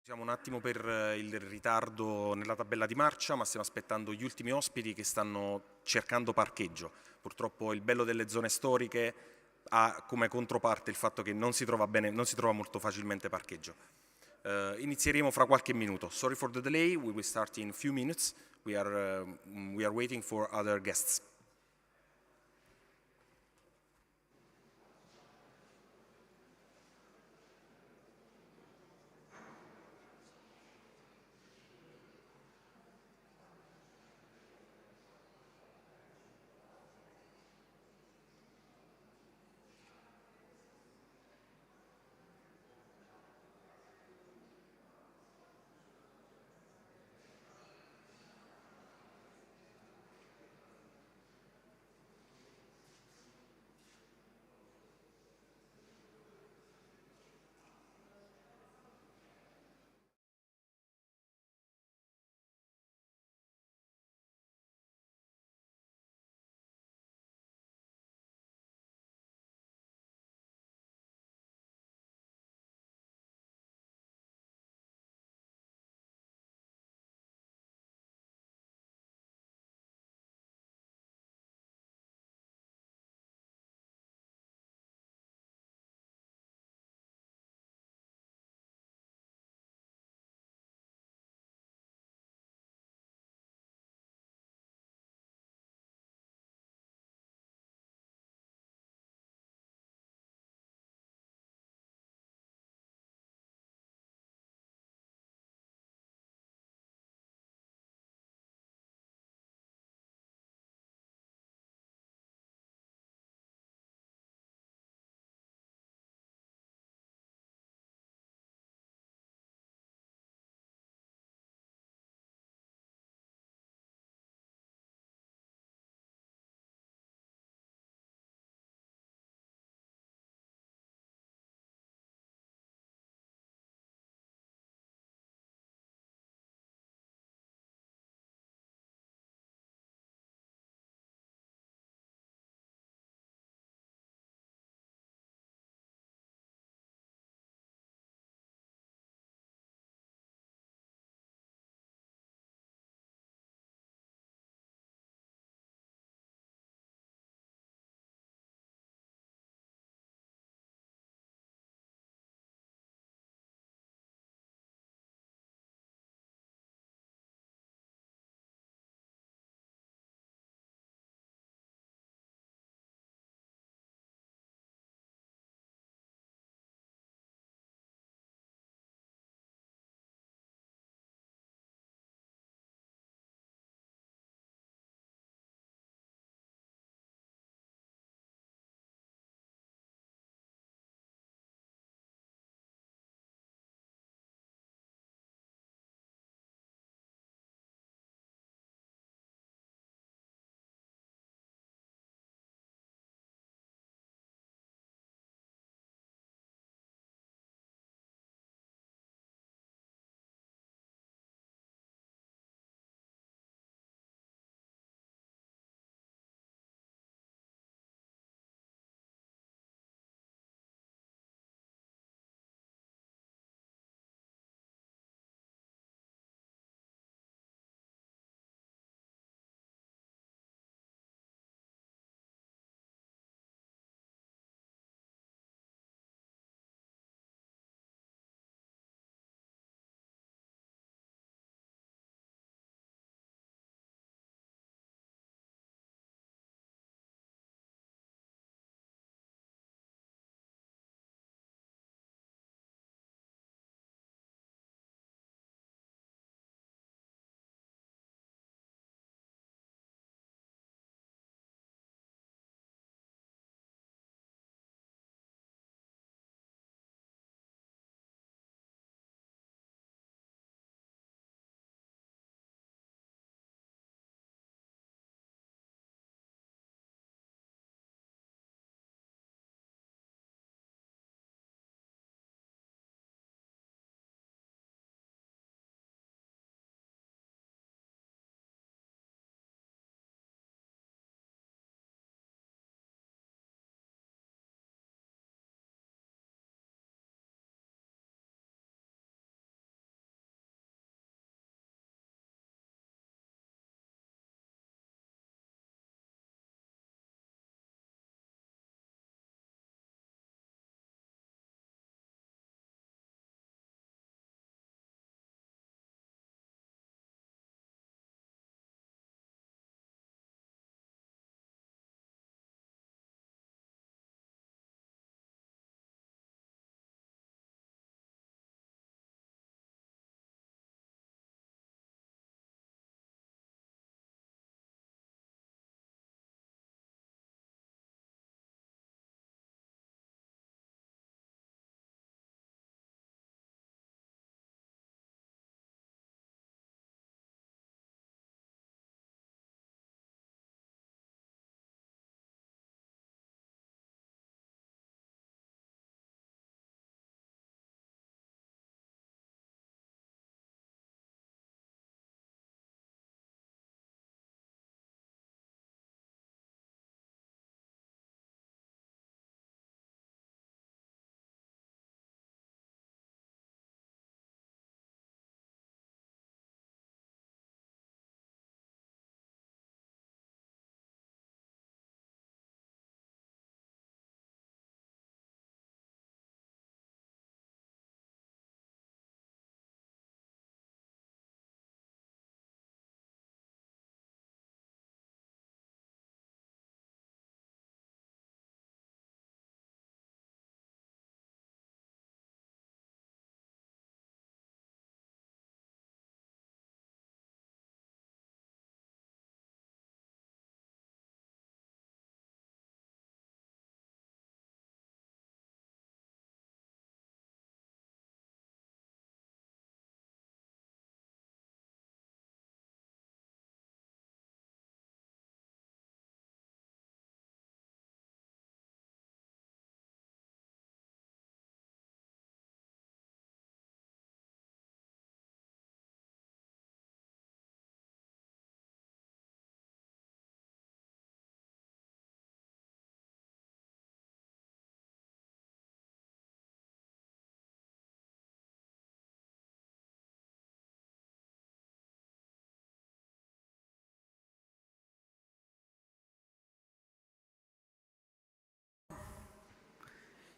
Siamo un attimo per il ritardo nella tabella di marcia, ma stiamo aspettando gli ultimi ospiti che stanno cercando parcheggio. Purtroppo il bello delle zone storiche ha come controparte il fatto che non si trova bene, non si trova molto facilmente parcheggio. Inizieremo fra qualche minuto. Sorry for the delay, we will start in a few minutes. We are waiting for other guests.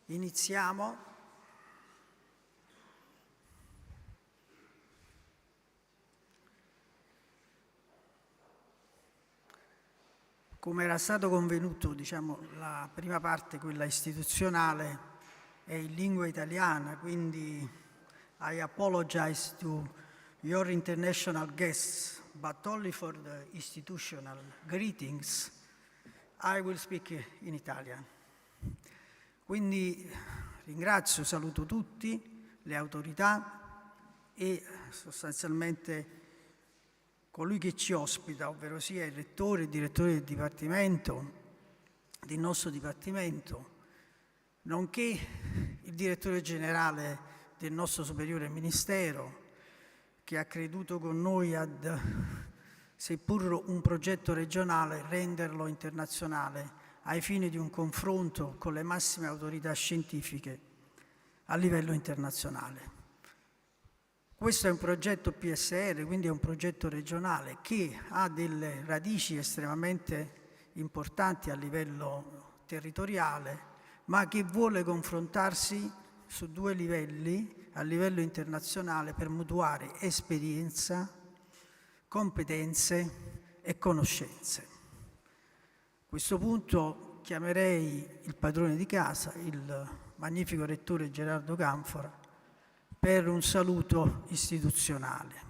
Iniziamo. Come era stato convenuto, diciamo, la prima parte, quella istituzionale, è in lingua italiana, quindi I apologize to your international guests, but only for the institutional greetings, I will speak in Italian. Quindi ringrazio, saluto tutti, le autorità e sostanzialmente colui che ci ospita, ovvero sia il rettore, il direttore del Dipartimento, del nostro Dipartimento, nonché il direttore generale del nostro superiore ministero, che ha creduto con noi ad, seppur un progetto regionale, renderlo internazionale ai fini di un confronto con le massime autorità scientifiche a livello internazionale. Questo è un progetto PSR, quindi è un progetto regionale che ha delle radici estremamente importanti a livello territoriale, ma che vuole confrontarsi su due livelli, a livello internazionale, per mutuare esperienza, competenze e conoscenze. A questo punto chiamerei il padrone di casa, il magnifico rettore Gerardo Canfora, per un saluto istituzionale.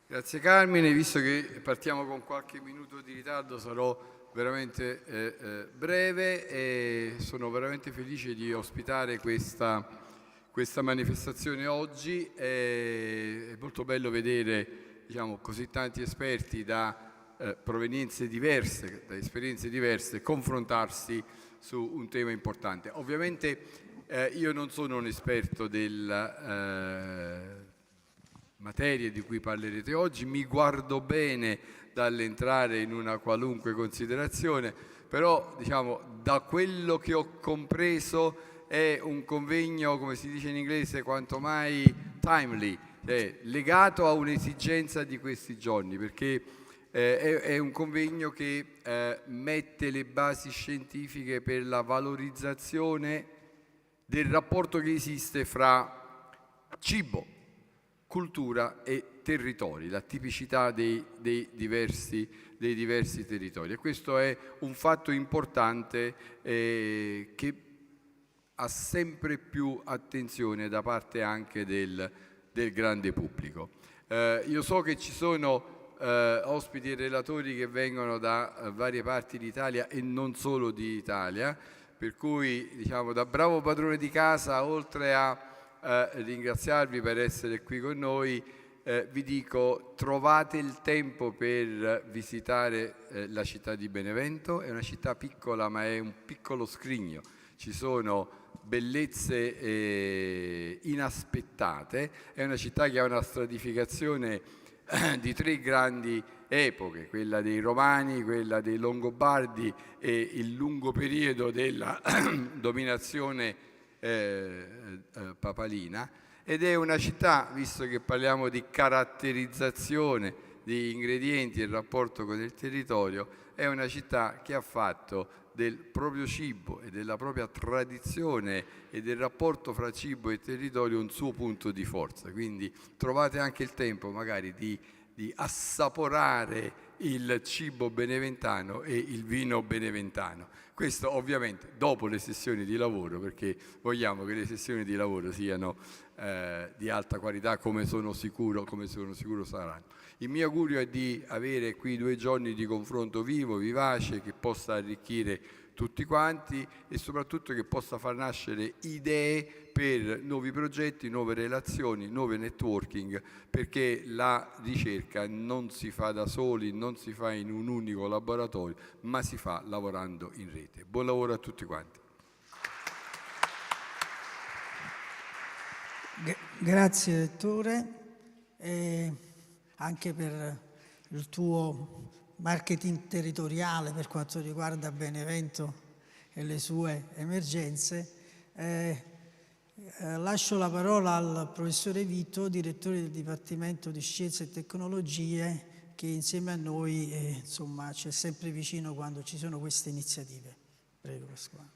Grazie Carmine, visto che partiamo con qualche minuto di ritardo sarò veramente breve e sono veramente felice di ospitare questa manifestazione oggi. È molto bello vedere, diciamo, così tanti esperti da provenienze diverse, da esperienze diverse, confrontarsi su un tema importante. Ovviamente io non sono un esperto della materia di cui parlerete oggi, mi guardo bene dall'entrare in una qualunque considerazione, però diciamo da quello che ho compreso è un convegno, come si dice in inglese, quanto mai timely, legato a un'esigenza di questi giorni, perché è un convegno che mette le basi scientifiche per la valorizzazione del rapporto che esiste fra cibo, cultura e territori, la tipicità dei diversi territori. E questo è un fatto importante che ha sempre più attenzione da parte anche del grande pubblico. Io so che ci sono ospiti e relatori che vengono da varie parti d'Italia e non solo d'Italia, per cui diciamo da bravo padrone di casa, oltre a ringraziarvi per essere qui con noi, vi dico: trovate il tempo per visitare la città di Benevento. È una città piccola ma è un piccolo scrigno, ci sono bellezze inaspettate, è una città che ha una stratificazione di tre grandi epoche, quella dei Romani, quella dei Longobardi e il lungo periodo della dominazione papalina, ed è una città, visto che parliamo di caratterizzazione di ingredienti e il rapporto con il territorio, è una città che ha fatto del proprio cibo e della propria tradizione e del rapporto fra cibo e territorio un suo punto di forza. Quindi trovate anche il tempo magari di assaporare il cibo beneventano e il vino beneventano. Questo ovviamente dopo le sessioni di lavoro, perché vogliamo che le sessioni di lavoro siano di alta qualità, come sono sicuro saranno. Il mio augurio è di avere qui 2 giorni di confronto vivo, vivace, che possa arricchire tutti quanti e soprattutto che possa far nascere idee per nuovi progetti, nuove relazioni, nuove networking, perché la ricerca non si fa da soli, non si fa in un unico laboratorio, ma si fa lavorando in rete. Buon lavoro a tutti quanti. Grazie Rettore, anche per il tuo marketing territoriale per quanto riguarda Benevento e le sue emergenze. Lascio la parola al professore Vito, direttore del Dipartimento di Scienze e Tecnologie, che insieme a noi insomma, c'è sempre vicino quando ci sono queste iniziative. Prego Pasquale.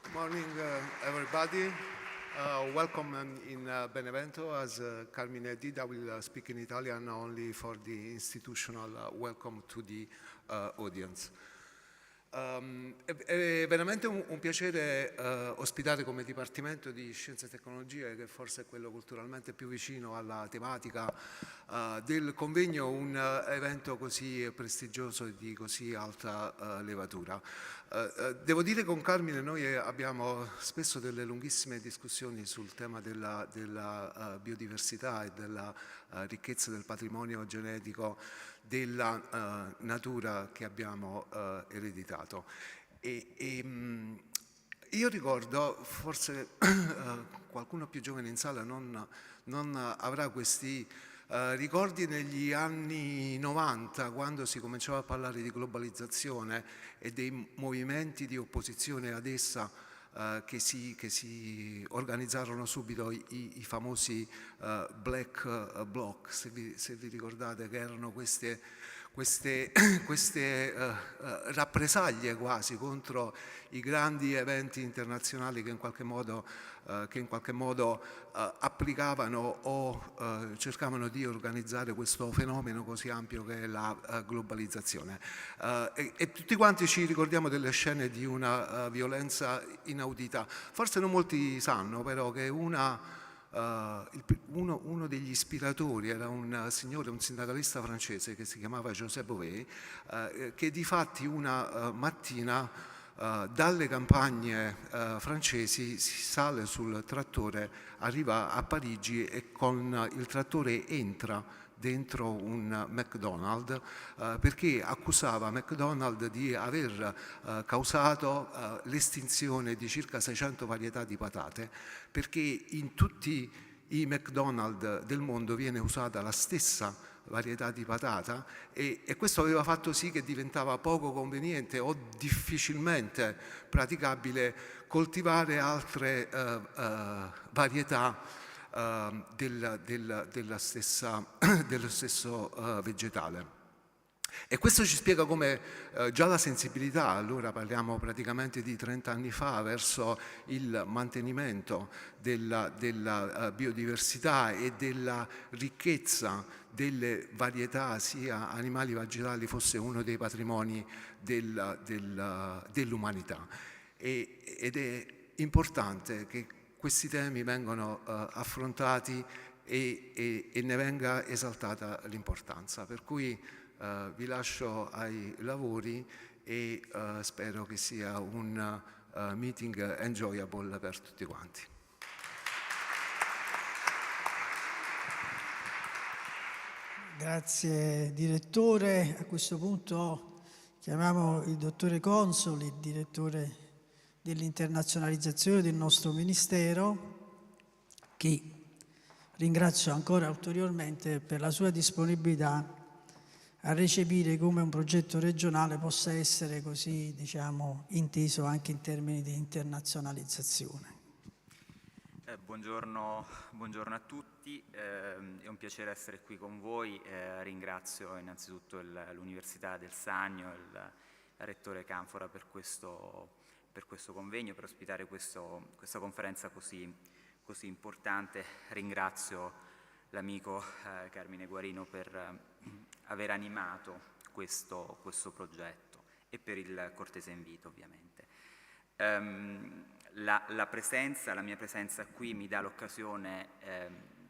Good morning, everybody. Welcome in Benevento. As Carmine did, I will speak in Italian only for the institutional welcome to the audience. È veramente un piacere ospitare come Dipartimento di Scienze e Tecnologie, che forse è quello culturalmente più vicino alla tematica del convegno, un evento così prestigioso e di così alta levatura. Devo dire, con Carmine noi abbiamo spesso delle lunghissime discussioni sul tema della biodiversità e della ricchezza del patrimonio genetico della natura che abbiamo ereditato. Io ricordo, forse qualcuno più giovane in sala non avrà questi ricordi, negli anni 90, quando si cominciava a parlare di globalizzazione e dei movimenti di opposizione ad essa, che si organizzarono subito i famosi black bloc, se vi ricordate, che erano queste rappresaglie quasi contro i grandi eventi internazionali che in qualche modo applicavano o cercavano di organizzare questo fenomeno così ampio che è la globalizzazione. E tutti quanti ci ricordiamo delle scene di una violenza inaudita. Forse non molti sanno però che uno degli ispiratori era un signore, un sindacalista francese che si chiamava José Bové, che di fatti una mattina dalle campagne francesi si sale sul trattore, arriva a Parigi e con il trattore entra dentro un McDonald's perché accusava McDonald's di aver causato l'estinzione di circa 600 varietà di patate, perché in tutti i McDonald's del mondo viene usata la stessa varietà di patata e questo aveva fatto sì che diventava poco conveniente o difficilmente praticabile coltivare altre varietà dello stesso vegetale. E questo ci spiega come già la sensibilità, allora parliamo praticamente di 30 anni fa, verso il mantenimento della biodiversità e della ricchezza delle varietà sia animali vegetali fosse uno dei patrimoni dell'umanità. Ed è importante che questi temi vengano affrontati e ne venga esaltata l'importanza. Per cui vi lascio ai lavori e spero che sia un meeting enjoyable per tutti quanti. Grazie direttore. A questo punto chiamiamo il dottore Consoli, il direttore dell'internazionalizzazione del nostro Ministero, che ringrazio ancora ulteriormente per la sua disponibilità a recepire come un progetto regionale possa essere così, diciamo, inteso anche in termini di internazionalizzazione. Buongiorno a tutti, è un piacere essere qui con voi. Ringrazio innanzitutto l'Università del Sannio e il Rettore Canfora per questo convegno, per ospitare questa conferenza così importante. Ringrazio l'amico Carmine Guarino per aver animato questo progetto e per il cortese invito, ovviamente. La mia presenza qui mi dà l'occasione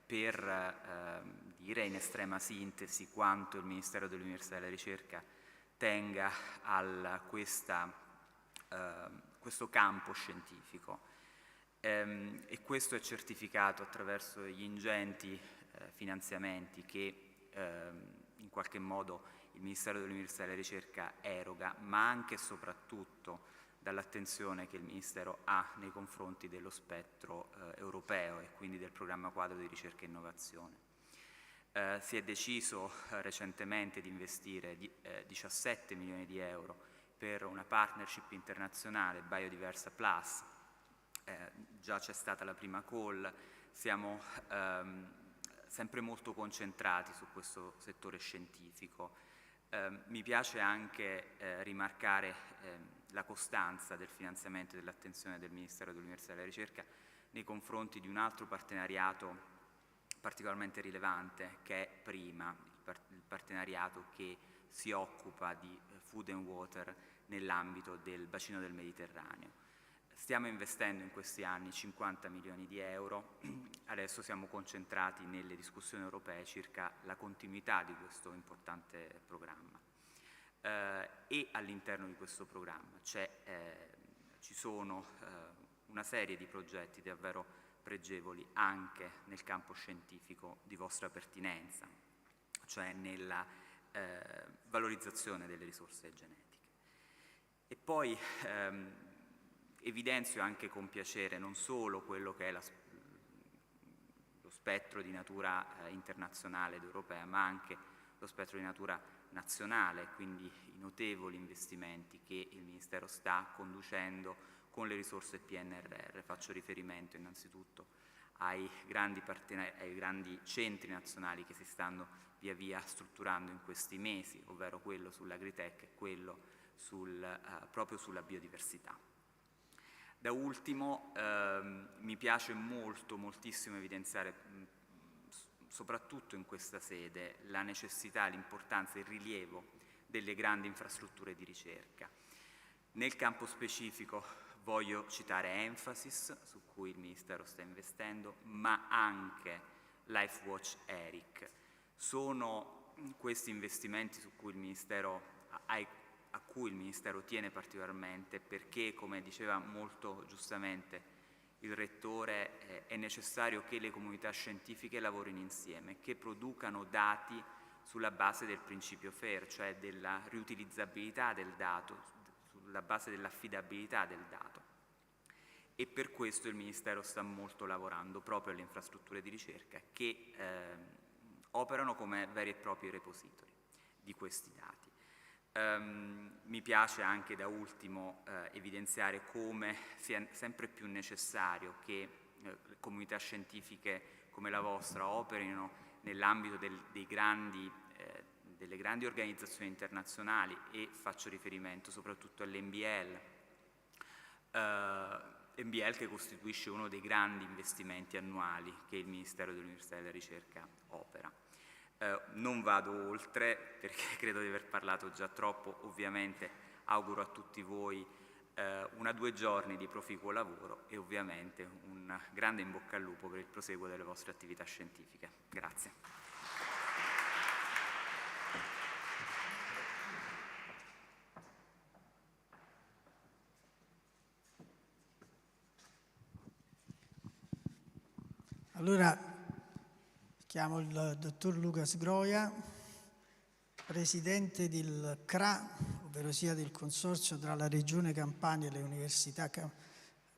per dire in estrema sintesi quanto il Ministero dell'Università e della Ricerca tenga a questo campo scientifico. E questo è certificato attraverso gli ingenti finanziamenti che in qualche modo il Ministero dell'Università e della Ricerca eroga, ma anche e soprattutto dall'attenzione che il Ministero ha nei confronti dello spettro europeo e quindi del programma quadro di ricerca e innovazione. Si è deciso recentemente di investire 17 milioni di euro per una partnership internazionale Biodiversa Plus. Già c'è stata la prima call, stiamo sempre molto concentrati su questo settore scientifico. Mi piace anche rimarcare la costanza del finanziamento e dell'attenzione del Ministero dell'Università e della Ricerca nei confronti di un altro partenariato particolarmente rilevante, che è PRIMA, il partenariato che si occupa di food and water nell'ambito del bacino del Mediterraneo. Stiamo investendo in questi anni 50 milioni di euro, adesso siamo concentrati nelle discussioni europee circa la continuità di questo importante programma. E all'interno di questo programma ci sono una serie di progetti davvero pregevoli anche nel campo scientifico di vostra pertinenza, cioè nella valorizzazione delle risorse genetiche. E poi evidenzio anche con piacere non solo quello che è lo spettro di natura internazionale ed europea, ma anche lo spettro di natura nazionale, quindi i notevoli investimenti che il Ministero sta conducendo con le risorse PNRR. Faccio riferimento innanzitutto ai grandi centri nazionali che si stanno via via strutturando in questi mesi, ovvero quello sull'agritech e quello proprio sulla biodiversità. Da ultimo mi piace moltissimo evidenziare, soprattutto in questa sede, la necessità, l'importanza e il rilievo delle grandi infrastrutture di ricerca. Nel campo specifico voglio citare Emphasis, su cui il Ministero sta investendo, ma anche LifeWatch ERIC. Sono questi investimenti a cui il Ministero tiene particolarmente perché, come diceva molto giustamente il Rettore, è necessario che le comunità scientifiche lavorino insieme, che producano dati sulla base del principio FAIR, cioè della riutilizzabilità del dato, sulla base dell'affidabilità del dato. E per questo il Ministero sta molto lavorando proprio alle infrastrutture di ricerca che operano come veri e propri repository di questi dati. Mi piace anche da ultimo evidenziare come sia sempre più necessario che comunità scientifiche come la vostra operino nell'ambito delle grandi organizzazioni internazionali, e faccio riferimento soprattutto all'NBL, che costituisce uno dei grandi investimenti annuali che il Ministero dell'Università e della Ricerca opera. Non vado oltre perché credo di aver parlato già troppo. Ovviamente auguro a tutti voi 2 giorni di proficuo lavoro e ovviamente un grande in bocca al lupo per il proseguo delle vostre attività scientifiche. Grazie. Allora chiamo il dottor Luca Sgroia, presidente del CRA, ovvero sia del consorzio tra la Regione Campania e le università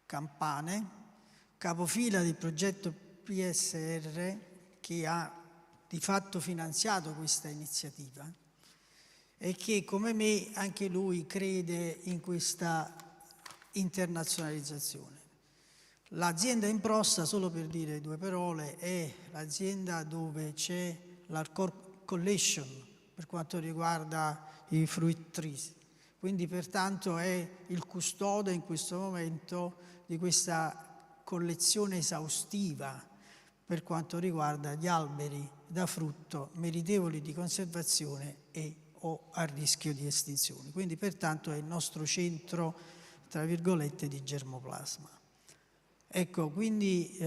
campane, capofila del progetto PSR che ha di fatto finanziato questa iniziativa e che, come me, anche lui crede in questa internazionalizzazione. L'azienda in prosta, solo per dire 2 parole, è l'azienda dove c'è la collection per quanto riguarda i fruit trees, quindi pertanto è il custode in questo momento di questa collezione esaustiva per quanto riguarda gli alberi da frutto meritevoli di conservazione e o a rischio di estinzione. Quindi pertanto è il nostro centro, tra virgolette, di germoplasma. Ecco, quindi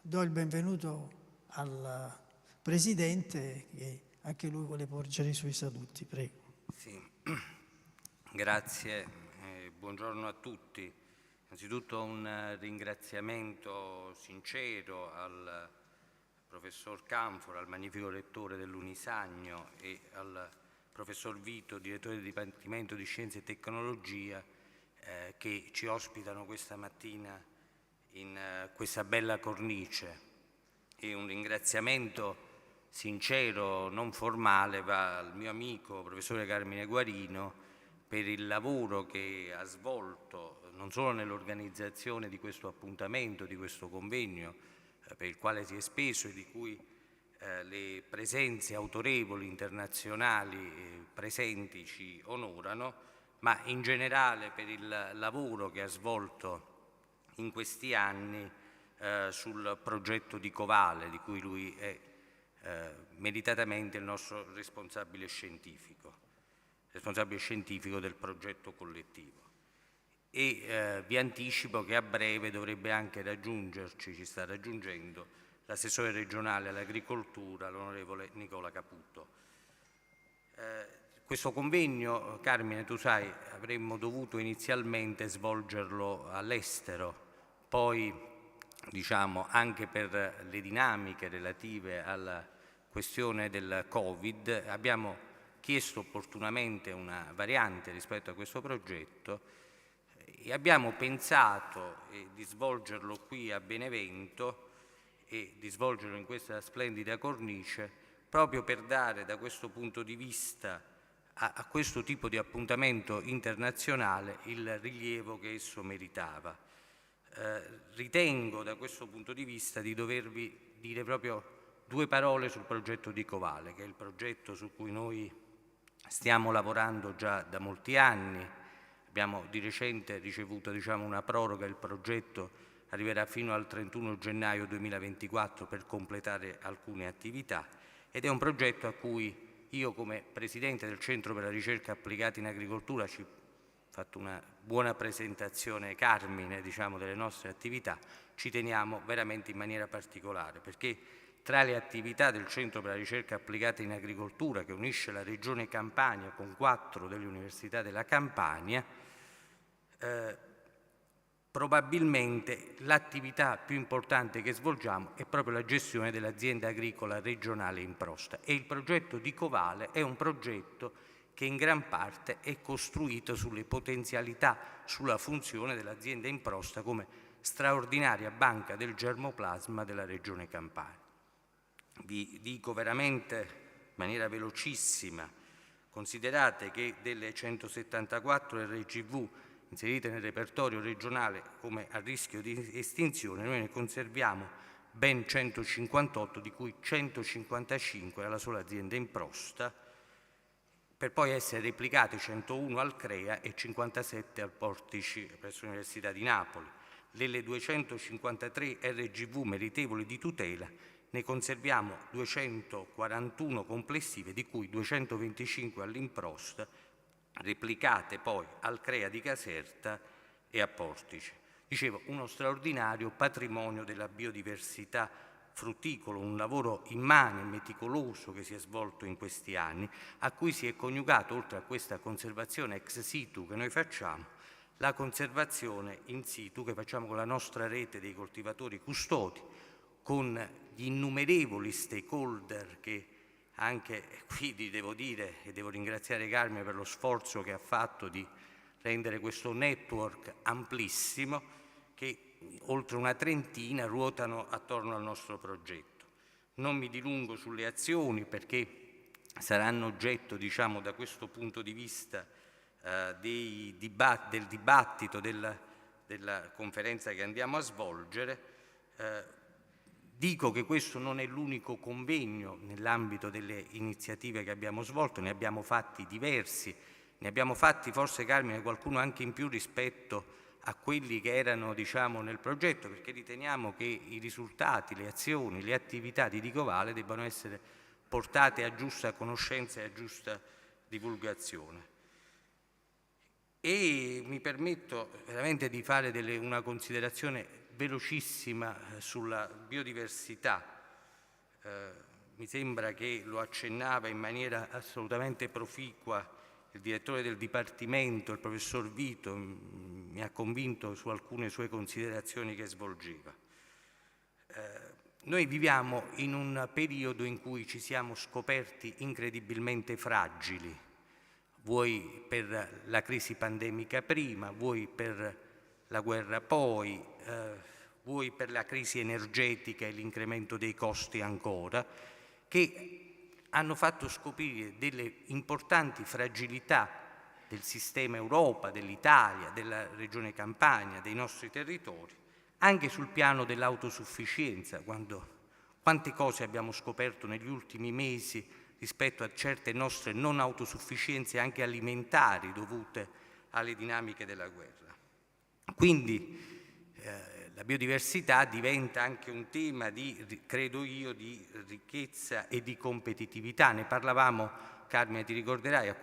do il benvenuto al Presidente che anche lui vuole porgere i suoi saluti. Prego. Sì. Grazie, buongiorno a tutti. Innanzitutto un ringraziamento sincero al professor Canfora, al magnifico rettore dell'Unisannio e al professor Vito, direttore del Dipartimento di Scienze e Tecnologia, che ci ospitano questa mattina in questa bella cornice, e un ringraziamento sincero, non formale, va al mio amico professore Carmine Guarino per il lavoro che ha svolto non solo nell'organizzazione di questo appuntamento, di questo convegno, per il quale si è speso e di cui le presenze autorevoli internazionali presenti ci onorano, ma in generale per il lavoro che ha svolto in questi anni sul progetto di Covale, di cui lui è meritatamente il nostro responsabile scientifico del progetto collettivo. E vi anticipo che a breve dovrebbe anche raggiungerci, ci sta raggiungendo, l'assessore regionale all'agricoltura, l'onorevole Nicola Caputo. Questo convegno, Carmine, tu sai, avremmo dovuto inizialmente svolgerlo all'estero, poi diciamo anche per le dinamiche relative alla questione del Covid abbiamo chiesto opportunamente una variante rispetto a questo progetto e abbiamo pensato di svolgerlo qui a Benevento e di svolgerlo in questa splendida cornice proprio per dare da questo punto di vista a questo tipo di appuntamento internazionale il rilievo che esso meritava. Ritengo da questo punto di vista di dovervi dire proprio due parole sul progetto di Covale, che è il progetto su cui noi stiamo lavorando già da molti anni. Abbiamo di recente ricevuto una proroga, il progetto arriverà fino al 31 gennaio 2024 per completare alcune attività ed è un progetto a cui io come Presidente del Centro per la Ricerca Applicata in Agricoltura ci ho fatto una buona presentazione, Carmine, delle nostre attività, ci teniamo veramente in maniera particolare perché tra le attività del Centro per la Ricerca Applicata in Agricoltura, che unisce la Regione Campania con 4 delle università della Campania, probabilmente l'attività più importante che svolgiamo è proprio la gestione dell'azienda agricola regionale in prosta e il progetto di Covale è un progetto che in gran parte è costruito sulle potenzialità, sulla funzione dell'azienda in prosta come straordinaria banca del germoplasma della Regione Campania. Vi dico veramente in maniera velocissima, considerate che delle 174 RGV inserite nel repertorio regionale come a rischio di estinzione, noi ne conserviamo ben 158, di cui 155 alla sola azienda in prosta, per poi essere replicate 101 al CREA e 57 al Portici presso l'Università di Napoli. Delle 253 RGV meritevoli di tutela ne conserviamo 241 complessive, di cui 225 all'improsta, replicate poi al CREA di Caserta e a Portici. Dicevo, uno straordinario patrimonio della biodiversità frutticolo, un lavoro immane e meticoloso che si è svolto in questi anni, a cui si è coniugato, oltre a questa conservazione ex situ che noi facciamo, la conservazione in situ che facciamo con la nostra rete dei coltivatori custodi, con gli innumerevoli stakeholder che anche qui devo dire e devo ringraziare Carmine per lo sforzo che ha fatto di rendere questo network amplissimo che oltre una trentina ruotano attorno al nostro progetto. Non mi dilungo sulle azioni perché saranno oggetto, da questo punto di vista del dibattito della conferenza che andiamo a svolgere. Dico che questo non è l'unico convegno nell'ambito delle iniziative che abbiamo svolto, ne abbiamo fatti diversi, ne abbiamo fatti forse, Carmine, qualcuno anche in più rispetto a quelli che erano nel progetto, perché riteniamo che i risultati, le azioni, le attività di Covale debbano essere portate a giusta conoscenza e a giusta divulgazione. E mi permetto veramente di fare una considerazione velocissima sulla biodiversità. Mi sembra che lo accennava in maniera assolutamente proficua il direttore del Dipartimento, il professor Vito, mi ha convinto su alcune sue considerazioni che svolgeva. Noi viviamo in un periodo in cui ci siamo scoperti incredibilmente fragili, vuoi per la crisi pandemica prima, vuoi per la guerra poi, vuoi per la crisi energetica e l'incremento dei costi ancora, che hanno fatto scoprire delle importanti fragilità del sistema Europa, dell'Italia, della Regione Campania, dei nostri territori, anche sul piano dell'autosufficienza, quando Quante cose abbiamo scoperto negli ultimi mesi rispetto a certe nostre non autosufficienze anche alimentari dovute alle dinamiche della guerra. Quindi la biodiversità diventa anche un tema credo io, di ricchezza e di competitività. Ne parlavamo, Carmine, ti ricorderai,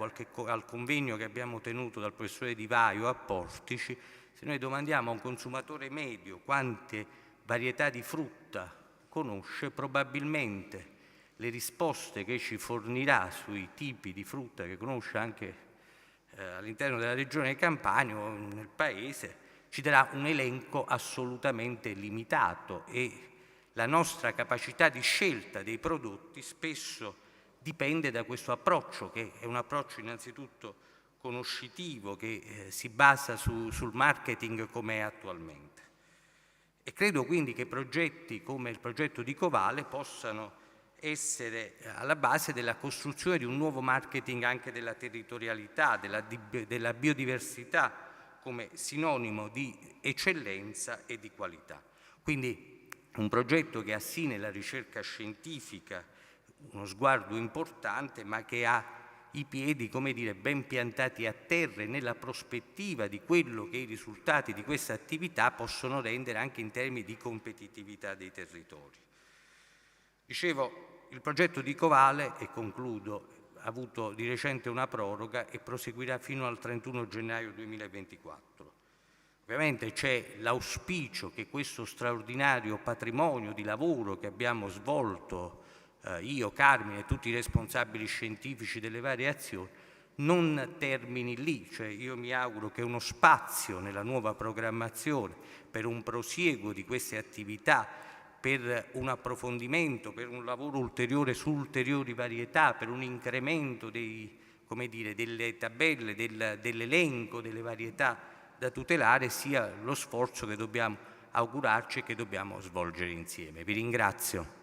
al convegno che abbiamo tenuto dal professore Di Vaio a Portici. Se noi domandiamo a un consumatore medio quante varietà di frutta conosce, probabilmente le risposte che ci fornirà sui tipi di frutta che conosce anche all'interno della regione Campania o nel paese ci darà un elenco assolutamente limitato, e la nostra capacità di scelta dei prodotti spesso dipende da questo approccio, che è un approccio innanzitutto conoscitivo, che si basa sul marketing come è attualmente. E credo quindi che progetti come il progetto di Covale possano essere alla base della costruzione di un nuovo marketing anche della territorialità, della biodiversità, come sinonimo di eccellenza e di qualità. Quindi un progetto che ha sì nella ricerca scientifica uno sguardo importante, ma che ha i piedi, come dire, ben piantati a terra e nella prospettiva di quello che i risultati di questa attività possono rendere anche in termini di competitività dei territori. Dicevo, il progetto di Covale, e concludo, ha avuto di recente una proroga e proseguirà fino al 31 gennaio 2024. Ovviamente c'è l'auspicio che questo straordinario patrimonio di lavoro che abbiamo svolto, io, Carmine e tutti i responsabili scientifici delle varie azioni, non termini lì. Cioè io mi auguro che uno spazio nella nuova programmazione per un prosieguo di queste attività, per un approfondimento, per un lavoro ulteriore su ulteriori varietà, per un incremento delle tabelle, dell'elenco delle varietà da tutelare, sia lo sforzo che dobbiamo augurarci e che dobbiamo svolgere insieme. Vi ringrazio.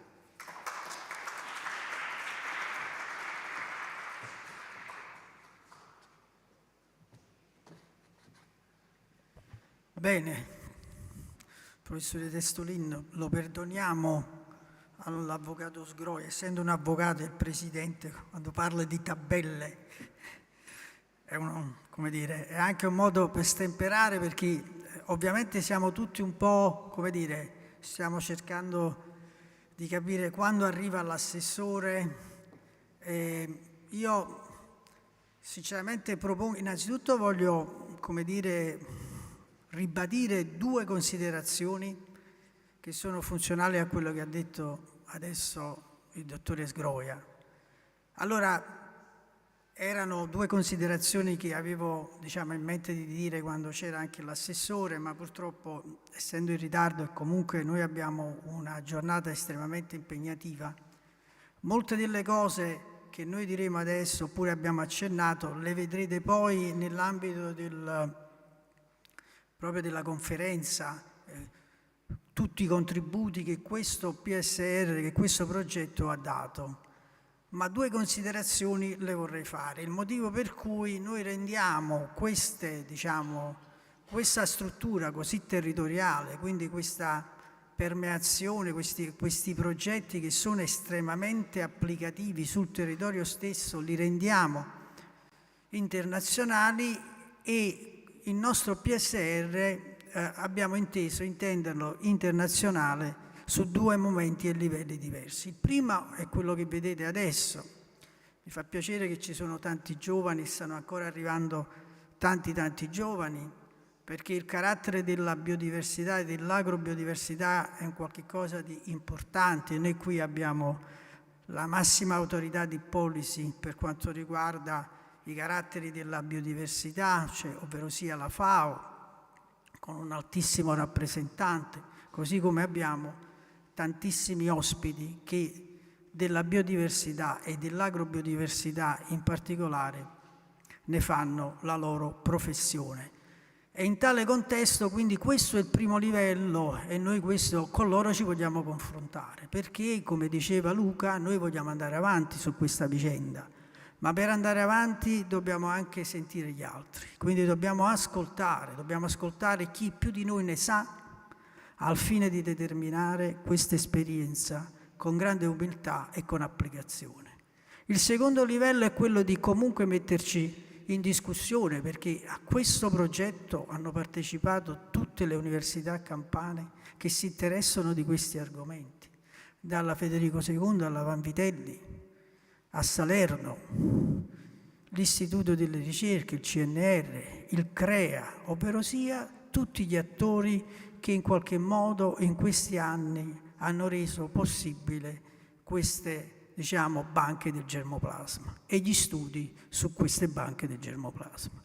Bene. Professore Testolin, lo perdoniamo all'avvocato Sgroia, essendo un avvocato e il presidente, quando parla di tabelle, è anche un modo per stemperare, perché ovviamente siamo tutti un po', stiamo cercando di capire quando arriva l'assessore. Io sinceramente propongo, innanzitutto voglio, ribadire due considerazioni che sono funzionali a quello che ha detto adesso il dottore Sgroia. Allora, erano due considerazioni che avevo in mente di dire quando c'era anche l'assessore, ma purtroppo, essendo in ritardo e comunque noi abbiamo una giornata estremamente impegnativa, molte delle cose che noi diremo adesso, oppure abbiamo accennato, le vedrete poi nell'ambito proprio della conferenza, tutti i contributi che questo PSR, che questo progetto ha dato. Ma due considerazioni le vorrei fare. Il motivo per cui noi rendiamo questa struttura così territoriale, quindi questa permeazione, questi progetti che sono estremamente applicativi sul territorio stesso, li rendiamo internazionali, e il nostro PSR abbiamo inteso intenderlo internazionale su due momenti e livelli diversi. Il primo è quello che vedete adesso. Mi fa piacere che ci sono tanti giovani, stanno ancora arrivando tanti giovani, perché il carattere della biodiversità e dell'agrobiodiversità è un qualche cosa di importante. Noi qui abbiamo la massima autorità di policy per quanto riguarda i caratteri della biodiversità, ovvero sia la FAO, con un altissimo rappresentante, così come abbiamo tantissimi ospiti che della biodiversità e dell'agrobiodiversità in particolare ne fanno la loro professione. E in tale contesto, quindi, questo è il primo livello, e noi con loro ci vogliamo confrontare, perché, come diceva Luca, noi vogliamo andare avanti su questa vicenda. Ma per andare avanti dobbiamo anche sentire gli altri, quindi dobbiamo ascoltare chi più di noi ne sa, al fine di determinare questa esperienza con grande umiltà e con applicazione. Il secondo livello è quello di comunque metterci in discussione, perché a questo progetto hanno partecipato tutte le università campane che si interessano di questi argomenti, dalla Federico II alla Vanvitelli, a Salerno, l'Istituto delle Ricerche, il CNR, il CREA, ovvero sia tutti gli attori che in qualche modo in questi anni hanno reso possibile queste banche del germoplasma e gli studi su queste banche del germoplasma.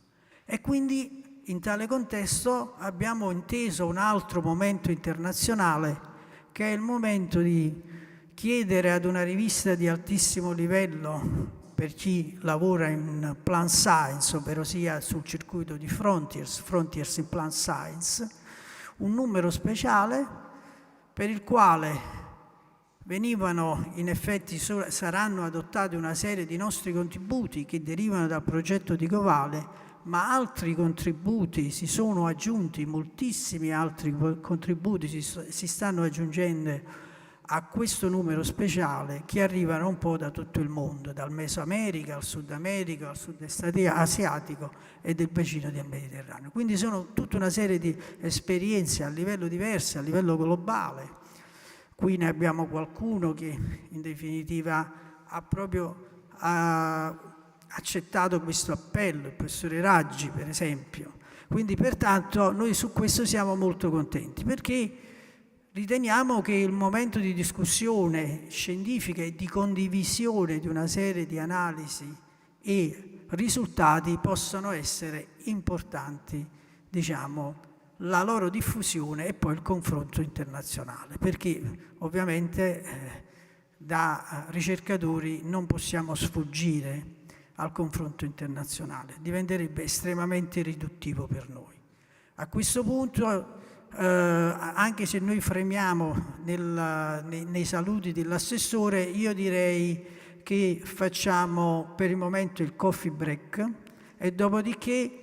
E quindi in tale contesto abbiamo inteso un altro momento internazionale, che è il momento di chiedere ad una rivista di altissimo livello per chi lavora in plant science, ovvero sia sul circuito di Frontiers in Plant Science, un numero speciale per il quale saranno adottati una serie di nostri contributi che derivano dal progetto di GLOBALE, ma altri contributi si sono aggiunti, moltissimi altri contributi si stanno aggiungendo a questo numero speciale, che arrivano un po' da tutto il mondo, dal Mesoamerica al Sud America, al sud-est asiatico e del bacino del Mediterraneo. Quindi sono tutta una serie di esperienze a livello diverso, a livello globale. Qui ne abbiamo qualcuno che in definitiva ha proprio accettato questo appello, il professore Raggi per esempio. Quindi pertanto noi su questo siamo molto contenti, perché riteniamo che il momento di discussione scientifica e di condivisione di una serie di analisi e risultati possano essere importanti, la loro diffusione e poi il confronto internazionale, perché ovviamente da ricercatori non possiamo sfuggire al confronto internazionale, diventerebbe estremamente riduttivo per noi. A questo punto, anche se noi fremiamo nei saluti dell'assessore, io direi che facciamo per il momento il coffee break e dopodiché,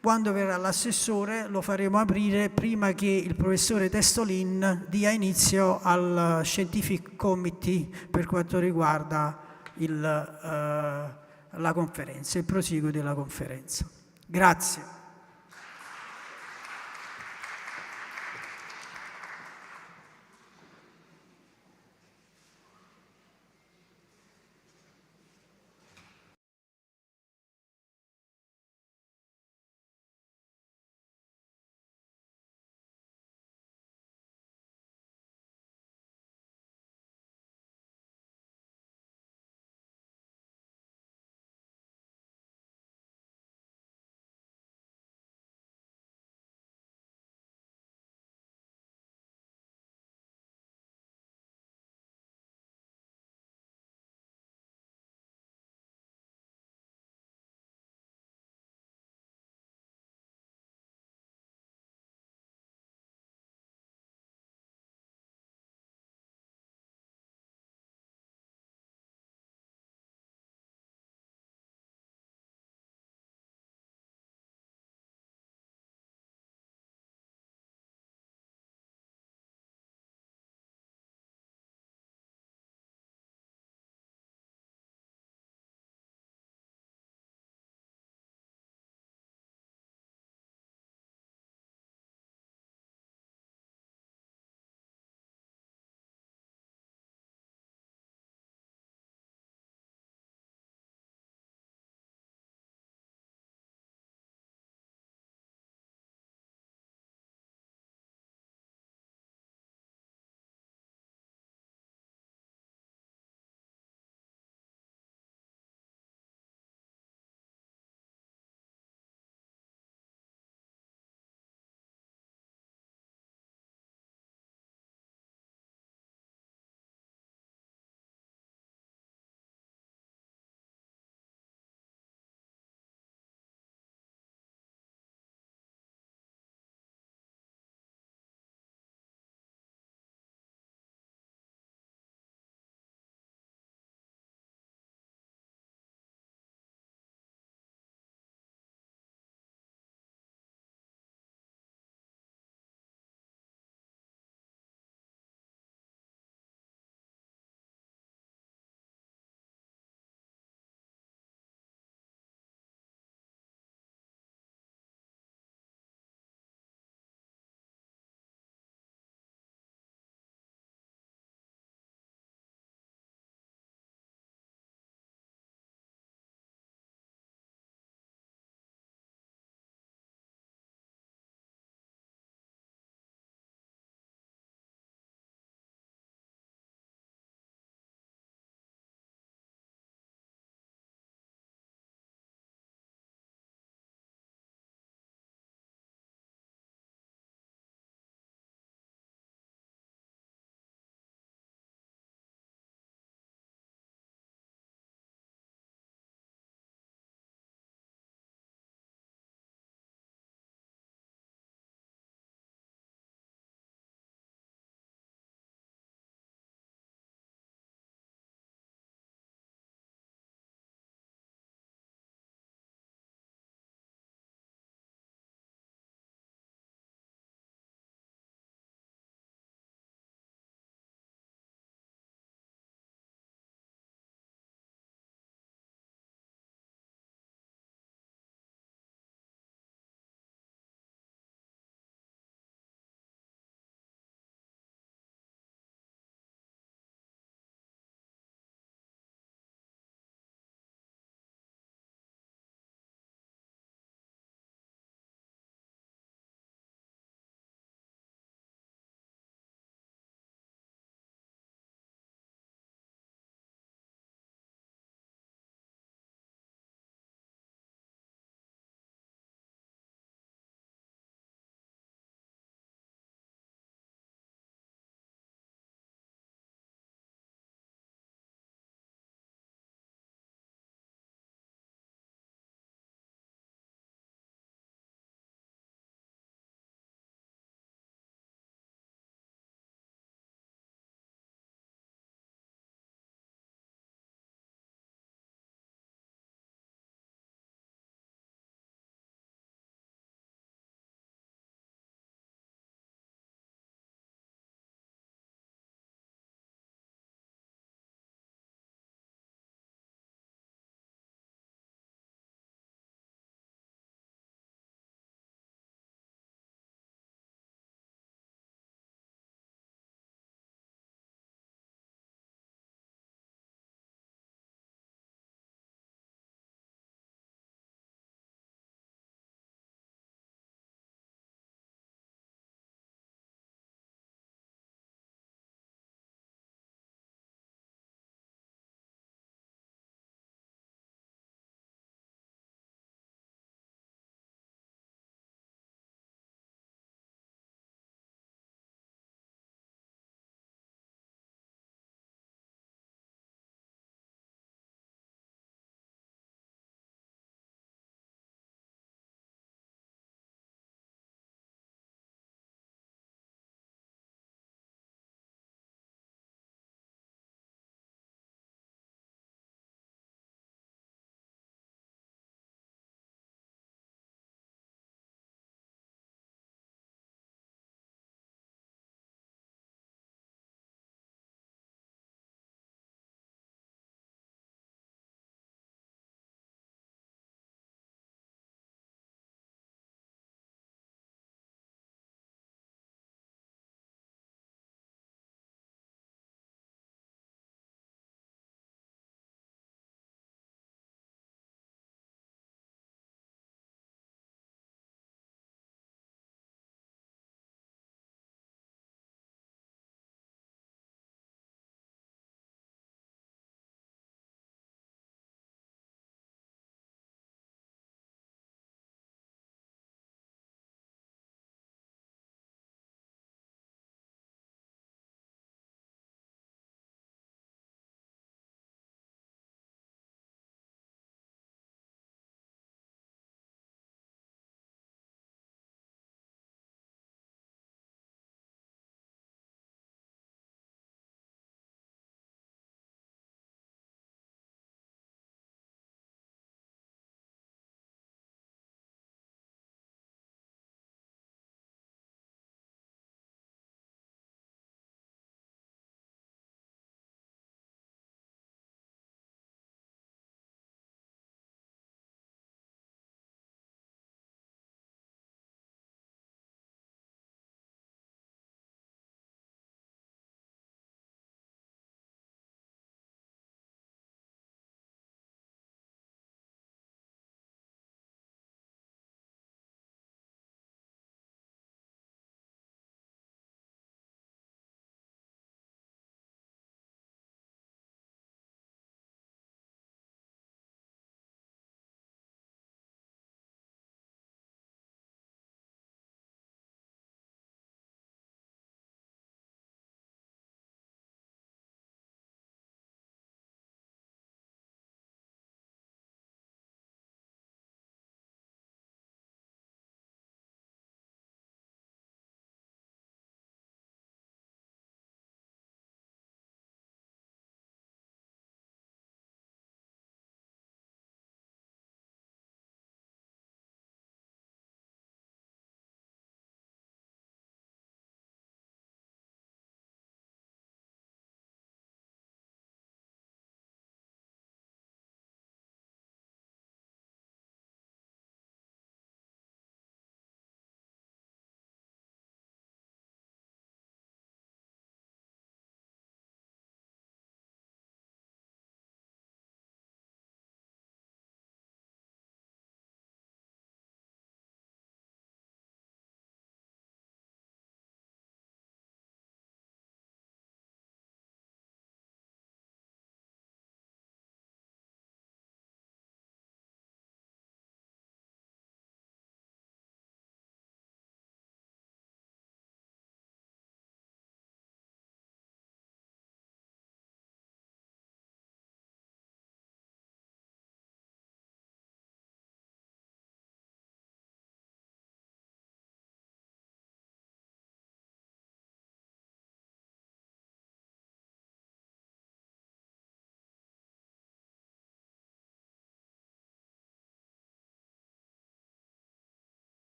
quando verrà l'assessore, lo faremo aprire prima che il professore Testolin dia inizio al Scientific Committee per quanto riguarda la conferenza, il prosieguo della conferenza. Grazie.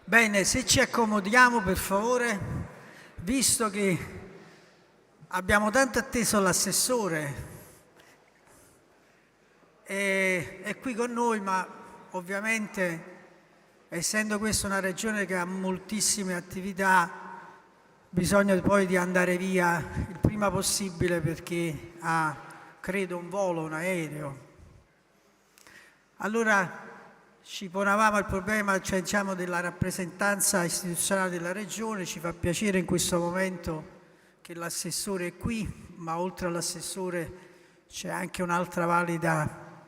Bene, se ci accomodiamo per favore, visto che abbiamo tanto atteso l'assessore, è qui con noi, ma ovviamente essendo questa una regione che ha moltissime attività, bisogna poi di andare via il prima possibile perché ha, credo, un volo, un aereo. Allora ci ponevamo il problema, cioè, diciamo, della rappresentanza istituzionale della regione. Ci fa piacere in questo momento che l'assessore è qui, ma oltre all'assessore c'è anche un'altra valida,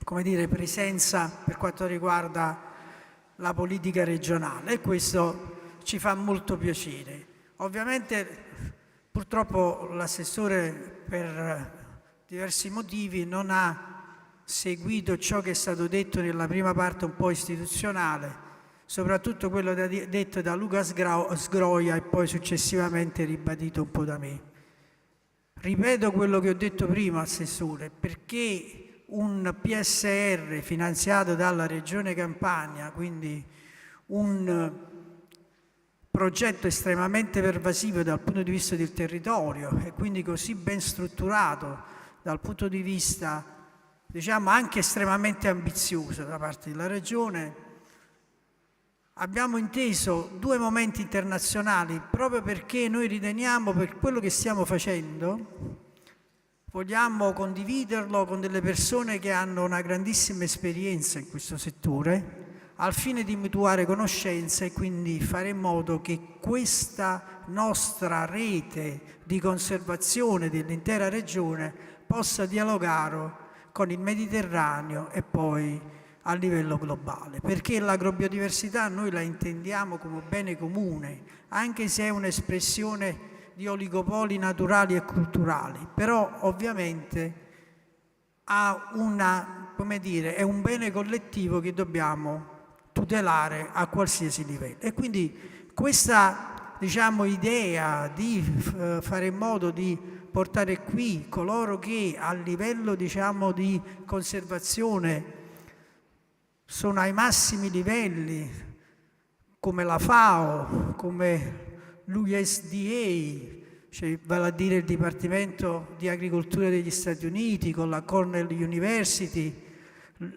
come dire, presenza per quanto riguarda la politica regionale, e questo ci fa molto piacere. Ovviamente purtroppo l'assessore per diversi motivi non ha seguito ciò che è stato detto nella prima parte un po' istituzionale, soprattutto quello detto da Luca Sgroia e poi successivamente ribadito un po' da me. Ripeto quello che ho detto prima, Assessore, perché un PSR finanziato dalla Regione Campania, quindi un progetto estremamente pervasivo dal punto di vista del territorio e quindi così ben strutturato dal punto di vista, diciamo, anche estremamente ambizioso da parte della Regione, abbiamo inteso due momenti internazionali proprio perché noi riteniamo, per quello che stiamo facendo, vogliamo condividerlo con delle persone che hanno una grandissima esperienza in questo settore, al fine di mutuare conoscenze e quindi fare in modo che questa nostra rete di conservazione dell'intera regione possa dialogare con il Mediterraneo e poi a livello globale, perché l'agrobiodiversità noi la intendiamo come bene comune, anche se è un'espressione di oligopoli naturali e culturali, però ovviamente ha una, come dire, è un bene collettivo che dobbiamo tutelare a qualsiasi livello. E quindi questa, diciamo, idea di fare in modo di portare qui coloro che a livello, diciamo, di conservazione sono ai massimi livelli, come la FAO, come l'USDA, cioè vale a dire il Dipartimento di Agricoltura degli Stati Uniti, con la Cornell University,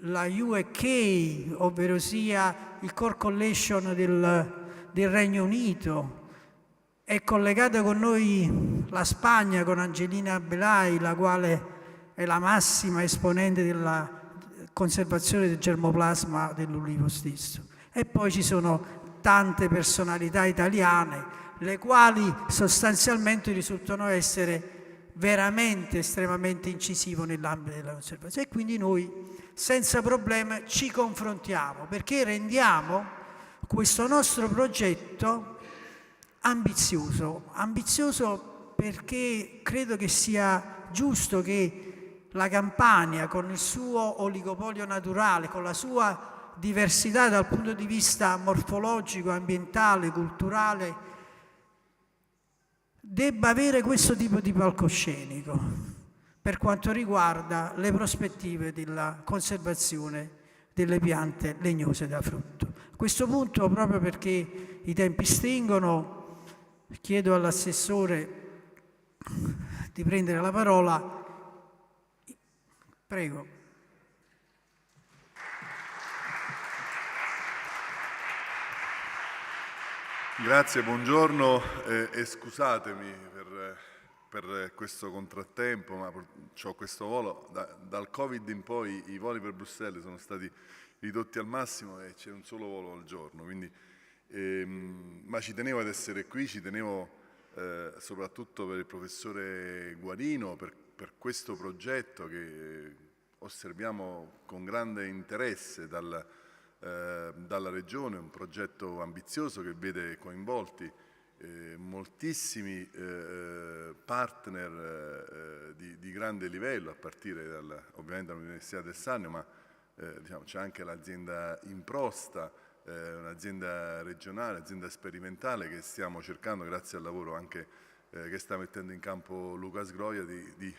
la UK, ovvero sia il Core Coalition del Regno Unito. È collegata con noi la Spagna, con Angelina Belay, la quale è la massima esponente della conservazione del germoplasma dell'ulivo stesso. E poi ci sono tante personalità italiane, le quali sostanzialmente risultano essere veramente estremamente incisivo nell'ambito della conservazione. E quindi noi senza problemi ci confrontiamo, perché rendiamo questo nostro progetto ambizioso perché credo che sia giusto che la Campania, con il suo oligopolio naturale, con la sua diversità dal punto di vista morfologico, ambientale, culturale, debba avere questo tipo di palcoscenico per quanto riguarda le prospettive della conservazione delle piante legnose da frutto. A questo punto, proprio perché i tempi stringono, chiedo all'assessore di prendere la parola. Prego. Grazie, buongiorno e scusatemi per questo contrattempo, ma ho questo volo. Dal Covid in poi i voli per Bruxelles sono stati ridotti al massimo e c'è un solo volo al giorno, quindi, ma ci tenevo ad essere qui, ci tenevo soprattutto per il professore Guarino, per questo progetto che osserviamo con grande interesse dalla Regione, un progetto ambizioso che vede coinvolti moltissimi partner di grande livello, a partire ovviamente dall'Università del Sannio, ma diciamo, c'è anche l'azienda Improsta, un'azienda regionale, azienda sperimentale che stiamo cercando, grazie al lavoro anche che sta mettendo in campo Luca Sgroia, di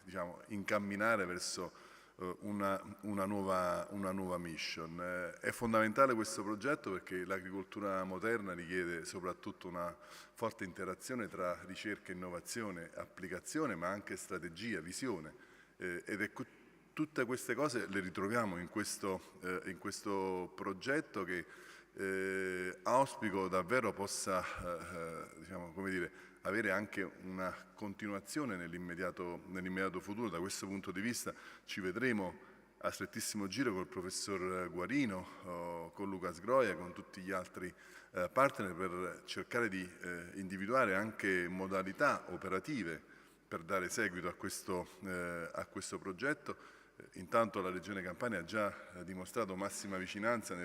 diciamo, incamminare verso una nuova mission. È fondamentale questo progetto perché l'agricoltura moderna richiede soprattutto una forte interazione tra ricerca, innovazione, applicazione, ma anche strategia, visione. Tutte queste cose le ritroviamo in questo progetto che auspico davvero possa diciamo, come dire, avere anche una continuazione nell'immediato futuro. Da questo punto di vista ci vedremo a strettissimo giro col professor Guarino, con Luca Sgroia, con tutti gli altri partner per cercare di individuare anche modalità operative per dare seguito a questo progetto. Intanto la Regione Campania ha già dimostrato massima vicinanza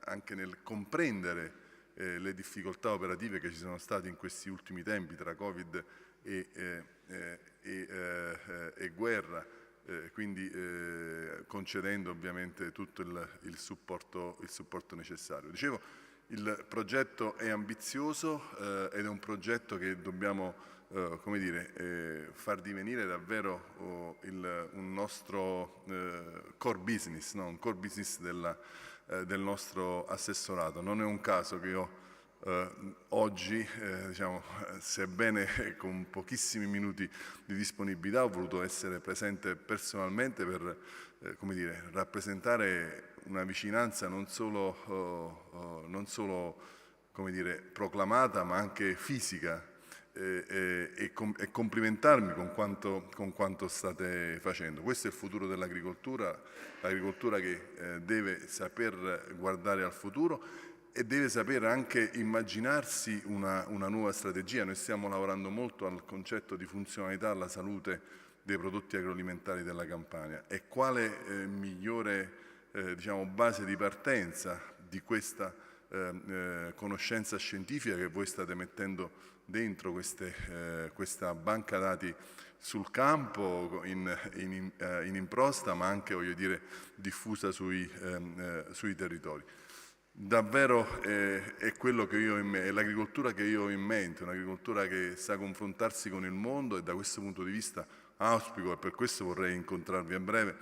anche nel comprendere le difficoltà operative che ci sono state in questi ultimi tempi tra Covid e guerra, quindi concedendo ovviamente tutto il supporto necessario. Dicevo, il progetto è ambizioso ed è un progetto che dobbiamo come dire, far divenire davvero un nostro core business, no? Un core business del nostro assessorato. Non è un caso che io oggi, diciamo, sebbene con pochissimi minuti di disponibilità, ho voluto essere presente personalmente per come dire, rappresentare una vicinanza non solo come dire, proclamata, ma anche fisica, e complimentarmi con quanto state facendo. Questo è il futuro dell'agricoltura, l'agricoltura che deve saper guardare al futuro e deve saper anche immaginarsi una nuova strategia. Noi stiamo lavorando molto al concetto di funzionalità alla salute dei prodotti agroalimentari della Campania, e quale migliore diciamo, base di partenza di questa conoscenza scientifica che voi state mettendo dentro questa banca dati sul campo, in improsta, ma anche, voglio dire, diffusa sui territori. Davvero è quello che è l'agricoltura che io ho in mente, un'agricoltura che sa confrontarsi con il mondo, e da questo punto di vista auspico, e per questo vorrei incontrarvi a breve,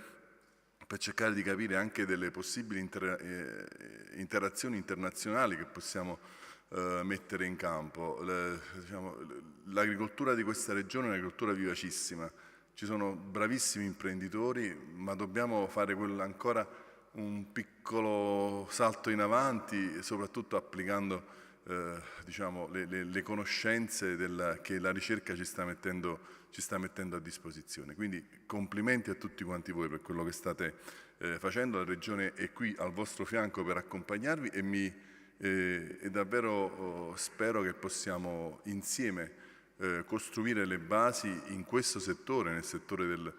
per cercare di capire anche delle possibili interazioni internazionali che possiamo mettere in campo. L'agricoltura di questa regione è un'agricoltura vivacissima, ci sono bravissimi imprenditori, ma dobbiamo fare ancora un piccolo salto in avanti, soprattutto applicando diciamo, le conoscenze che la ricerca ci sta mettendo a disposizione. Quindi complimenti a tutti quanti voi per quello che state facendo. La Regione è qui al vostro fianco per accompagnarvi, e davvero spero che possiamo insieme costruire le basi in questo settore, nel settore del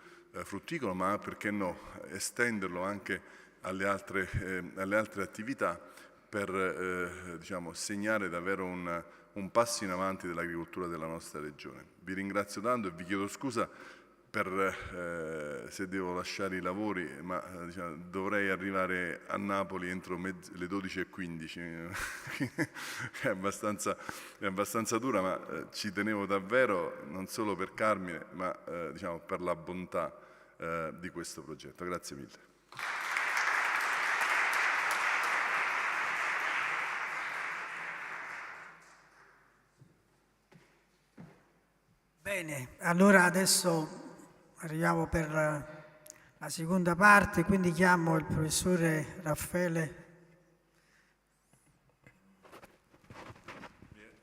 frutticolo, ma perché no, estenderlo anche alle altre attività per diciamo, segnare davvero un passo in avanti dell'agricoltura della nostra regione. Vi ringrazio tanto e vi chiedo scusa per se devo lasciare i lavori, ma diciamo, dovrei arrivare a Napoli entro le 12:15. È abbastanza dura, ma ci tenevo davvero, non solo per Carmine, ma diciamo, per la bontà di questo progetto. Grazie mille. Bene, allora adesso arriviamo per la seconda parte, quindi chiamo il professore Raffaele.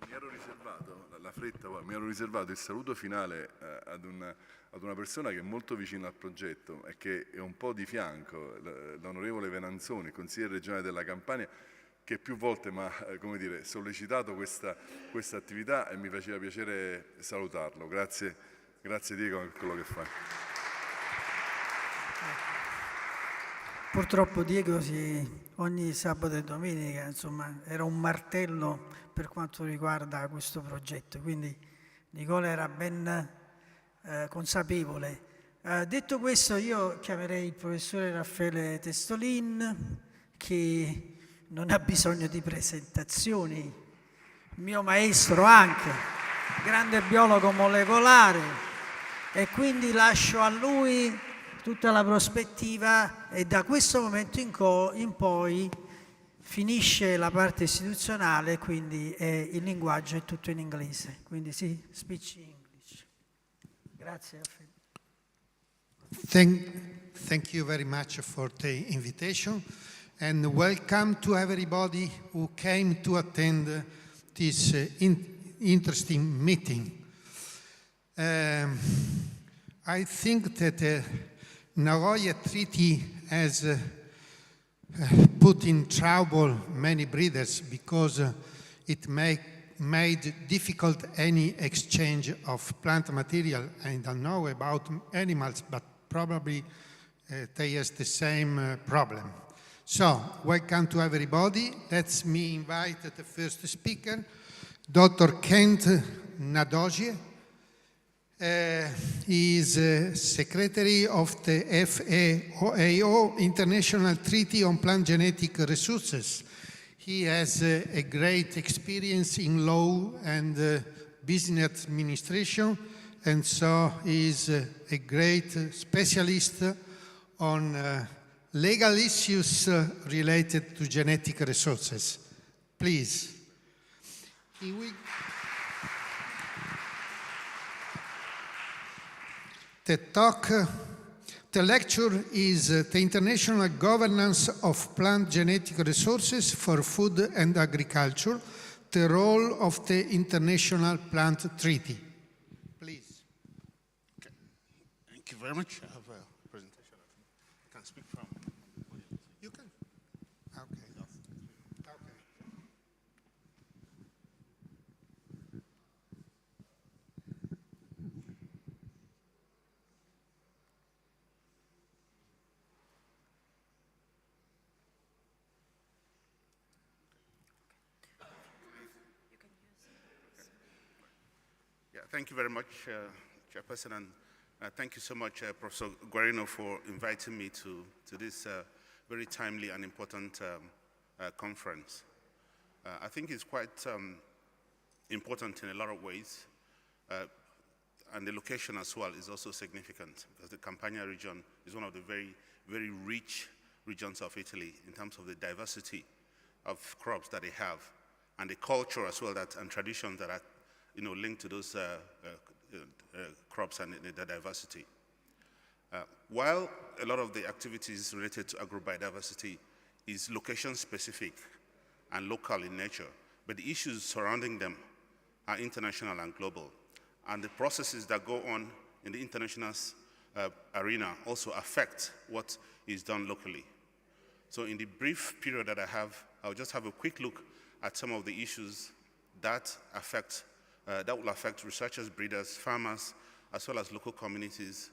Mi ero riservato, la fretta poi, mi ero riservato il saluto finale ad una persona che è molto vicina al progetto e che è un po' di fianco, l'onorevole Venanzoni, consigliere regionale della Campania, che più volte mi ha sollecitato questa attività, e mi faceva piacere salutarlo. Grazie Diego per quello che fai. Purtroppo Diego ogni sabato e domenica insomma, era un martello per quanto riguarda questo progetto, quindi Nicola era ben consapevole. Detto questo, io chiamerei il professore Raffaele Testolin, che non ha bisogno di presentazioni, il mio maestro anche, grande biologo molecolare, e quindi lascio a lui tutta la prospettiva e da questo momento in poi finisce la parte istituzionale, quindi il linguaggio è tutto in inglese, quindi sì, speech English. Grazie. Thank you very much for the invitation and welcome to everybody who came to attend this interesting meeting. I think that the Nagoya Treaty has put in trouble many breeders because it made difficult any exchange of plant material. I don't know about animals, but probably they have the same problem. So, welcome to everybody. Let me invite the first speaker, Dr. Kent Nadogie. He is Secretary of the FAO, International Treaty on Plant Genetic Resources. He has a great experience in law and business administration, and so he is a great specialist on legal issues related to genetic resources. Please. The lecture is the International Governance of Plant Genetic Resources for Food and Agriculture, the role of the International Plant Treaty. Please. Okay. Thank you very much. I have a presentation. I can speak from. You can. Okay. Okay. Yeah, thank you very much, Chairperson, and thank you so much, Professor Guarino, for inviting me to this very timely and important conference. I think it's quite important in a lot of ways, and the location as well is also significant because the Campania region is one of the very, very rich regions of Italy in terms of the diversity of crops that they have and the culture as well and traditions that are linked to those crops and the diversity. While a lot of the activities related to agrobiodiversity is location-specific and local in nature, but the issues surrounding them are international and global. And the processes that go on in the international arena also affect what is done locally. So in the brief period that I have, I'll just have a quick look at some of the issues that will affect researchers, breeders, farmers, as well as local communities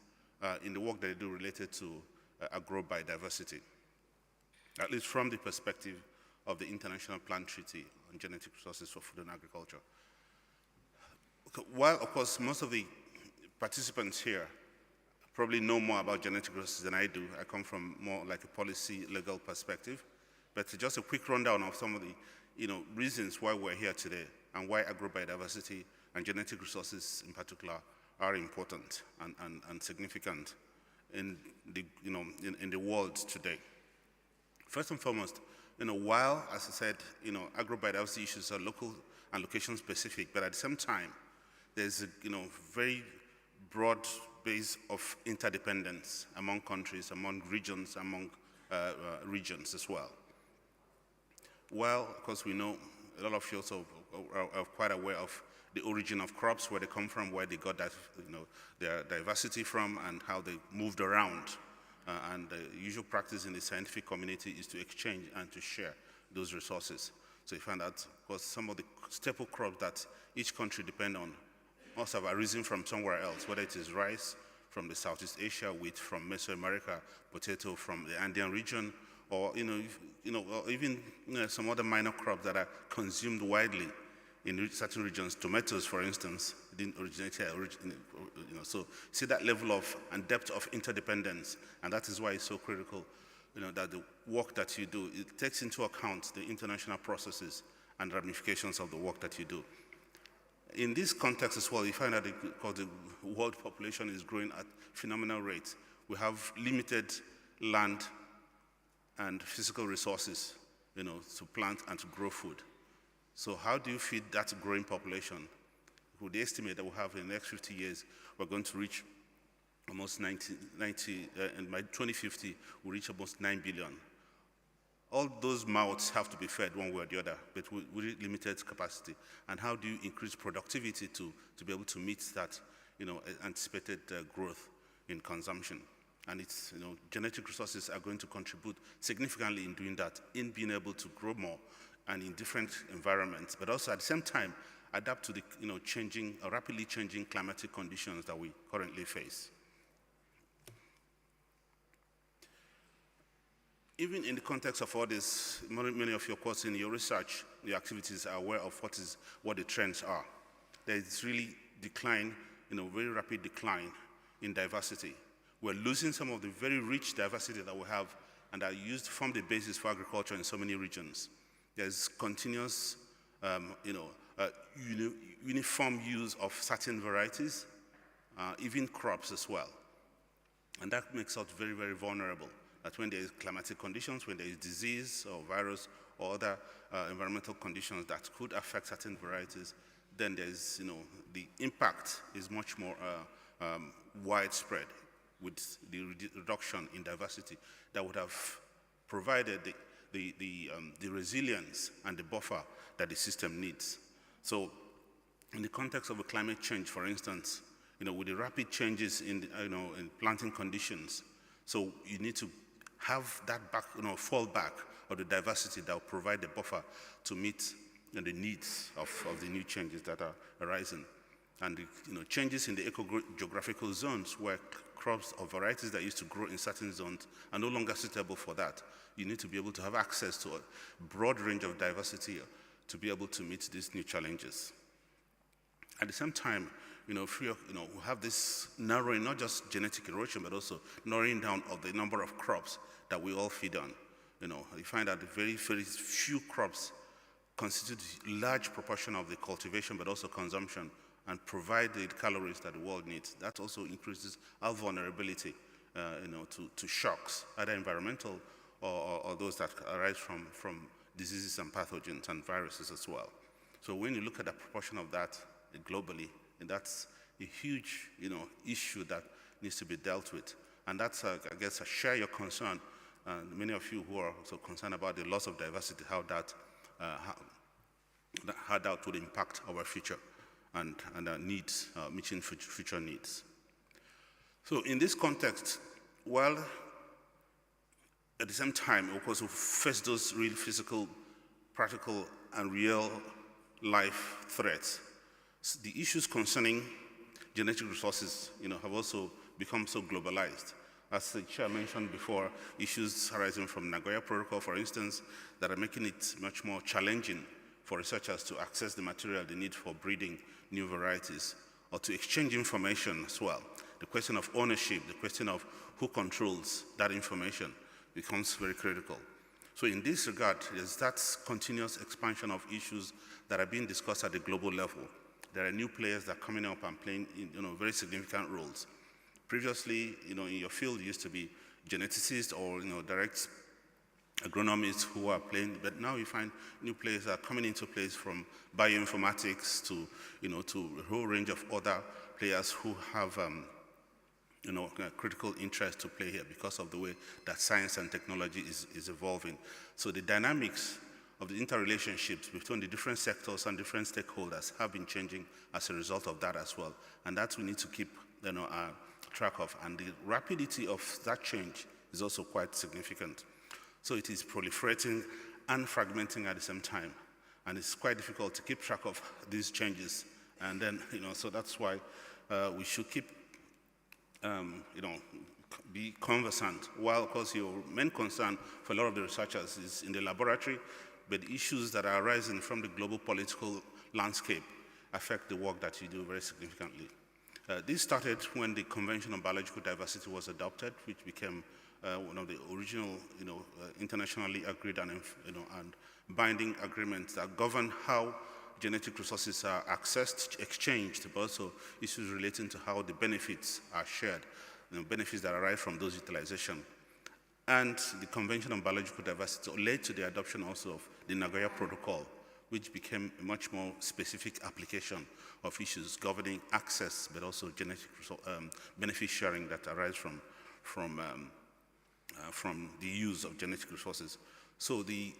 in the work that they do related to agrobiodiversity, at least from the perspective of the International Plant Treaty on Genetic Resources for Food and Agriculture. While, of course, most of the participants here probably know more about genetic resources than I do, I come from more like a policy, legal perspective, but just a quick rundown of some of the reasons why we're here today and why agrobiodiversity and genetic resources in particular are important and significant in the world today. First and foremost, while, as I said, agrobiodiversity issues are local and location specific, but at the same time, there's a very broad base of interdependence among countries, among regions, among regions as well. Well, of course, we know a lot of you also are quite aware of the origin of crops, where they come from, where they got that, their diversity from, and how they moved around. And the usual practice in the scientific community is to exchange and to share those resources. So you find that, of course, some of the staple crops that each country depend on must have arisen from somewhere else, whether it is rice from the Southeast Asia, wheat from Mesoamerica, potato from the Andean region, or or even some other minor crops that are consumed widely in certain regions. Tomatoes, for instance, didn't originate here. So see that level of and depth of interdependence, and that is why it's so critical, that the work that you do, it takes into account the international processes and ramifications of the work that you do. In this context as well, you find that because the world population is growing at phenomenal rates, we have limited land and physical resources, to plant and to grow food. So how do you feed that growing population? With the estimate that we'll have in the next 50 years, we're going to reach almost 90 and by 2050, we'll reach almost 9 billion. All those mouths have to be fed one way or the other, but with limited capacity. And how do you increase productivity to be able to meet that, anticipated growth in consumption? And it's, genetic resources are going to contribute significantly in doing that, in being able to grow more and in different environments, but also at the same time, adapt to the, rapidly changing climatic conditions that we currently face. Even in the context of all this, many of your courses in your research, your activities are aware of what the trends are. There is really decline, very rapid decline in diversity. We're losing some of the very rich diversity that we have and that are used to form the basis for agriculture in so many regions. There's continuous, uniform use of certain varieties, even crops as well. And that makes us very, very vulnerable. That when there is climatic conditions, when there is disease or virus or other environmental conditions that could affect certain varieties, then there's, the impact is much more widespread with the reduction in diversity that would have provided the resilience and the buffer that the system needs. So in the context of a climate change, for instance, with the rapid changes in planting conditions, so you need to have that fallback of the diversity that will provide the buffer to meet the needs of the new changes that are arising. And the changes in the eco-geographical zones where crops or varieties that used to grow in certain zones are no longer suitable for that. You need to be able to have access to a broad range of diversity to be able to meet these new challenges. At the same time, we have this narrowing, not just genetic erosion, but also narrowing down of the number of crops that we all feed on. You find that very, very few crops constitute a large proportion of the cultivation, but also consumption, and provide the calories that the world needs. That also increases our vulnerability, to shocks, either environmental or those that arise from diseases and pathogens and viruses as well. So when you look at the proportion of that globally, and that's a huge, issue that needs to be dealt with. And that's, I guess, I share your concern, many of you who are also concerned about the loss of diversity, how that would impact our future and our needs, meeting future needs. So in this context, while at the same time, of course, we face those real physical, practical, and real life threats, the issues concerning genetic resources, have also become so globalized. As the chair mentioned before, issues arising from Nagoya Protocol, for instance, that are making it much more challenging for researchers to access the material they need for breeding new varieties, or to exchange information as well. The question of ownership, the question of who controls that information becomes very critical. So in this regard, there's that continuous expansion of issues that are being discussed at the global level. There are new players that are coming up and playing very significant roles. Previously, in your field, it used to be geneticists or direct agronomists who are playing, but now you find new players that are coming into place, from bioinformatics to to a whole range of other players who have a critical interest to play here because of the way that science and technology is evolving. So the dynamics of the interrelationships between the different sectors and different stakeholders have been changing as a result of that as well. And that we need to keep track of. And the rapidity of that change is also quite significant. So it is proliferating and fragmenting at the same time. And it's quite difficult to keep track of these changes. And then, so that's why we should keep, be conversant. While, of course, your main concern for a lot of the researchers is in the laboratory, but issues that are arising from the global political landscape affect the work that you do very significantly. This started when the Convention on Biological Diversity was adopted, which became one of the original, internationally agreed and binding agreements that govern how genetic resources are accessed, exchanged, but also issues relating to how the benefits are shared, benefits that arise from those utilization. And the Convention on Biological Diversity led to the adoption also of the Nagoya Protocol, which became a much more specific application of issues governing access, but also genetic benefit sharing that arise from the use of genetic resources. So the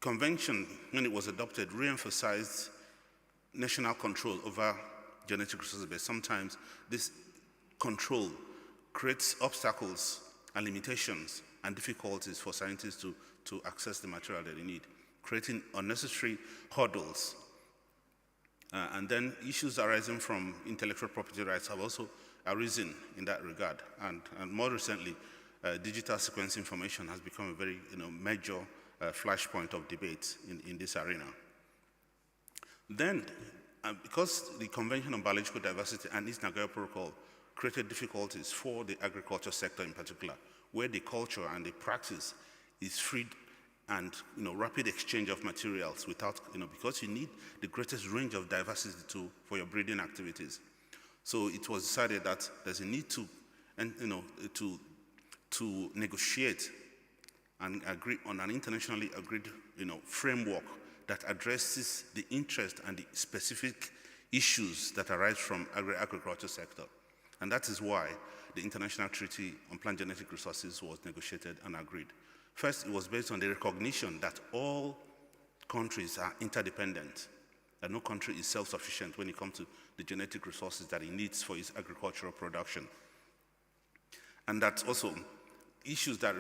convention, when it was adopted, re-emphasized national control over genetic resources, but sometimes this control creates obstacles and limitations and difficulties for scientists to access the material that they need, creating unnecessary hurdles. And then issues arising from intellectual property rights have also arisen in that regard. And more recently, digital sequence information has become a very major flashpoint of debate in this arena. Then, because the Convention on Biological Diversity and its Nagoya Protocol created difficulties for the agriculture sector in particular, where the culture and the practice is free and rapid exchange of materials without, because you need the greatest range of diversity for your breeding activities. So it was decided that there's a need to negotiate and agree on an internationally agreed framework that addresses the interest and the specific issues that arise from agriculture sector. And that is why the International Treaty on Plant Genetic Resources was negotiated and agreed. First, it was based on the recognition that all countries are interdependent, that no country is self-sufficient when it comes to the genetic resources that it needs for its agricultural production. And that also issues that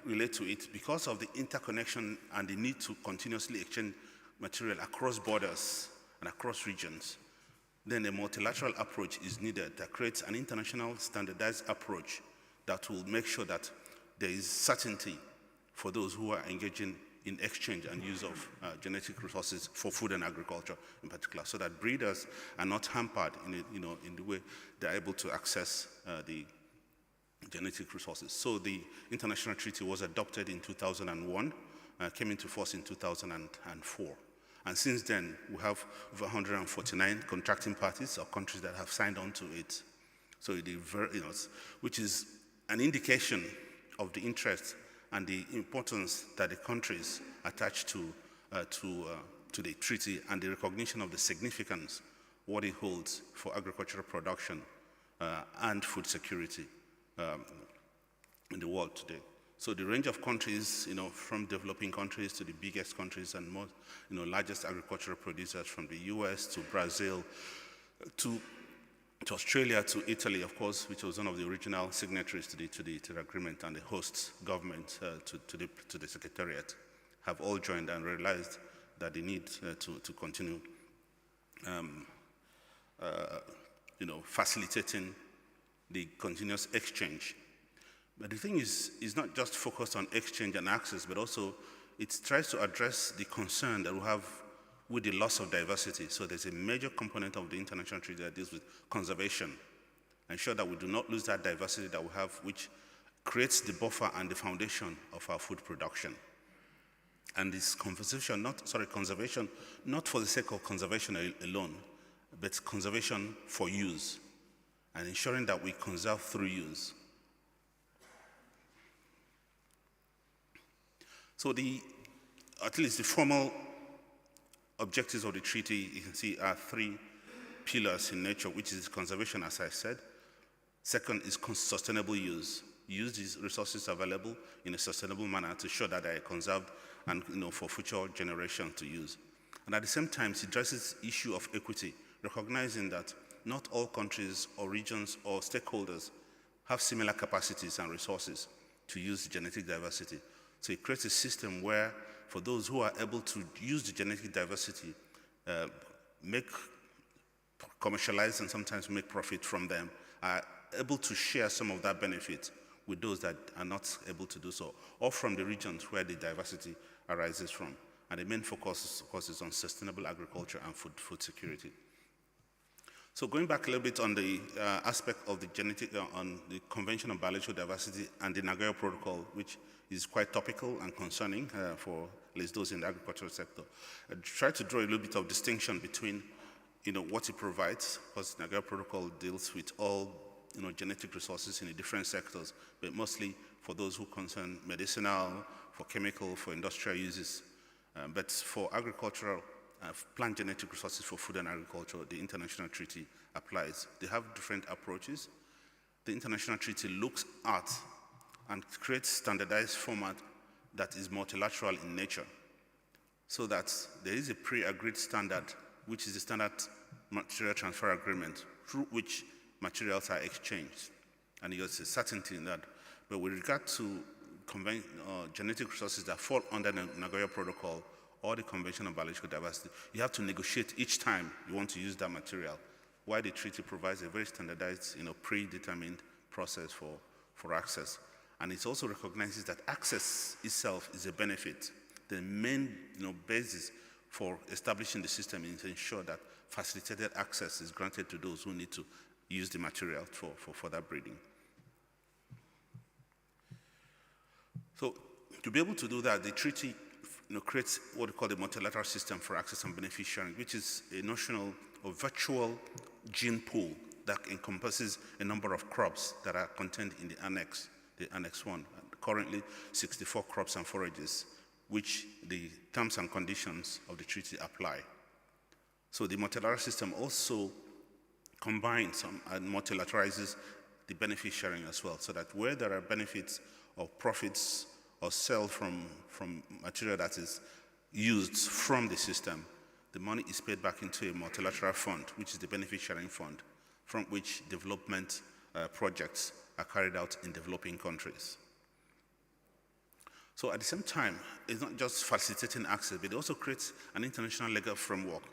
relate to it, because of the interconnection and the need to continuously exchange material across borders and across regions, then a multilateral approach is needed that creates an international standardized approach that will make sure that there is certainty for those who are engaging in exchange and use of genetic resources for food and agriculture in particular, so that breeders are not hampered in the way they're able to access the genetic resources. So the international treaty was adopted in 2001, came into force in 2004. And since then, we have over 149 contracting parties or countries that have signed on to it. So which is an indication of the interest and the importance that the countries attach to the treaty, and the recognition of the significance, what it holds for agricultural production and food security in the world today. So the range of countries, from developing countries to the biggest countries and most, largest agricultural producers, from the US to Brazil to Australia to Italy, of course, which was one of the original signatories to the agreement, and the host government to the Secretariat, have all joined and realized that they need to continue facilitating the continuous exchange. But the thing is not just focused on exchange and access, but also it tries to address the concern that we have with the loss of diversity. So there's a major component of the international treaty that deals with conservation, ensure that we do not lose that diversity that we have, which creates the buffer and the foundation of our food production. And this conservation, not for the sake of conservation alone, but conservation for use, and ensuring that we conserve through use. So at least the formal objectives of the treaty, you can see, are three pillars in nature, which is conservation, as I said. Second is sustainable use. Use these resources available in a sustainable manner to ensure that they are conserved and for future generations to use. And at the same time, it addresses the issue of equity, recognizing that not all countries or regions or stakeholders have similar capacities and resources to use genetic diversity. So it creates a system where, for those who are able to use the genetic diversity, commercialize and sometimes make profit from them, are able to share some of that benefit with those that are not able to do so, or from the regions where the diversity arises from. And the main focus, of course, is on sustainable agriculture and food security. So going back a little bit on the aspect of the on the Convention on Biological Diversity and the Nagoya Protocol, which is quite topical and concerning for at least those in the agricultural sector, I try to draw a little bit of distinction between, what it provides, because the Nagoya Protocol deals with all, genetic resources in the different sectors, but mostly for those who concern medicinal, for chemical, for industrial uses. But for agricultural, plant genetic resources for food and agriculture, the international treaty applies. They have different approaches. The international treaty looks at and creates standardized format that is multilateral in nature, so that there is a pre-agreed standard, which is the standard material transfer agreement, through which materials are exchanged. And there's a certainty in that. But with regard to genetic resources that fall under the Nagoya Protocol or the Convention on Biological Diversity, you have to negotiate each time you want to use that material, while the treaty provides a very standardized, predetermined process for access. And it also recognizes that access itself is a benefit. The main basis for establishing the system is to ensure that facilitated access is granted to those who need to use the material for that breeding. So to be able to do that, the treaty creates what we call the multilateral system for access and benefit sharing, which is a notional or virtual gene pool that encompasses a number of crops that are contained in the Annex 1. Currently, 64 crops and forages, which the terms and conditions of the treaty apply. So the multilateral system also combines and multilateralizes the benefit sharing as well, so that where there are benefits or profits or sell from material that is used from the system, the money is paid back into a multilateral fund, which is the benefit sharing fund, from which development projects are carried out in developing countries. So at the same time, it's not just facilitating access, but it also creates an international legal framework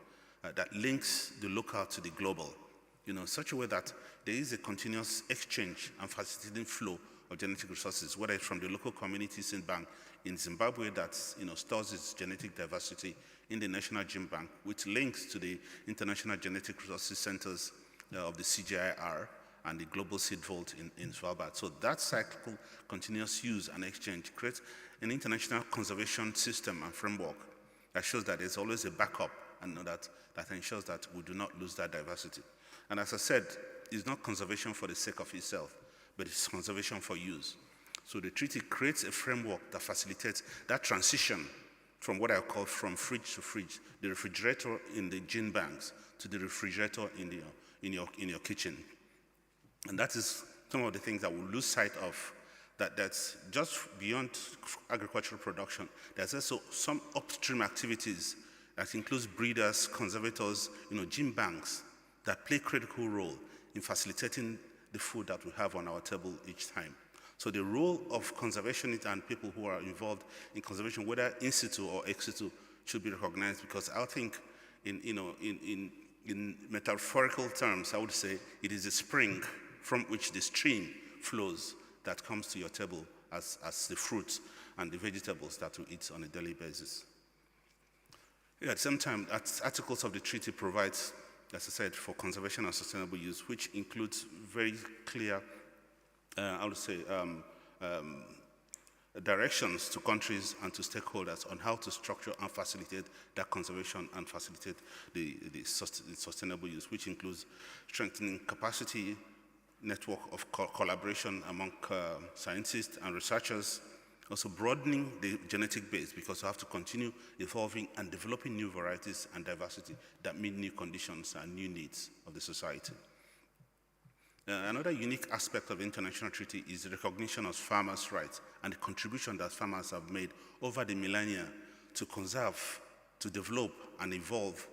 that links the local to the global, such a way that there is a continuous exchange and facilitating flow of genetic resources, whether it's from the local communities in Zimbabwe that stores its genetic diversity in the National Gene Bank, which links to the International Genetic Resources Centers of the CGIAR and the Global Seed Vault in Svalbard. So that cyclical continuous use and exchange creates an international conservation system and framework that shows that there's always a backup and that ensures that we do not lose that diversity. And as I said, it's not conservation for the sake of itself, but it's conservation for use. So the treaty creates a framework that facilitates that transition from what I call from fridge to fridge, the refrigerator in the gene banks to the refrigerator in your kitchen. And that is some of the things that we lose sight of, that's just beyond agricultural production. There's also some upstream activities that includes breeders, conservators, gene banks that play a critical role in facilitating the food that we have on our table each time. So the role of conservationists and people who are involved in conservation, whether in situ or ex situ, should be recognized, because I think in metaphorical terms, I would say it is a spring from which the stream flows that comes to your table as the fruits and the vegetables that we eat on a daily basis. At the same time, articles of the treaty provide, as I said, for conservation and sustainable use, which includes very clear, I would say, directions to countries and to stakeholders on how to structure and facilitate that conservation and facilitate the sustainable use, which includes strengthening capacity, network of collaboration among scientists and researchers, also broadening the genetic base, because we have to continue evolving and developing new varieties and diversity that meet new conditions and new needs of the society. Another unique aspect of the international treaty is the recognition of farmers' rights and the contribution that farmers have made over the millennia to conserve, to develop and evolve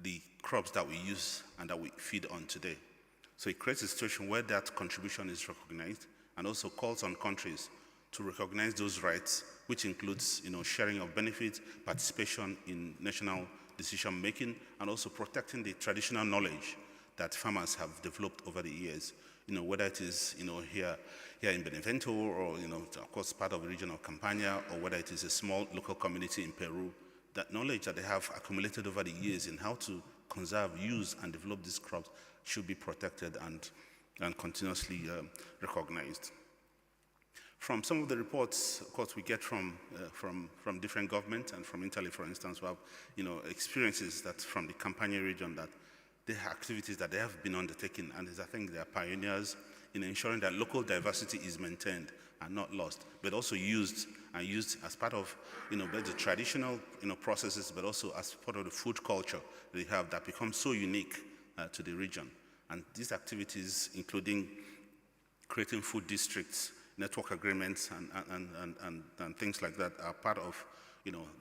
the crops that we use and that we feed on today. So it creates a situation where that contribution is recognized, and also calls on countries to recognize those rights, which includes sharing of benefits, participation in national decision making, and also protecting the traditional knowledge that farmers have developed over the years, whether it is here in Benevento, or of course part of the region of Campania, or whether it is a small local community in Peru. That knowledge that they have accumulated over the years in how to conserve, use, and develop these crops should be protected and continuously recognized. From some of the reports, of course, we get from different governments and from Italy, for instance, we have experiences that from the Campania region that they have activities that they have been undertaking, and I think they are pioneers in ensuring that local diversity is maintained and not lost, but also used as part of both the traditional processes, but also as part of the food culture they have that becomes so unique to the region. And these activities, including creating food districts, network agreements, and things like that, are part of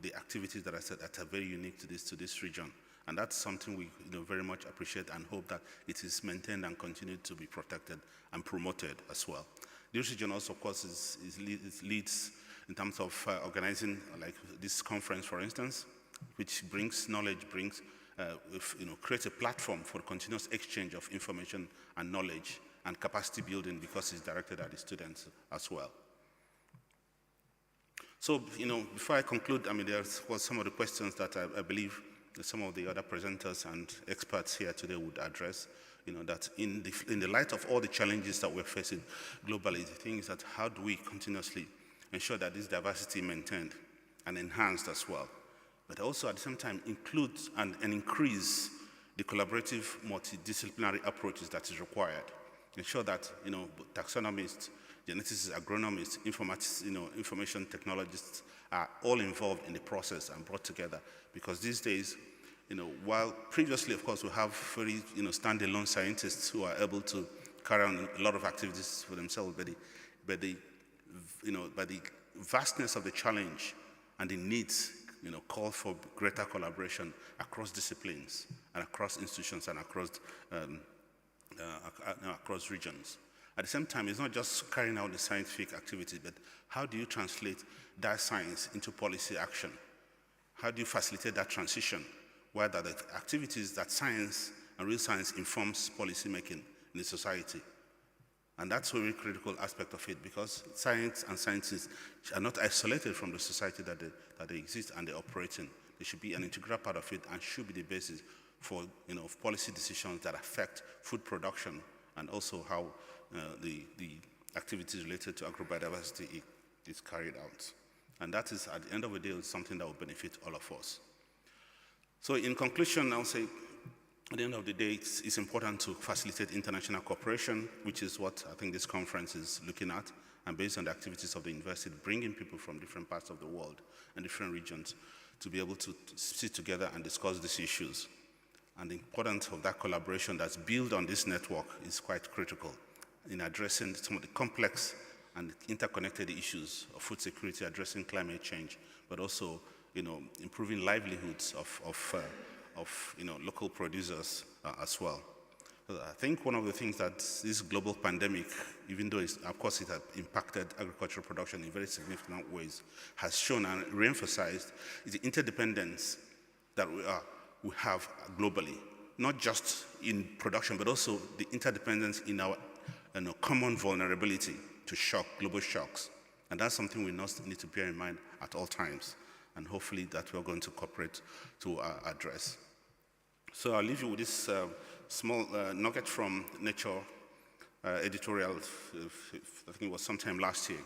the activities that I said that are very unique to this region. And that's something we very much appreciate and hope that it is maintained and continued to be protected and promoted as well. This region also, of course, leads in terms of organizing like this conference, for instance, which brings knowledge, creates a platform for continuous exchange of information and knowledge and capacity building because it's directed at the students as well. So, before I conclude, there was some of the questions that I believe that some of the other presenters and experts here today would address. That in the light of all the challenges that we're facing globally, the thing is that how do we continuously ensure that this diversity maintained and enhanced as well, but also at the same time include and increase the collaborative multidisciplinary approaches that is required. Ensure that taxonomists, geneticists, agronomists, information technologists are all involved in the process and brought together. Because these days, while previously, of course, we have very standalone scientists who are able to carry on a lot of activities for themselves, but the vastness of the challenge and the needs call for greater collaboration across disciplines and across institutions and across regions. At the same time, it's not just carrying out the scientific activity, but how do you translate that science into policy action? How do you facilitate that transition where the activities that science and real science informs policy making in the society? And that's a very critical aspect of it, because science and scientists are not isolated from the society that they exist and they operate in. They should be an integral part of it and should be the basis for policy decisions that affect food production and also how the activities related to agrobiodiversity is carried out. And that is, at the end of the day, something that will benefit all of us. So in conclusion, I'll say, at the end of the day, it's important to facilitate international cooperation, which is what I think this conference is looking at, and based on the activities of the university, bringing people from different parts of the world and different regions to be able to sit together and discuss these issues. And the importance of that collaboration that's built on this network is quite critical in addressing some of the complex and interconnected issues of food security, addressing climate change, but also improving livelihoods of local producers as well. I think one of the things that this global pandemic, even though of course it has impacted agricultural production in very significant ways, has shown and re-emphasized is the interdependence that we have globally, not just in production, but also the interdependence in our common vulnerability to global shocks. And that's something we need to bear in mind at all times, and hopefully that we're going to cooperate to address. So I'll leave you with this small nugget from Nature editorial, I think it was sometime last year,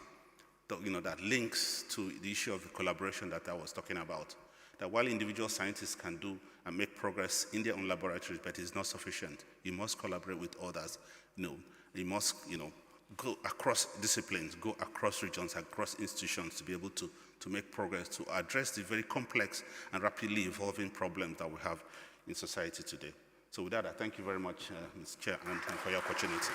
that links to the issue of the collaboration that I was talking about. That while individual scientists can do and make progress in their own laboratories, but it's not sufficient. You must collaborate with others. You must, go across disciplines, go across regions, across institutions to be able to make progress, to address the very complex and rapidly evolving problems that we have in society today. So with that, I thank you very much, Mr. Chair, and for your opportunity.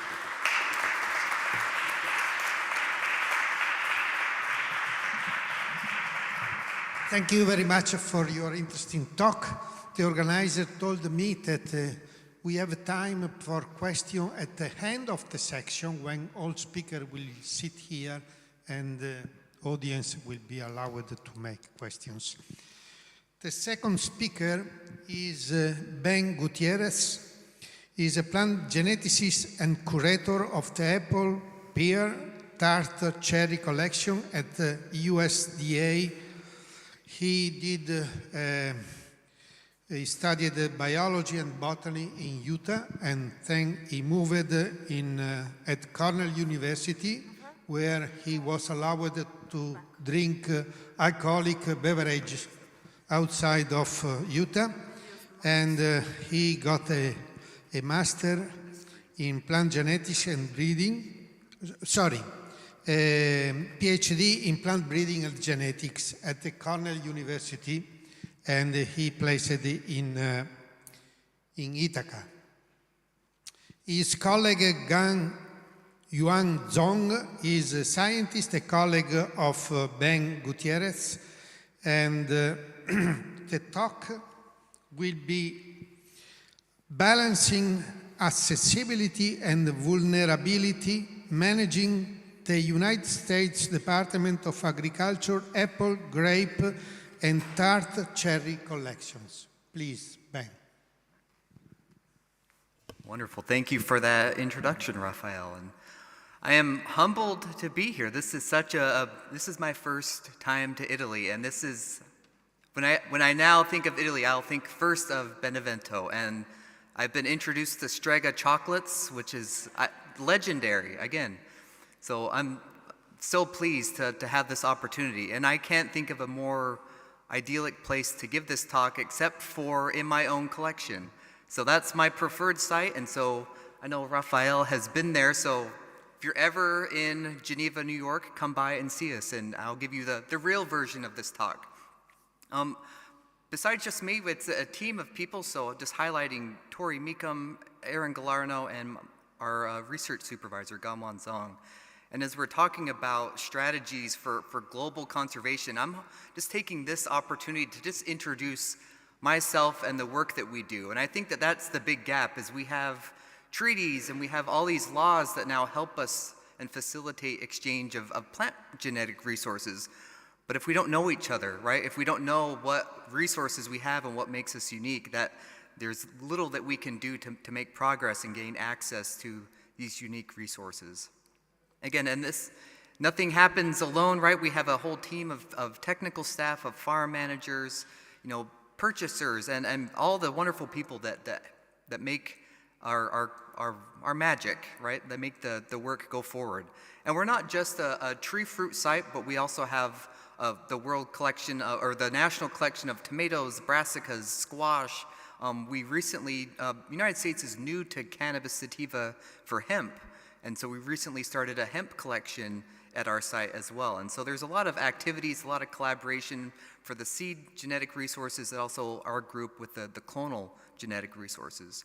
Thank you very much for your interesting talk. The organizer told me that we have time for questions at the end of the section when all speakers will sit here and the audience will be allowed to make questions. The second speaker is Ben Gutierrez. He is a plant geneticist and curator of the apple, pear, tart, cherry collection at the USDA. He did He studied biology and botany in Utah, and then he moved at Cornell University, where he was allowed to drink alcoholic beverage outside of Utah, and he got a master in plant genetics and breeding, a PhD in plant breeding and genetics at the Cornell University, and he placed it in Ithaca. His colleague Gang Yuan Zhong is a scientist, a colleague of Ben Gutierrez, and the talk will be balancing accessibility and vulnerability, managing the United States Department of Agriculture apple, grape, and tart cherry collections. Please, Ben. Wonderful. Thank you for that introduction, Raphael. And I am humbled to be here. This is this is my first time to Italy, and this is when I now think of Italy, I'll think first of Benevento, and I've been introduced to Strega chocolates, which is legendary again. So I'm so pleased to have this opportunity, and I can't think of a more idyllic place to give this talk except for in my own collection. So that's my preferred site, and so I know Raphael has been there, so if you're ever in Geneva, New York, come by and see us, and I'll give you the real version of this talk. Besides just me, it's a team of people, so just highlighting Tori Meekum, Aaron Galarno, and our research supervisor, Gamwan Zong. And as we're talking about strategies for global conservation, I'm just taking this opportunity to just introduce myself and the work that we do. And I think that that's the big gap, is we have treaties and we have all these laws that now help us and facilitate exchange of plant genetic resources. But if we don't know each other, right? If we don't know what resources we have and what makes us unique, that there's little that we can do to make progress and gain access to these unique resources. Again, and nothing happens alone, right? We have a whole team of technical staff, of farm managers, purchasers, and all the wonderful people that make our magic, right? That make the work go forward. And we're not just a tree fruit site, but we also have the world collection, or the national collection of tomatoes, brassicas, squash. We recently, United States is new to cannabis sativa for hemp. And so we recently started a hemp collection at our site as well. And so there's a lot of activities, a lot of collaboration for the seed genetic resources, and also our group with the clonal genetic resources.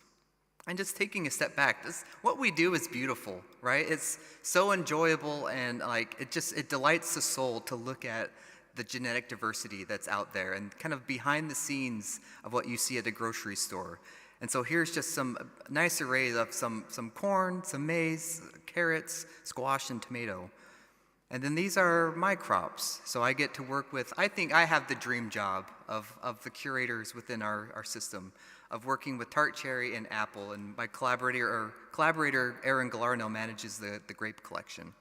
And just taking a step back, what we do is beautiful, right? It's so enjoyable, and it delights the soul to look at the genetic diversity that's out there and kind of behind the scenes of what you see at a grocery store. And so here's just some nice array of some corn, some maize, carrots, squash, and tomato. And then these are my crops. So I get to work with, I think I have the dream job of the curators within our system, of working with tart cherry and apple. And my collaborator Aaron Galarno manages the grape collection.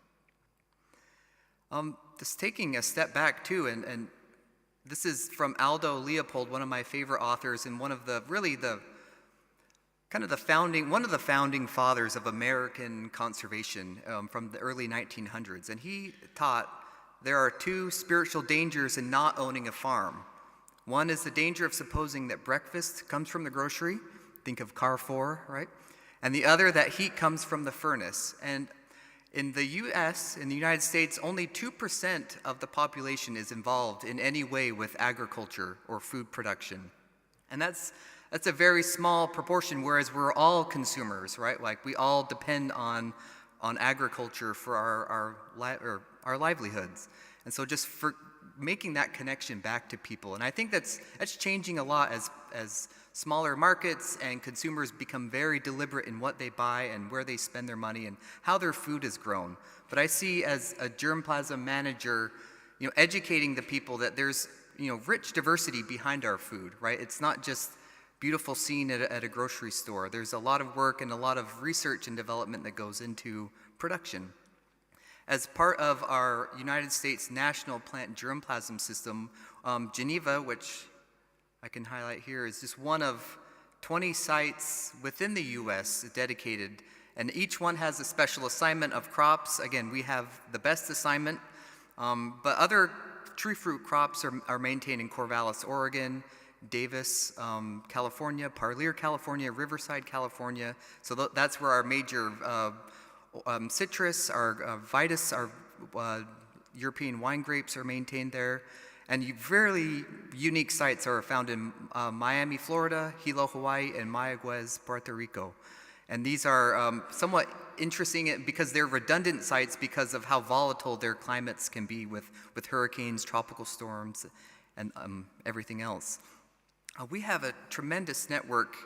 Just taking a step back too, and this is from Aldo Leopold, one of my favorite authors, and one of the founding fathers of American conservation from the early 1900s. And he taught there are two spiritual dangers in not owning a farm. One is the danger of supposing that breakfast comes from the grocery, think of Carrefour, right? And the other, that heat comes from the furnace. And in the US, in the United States, only 2% of the population is involved in any way with agriculture or food production. And that's a very small proportion, whereas we're all consumers, right? Like we all depend on agriculture for our livelihoods. And so just for making that connection back to people. And I think that's changing a lot as smaller markets and consumers become very deliberate in what they buy and where they spend their money and how their food is grown. But I see as a germplasm manager, educating the people that there's, rich diversity behind our food, right? It's not just beautiful scene at a grocery store. There's a lot of work and a lot of research and development that goes into production. As part of our United States National Plant Germplasm System, Geneva, which I can highlight here is just one of 20 sites within the U.S. dedicated, and each one has a special assignment of crops. Again, we have the best assignment, but other tree fruit crops are maintained in Corvallis, Oregon, Davis, California, Parlier, California, Riverside, California. So that's where our major citrus, our vitis, our European wine grapes are maintained there. And very unique sites are found in Miami, Florida, Hilo, Hawaii, and Mayaguez, Puerto Rico. And these are somewhat interesting because they're redundant sites because of how volatile their climates can be with hurricanes, tropical storms, and everything else. We have a tremendous network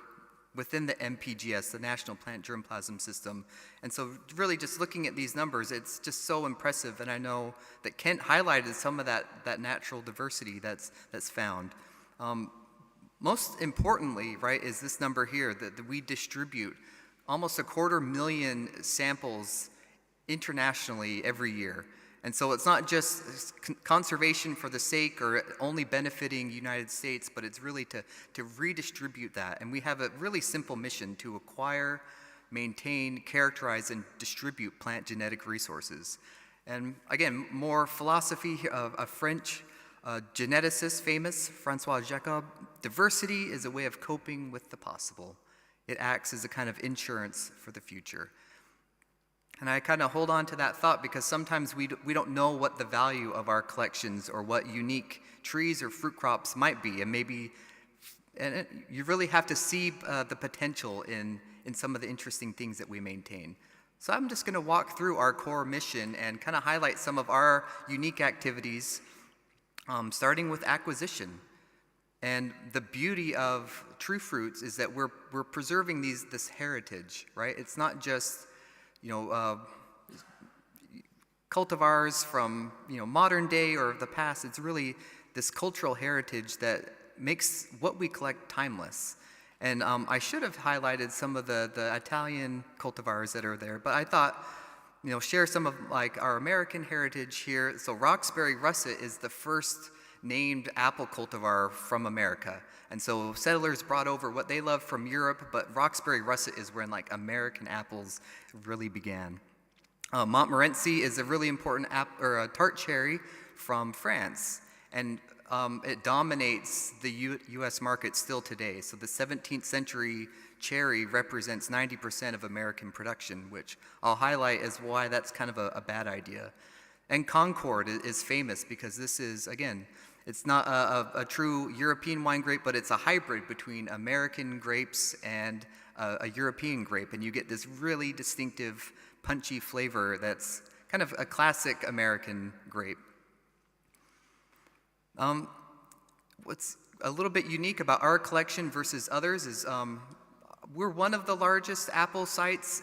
within the MPGS, the National Plant Germplasm System. And so really just looking at these numbers, it's just so impressive. And I know that Kent highlighted some of that natural diversity that's found. Most importantly, right, is this number here that we distribute almost 250,000 samples internationally every year. And so it's not just conservation for the sake or only benefiting the United States, but it's really to redistribute that. And we have a really simple mission to acquire, maintain, characterize, and distribute plant genetic resources. And again, more philosophy of a French geneticist, famous, Francois Jacob, diversity is a way of coping with the possible. It acts as a kind of insurance for the future. And I kind of hold on to that thought because sometimes we don't know what the value of our collections or what unique trees or fruit crops might be. And you really have to see the potential in some of the interesting things that we maintain. So I'm just going to walk through our core mission and kind of highlight some of our unique activities, starting with acquisition. And the beauty of true fruits is that we're preserving this heritage, right? It's not just cultivars from modern day or the past. It's really this cultural heritage that makes what we collect timeless. And I should have highlighted some of the Italian cultivars that are there, but I thought share some of like our American heritage here. So Roxbury russet is the first named apple cultivar from America. And so settlers brought over what they loved from Europe, but Roxbury russet is when like American apples really began. Montmorency is a really important tart cherry from France, and it dominates the U.S. market still today. So the 17th century cherry represents 90% of American production, which I'll highlight as why that's kind of a bad idea. And Concord is famous because this is, again, it's not a true European wine grape, but it's a hybrid between American grapes and a European grape. And you get this really distinctive, punchy flavor that's kind of a classic American grape. What's a little bit unique about our collection versus others is we're one of the largest apple sites,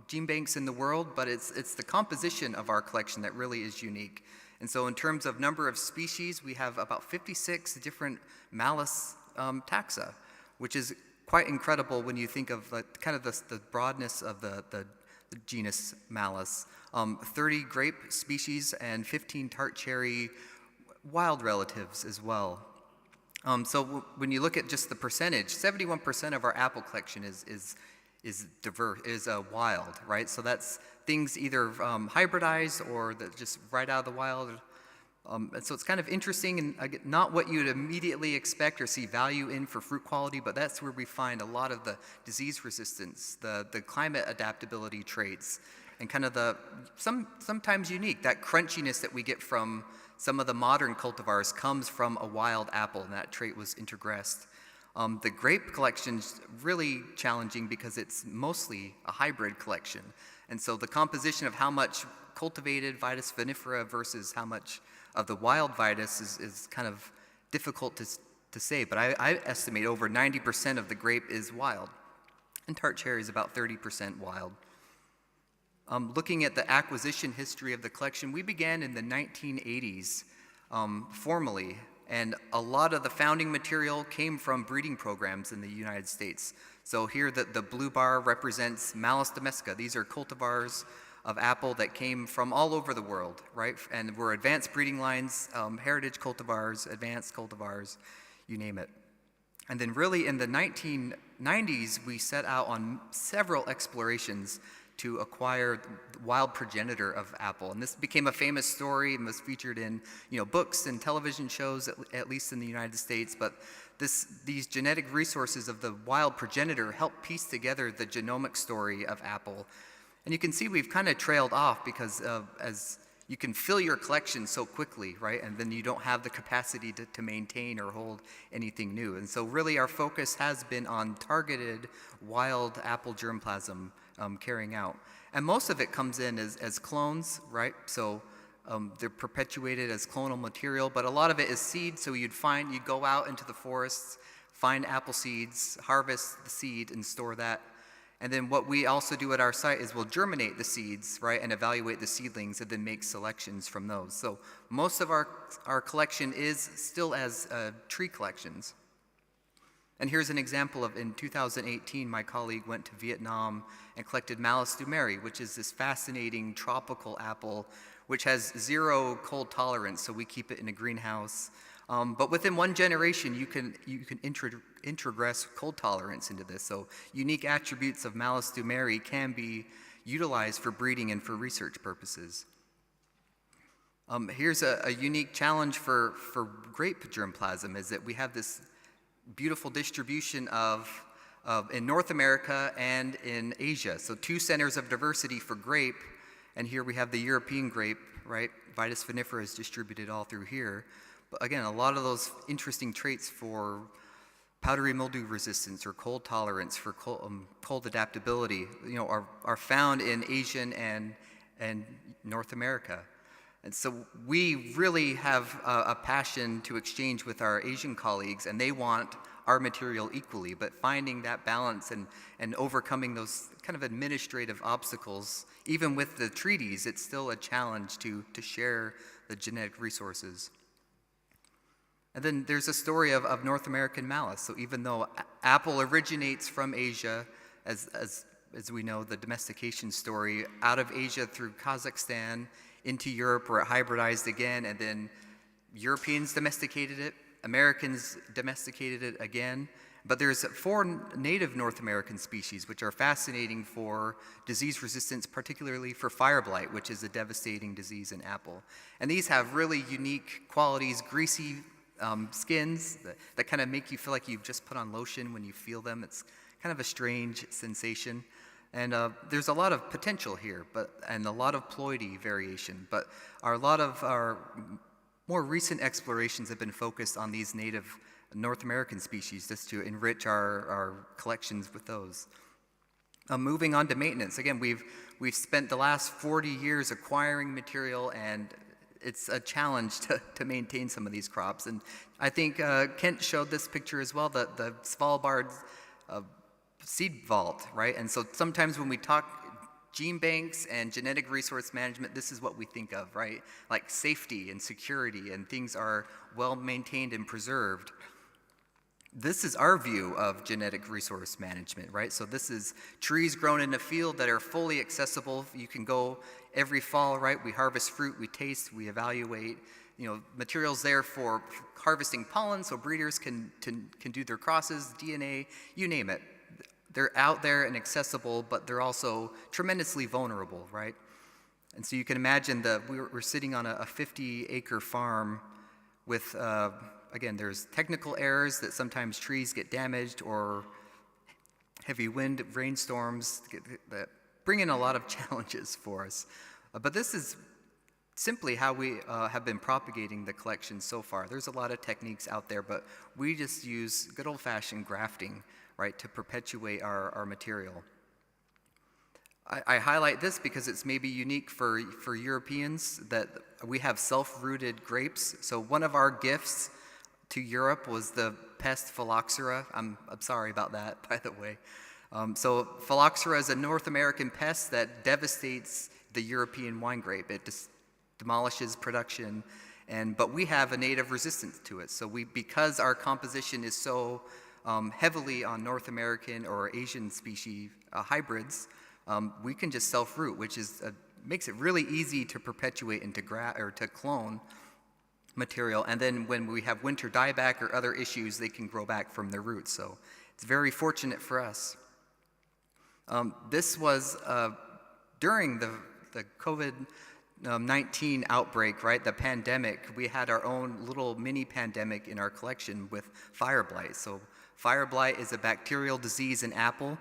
gene banks in the world, but it's the composition of our collection that really is unique. And so in terms of number of species, we have about 56 different Malus taxa, which is quite incredible when you think of kind of the broadness of the genus Malus. 30 grape species and 15 tart cherry wild relatives as well. So when you look at just the percentage, 71% of our apple collection is wild, right? So that's things either hybridized or just right out of the wild. And so it's kind of interesting and not what you'd immediately expect or see value in for fruit quality, but that's where we find a lot of the disease resistance, the climate adaptability traits, and kind of the sometimes unique, that crunchiness that we get from some of the modern cultivars comes from a wild apple, and that trait was introgressed. The grape collection's really challenging because it's mostly a hybrid collection. And so the composition of how much cultivated Vitis vinifera versus how much of the wild Vitis is kind of difficult to say. But I estimate over 90% of the grape is wild. And tart cherry is about 30% wild. Looking at the acquisition history of the collection, we began in the 1980s formally. And a lot of the founding material came from breeding programs in the United States. So here the blue bar represents Malus domestica. These are cultivars of apple that came from all over the world, right? And were advanced breeding lines, heritage cultivars, advanced cultivars, you name it. And then really in the 1990s, we set out on several explorations to acquire the wild progenitor of apple. And this became a famous story and was featured in books and television shows, at least in the United States. But these genetic resources of the wild progenitor help piece together the genomic story of apple. And you can see we've kind of trailed off because as you can fill your collection so quickly, right? And then you don't have the capacity to maintain or hold anything new. And so really our focus has been on targeted wild apple germplasm carrying out. And most of it comes in as clones, right? So they're perpetuated as clonal material, but a lot of it is seed. So you'd go out into the forests, find apple seeds, harvest the seed and store that. And then what we also do at our site is we'll germinate the seeds, right, and evaluate the seedlings and then make selections from those. So most of our collection is still as tree collections. And here's an example of in 2018, my colleague went to Vietnam and collected Malus dumeri, which is this fascinating tropical apple which has 0 cold tolerance, so we keep it in a greenhouse. But within 1 generation, you can introgress cold tolerance into this. So unique attributes of Malus dumeri can be utilized for breeding and for research purposes. Here's a unique challenge for grape germplasm is that we have this beautiful distribution in North America and in Asia. So 2 centers of diversity for grape, and here we have the European grape, right? Vitis vinifera is distributed all through here. But again, a lot of those interesting traits for powdery mildew resistance or cold tolerance, for cold adaptability, are found in Asian and North America. And so we really have a passion to exchange with our Asian colleagues, and they want our material equally, but finding that balance and overcoming those kind of administrative obstacles, even with the treaties, it's still a challenge to share the genetic resources. And then there's a story of North American Malus. So even though apple originates from Asia, as we know, the domestication story, out of Asia through Kazakhstan into Europe where it hybridized again, and then Europeans domesticated it, Americans domesticated it again. But there's 4 native North American species which are fascinating for disease resistance, particularly for fire blight, which is a devastating disease in apple. And these have really unique qualities, greasy skins that kind of make you feel like you've just put on lotion when you feel them. It's kind of a strange sensation. And there's a lot of potential here, and a lot of ploidy variation. But a lot of our more recent explorations have been focused on these native North American species just to enrich our collections with those. Moving on to maintenance. Again, we've spent the last 40 years acquiring material, and it's a challenge to maintain some of these crops. And I think Kent showed this picture as well, the Svalbard seed vault, right? And so sometimes when we talk gene banks and genetic resource management, this is what we think of, right? Like safety and security, and things are well maintained and preserved. This is our view of genetic resource management, right? So this is trees grown in a field that are fully accessible. You can go every fall, right? We harvest fruit, we taste, we evaluate, materials there for harvesting pollen so breeders can do their crosses, DNA, you name it. They're out there and accessible, but they're also tremendously vulnerable, right? And so you can imagine that we're sitting on a 50-acre farm with, again, there's technical errors that sometimes trees get damaged, or heavy wind, rainstorms that bring in a lot of challenges for us. But this is simply how we have been propagating the collection so far. There's a lot of techniques out there, but we just use good old-fashioned grafting, right, to perpetuate our material. I highlight this because it's maybe unique for Europeans that we have self-rooted grapes. So one of our gifts to Europe was the pest phylloxera. I'm sorry about that, by the way. So phylloxera is a North American pest that devastates the European wine grape. It just demolishes production, but we have a native resistance to it. So because our composition is so heavily on North American or Asian species hybrids, we can just self-root, which makes it really easy to perpetuate and to clone. material. And then when we have winter dieback or other issues, they can grow back from their roots. So it's very fortunate for us. This was during the COVID-19 outbreak, right, the pandemic. We had our own little mini pandemic in our collection with fire blight. So fire blight is a bacterial disease in apple,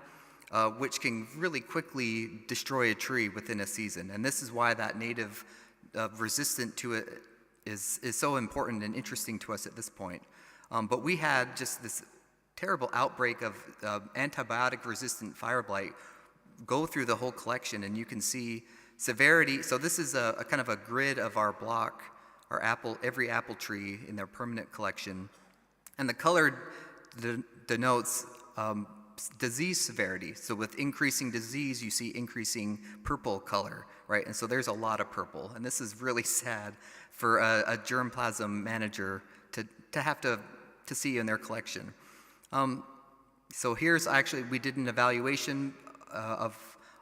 which can really quickly destroy a tree within a season. And this is why that native resistant to it is so important and interesting to us at this point. But we had just this terrible outbreak of antibiotic-resistant fire blight go through the whole collection, and you can see severity. So this is a kind of a grid of our block, our apple, every apple tree in their permanent collection. And the color denotes disease severity. So with increasing disease, you see increasing purple color, right? And so there's a lot of purple. And this is really sad for a germplasm manager to have to see in their collection. So here's actually, we did an evaluation of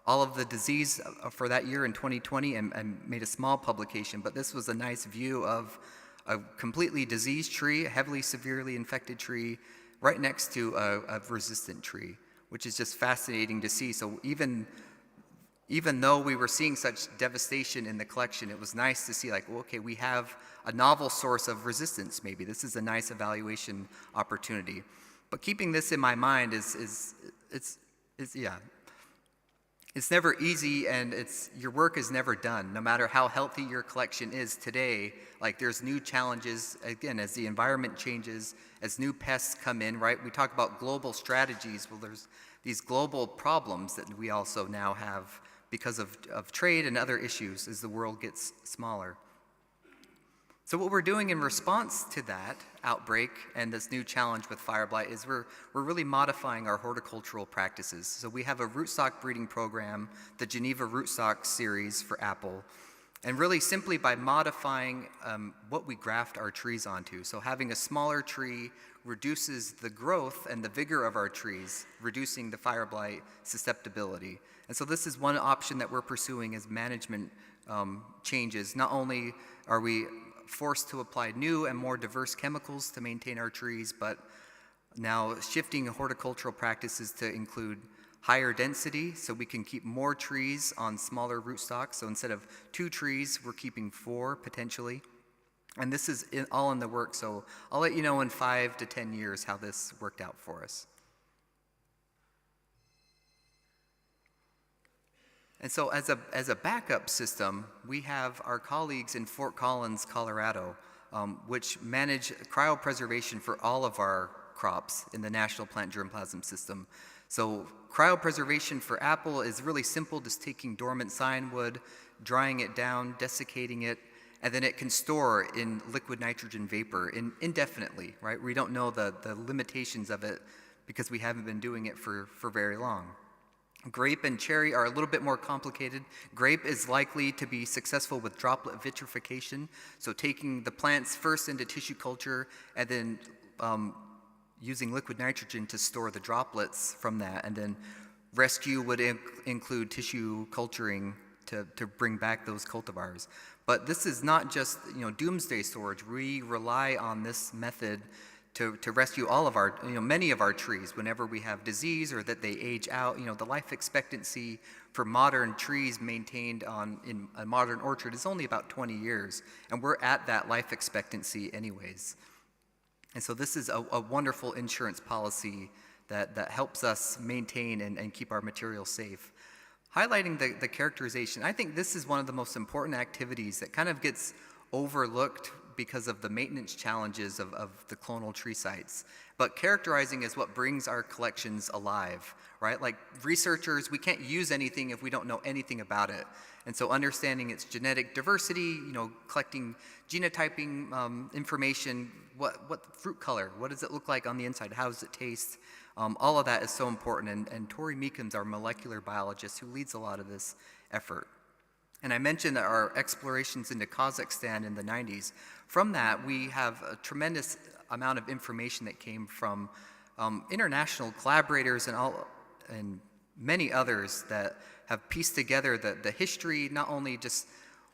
all of the disease for that year in 2020 and made a small publication, but this was a nice view of a completely diseased tree, a heavily severely infected tree, right next to a resistant tree, which is just fascinating to see. So even though we were seeing such devastation in the collection, it was nice to see, like, well, okay, we have a novel source of resistance maybe. This is a nice evaluation opportunity. But keeping this in my mind it's never easy, and your work is never done. No matter how healthy your collection is today, like, there's new challenges, again, as the environment changes, as new pests come in, right? We talk about global strategies. Well, there's these global problems that we also now have because of trade and other issues as the world gets smaller. So what we're doing in response to that outbreak and this new challenge with fire blight is we're really modifying our horticultural practices. So we have a rootstock breeding program, the Geneva Rootstock Series for apple, and really simply by modifying what we graft our trees onto. So having a smaller tree reduces the growth and the vigor of our trees, reducing the fire blight susceptibility. And so this is one option that we're pursuing as management changes. Not only are we forced to apply new and more diverse chemicals to maintain our trees, but now shifting horticultural practices to include higher density, so we can keep more trees on smaller rootstocks. So instead of 2 trees, we're keeping 4 potentially. And this is all in the works, so I'll let you know in 5 to 10 years how this worked out for us. And so as a backup system, we have our colleagues in Fort Collins, Colorado, which manage cryopreservation for all of our crops in the National Plant Germplasm System. So cryopreservation for apple is really simple, just taking dormant scion-wood, drying it down, desiccating it, and then it can store in liquid nitrogen vapor indefinitely, right? We don't know the limitations of it because we haven't been doing it for very long. Grape and cherry are a little bit more complicated. Grape is likely to be successful with droplet vitrification, so taking the plants first into tissue culture and then using liquid nitrogen to store the droplets from that, and then rescue would include tissue culturing to bring back those cultivars. But this is not just doomsday storage. We rely on this method to rescue all of our, many of our trees whenever we have disease or that they age out. The life expectancy for modern trees maintained in a modern orchard is only about 20 years, and we're at that life expectancy anyways. And so this is a wonderful insurance policy that helps us maintain and keep our materials safe. Highlighting the characterization, I think this is one of the most important activities that kind of gets overlooked because of the maintenance challenges of the clonal tree sites. But characterizing is what brings our collections alive, right? Like researchers, we can't use anything if we don't know anything about it. And so understanding its genetic diversity, collecting genotyping information, what fruit color, what does it look like on the inside, how does it taste? All of that is so important, and Tori Meekham's our molecular biologist who leads a lot of this effort. And I mentioned our explorations into Kazakhstan in the 90s. From that, we have a tremendous amount of information that came from international collaborators and many others that have pieced together the history, not only just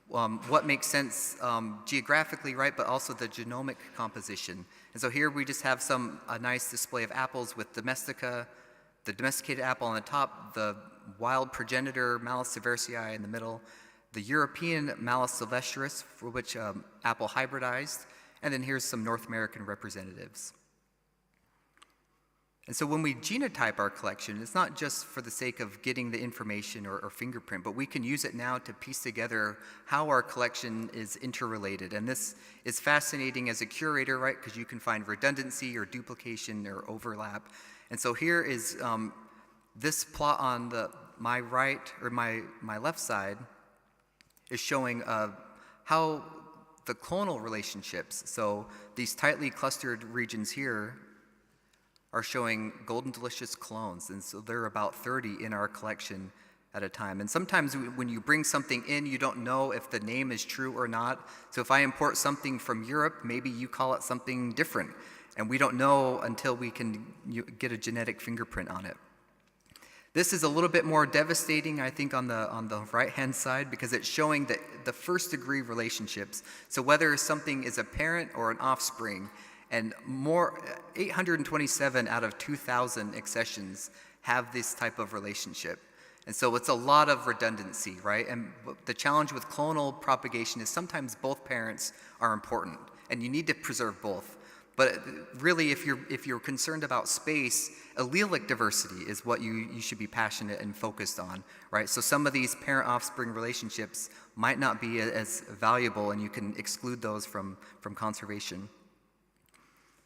what makes sense geographically, right, but also the genomic composition. And so here we just have a nice display of apples with Domestica, the domesticated apple on the top, the wild progenitor Malus sieversii in the middle, the European Malus sylvestris, for which apple hybridized, and then here's some North American representatives. And so when we genotype our collection, it's not just for the sake of getting the information or fingerprint, but we can use it now to piece together how our collection is interrelated. And this is fascinating as a curator, right? Because you can find redundancy or duplication or overlap. And so here is this plot on my right, or my left side, is showing how the clonal relationships, so these tightly clustered regions here, are showing Golden Delicious clones, and so there are about 30 in our collection at a time. And sometimes when you bring something in, you don't know if the name is true or not. So if I import something from Europe, maybe you call it something different, and we don't know until we can get a genetic fingerprint on it. This is a little bit more devastating, I think, on the right-hand side, because it's showing the first-degree relationships. So whether something is a parent or an offspring, and 827 out of 2,000 accessions have this type of relationship. And so it's a lot of redundancy, right? And the challenge with clonal propagation is sometimes both parents are important, and you need to preserve both. But really, if you're concerned about space, allelic diversity is what you should be passionate and focused on, right? So some of these parent-offspring relationships might not be as valuable, and you can exclude those from conservation.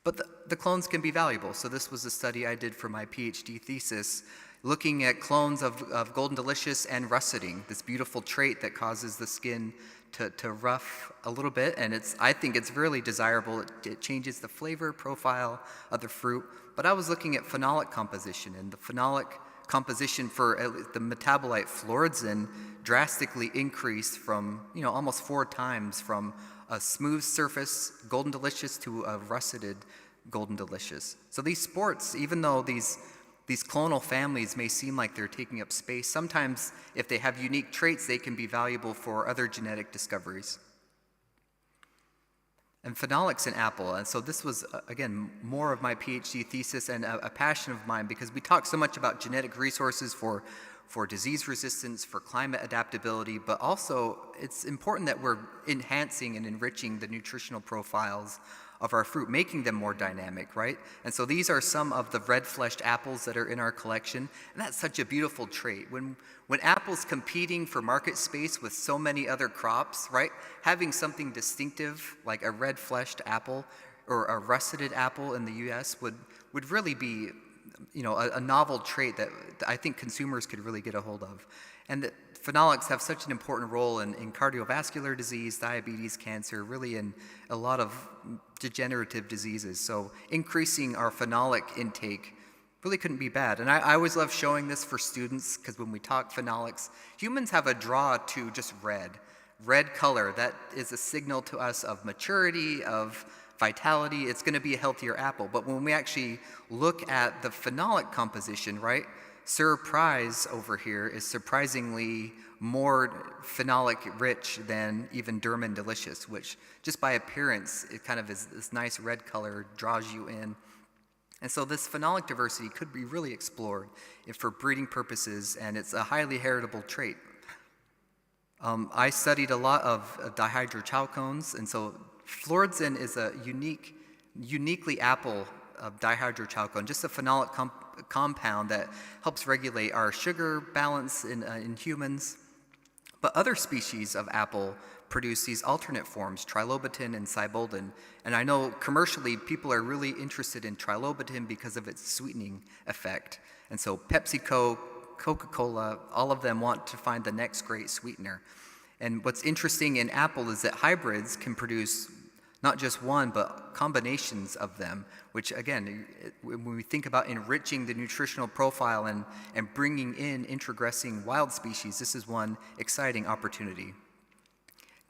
But the clones can be valuable. So this was a study I did for my PhD thesis, looking at clones of Golden Delicious and russeting, this beautiful trait that causes the skin to rough a little bit, and I think it's really desirable. It changes the flavor profile of the fruit. But I was looking at phenolic composition, and the phenolic composition for the metabolite fluoridin drastically increased from, almost 4 times from a smooth surface Golden Delicious to a russeted Golden Delicious. So these sports, even though these clonal families may seem like they're taking up space, sometimes if they have unique traits, they can be valuable for other genetic discoveries. And phenolics in apple, and so this was, again, more of my PhD thesis and a passion of mine, because we talk so much about genetic resources for disease resistance, for climate adaptability, but also it's important that we're enhancing and enriching the nutritional profiles of our fruit, making them more dynamic, right? And so these are some of the red-fleshed apples that are in our collection, and that's such a beautiful trait. When apples competing for market space with so many other crops, right? Having something distinctive like a red-fleshed apple or a russeted apple in the US would really be a novel trait that I think consumers could really get a hold of. And that phenolics have such an important role in cardiovascular disease, diabetes, cancer, really in a lot of degenerative diseases. So increasing our phenolic intake really couldn't be bad. And I always love showing this for students, because when we talk phenolics, humans have a draw to just red. Red color, that is a signal to us of maturity, of vitality. It's going to be a healthier apple. But when we actually look at the phenolic composition, right, Surprise over here is surprisingly more phenolic rich than even Durman Delicious, which just by appearance, it kind of is this nice red color, draws you in. And so this phenolic diversity could be really explored for breeding purposes, and it's a highly heritable trait. I studied a lot of dihydrochalcones, and so fluoridin is a uniquely apple dihydrochalcone, just a phenolic compound that helps regulate our sugar balance in humans. But other species of apple produce these alternate forms, trilobitin and sibolden. And I know commercially people are really interested in trilobitin because of its sweetening effect. And so PepsiCo, Coca-Cola, all of them want to find the next great sweetener. And what's interesting in apple is that hybrids can produce not just one, but combinations of them, which again, when we think about enriching the nutritional profile and bringing in introgressing wild species, this is one exciting opportunity.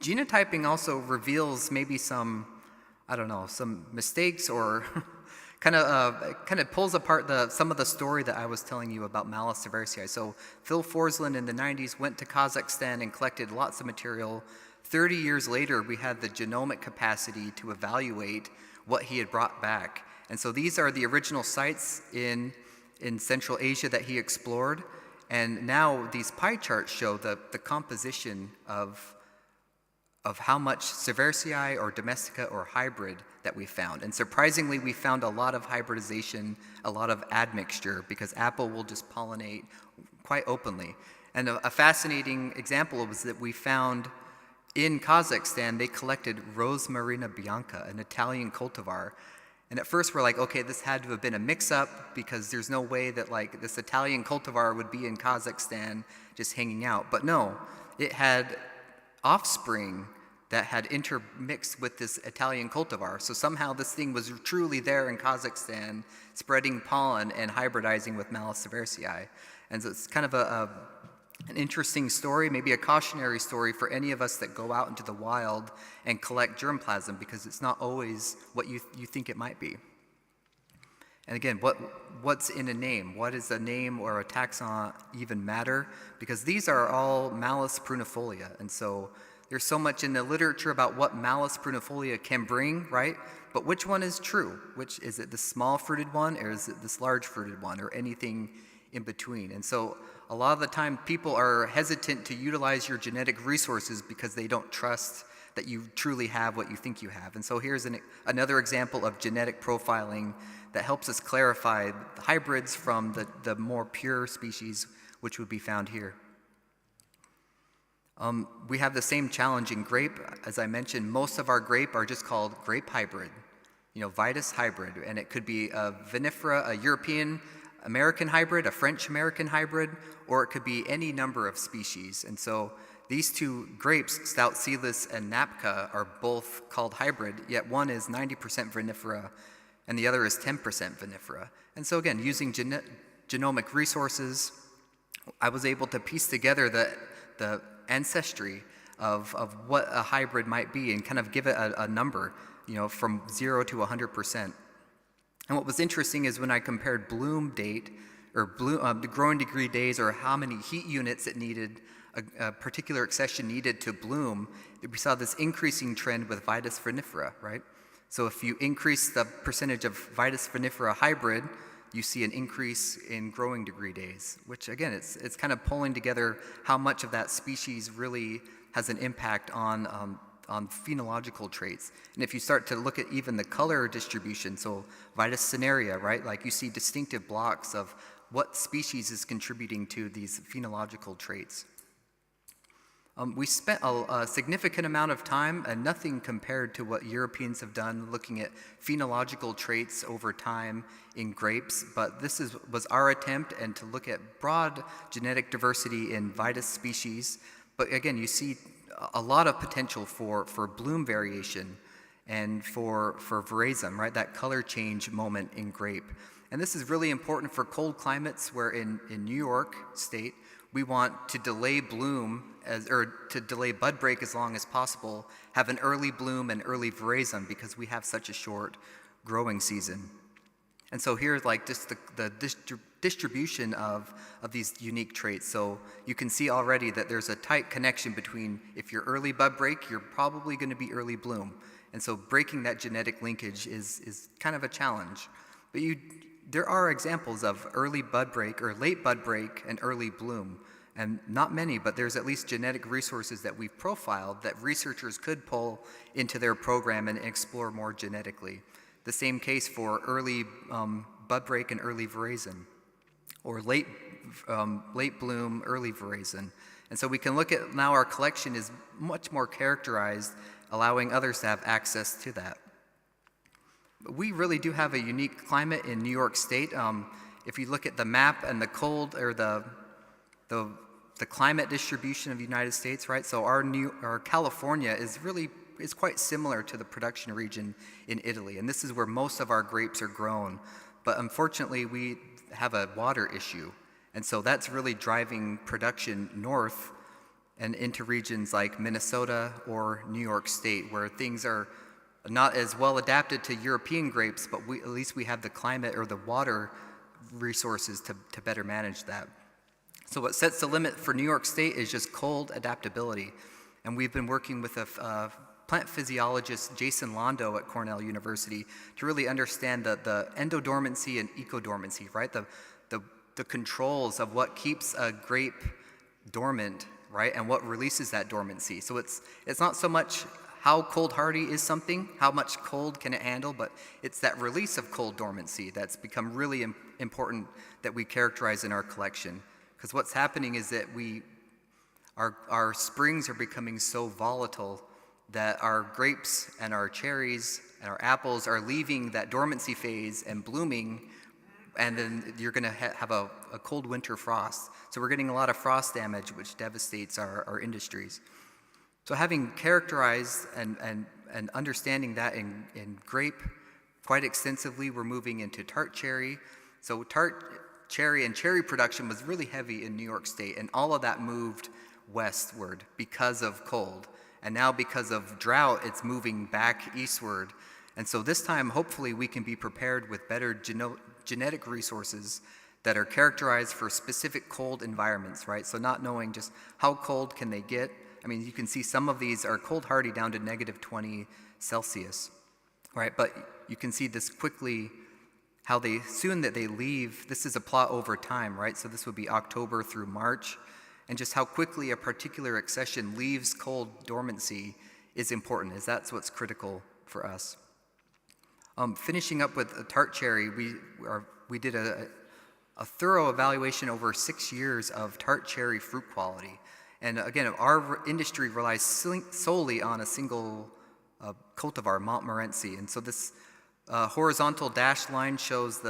Genotyping also reveals maybe some mistakes, or kind of pulls apart some of the story that I was telling you about Malus sieversii. So Phil Forsland in the 90s went to Kazakhstan and collected lots of material 30 years later, we had the genomic capacity to evaluate what he had brought back. And so these are the original sites in Central Asia that he explored. And now these pie charts show the composition of how much Cerevisiae or domestica or hybrid that we found. And surprisingly, we found a lot of hybridization, a lot of admixture, because apple will just pollinate quite openly. And a fascinating example was that we found in Kazakhstan, they collected Rosmarina bianca, an Italian cultivar. And at first we're like, okay, this had to have been a mix-up because there's no way that like this Italian cultivar would be in Kazakhstan just hanging out. But no, it had offspring that had intermixed with this Italian cultivar. So somehow this thing was truly there in Kazakhstan, spreading pollen and hybridizing with Malus cerevisiae. And so it's kind of an interesting story, maybe a cautionary story for any of us that go out into the wild and collect germplasm, because it's not always what you think it might be. And again, what's in a name? What does a name or a taxon even matter? Because these are all Malus prunifolia, and so there's so much in the literature about what Malus prunifolia can bring, right? But which one is true? Which is it, the small fruited one, or is it this large fruited one, or anything in between? And so a lot of the time people are hesitant to utilize your genetic resources because they don't trust that you truly have what you think you have. And so here's another example of genetic profiling that helps us clarify the hybrids from the more pure species, which would be found here. We have the same challenge in grape. As I mentioned, most of our grape are just called grape hybrid, Vitis hybrid, and it could be a vinifera, a European American hybrid, a French American hybrid, or it could be any number of species. And so these two grapes, Stout Seedless and Napka, are both called hybrid, yet one is 90% vinifera and the other is 10% vinifera. And so again, using genomic resources, I was able to piece together the ancestry of what a hybrid might be and kind of give it a number, from 0 to 100%. And what was interesting is when I compared bloom date, or the growing degree days, or how many heat units it needed, a particular accession needed to bloom, we saw this increasing trend with Vitis vinifera, right? So if you increase the percentage of Vitis vinifera hybrid, you see an increase in growing degree days, which again, it's kind of pulling together how much of that species really has an impact on phenological traits. And if you start to look at even the color distribution, so Vitis cinerea, right? Like you see distinctive blocks of what species is contributing to these phenological traits. We spent a significant amount of time, and nothing compared to what Europeans have done looking at phenological traits over time in grapes, but this was our attempt, and to look at broad genetic diversity in Vitis species. But again, you see a lot of potential for bloom variation and for verism, right? That color change moment in grape. And this is really important for cold climates, where in New York State, we want to delay bloom or to delay bud break as long as possible, have an early bloom and early verism because we have such a short growing season. And so here's like just the distribution of these unique traits. So you can see already that there's a tight connection between, if you're early bud break, you're probably going to be early bloom. And so breaking that genetic linkage is kind of a challenge. But there are examples of early bud break or late bud break and early bloom. And not many, but there's at least genetic resources that we've profiled that researchers could pull into their program and explore more genetically. The same case for early bud break and early verism, or late bloom, early verism. And so we can look at now our collection is much more characterized, allowing others to have access to that. But we really do have a unique climate in New York State. If you look at the map and the cold, or the climate distribution of the United States, right? So our California is quite similar to the production region in Italy, and this is where most of our grapes are grown. But unfortunately, we have a water issue, and so that's really driving production north and into regions like Minnesota or New York State, where things are not as well adapted to European grapes, but at least we have the climate or the water resources to better manage that. So what sets the limit for New York State is just cold adaptability. And we've been working with a plant physiologist, Jason Londo at Cornell University, to really understand the endodormancy and ecodormancy, right? The controls of what keeps a grape dormant, right? And what releases that dormancy. So it's not so much how cold hardy is something, how much cold can it handle, but it's that release of cold dormancy that's become really important that we characterize in our collection. Because what's happening is that our springs are becoming so volatile that our grapes and our cherries and our apples are leaving that dormancy phase and blooming, and then you're going to have a cold winter frost. So we're getting a lot of frost damage, which devastates our industries. So having characterized and understanding that in grape quite extensively, we're moving into tart cherry. So tart cherry and cherry production was really heavy in New York State, and all of that moved westward because of cold. And now because of drought, it's moving back eastward. And so this time, hopefully, we can be prepared with better genetic resources that are characterized for specific cold environments, right? So not knowing just how cold can they get. I mean, you can see some of these are cold hardy down to -20 Celsius, right? But you can see this quickly, how soon that they leave. This is a plot over time, right? So this would be October through March. And just how quickly a particular accession leaves cold dormancy is important, as that's what's critical for us. Finishing up with a tart cherry, we did a thorough evaluation over 6 years of tart cherry fruit quality. And again, our industry relies solely on a single cultivar, Montmorency. And so this horizontal dashed line shows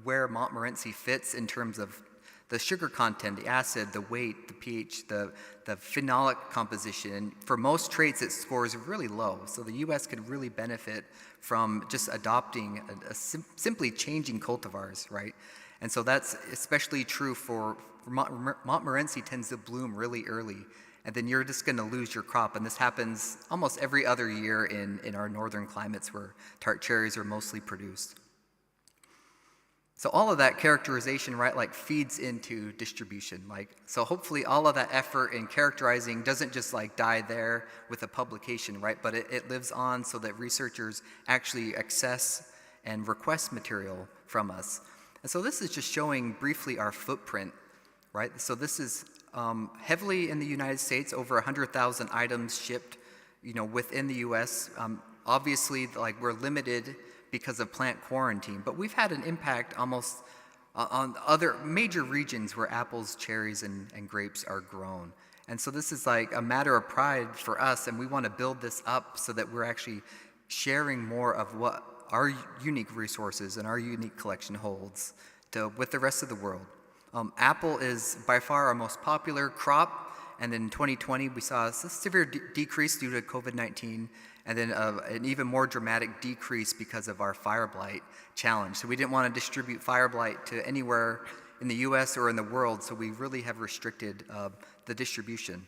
where Montmorency fits in terms of the sugar content, the acid, the weight, the pH, the phenolic composition. And for most traits, it scores really low. So the U.S. could really benefit from just adopting, simply changing cultivars, right? And so that's especially true for Montmorency tends to bloom really early. And then you're just going to lose your crop. And this happens almost every other year in our northern climates where tart cherries are mostly produced. So all of that characterization, right, like feeds into distribution. So hopefully all of that effort in characterizing doesn't just like die there with a publication, right? But it lives on so that researchers actually access and request material from us. And so this is just showing briefly our footprint, right? So this is heavily in the United States, over 100,000 items shipped, within the U.S. Obviously, we're limited because of plant quarantine, but we've had an impact almost on other major regions where apples, cherries, and grapes are grown. And so this is like a matter of pride for us, and we want to build this up so that we're actually sharing more of what our unique resources and our unique collection holds with the rest of the world. Apple is by far our most popular crop, and in 2020 we saw a severe decrease due to COVID-19, and then an even more dramatic decrease because of our fire blight challenge. So we didn't want to distribute fire blight to anywhere in the US or in the world, so we really have restricted the distribution.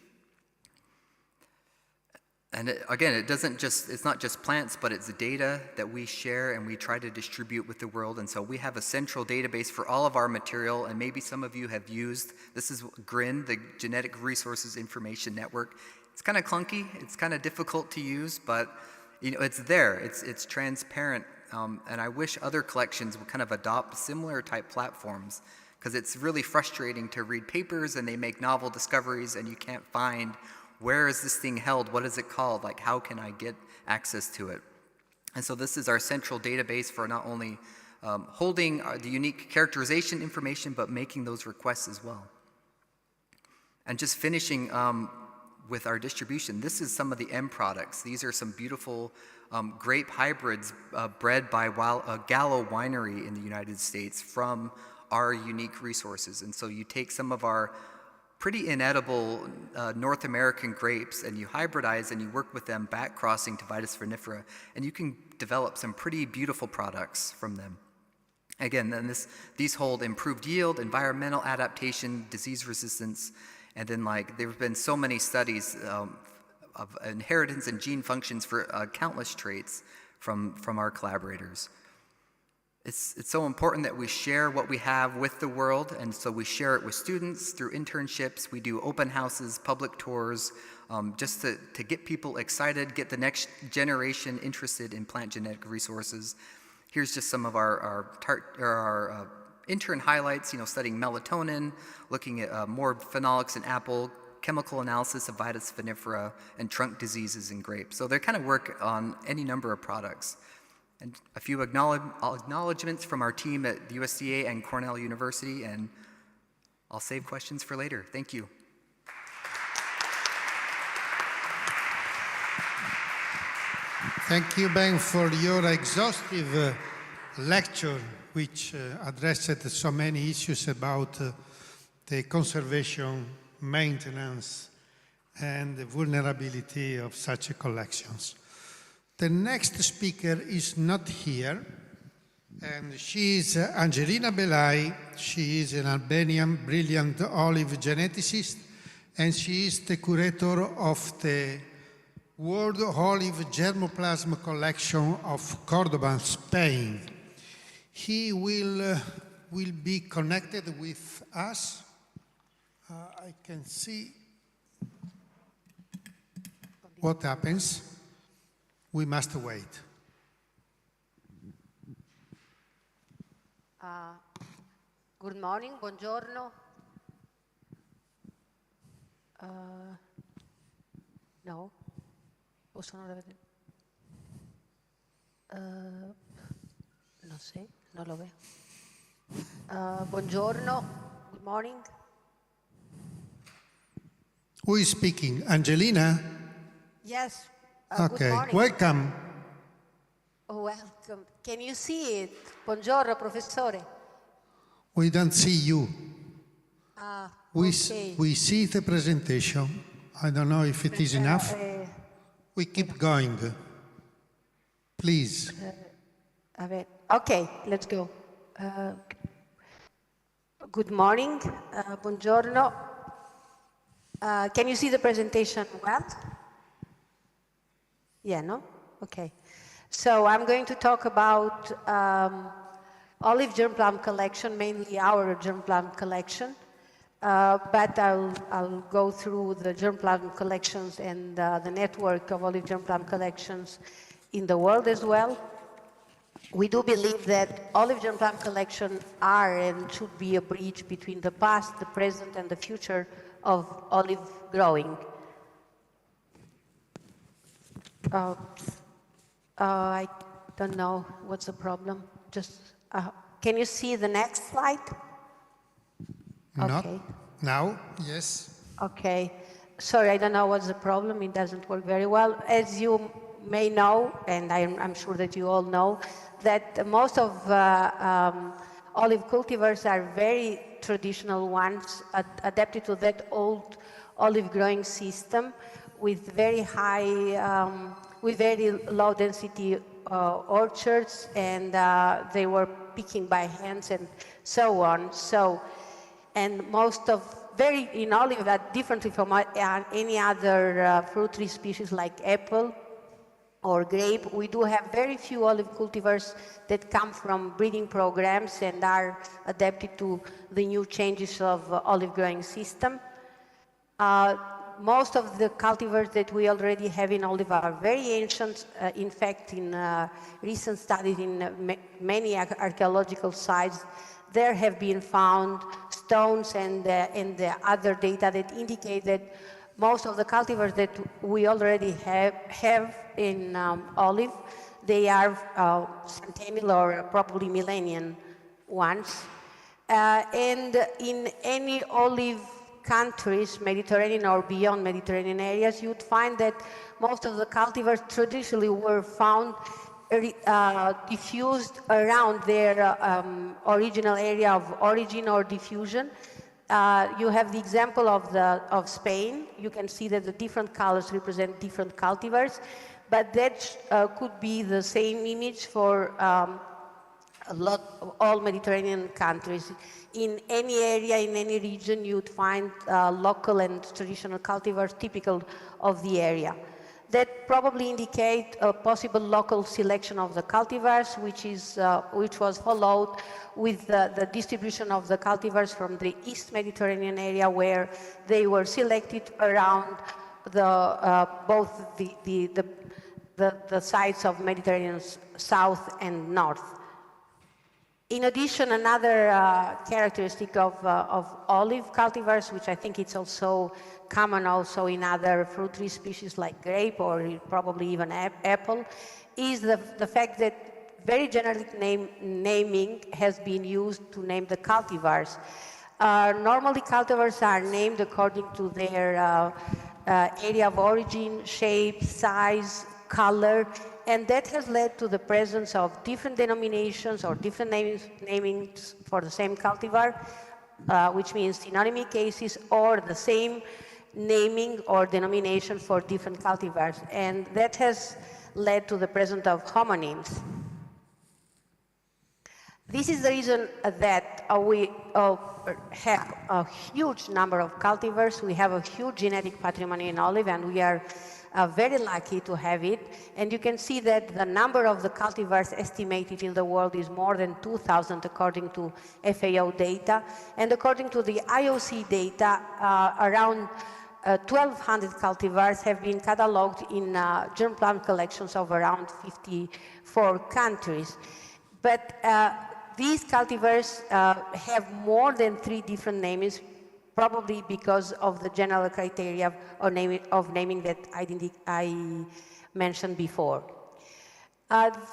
And it's not just plants, but it's data that we share and we try to distribute with the world. And so we have a central database for all of our material, and maybe some of you have used, this is GRIN, the Genetic Resources Information Network. It's kind of clunky, it's kind of difficult to use, but it's there, it's transparent. And I wish other collections would kind of adopt similar type platforms, because it's really frustrating to read papers and they make novel discoveries and you can't find where is this thing held, what is it called, how can I get access to it? And so this is our central database for not only holding the unique characterization information, but making those requests as well. And just finishing with our distribution, this is some of the end products. These are some beautiful grape hybrids bred by Gallo Winery in the United States from our unique resources. And so you take some of our pretty inedible North American grapes and you hybridize and you work with them back crossing to Vitis vinifera, and you can develop some pretty beautiful products from them. Again, then these hold improved yield, environmental adaptation, disease resistance, and then there have been so many studies of inheritance and gene functions for countless traits from our collaborators. It's so important that we share what we have with the world, and so we share it with students through internships. We do open houses, public tours, just to get people excited, get the next generation interested in plant genetic resources. Here's just some of our intern highlights, studying melatonin, looking at more phenolics in apple, chemical analysis of Vitis vinifera, and trunk diseases in grapes. So they kind of work on any number of products. And a few acknowledgements from our team at the USDA and Cornell University, and I'll save questions for later. Thank you. Thank you, Ben, for your exhaustive lecture, which addressed so many issues about the conservation, maintenance, and the vulnerability of such collections. The next speaker is not here, and she is Angelina Belai. She is an Albanian brilliant olive geneticist, and she is the curator of the World Olive Germoplasm Collection of Cordoba, Spain. He will be connected with us. I can see what happens. We must wait. Good morning, buongiorno. No, possono vedere. Non sé, non lo vedo. Buongiorno, good morning. Who is speaking? Angelina? Yes. Okay, good morning. welcome. Welcome. Can you see it? Buongiorno, professore. We don't see you. Okay. We see the presentation. I don't know if it is enough. We keep going. Please. Okay, let's go. Good morning, buongiorno. Can you see the presentation well? Yeah, no? Okay. So I'm going to talk about olive germ plum collection, mainly our germ plum collection. But I'll go through the germ plum collections and the network of olive germ plum collections in the world as well. We do believe that olive germ plum collections are and should be a bridge between the past, the present, and the future of olive growing. I don't know what's the problem. Just can you see the next slide? Not okay. Now, yes. Okay. Sorry, I don't know what's the problem. It doesn't work very well. As you may know, and I'm sure that you all know, that most of olive cultivars are very traditional ones, adapted to that old olive growing system with very high, with very low density orchards, and they were picking by hands and so on. And most of, in olive, differently from any other fruit tree species like apple or grape, we do have very few olive cultivars that come from breeding programs and are adapted to the new changes of olive growing system. Most of the cultivars that we already have in olive are very ancient. In fact, in recent studies in many archaeological sites, there have been found stones and the other data that indicate that most of the cultivars that we already have in olive, they are centennial or probably millennium ones. And in any olive countries, Mediterranean or beyond Mediterranean areas, you'd find that most of the cultivars traditionally were found diffused around their original area of origin or diffusion. You have the example of Spain. You can see that the different colors represent different cultivars, but that could be the same image for all Mediterranean countries. In any area, in any region, you'd find local and traditional cultivars typical of the area. That probably indicate a possible local selection of the cultivars, which was followed with the distribution of the cultivars from the East Mediterranean area, where they were selected around both the sides of Mediterranean south and north. In addition, another characteristic of olive cultivars, which I think it's also common also in other fruit tree species like grape or probably even apple, is the fact that very generic naming has been used to name the cultivars. Normally, cultivars are named according to their area of origin, shape, size, color, and that has led to the presence of different denominations or different namings for the same cultivar, which means synonymy cases, or the same naming or denomination for different cultivars. And that has led to the presence of homonyms. This is the reason that we have a huge number of cultivars. We have a huge genetic patrimony in olive, and we are very lucky to have it. And you can see that the number of the cultivars estimated in the world is more than 2,000 according to FAO data. And according to the IOC data, around 1,200 cultivars have been catalogued in germ plant collections of around 54 countries. But these cultivars have more than 3 different names, probably because of the general criteria of naming that I mentioned before.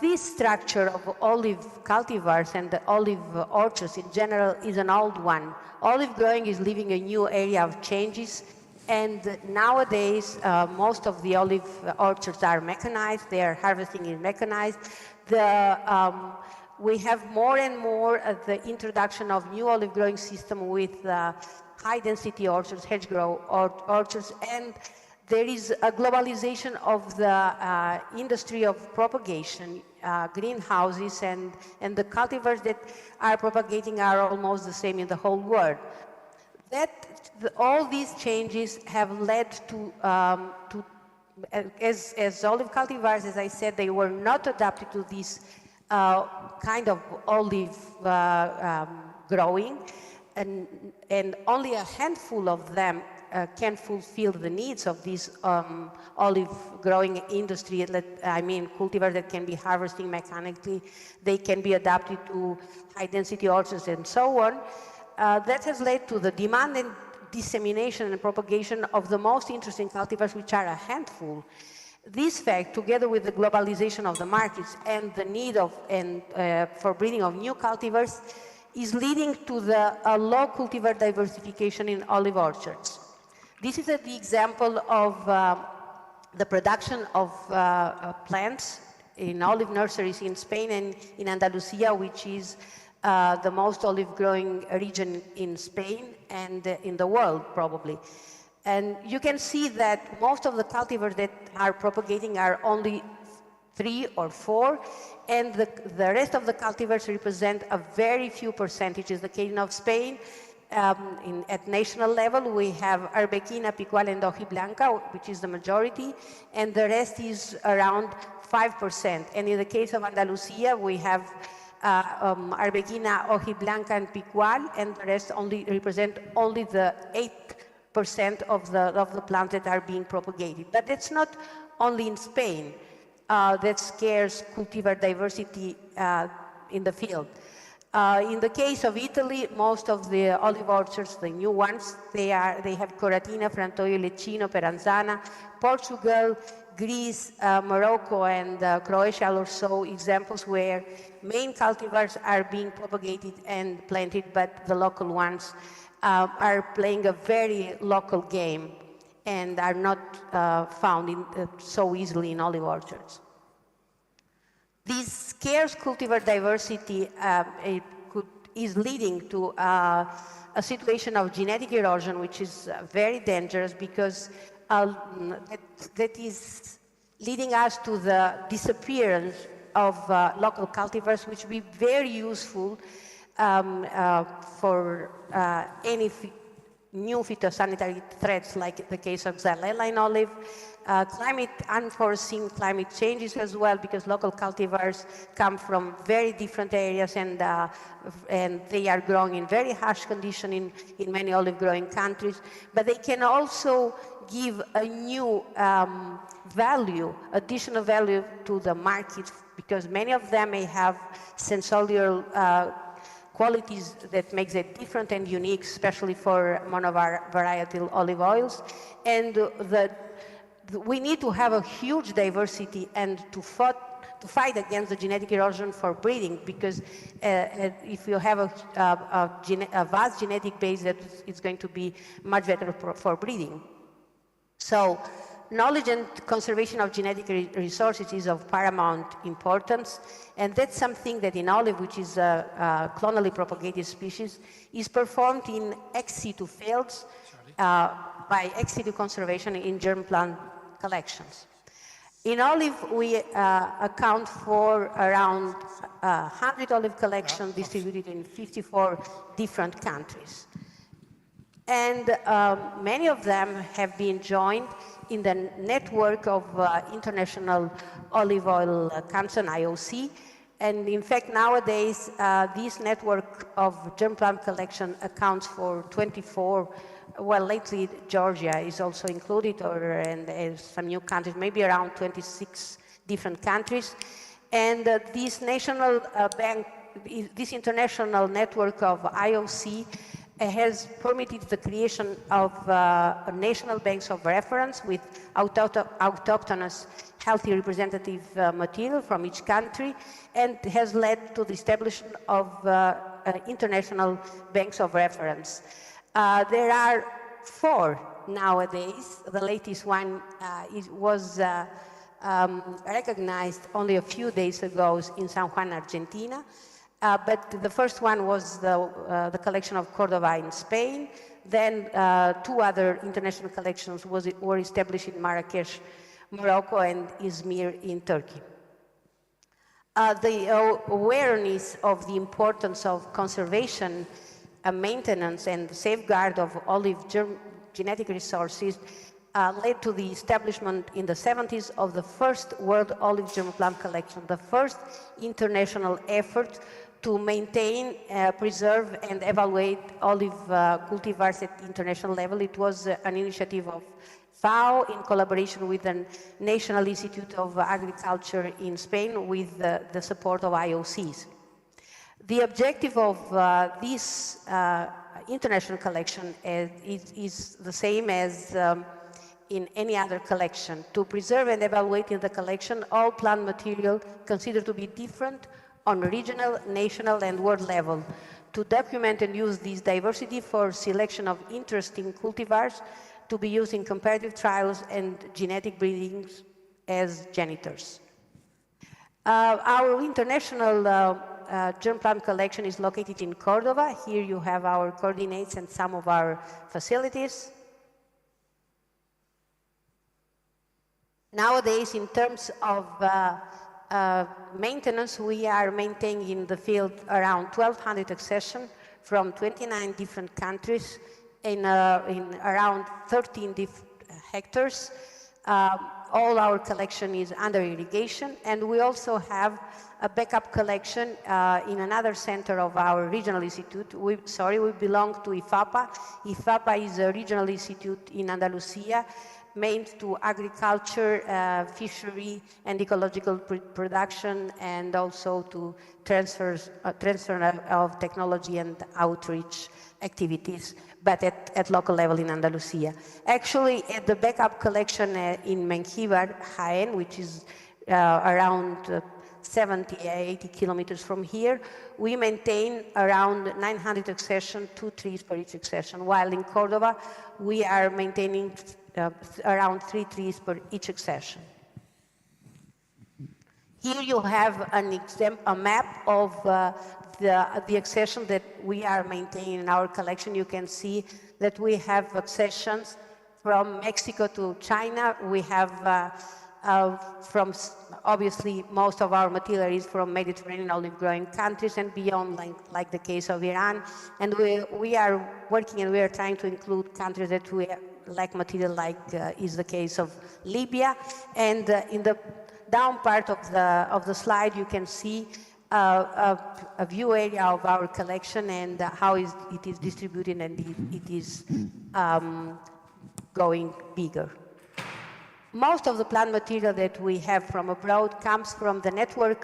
This structure of olive cultivars and the olive orchards in general is an old one. Olive growing is living a new area of changes, and nowadays most of the olive orchards are mechanized. Their harvesting is mechanized. We have more and more the introduction of new olive growing system with high-density orchards, hedgerow orchards, and there is a globalization of the industry of propagation, greenhouses, and the cultivars that are propagating are almost the same in the whole world. All these changes have led to, as olive cultivars, as I said, they were not adapted to this kind of olive growing, and only a handful of them can fulfill the needs of this olive growing industry. I mean, cultivars that can be harvesting mechanically, they can be adapted to high density orchards and so on. That has led to the demand and dissemination and propagation of the most interesting cultivars, which are a handful. This fact, together with the globalization of the markets and the need for breeding of new cultivars, is leading to the low cultivar diversification in olive orchards. This is the example of the production of plants in olive nurseries in Spain and in Andalusia, which is the most olive growing region in Spain and in the world, probably. And you can see that most of the cultivars that are propagating are only 3 or 4, and the rest of the cultivars represent a very few percentages. The case of Spain, at national level, we have Arbequina, Picual, and Hojiblanca, which is the majority, and the rest is around 5%. And in the case of Andalusia, we have Arbequina, Hojiblanca, and Picual, and the rest represent only the 8% of the plants that are being propagated. But that's not only in Spain. That scares cultivar diversity in the field. In the case of Italy, most of the olive orchards, the new ones, they have Coratina, Frantoio, Lecchino, Peranzana. Portugal, Greece, Morocco, and Croatia are also examples where main cultivars are being propagated and planted, but the local ones are playing a very local game and are not found so easily in olive orchards. This scarce cultivar diversity is leading to a situation of genetic erosion, which is very dangerous because that is leading us to the disappearance of local cultivars, which will be very useful for any new phytosanitary threats, like the case of Xylella in olive, unforeseen climate changes as well, because local cultivars come from very different areas and they are growing in very harsh conditions in many olive growing countries. But they can also give a new value, additional value to the market, because many of them may have sensorial qualities that makes it different and unique, especially for monovarietal olive oils. And we need to have a huge diversity and to fight against the genetic erosion for breeding, because if you have a vast genetic base, that it's going to be much better for breeding. So knowledge and conservation of genetic resources is of paramount importance, and that's something that in olive, which is a clonally propagated species, is performed in ex situ fields by ex situ conservation in germplant collections. In olive, we account for around 100 olive collections distributed in 54 different countries. And many of them have been joined in the network of International Olive Oil Council, IOC. And in fact, nowadays, this network of germplant collection accounts for 24. Well, lately, Georgia is also included, and some new countries, maybe around 26 different countries. And this national bank, this international network of IOC has permitted the creation of national banks of reference with autochthonous healthy representative material from each country, and has led to the establishment of international banks of reference. There are 4 nowadays. The latest one was recognized only a few days ago in San Juan, Argentina. But the first one was the collection of Cordoba in Spain. Then 2 other international collections were established in Marrakesh, Morocco, and Izmir in Turkey. The awareness of the importance of conservation, maintenance, and safeguard of olive genetic resources led to the establishment in the 70s of the first World Olive Germplant Collection, the first international effort to maintain, preserve, and evaluate olive cultivars at international level. It was an initiative of FAO in collaboration with the National Institute of Agriculture in Spain with the support of IOCs. The objective of this international collection is the same as in any other collection: to preserve and evaluate in the collection all plant material considered to be different on regional, national, and world level, to document and use this diversity for selection of interesting cultivars to be used in comparative trials and genetic breedings as genitors. Our international germplant collection is located in Cordoba. Here you have our coordinates and some of our facilities. Nowadays, in terms of maintenance, we are maintaining in the field around 1,200 accessions from 29 different countries in around 13 hectares. All our collection is under irrigation, and we also have a backup collection in another center of our regional institute. We belong to IFAPA. IFAPA is a regional institute in Andalusia, aimed to agriculture, fishery, and ecological production, and also to transfer of technology and outreach activities, but at local level in Andalusia. Actually, at the backup collection in Mengibar, Jaén, which is around 70-80 kilometers from here, we maintain around 900 accessions, 2 trees per each accession, while in Cordoba, we are maintaining around 3 trees per each accession. Here you have a map of the accession that we are maintaining in our collection. You can see that we have accessions from Mexico to China. We have obviously most of our material is from Mediterranean olive growing countries and beyond, like the case of Iran. And we are working and we are trying to include countries that we lack material, like is the case of Libya. And in the down part of the slide, you can see a view area of our collection and how it is distributed, and it is going bigger. Most of the plant material that we have from abroad comes from the network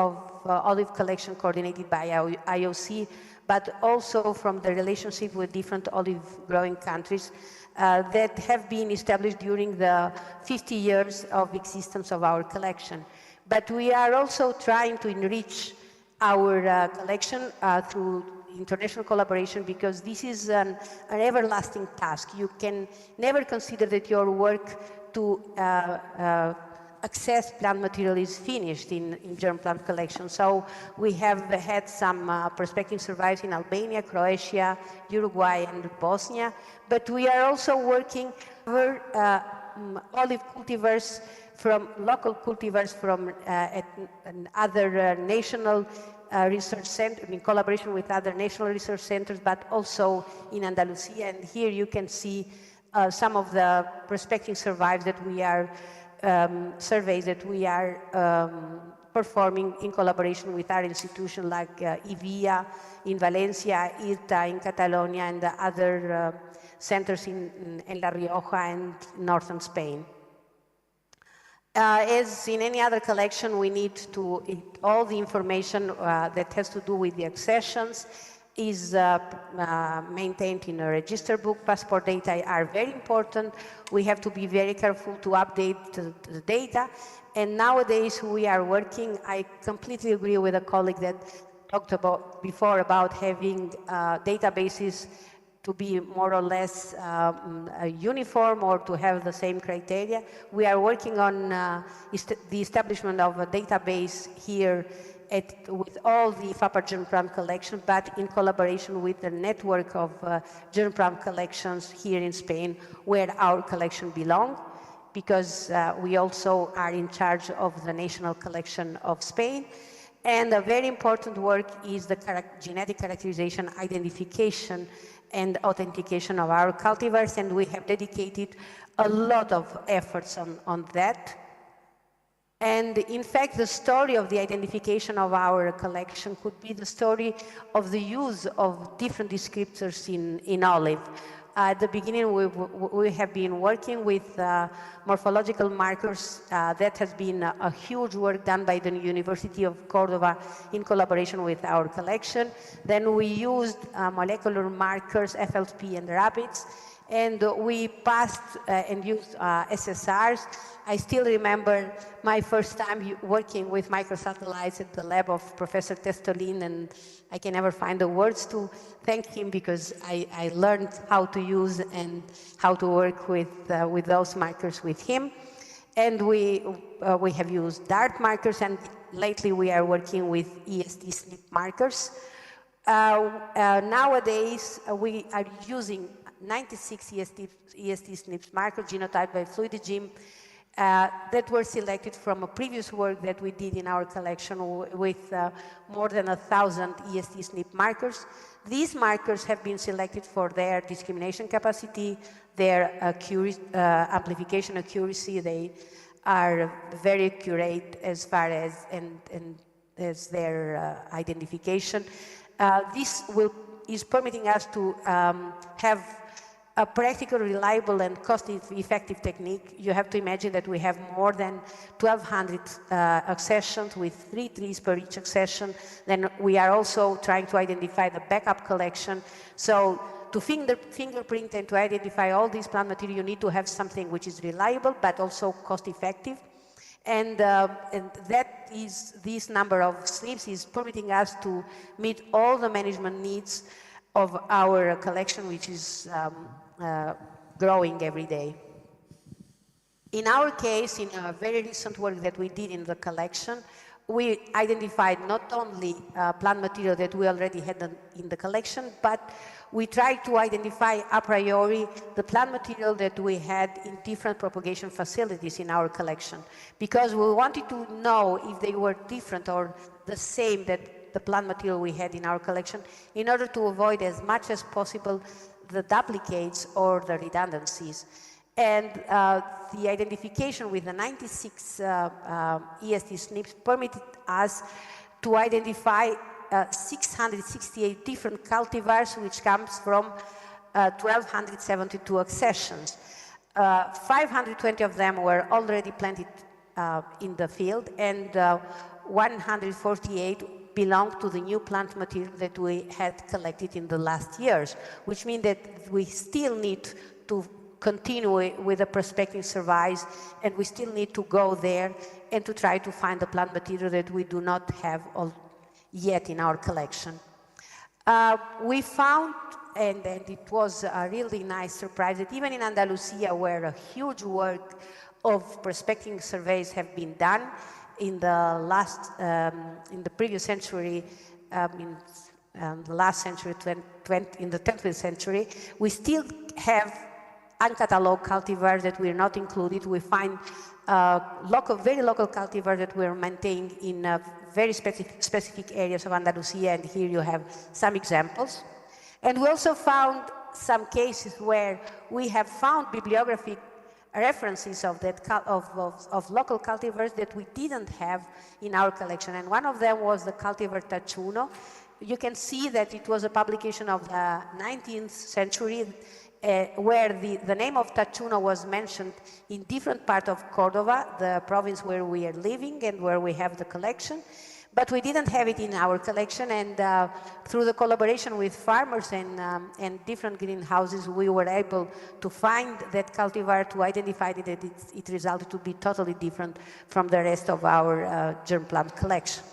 of olive collection coordinated by IOC, but also from the relationship with different olive growing countries that have been established during the 50 years of existence of our collection. But we are also trying to enrich our collection through international collaboration, because this is an everlasting task. You can never consider that your work to access plant material is finished in germ plant collection. So we have had some prospecting surveys in Albania, Croatia, Uruguay, and Bosnia, but we are also working with olive cultivars from local cultivars from other national research centers, in collaboration with other national research centers, but also in Andalusia. And here you can see some of the prospecting surveys that we are surveys that we are performing in collaboration with our institutions like IVIA in Valencia, IRTA in Catalonia, and the other centers in La Rioja and northern Spain. As in any other collection, we need to, all the information that has to do with the accessions is maintained in a register book. Passport data are very important. We have to be very careful to update the data. And nowadays we are working, I completely agree with a colleague that talked about before about having databases to be more or less uniform or to have the same criteria. We are working on the establishment of a database here with all the FAPA germ plant collection, but in collaboration with the network of germ plant collections here in Spain, where our collection belongs, because we also are in charge of the national collection of Spain. And a very important work is the genetic characterization, identification, and authentication of our cultivars, and we have dedicated a lot of efforts on that. And in fact, the story of the identification of our collection could be the story of the use of different descriptors in olive. At the beginning, we have been working with morphological markers. That has been a huge work done by the University of Córdoba in collaboration with our collection. Then we used molecular markers, FLP and rabbits, and we passed and used SSRs. I still remember my first time working with microsatellites at the lab of Professor Testolin, and I can never find the words to thank him, because I learned how to use and how to work with those markers with him. And we have used DART markers, and lately we are working with EST SNP markers. Nowadays, we are using 96 EST SNP markers genotyped by Fluidigene that were selected from a previous work that we did in our collection with more than 1,000 EST SNP markers. These markers have been selected for their discrimination capacity, their amplification accuracy. They are very accurate as far as as their identification. This is permitting us to have a practical, reliable, and cost-effective technique. You have to imagine that we have more than 1,200 accessions with 3 trees per each accession. Then we are also trying to identify the backup collection. So to fingerprint and to identify all these plant material, you need to have something which is reliable, but also cost-effective. And that is, this number of SNPs is permitting us to meet all the management needs of our collection, which is growing every day. In our case, in a very recent work that we did in the collection, we identified not only plant material that we already had in the collection, but we tried to identify a priori the plant material that we had in different propagation facilities in our collection, because we wanted to know if they were different or the same that the plant material we had in our collection, in order to avoid as much as possible the duplicates or the redundancies. And the identification with the 96 EST SNPs permitted us to identify 668 different cultivars, which comes from 1,272 accessions. 520 of them were already planted in the field, and 148 belong to the new plant material that we had collected in the last years, which means that we still need to continue with the prospecting surveys, and we still need to go there and to try to find the plant material that we do not have yet in our collection. We found, and it was a really nice surprise, that even in Andalusia, where a huge work of prospecting surveys have been done in in the previous century, in the last century, in the 20th century, we still have uncatalogued cultivars that were not included. We find very local cultivars that were maintained in very specific areas of Andalusia, and here you have some examples. And we also found some cases where we have found bibliographic references of local cultivars that we didn't have in our collection, and one of them was the cultivar Tacciuno. You can see that it was a publication of the 19th century, where the name of Tacciuno was mentioned in different parts of Cordova, the province where we are living and where we have the collection. But we didn't have it in our collection, and through the collaboration with farmers and different greenhouses, we were able to find that cultivar, to identify that it resulted to be totally different from the rest of our germ plant collection.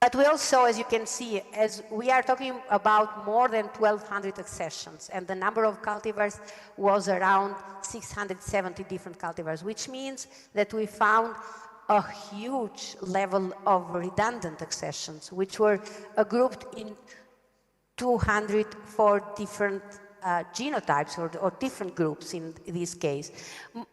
But we also, as you can see, as we are talking about more than 1,200 accessions, and the number of cultivars was around 670 different cultivars, which means that we found a huge level of redundant accessions, which were grouped in 204 different genotypes or different groups in this case.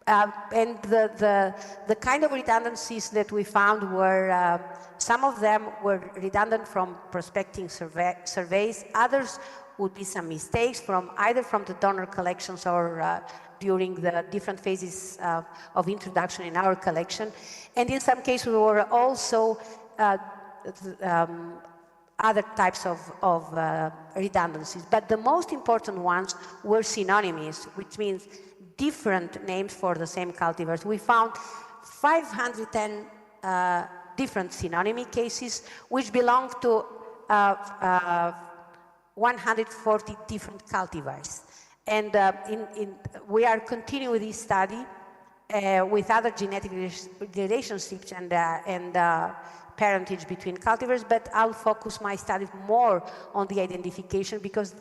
And the kind of redundancies that we found were, some of them were redundant from prospecting surveys, others would be some mistakes either from the donor collections or during the different phases of introduction in our collection. And in some cases, there were also other types of redundancies. But the most important ones were synonymies, which means different names for the same cultivars. We found 510 different synonymy cases, which belong to 140 different cultivars. And we are continuing this study with other genetic relationships and parentage between cultivars, but I'll focus my studies more on the identification because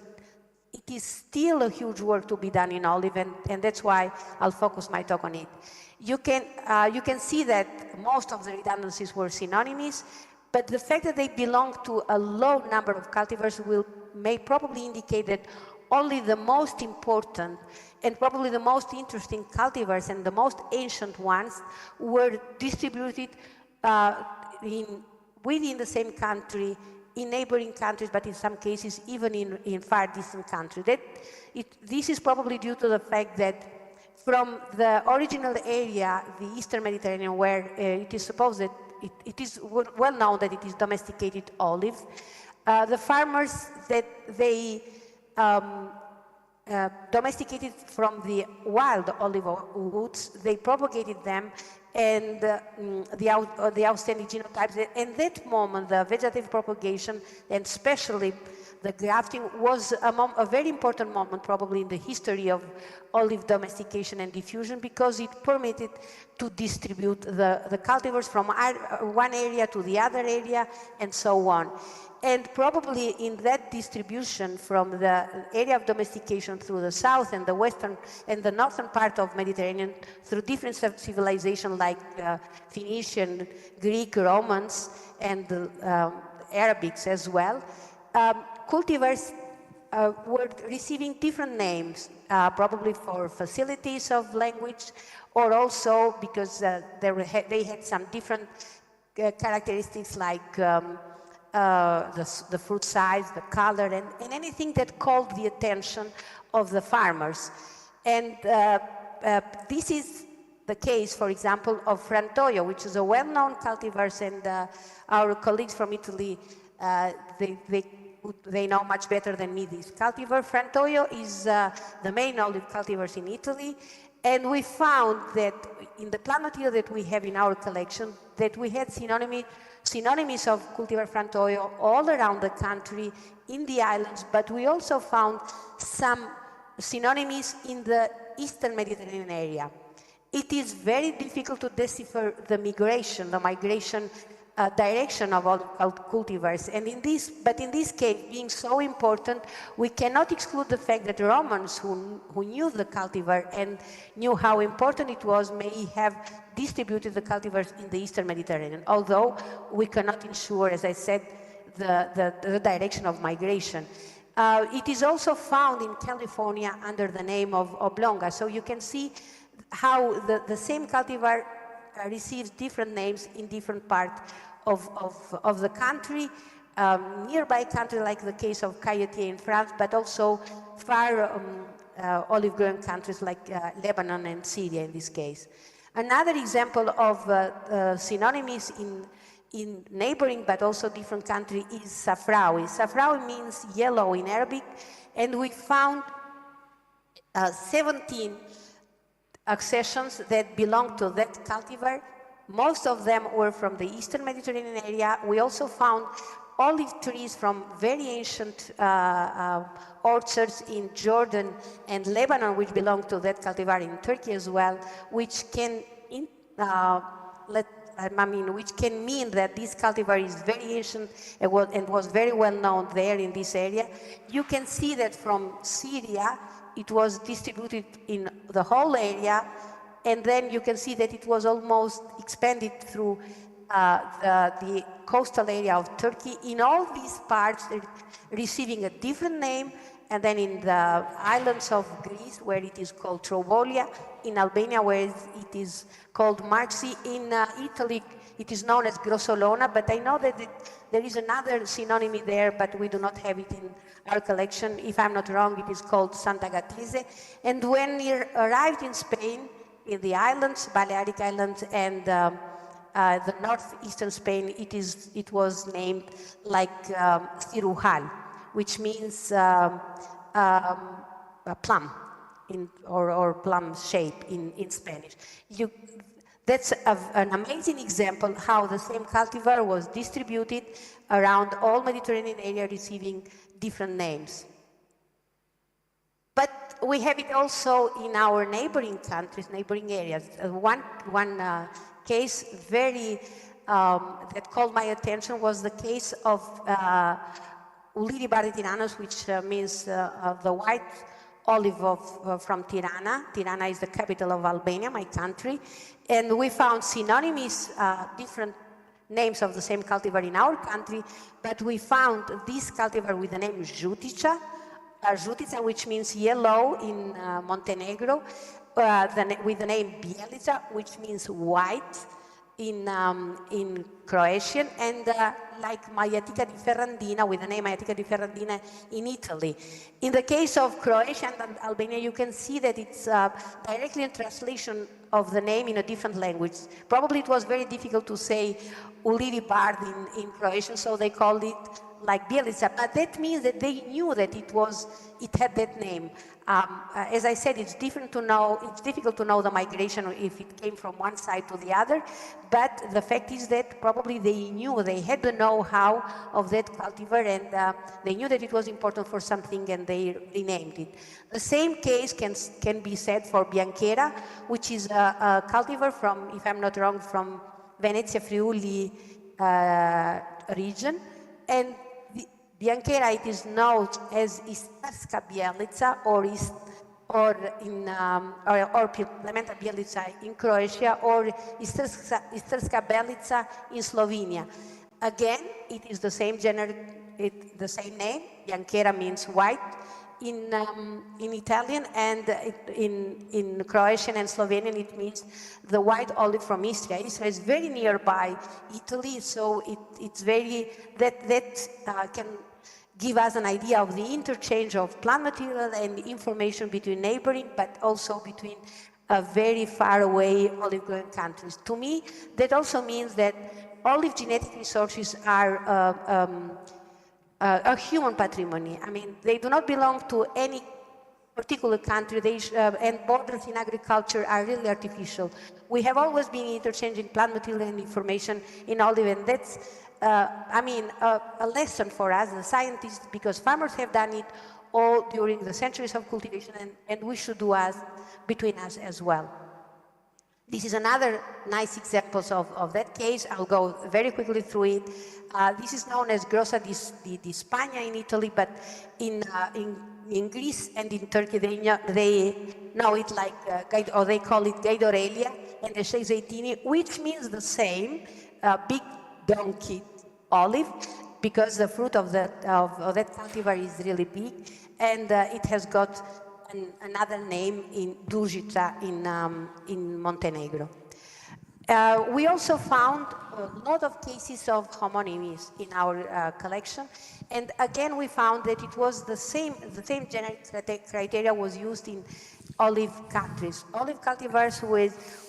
it is still a huge work to be done in olive, and that's why I'll focus my talk on it. You can see that most of the redundancies were synonymies, but the fact that they belong to a low number of cultivars may probably indicate that only the most important and probably the most interesting cultivars and the most ancient ones were distributed within the same country, in neighboring countries, but in some cases even in far distant countries. This is probably due to the fact that from the original area, the Eastern Mediterranean, where it is supposed that it is well known that it is domesticated olive, the farmers that they domesticated from the wild olive woods, they propagated them and the outstanding genotypes. And that moment, the vegetative propagation, and especially the grafting, was a very important moment probably in the history of olive domestication and diffusion, because it permitted to distribute the cultivars from one area to the other area and so on. And probably in that distribution from the area of domestication through the south and the western and the northern part of Mediterranean through different civilizations like Phoenician, Greek, Romans, and Arabics as well, cultivars were receiving different names, probably for facilities of language, or also because they had some different characteristics like the fruit size, the color, and anything that called the attention of the farmers. And this is the case, for example, of Frantoio, which is a well-known cultivar, and our colleagues from Italy, they know much better than me this cultivar. Frantoio is the main olive cultivars in Italy, and we found that in the plant material that we have in our collection, that we had synonyms of cultivar Frantoio all around the country, in the islands, but we also found some synonyms in the Eastern Mediterranean area. It is very difficult to decipher the migration direction of all cultivars, and in this case, being so important, we cannot exclude the fact that the Romans, who knew the cultivar and knew how important it was, may have distributed the cultivars in the Eastern Mediterranean, although we cannot ensure, as I said, the direction of migration. It is also found in California under the name of oblonga, so you can see how the same cultivar receives different names in different parts of the country, nearby country like the case of Cayetier in France, but also far olive growing countries like Lebanon and Syria in this case. Another example of synonyms in neighboring but also different country is safrawi. Safrawi means yellow in Arabic, and we found 17 accessions that belong to that cultivar. Most of them were from the Eastern Mediterranean area. We also found olive trees from very ancient orchards in Jordan and Lebanon, which belong to that cultivar, in Turkey as well, which can which can mean that this cultivar is very ancient and was very well known there in this area. You can see that from Syria, it was distributed in the whole area, and then you can see that it was almost expanded through the coastal area of Turkey. In all these parts, receiving a different name, and then in the islands of Greece, where it is called Trovolia, in Albania, where it is called Marci, in Italy, it is known as Grossolona, but I know that there is another synonym there, but we do not have it in our collection. If I'm not wrong, it is called Sant'Agostino. And when he arrived in Spain, in the islands, Balearic Islands, and the northeastern Spain, it was named like Cirujal, which means plum, or plum shape in Spanish. That's an amazing example how the same cultivar was distributed around all Mediterranean area, receiving different names. But we have it also in our neighboring countries, neighboring areas. One case that called my attention was the case of Ulliri Tiranus, which means the white olive from Tirana. Tirana is the capital of Albania, my country. And we found synonymous, different names of the same cultivar in our country, but we found this cultivar with the name Žutica, which means yellow in Montenegro, with the name Bjelica, which means white in Croatian, and like Maiatica di Ferrandina, with the name Maiatica di Ferrandina in Italy. In the case of Croatia and Albania, you can see that it's directly a translation of the name in a different language. Probably it was very difficult to say Ulliri Bard in Croatian, so they called it like Bjelica, but that means that they knew that it had that name. As I said, it's difficult to know the migration if it came from one side to the other, but the fact is that probably they had the know-how of that cultivar, and they knew that it was important for something, and they renamed it. The same case can be said for Bianchera, which is a cultivar from, if I'm not wrong, from Venezia Friuli region, and Bianchera, it is known as Istarska Bjelica or Plementa Bjelica in Croatia, or Istarska Bjelica in Slovenia. Again, it is the same the same name. Bianchera means white in Italian, and in Croatian and Slovenian it means the white olive from Istria. Istria is very nearby Italy, so it's very that can give us an idea of the interchange of plant material and information between neighboring, but also between very far away olive growing countries. To me, that also means that olive genetic resources are a human patrimony. I mean, they do not belong to any particular country, and borders in agriculture are really artificial. We have always been interchanging plant material and information in olive, and that's, a lesson for us, the scientists, because farmers have done it all during the centuries of cultivation, and we should do between us as well. This is another nice example of that case. I'll go very quickly through it. This is known as Grossa di Spagna in Italy, but in Greece and in Turkey, they know it like, or they call it Gaidorelia and the Cesaitini, which means the same, big donkey olive, because the fruit of that cultivar is really big, and it has got another name in Dužica in Montenegro. We also found a lot of cases of homonymies in our collection, and again we found that it was the same genetic criteria was used in olive countries. Olive cultivars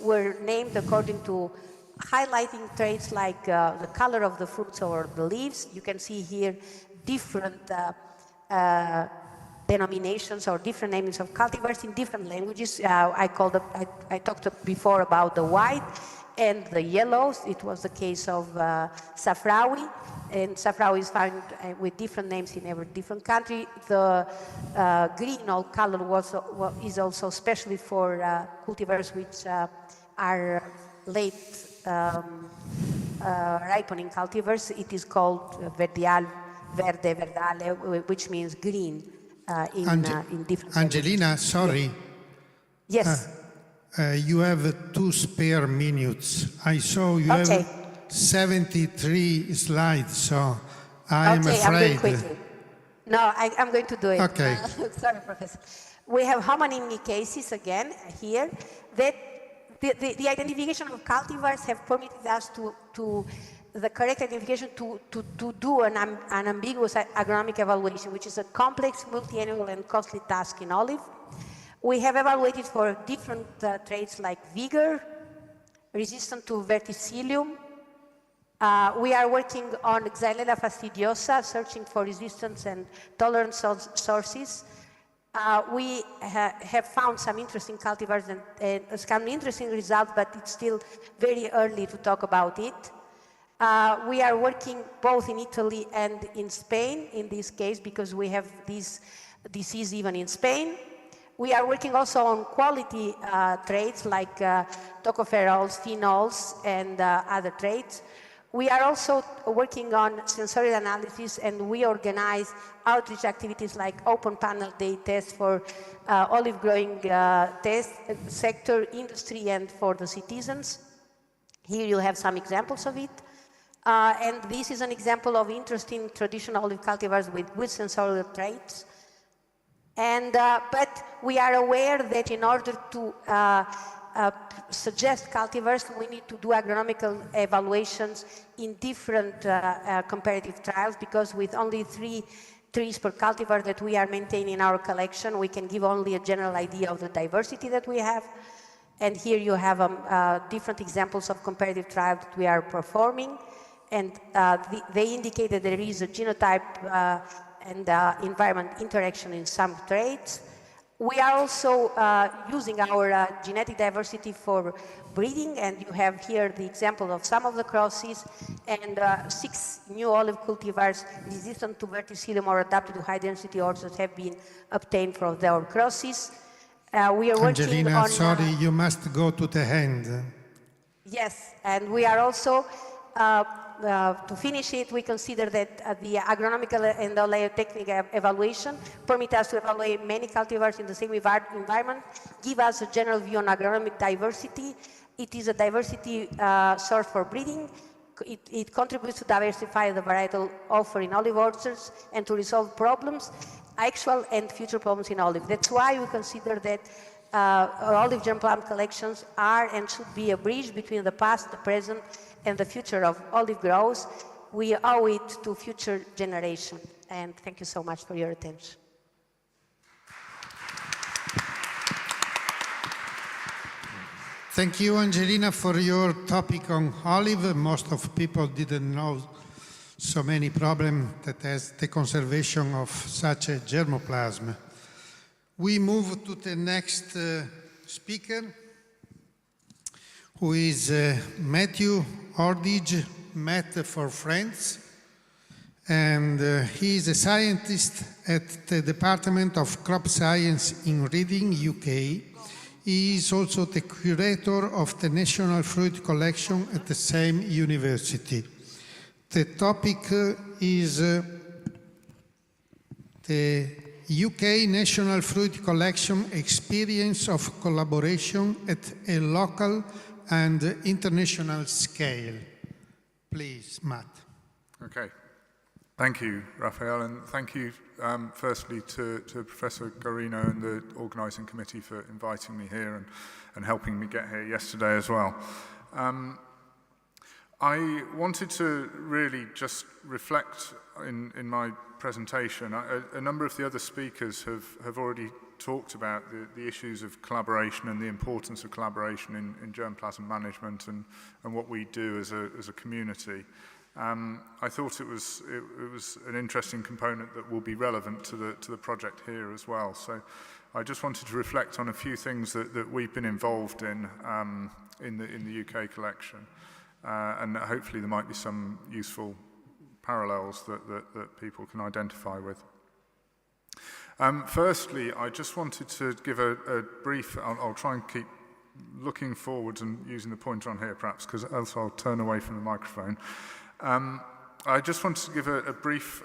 were named according to highlighting traits like the color of the fruits or the leaves. You can see here different denominations or different names of cultivars in different languages. I talked before about the white and the yellows. It was the case of Safrawi, and Safrawi is found with different names in every different country. The green or color is also especially for cultivars which are late ripening cultivars. It is called verde verdale, which means green in different Angelina, languages. sorry. Yes. You have 2 spare minutes. I saw you have 73 slides, so I'm afraid. I'm going quickly. No, I'm going to do it. Okay. Sorry, Professor. We have homonymy cases again here. That the identification of cultivars have permitted us to the correct identification to do an ambiguous agronomic evaluation, which is a complex, multi-annual, and costly task in olive. We have evaluated for different traits like vigor, resistance to verticillium. We are working on Xylella fastidiosa, searching for resistance and tolerance sources. We have found some interesting cultivars and some interesting results, but it's still very early to talk about it. We are working both in Italy and in Spain in this case, because we have this disease even in Spain. We are working also on quality traits like tocopherols, phenols, and other traits. We are also working on sensorial analysis, and we organize outreach activities like open panel day tests for olive growing test sector, industry, and for the citizens. Here you have some examples of it. And this is an example of interesting traditional olive cultivars with good sensorial traits. And, but we are aware that in order to suggest cultivars, we need to do agronomical evaluations in different comparative trials, because with only 3 trees per cultivar that we are maintaining in our collection, we can give only a general idea of the diversity that we have. And here you have different examples of comparative trials that we are performing. And they indicate that there is a genotype and environment interaction in some traits. We are also using our genetic diversity for breeding, and you have here the example of some of the crosses, and 6 new olive cultivars resistant to verticillium or adapted to high density orchards have been obtained from their crosses. We are working Angelina, on, sorry, you must go to the end. Yes, and we are also to finish it, we consider that the agronomical and oleotechnical evaluation permit us to evaluate many cultivars in the same environment, give us a general view on agronomic diversity. It is a diversity source for breeding. It contributes to diversify the varietal offer in olive orchards and to resolve problems, actual and future problems in olive. That's why we consider that olive germplant collections are and should be a bridge between the past, the present, and the future of olive groves. We owe it to future generations. And thank you so much for your attention. Thank you, Angelina, for your topic on olive. Most of people didn't know so many problems that has the conservation of such a germplasm. We move to the next speaker, who is Matthew Ordage, Matt for Friends, and he is a scientist at the Department of Crop Science in Reading, UK. He is also the curator of the National Fruit Collection at the same university. The topic is the UK National Fruit Collection Experience of Collaboration at a local and international scale. Please, Matt. Okay. Thank you, Raphael, and thank you firstly to Professor Garino and the organising committee for inviting me here and helping me get here yesterday as well. I wanted to really just reflect in my presentation. A number of the other speakers have already talked about the issues of collaboration and the importance of collaboration in germplasm management and what we do as a community. I thought it was an interesting component that will be relevant to the project here as well. So I just wanted to reflect on a few things that we've been involved in the UK collection, and hopefully there might be some useful parallels that people can identify with. Firstly, I just wanted to give a brief. I'll try and keep looking forwards and using the pointer on here, perhaps, because else I'll turn away from the microphone. I just wanted to give a brief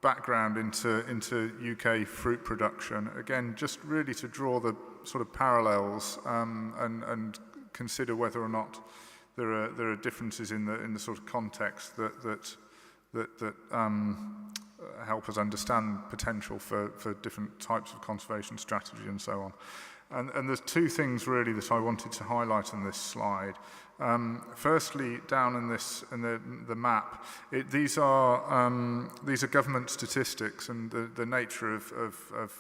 background into UK fruit production. Again, just really to draw the sort of parallels and consider whether or not there are differences in the sort of context that help us understand potential for different types of conservation strategy and so on. And there's two things really that I wanted to highlight on this slide. Firstly, down in the map, these are government statistics, and the nature of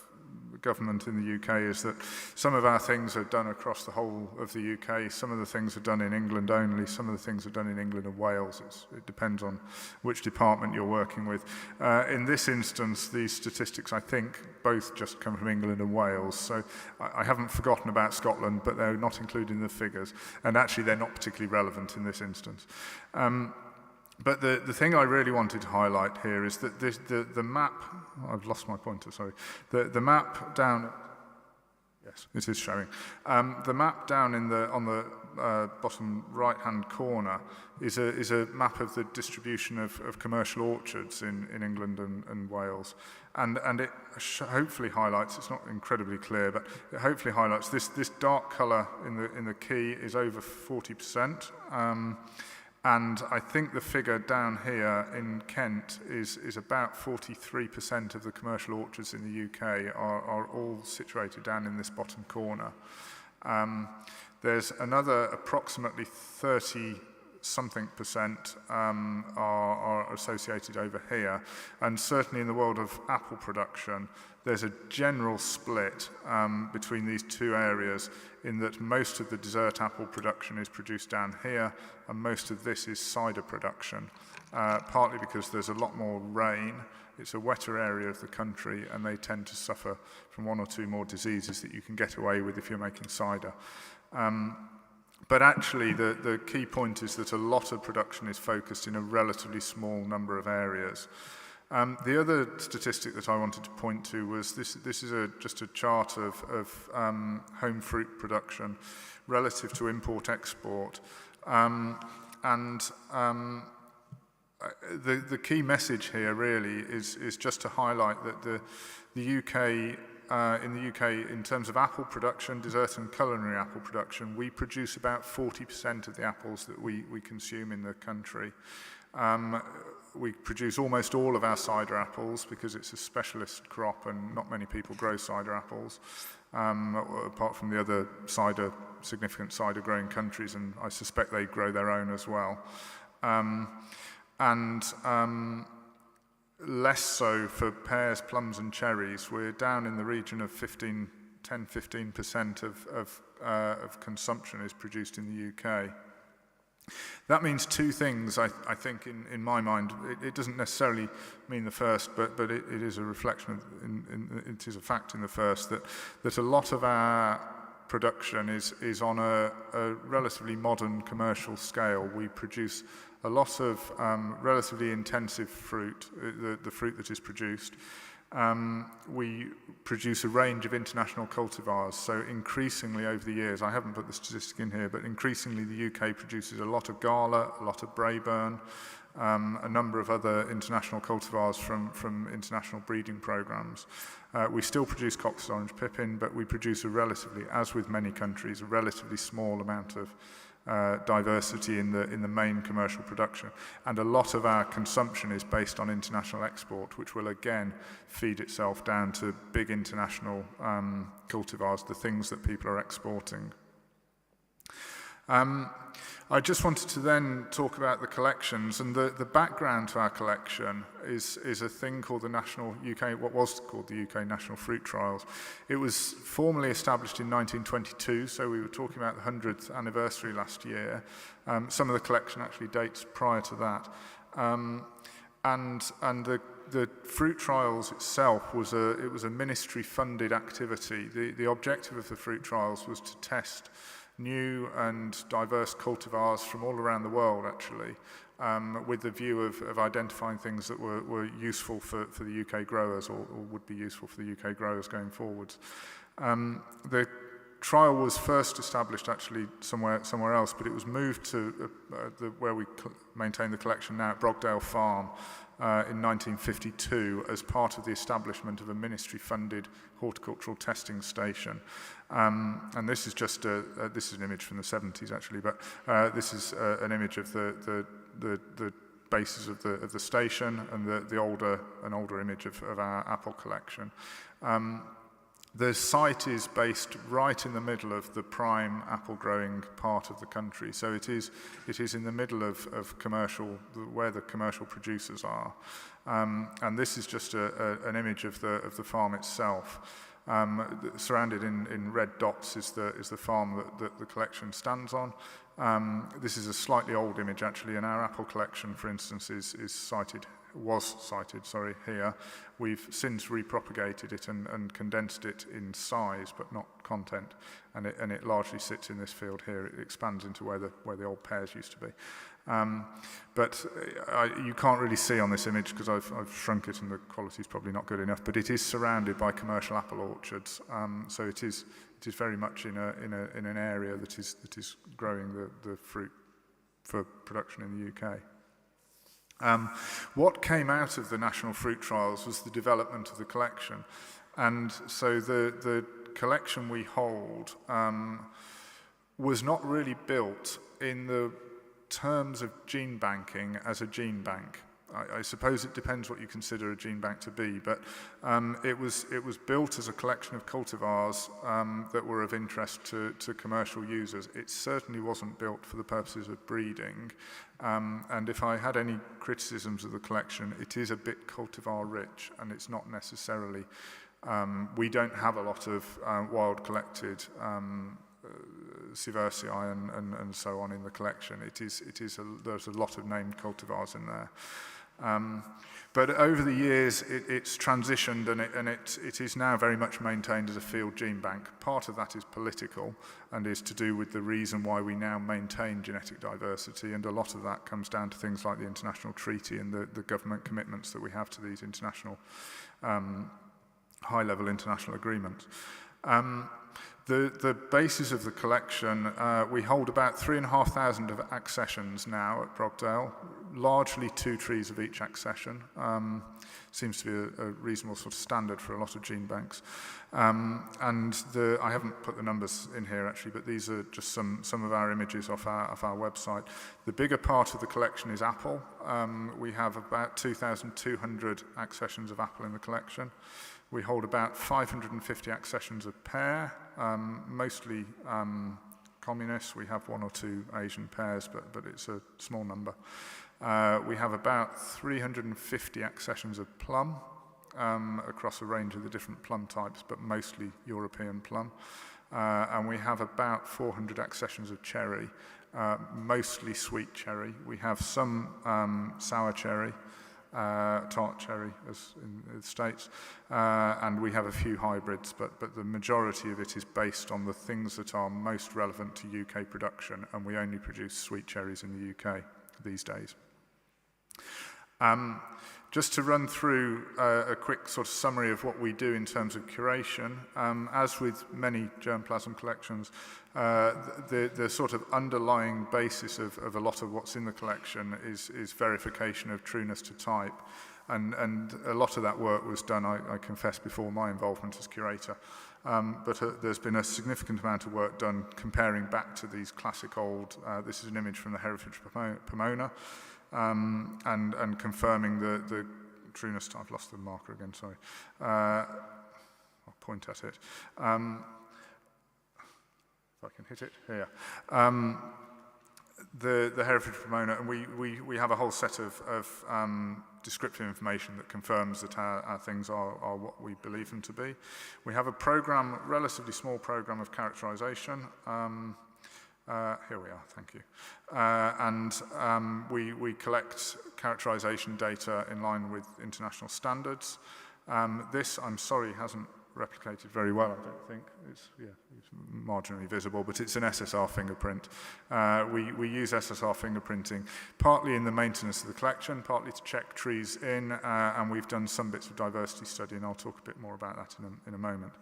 government in the UK is that some of our things are done across the whole of the UK, some of the things are done in England only, some of the things are done in England and Wales. It depends on which department you're working with. In this instance, these statistics, I think, both just come from England and Wales, so I haven't forgotten about Scotland, but they're not included in the figures, and actually they're not particularly relevant in this instance. But the thing I really wanted to highlight here is that the map, I've lost my pointer, sorry. The map down, yes, it is showing. The map down on the bottom right-hand corner is a map of the distribution of commercial orchards in England and Wales. And it hopefully highlights, it's not incredibly clear, but it hopefully highlights this dark colour in the key is over 40%. And I think the figure down here in Kent is about 43% of the commercial orchards in the UK are all situated down in this bottom corner. There's another approximately 30-something% are associated over here. And certainly in the world of apple production, there's a general split between these two areas in that most of the dessert apple production is produced down here and most of this is cider production, partly because there's a lot more rain. It's a wetter area of the country and they tend to suffer from one or two more diseases that you can get away with if you're making cider. But actually the key point is that a lot of production is focused in a relatively small number of areas. The other statistic that I wanted to point to was this is just a chart of home fruit production relative to import-export. The key message here really is just to highlight that the UK, in the UK, in terms of apple production, dessert and culinary apple production, we produce about 40% of the apples that we consume in the country. We produce almost all of our cider apples because it's a specialist crop and not many people grow cider apples, apart from the other significant cider growing countries, and I suspect they grow their own as well. Less so for pears, plums and cherries. We're down in the region of 10-15% of consumption is produced in the UK. That means two things, I think, in my mind. It doesn't necessarily mean the first, but it is a reflection of, it is a fact in the first, that a lot of our production is on a relatively modern commercial scale. We produce a lot of relatively intensive fruit, the fruit that is produced. We produce a range of international cultivars, so increasingly over the years, I haven't put the statistic in here, but increasingly the UK produces a lot of Gala, a lot of Braeburn, a number of other international cultivars from international breeding programs. We still produce Cox's Orange Pippin, but we produce a relatively, as with many countries, a relatively small amount of diversity in the main commercial production, and a lot of our consumption is based on international export, which will again feed itself down to big international cultivars, the things that people are exporting. I just wanted to then talk about the collections, and the background to our collection is a thing called the what was called the UK National Fruit Trials. It was formally established in 1922, so we were talking about the 100th anniversary last year. Some of the collection actually dates prior to that. And the fruit trials itself was a ministry-funded activity. The objective of the fruit trials was to test new and diverse cultivars from all around the world, actually, with the view of identifying things that were useful for the UK growers or would be useful for the UK growers going forwards. The trial was first established actually somewhere else, but it was moved to where we maintain the collection now at Brogdale Farm in 1952 as part of the establishment of a ministry-funded horticultural testing station. And this is just this is an image from the 70s actually, but this is an image of the bases of the station and an older image of our apple collection. The site is based right in the middle of the prime apple growing part of the country, so it is in the middle of commercial, where the commercial producers are, and this is just an image of the farm itself. Surrounded in red dots is the farm that the collection stands on. This is a slightly old image actually, and our apple collection, for instance, was cited here. We've since repropagated it and condensed it in size but not content, and it largely sits in this field here. It expands into where the old pears used to be. But you can't really see on this image because I've shrunk it and the quality is probably not good enough, but it is surrounded by commercial apple orchards, so it is very much in an area that is growing the fruit for production in the UK. What came out of the National Fruit Trials was the development of the collection, and so the collection we hold was not really built in the terms of gene banking as a gene bank. I suppose it depends what you consider a gene bank to be, but it was built as a collection of cultivars that were of interest to commercial users. It certainly wasn't built for the purposes of breeding, and if I had any criticisms of the collection, it is a bit cultivar rich, and it's not necessarily, we don't have a lot of wild collected Sieversii and so on in the collection. There's a lot of named cultivars in there. But over the years, it's transitioned, and it is now very much maintained as a field gene bank. Part of that is political and is to do with the reason why we now maintain genetic diversity, and a lot of that comes down to things like the international treaty and the government commitments that we have to these international, high-level international agreements. The basis of the collection, we hold about 3,500 of accessions now at Brogdale, largely 2 trees of each accession. Seems to be a reasonable sort of standard for a lot of gene banks. I haven't put the numbers in here actually, but these are just some of our images off our website. The bigger part of the collection is apple. We have about 2,200 accessions of apple in the collection. We hold about 550 accessions of pear, mostly communists. We have 1 or 2 Asian pears, but it's a small number. We have about 350 accessions of plum across a range of the different plum types, but mostly European plum. and we have about 400 accessions of cherry, mostly sweet cherry. We have some sour cherry, tart cherry, as in the States, and we have a few hybrids, but the majority of it is based on the things that are most relevant to UK production, and we only produce sweet cherries in the UK these days. Just to run through a quick sort of summary of what we do in terms of curation, as with many germplasm collections, the sort of underlying basis of a lot of what's in the collection is verification of trueness to type. And a lot of that work was done, I confess, before my involvement as curator. But there's been a significant amount of work done comparing back to these classic old, this is an image from the Heritage Pomona, and confirming the trueness. I've lost the marker again, sorry. I'll point at it. If I can hit it, here. The Heritage Pomona, and we have a whole set of descriptive information that confirms that our things are what we believe them to be. We have a program, relatively small program of characterization. Here we are, thank you. We collect characterization data in line with international standards. This, I'm sorry, hasn't replicated very well, I don't think. It's marginally visible, but it's an SSR fingerprint. We use SSR fingerprinting partly in the maintenance of the collection, partly to check trees in, and we've done some bits of diversity study, and I'll talk a bit more about that in a moment.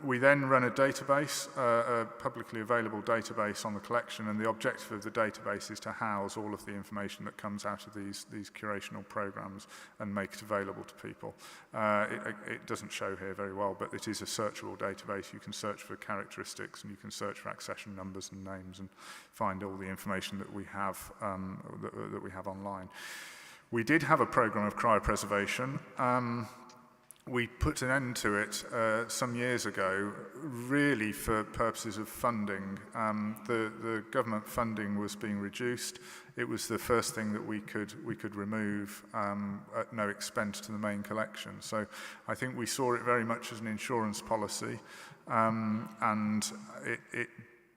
We then run a database, a publicly available database on the collection, and the objective of the database is to house all of the information that comes out of these curational programs and make it available to people. It doesn't show here very well, but it is a searchable database. You can search for characteristics, and you can search for accession numbers and names and find all the information that we have that we have online. We did have a program of cryopreservation. We put an end to it some years ago, really for purposes of funding. The government funding was being reduced. It was the first thing that we could remove at no expense to the main collection. So I think we saw it very much as an insurance policy, and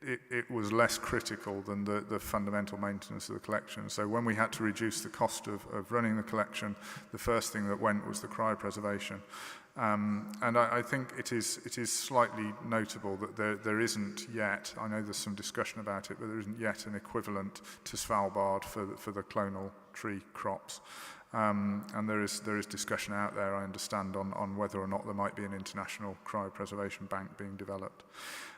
it was less critical than the fundamental maintenance of the collection. So when we had to reduce the cost of running the collection, the first thing that went was the cryopreservation. And I think it is slightly notable that there isn't yet, I know there's some discussion about it, but there isn't yet an equivalent to Svalbard for the clonal tree crops. And there is discussion out there, I understand, on whether or not there might be an international cryopreservation bank being developed.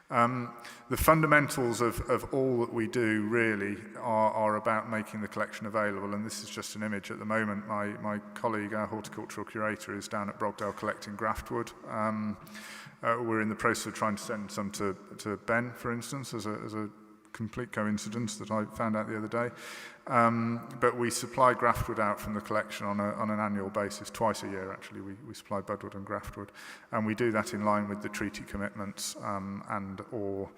The fundamentals of all that we do really are about making the collection available, and this is just an image at the moment. My colleague, our horticultural curator, is down at Brogdale collecting graftwood. We're in the process of trying to send some to Ben, for instance, as a complete coincidence that I found out the other day. But we supply graftwood out from the collection on an annual basis, twice a year actually. We supply budwood and graftwood, and we do that in line with the treaty commitments and or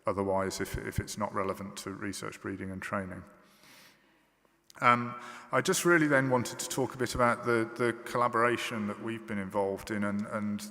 otherwise if it's not relevant to research, breeding and training. I just really then wanted to talk a bit about the collaboration that we've been involved in and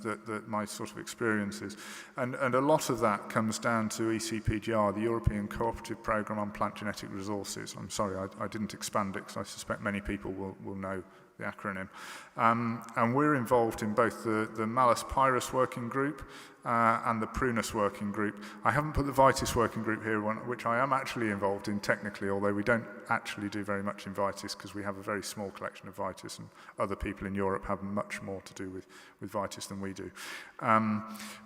my sort of experiences. And a lot of that comes down to ECPGR, the European Cooperative Programme on Plant Genetic Resources. I'm sorry, I didn't expand it because I suspect many people will know the acronym. And we're involved in both the Malus Pyrus working group and the Prunus working group. I haven't put the Vitis working group here, which I am actually involved in technically, although we don't actually do very much in Vitis because we have a very small collection of Vitis, and other people in Europe have much more to do with Vitis than we do.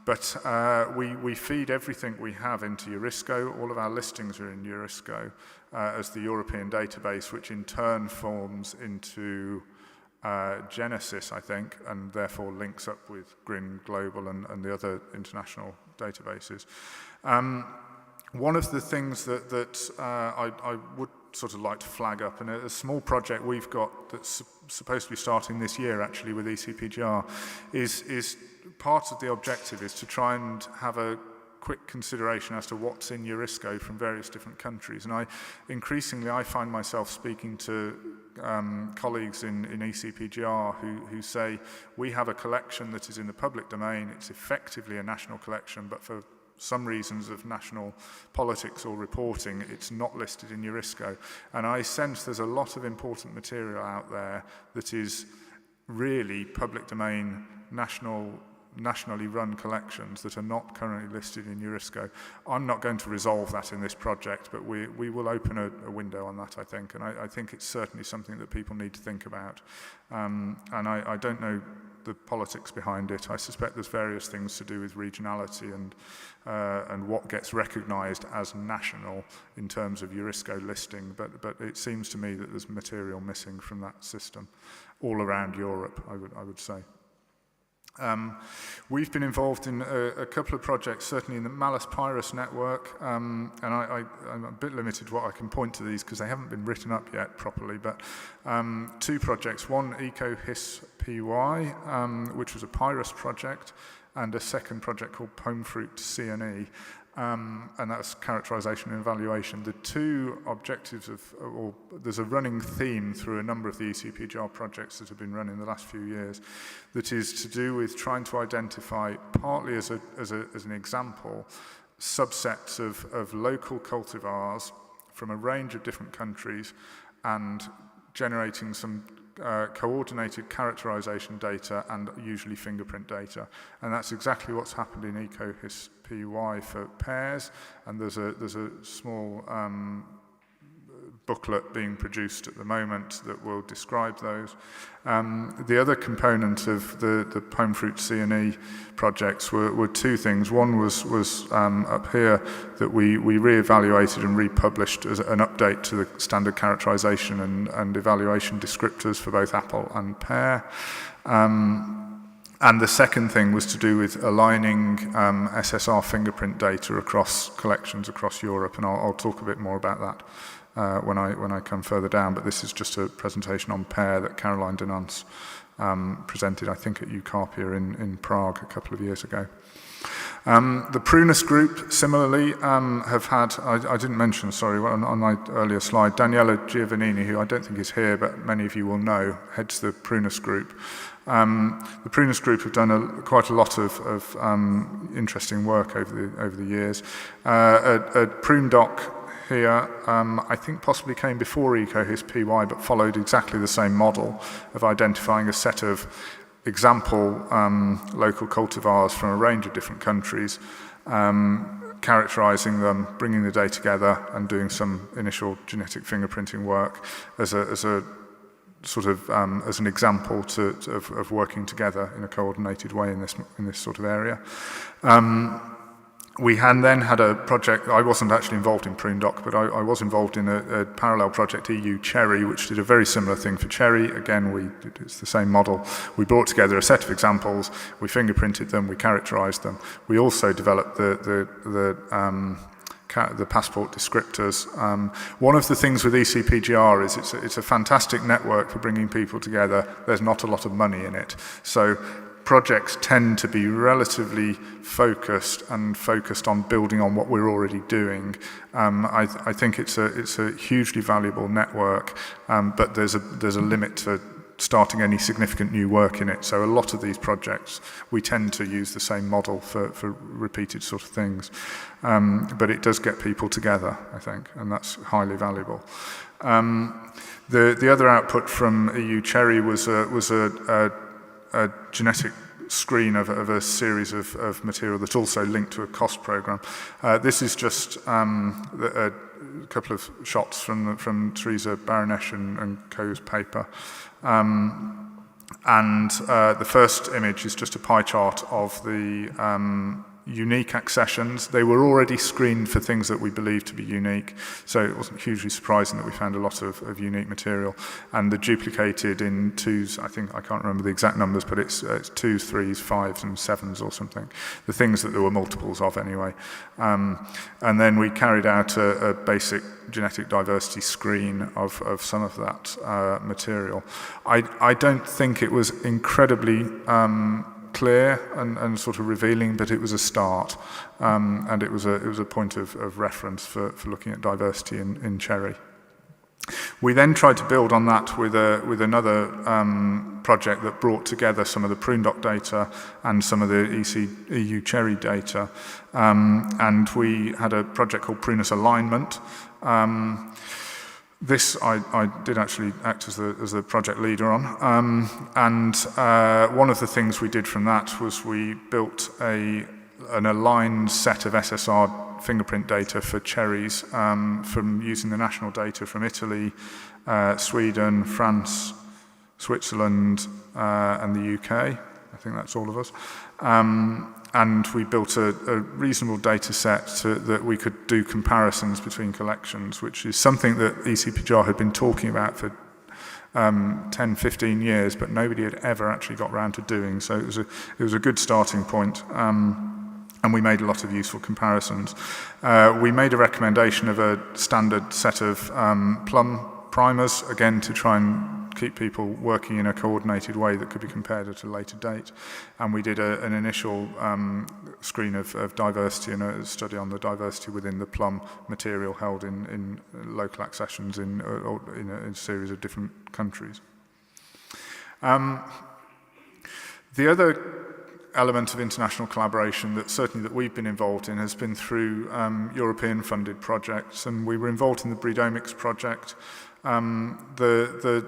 But we feed everything we have into Eurisco. All of our listings are in Eurisco as the European database, which in turn forms into Genesis, I think, and therefore links up with GRIN Global and the other international databases. One of the things that I would sort of like to flag up, and a small project we've got that's supposed to be starting this year actually with ECPGR, is part of the objective is to try and have a quick consideration as to what's in Eurisco from various different countries. And increasingly I find myself speaking to colleagues in ECPGR who say we have a collection that is in the public domain, it's effectively a national collection, but for some reasons of national politics or reporting, it's not listed in UNESCO. And I sense there's a lot of important material out there that is really public domain, nationally run collections that are not currently listed in UNESCO. I'm not going to resolve that in this project, but we will open a window on that, I think, and I think it's certainly something that people need to think about. And I don't know the politics behind it. I suspect there's various things to do with regionality and what gets recognised as national in terms of UNESCO listing, but it seems to me that there's material missing from that system all around Europe, I would say. We've been involved in a couple of projects, certainly in the Malus Pyrus network, and I'm a bit limited what I can point to these because they haven't been written up yet properly, but two projects, one EcoHIS-PY, which was a Pyrus project, and a second project called Pomefruit CNE, and that's characterization and evaluation. The two objectives or there's a running theme through a number of the ECPGR projects that have been run in the last few years that is to do with trying to identify, partly as an example, subsets of local cultivars from a range of different countries and generating some coordinated characterization data and usually fingerprint data. And that's exactly what's happened in EcoHIS-PY for pears, and there's a small booklet being produced at the moment that will describe those. The other component of the Pomefruit CNE projects were two things. One was up here that we re-evaluated and republished as an update to the standard characterization and evaluation descriptors for both apple and pear. And the second thing was to do with aligning SSR fingerprint data across collections across Europe, and I'll talk a bit more about that when I come further down, but this is just a presentation on pear that Caroline Denance presented, I think, at UCARPIA in Prague a couple of years ago. The Prunus group, similarly, have had, I didn't mention, sorry, on my earlier slide, Daniela Giovannini, who I don't think is here, but many of you will know, heads the Prunus group. The Prunus group have done quite a lot of interesting work over the years. At PruneDoc here, I think possibly came before EcoHIS-PY, but followed exactly the same model of identifying a set of example local cultivars from a range of different countries, characterizing them, bringing the data together, and doing some initial genetic fingerprinting work as a sort of as an example of working together in a coordinated way in this sort of area. We then had a project. I wasn't actually involved in PruneDoc, but I was involved in a parallel project, EU Cherry, which did a very similar thing for cherry. Again, it's the same model. We brought together a set of examples, we fingerprinted them, we characterized them. We also developed the passport descriptors. One of the things with ECPGR is it's a fantastic network for bringing people together. There's not a lot of money in it. So projects tend to be relatively focused on building on what we're already doing. I think it's a hugely valuable network, but there's a limit to starting any significant new work in it. So a lot of these projects, we tend to use the same model for repeated sort of things. But it does get people together, I think, and that's highly valuable. The other output from EU Cherry was a genetic screen of a series of material that also linked to a cost program. This is just a couple of shots from Teresa Baranesh and co.'s paper. The first image is just a pie chart of the unique accessions. They were already screened for things that we believed to be unique, so it wasn't hugely surprising that we found a lot of unique material. And the duplicated in twos, I can't remember the exact numbers, but it's 2s, 3s, 5s and 7s or something. The things that there were multiples of anyway. And then we carried out a basic genetic diversity screen of some of that material. I don't think it was incredibly clear and sort of revealing, but it was a start, and it was a point of reference for looking at diversity in cherry. We then tried to build on that with another project that brought together some of the PruneDoc data and some of the EU cherry data. And we had a project called Prunus Alignment. This I did actually act as the project leader on. One of the things we did from that was we built an aligned set of SSR fingerprint data for cherries from using the national data from Italy, Sweden, France, Switzerland, and the UK. I think that's all of us. And we built a reasonable data set that we could do comparisons between collections, which is something that ECPJAR had been talking about for 10, 15 years, but nobody had ever actually got around to doing. So it was a good starting point. And we made a lot of useful comparisons. We made a recommendation of a standard set of plum primers, again, to try and keep people working in a coordinated way that could be compared at a later date. And we did an initial screen of diversity and a study on the diversity within the plum material held in local accessions in a series of different countries. The other element of international collaboration that certainly that we've been involved in has been through European funded projects, and we were involved in the Breedomics project. The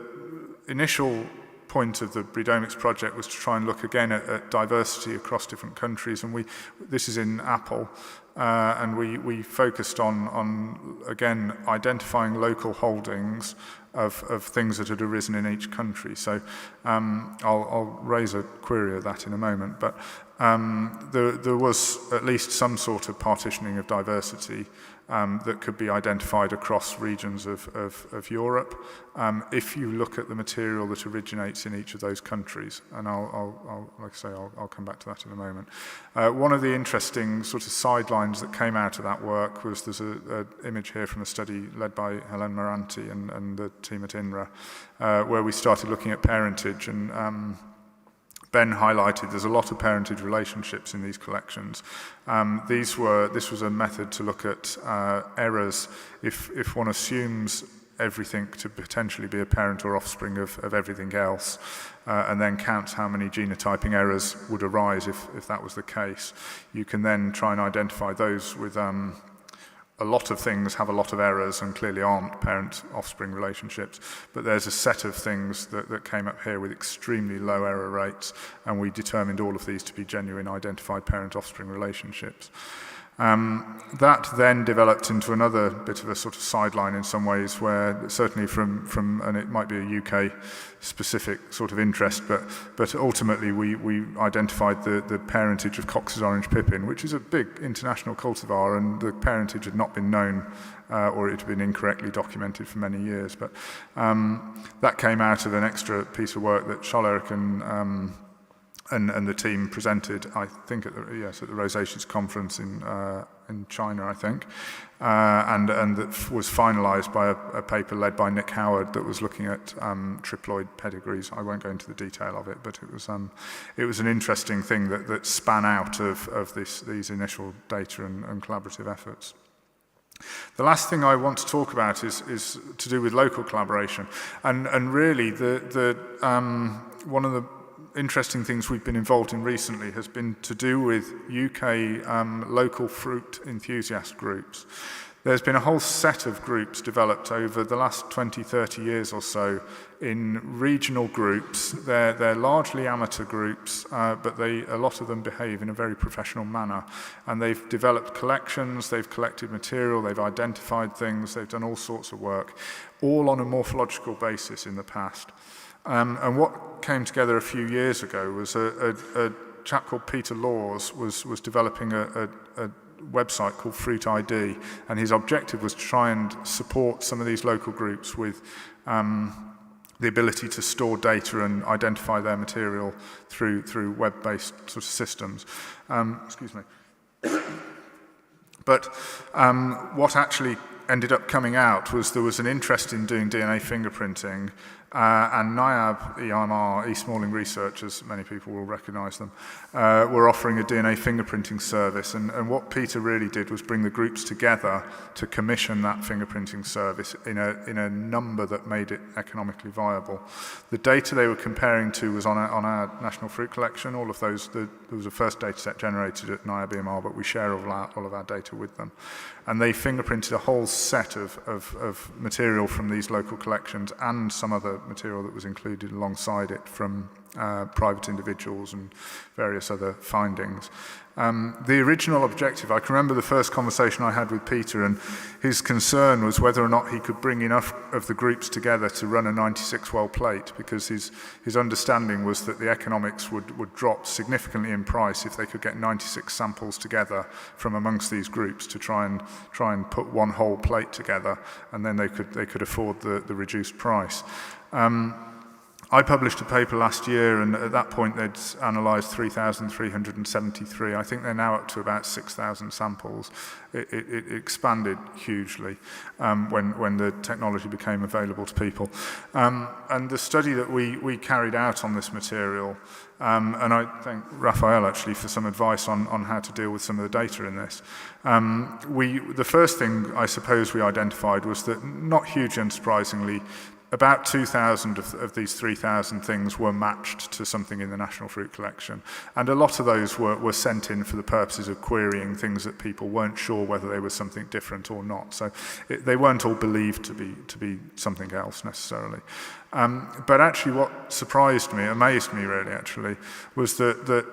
initial point of the Breedomics project was to try and look again at diversity across different countries, and this is in Apple, and we focused on again identifying local holdings of things that had arisen in each country. So I'll raise a query of that in a moment, but there was at least some sort of partitioning of diversity that could be identified across regions of Europe if you look at the material that originates in each of those countries. And like I say, I'll come back to that in a moment. One of the interesting sort of sidelines that came out of that work was there's an image here from a study led by Helen Moranti and the team at INRA, where we started looking at parentage, and Ben highlighted there's a lot of parentage relationships in these collections. This was a method to look at errors if one assumes everything to potentially be a parent or offspring of everything else, and then counts how many genotyping errors would arise if that was the case. You can then try and identify those with a lot of things have a lot of errors and clearly aren't parent-offspring relationships, but there's a set of things that came up here with extremely low error rates, and we determined all of these to be genuine identified parent-offspring relationships. That then developed into another bit of a sort of sideline in some ways, where certainly from and it might be a UK specific sort of interest, but ultimately we identified the parentage of Cox's orange pippin, which is a big international cultivar, and the parentage had not been known or it had been incorrectly documented for many years. But that came out of an extra piece of work that Scholl-Erik and the team presented, I think, at the Rosacea's conference in China, I think, and that was finalised by a paper led by Nick Howard that was looking at triploid pedigrees. I won't go into the detail of it, but it was an interesting thing that span out of these initial data and collaborative efforts. The last thing I want to talk about is to do with local collaboration, and really one of the interesting things we've been involved in recently has been to do with UK local fruit enthusiast groups. There's been a whole set of groups developed over the last 20, 30 years or so in regional groups. They're largely amateur groups, but a lot of them behave in a very professional manner. And they've developed collections, they've collected material, they've identified things, they've done all sorts of work, all on a morphological basis in the past. And what came together a few years ago was a chap called Peter Laws was developing a website called Fruit ID, and his objective was to try and support some of these local groups with the ability to store data and identify their material through web-based sort of systems. Excuse me. But what actually ended up coming out was there was an interest in doing DNA fingerprinting and NIAB, EMR, East Malling Research, as many people will recognise them, were offering a DNA fingerprinting service. And what Peter really did was bring the groups together to commission that fingerprinting service in a number that made it economically viable. The data they were comparing to was on our national fruit collection. All of those, there was a first data set generated at NIAB EMR, but we share all of our data with them. And they fingerprinted a whole set of material from these local collections and some other material that was included alongside it from private individuals and various other findings. The original objective, I can remember the first conversation I had with Peter, and his concern was whether or not he could bring enough of the groups together to run a 96-well plate, because his understanding was that the economics would drop significantly in price if they could get 96 samples together from amongst these groups to try and put one whole plate together, and then they could afford the reduced price. I published a paper last year, and at that point they'd analysed 3,373. I think they're now up to about 6,000 samples. It expanded hugely when the technology became available to people. And the study that we carried out on this material, and I thank Raphael actually for some advice on how to deal with some of the data in this. The first thing I suppose we identified was that, not hugely unsurprisingly, about 2,000 of these 3,000 things were matched to something in the National Fruit Collection. And a lot of those were sent in for the purposes of querying things that people weren't sure whether they were something different or not. So they weren't all believed to be something else necessarily. But actually what surprised me, amazed me really actually, was that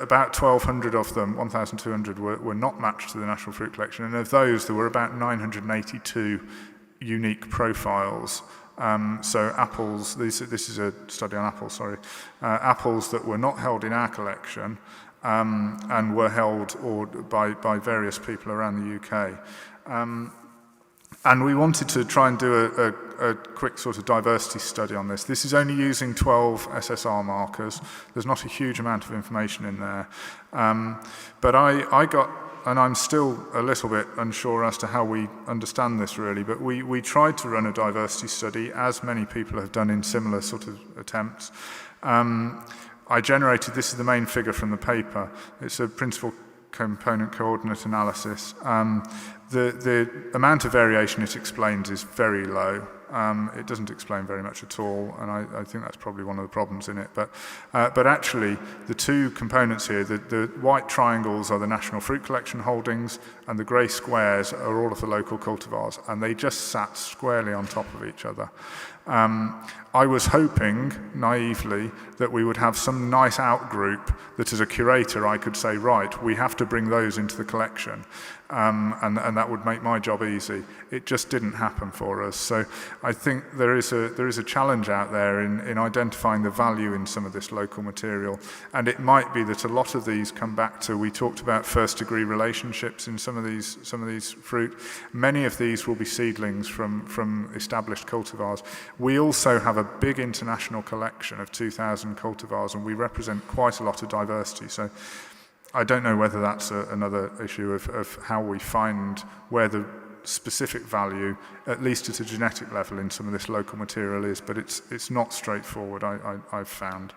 about 1,200 of them, 1,200 were not matched to the National Fruit Collection. And of those, there were about 982 unique profiles. So apples, this is a study on apples, sorry, apples that were not held in our collection and were held by various people around the UK. And we wanted to try and do a quick sort of diversity study on this. This is only using 12 SSR markers. There's not a huge amount of information in there. But I got, and I'm still a little bit unsure as to how we understand this really, but we tried to run a diversity study, as many people have done in similar sort of attempts. I generated, this is the main figure from the paper, it's a principal component coordinate analysis. The amount of variation it explains is very low. It doesn't explain very much at all, and I think that's probably one of the problems in it. But actually, the two components here, the white triangles are the National Fruit Collection holdings, and the grey squares are all of the local cultivars, and they just sat squarely on top of each other. I was hoping, naively, that we would have some nice outgroup that as a curator I could say, right, we have to bring those into the collection, and that would make my job easy. It just didn't happen for us. So I think there is a challenge out there in identifying the value in some of this local material, and it might be that a lot of these come back to, we talked about first-degree relationships in some of these fruit. Many of these will be seedlings from established cultivars. We also have a big international collection of 2,000 cultivars, and we represent quite a lot of diversity. So I don't know whether that's another issue of how we find where the specific value, at least at a genetic level, in some of this local material is, but it's not straightforward, I've found.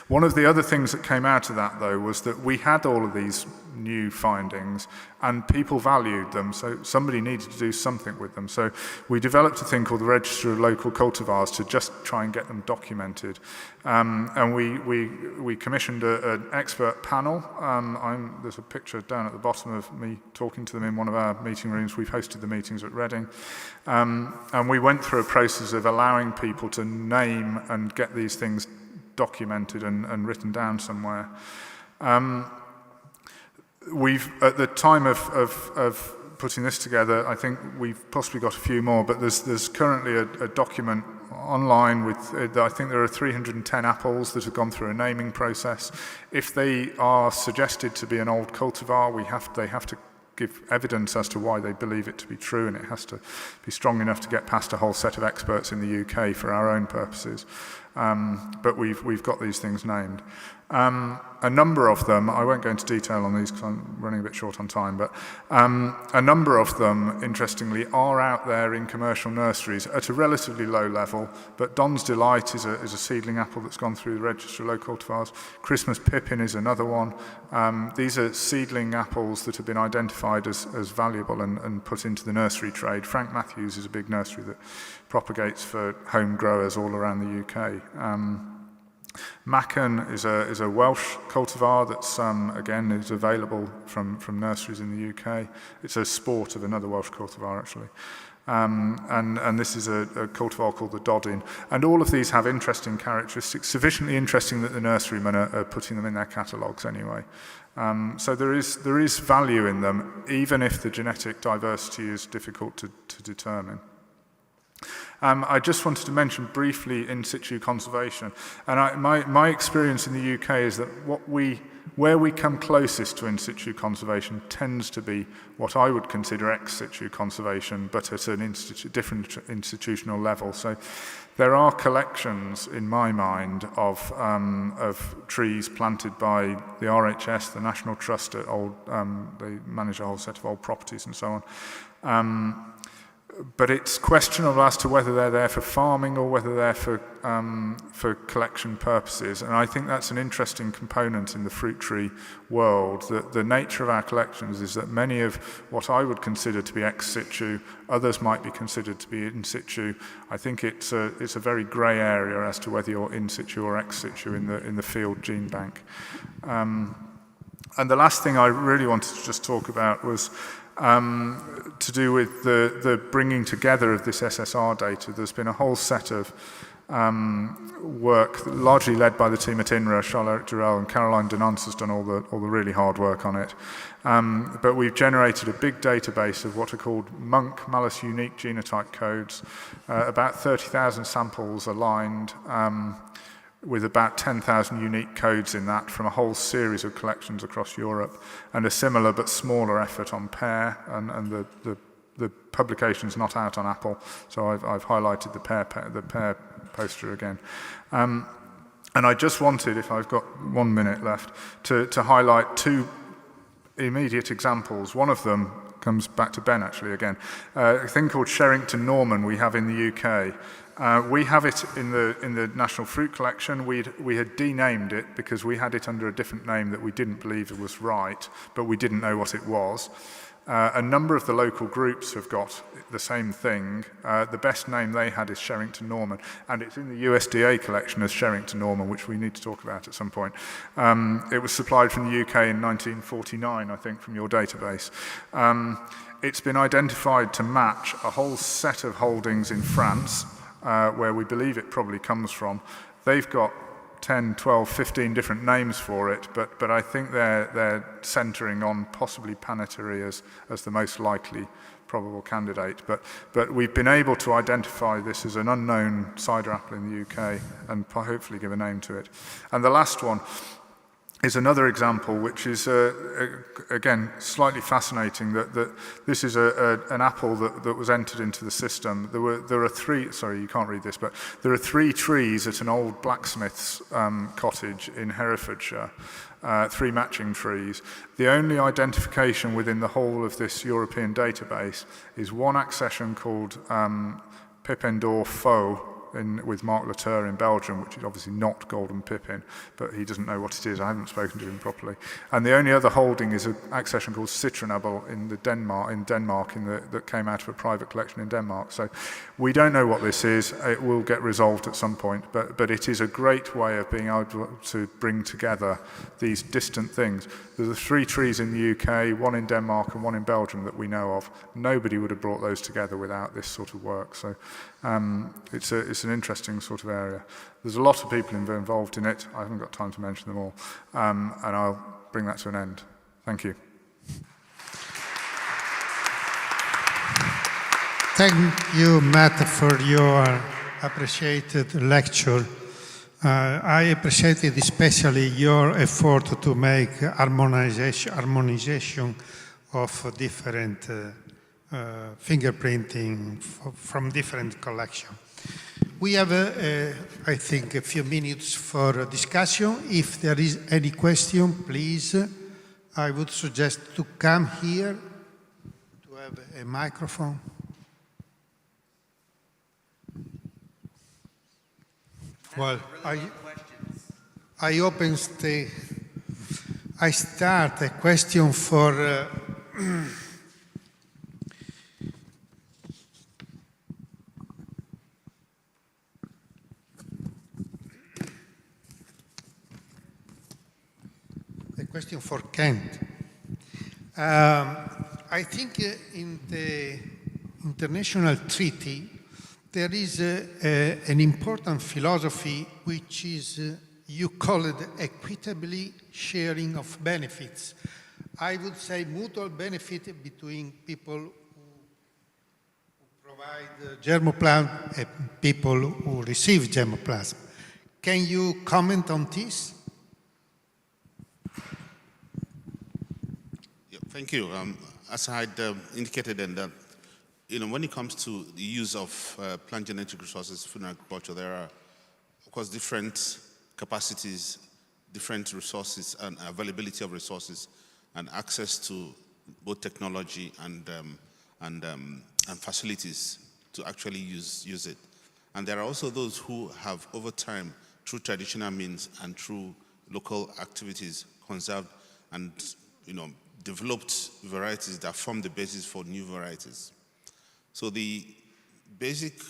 One of the other things that came out of that, though, was that we had all of these new findings and people valued them, so somebody needed to do something with them. So we developed a thing called the Register of Local Cultivars to just try and get them documented. And we commissioned an expert panel. There's a picture down at the bottom of me talking to them in one of our meeting rooms. We've hosted the meetings at Reading. And we went through a process of allowing people to name and get these things documented and written down somewhere. We've, at the time of putting this together, I think we've possibly got a few more, but there's currently a document online with, I think there are 310 apples that have gone through a naming process. If they are suggested to be an old cultivar, they have to give evidence as to why they believe it to be true, and it has to be strong enough to get past a whole set of experts in the UK for our own purposes. but we've got these things named. A number of them, I won't go into detail on these because I'm running a bit short on time, but a number of them, interestingly, are out there in commercial nurseries at a relatively low level, but Don's Delight is a seedling apple that's gone through the register of low cultivars. Christmas Pippin is another one. These are seedling apples that have been identified as valuable and put into the nursery trade. Frank Matthews is a big nursery that propagates for home growers all around the UK. Macon is a Welsh cultivar that's, again, is available from nurseries in the UK. It's a sport of another Welsh cultivar, actually. And this is a cultivar called the Doddin. And all of these have interesting characteristics, sufficiently interesting that the nurserymen are putting them in their catalogues anyway. So there is value in them, even if the genetic diversity is difficult to determine. I just wanted to mention briefly in situ conservation. And my experience in the UK is that where we come closest to in situ conservation tends to be what I would consider ex situ conservation, but at an different institutional level. So there are collections, in my mind, of trees planted by the RHS, the National Trust at they manage a whole set of old properties and so on. But it's questionable as to whether they're there for farming or whether they're for collection purposes. And I think that's an interesting component in the fruit tree world. The nature of our collections is that many of what I would consider to be ex situ, others might be considered to be in situ. I think it's a very grey area as to whether you're in situ or ex situ in the field gene bank. And the last thing I really wanted to just talk about was to do with the bringing together of this SSR data. There's been a whole set of work, largely led by the team at INRA. Charles-Eric Durrell and Caroline Denance has done all the really hard work on it. But we've generated a big database of what are called MUNC, Malus Unique Genotype Codes, about 30,000 samples aligned, with about 10,000 unique codes in that from a whole series of collections across Europe, and a similar but smaller effort on pear, and the publication's not out on Apple, so I've highlighted the pear poster again. And I just wanted, if I've got 1 minute left, to highlight two immediate examples. One of them comes back to Ben, actually, again. A thing called Sherrington Norman we have in the UK. We have it in the National Fruit Collection. We had denamed it because we had it under a different name that we didn't believe it was right, but we didn't know what it was. A number of the local groups have got the same thing. The best name they had is Sherrington Norman, and it's in the USDA collection as Sherrington Norman, which we need to talk about at some point. It was supplied from the UK in 1949, I think, from your database. It's been identified to match a whole set of holdings in France, where we believe it probably comes from. They've got 10, 12, 15 different names for it, but I think they're centering on possibly Panettiere as the most likely probable candidate. But we've been able to identify this as an unknown cider apple in the UK and hopefully give a name to it. And the last one is another example, which is, again, slightly fascinating, that this is an apple that was entered into the system. There are three, sorry, you can't read this, but there are 3 trees at an old blacksmith's cottage in Herefordshire, 3 matching trees. The only identification within the whole of this European database is one accession called Pippin d'Or Faux, with Marc Latour in Belgium, which is obviously not Golden Pippin, but he doesn't know what it is. I haven't spoken to him properly. And the only other holding is an accession called Citronable in Denmark that came out of a private collection in Denmark. So we don't know what this is. It will get resolved at some point, but it is a great way of being able to bring together these distant things. There's the 3 trees in the UK, 1 in Denmark and 1 in Belgium that we know of. Nobody would have brought those together without this sort of work. So it's an interesting sort of area. There's a lot of people involved in it. I haven't got time to mention them all. And I'll bring that to an end. Thank you. Thank you, Matt, for your appreciated lecture. I appreciated especially your effort to make harmonization of different fingerprinting from different collections. We have, I think, a few minutes for discussion. If there is any question, please, I would suggest to come here to have a microphone. Well, I start a question for question for Kent. I think in the international treaty there is an important philosophy which is, you call it equitably sharing of benefits. I would say mutual benefit between people who provide germplasm and people who receive germplasm. Can you comment on this? Thank you. As I had indicated, when it comes to the use of plant genetic resources, food and agriculture, there are, of course, different capacities, different resources, and availability of resources, and access to both technology and facilities to actually use it. And there are also those who have, over time, through traditional means and through local activities, conserved and developed varieties that form the basis for new varieties. So the basic,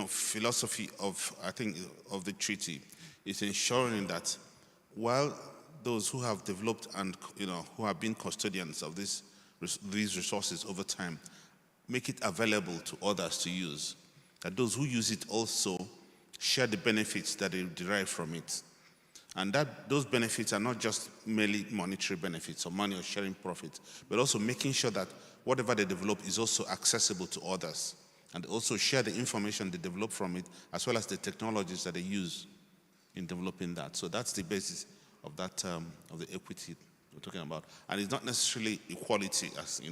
philosophy of the treaty is ensuring that while those who have developed and who have been custodians of these resources over time make it available to others to use, that those who use it also share the benefits that they derive from it. And that those benefits are not just merely monetary benefits or money or sharing profit, but also making sure that whatever they develop is also accessible to others, and also share the information they develop from it, as well as the technologies that they use in developing that. So that's the basis of that, of the equity we're talking about. And it's not necessarily equality, as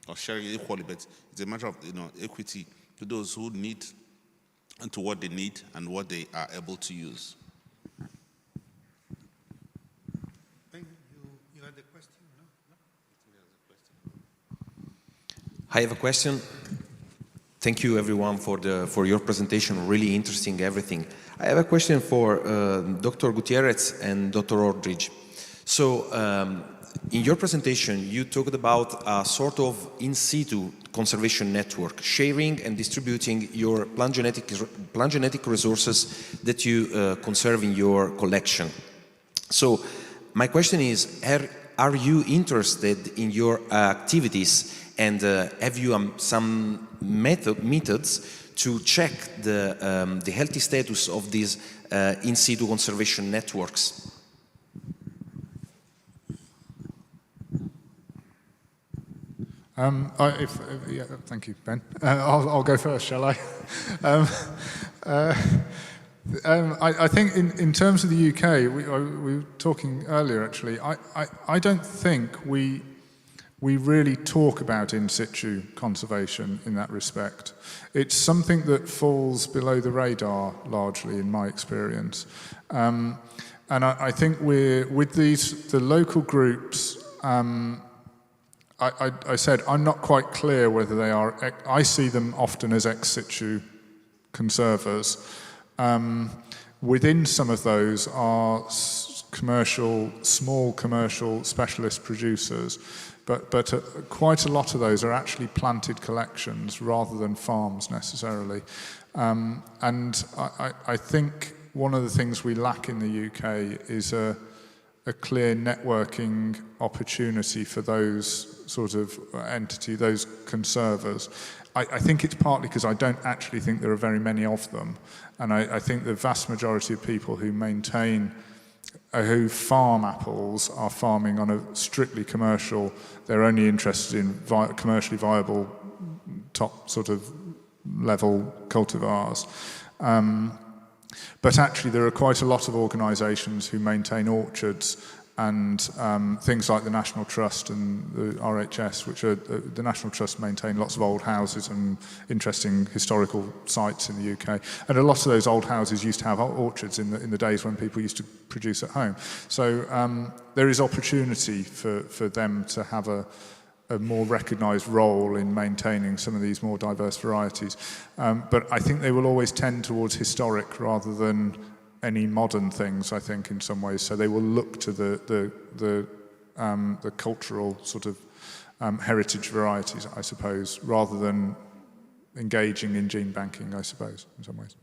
or sharing equally, but it's a matter of equity to those who need and to what they need and what they are able to use. I have a question. Thank you everyone for your presentation, really interesting everything. I have a question for Dr. Gutierrez and Dr. Ordridge. So in your presentation you talked about a sort of in situ conservation network, sharing and distributing your plant genetic resources that you conserve in your collection. So my question is, are you interested in your activities, and have you some methods to check the healthy status of these in situ conservation networks? Yeah, thank you, Ben. I'll go first, shall I? I think in terms of the UK, we were talking earlier actually, I don't think we really talk about in situ conservation in that respect. It's something that falls below the radar largely in my experience. And I think with the local groups, I said I'm not quite clear whether they are, I see them often as ex situ conservers. Within some of those are small commercial specialist producers, but quite a lot of those are actually planted collections rather than farms necessarily. And I think one of the things we lack in the UK is a clear networking opportunity for those sort of those conservers. I think it's partly because I don't actually think there are very many of them. And I think the vast majority of people who who farm apples are farming on a strictly commercial, they're only interested in commercially viable top sort of level cultivars. But actually there are quite a lot of organisations who maintain orchards and things like the National Trust and the RHS, which are the National Trust maintain lots of old houses and interesting historical sites in the UK. And a lot of those old houses used to have orchards in the days when people used to produce at home. So there is opportunity for them to have a more recognised role in maintaining some of these more diverse varieties. But I think they will always tend towards historic rather than any modern things, I think, in some ways. So they will look to the cultural sort of heritage varieties, I suppose, rather than engaging in gene banking, I suppose, in some ways.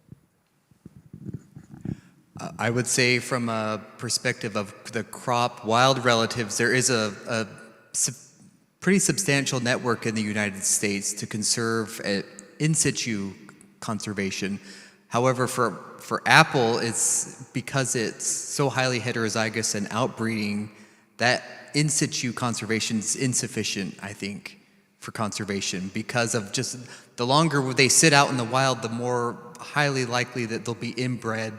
I would say from a perspective of the crop wild relatives, there is a pretty substantial network in the United States to conserve in situ conservation. However, for apple, it's because it's so highly heterozygous and outbreeding, that in situ conservation is insufficient, I think, for conservation, because of just the longer they sit out in the wild, the more highly likely that they'll be inbred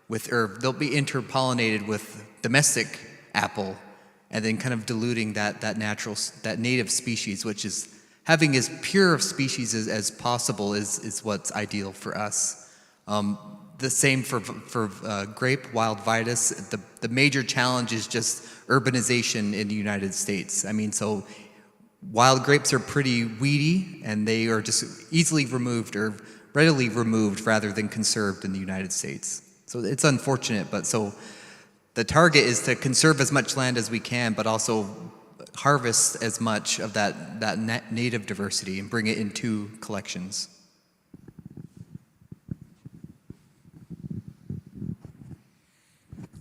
with, or they'll be interpollinated with domestic apple, and then kind of diluting that native species, which is having as pure of species as possible is what's ideal for us. The same for grape wild vitis. The major challenge is just urbanization in the United States. I mean, so wild grapes are pretty weedy, and they are just easily removed or readily removed rather than conserved in the United States. So it's unfortunate, but so the target is to conserve as much land as we can, but also harvest as much of that native diversity and bring it into collections.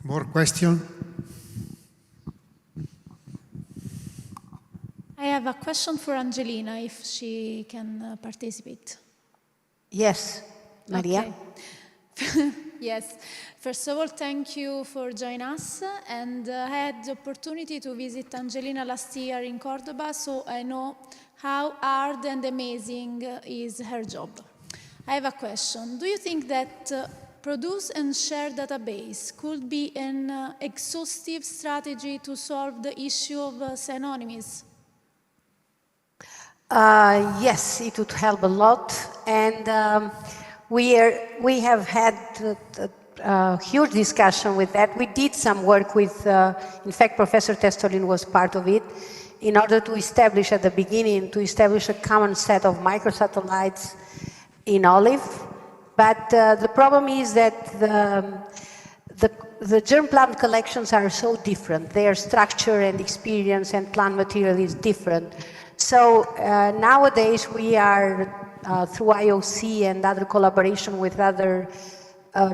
More question? I have a question for Angelina, if she can participate. Yes, Maria. Okay. Yes. First of all, thank you for joining us. And I had the opportunity to visit Angelina last year in Cordoba, so I know how hard and amazing is her job. I have a question. Do you think that produce and share database could be an exhaustive strategy to solve the issue of synonyms? Yes, it would help a lot, and we have had a huge discussion with that. We did some work with, in fact, Professor Testolin was part of it, in order to establish at the beginning, to establish a common set of microsatellites in olive. But the problem is that the germ plant collections are so different. Their structure and experience and plant material is different. So nowadays we are, through IOC and other collaboration with other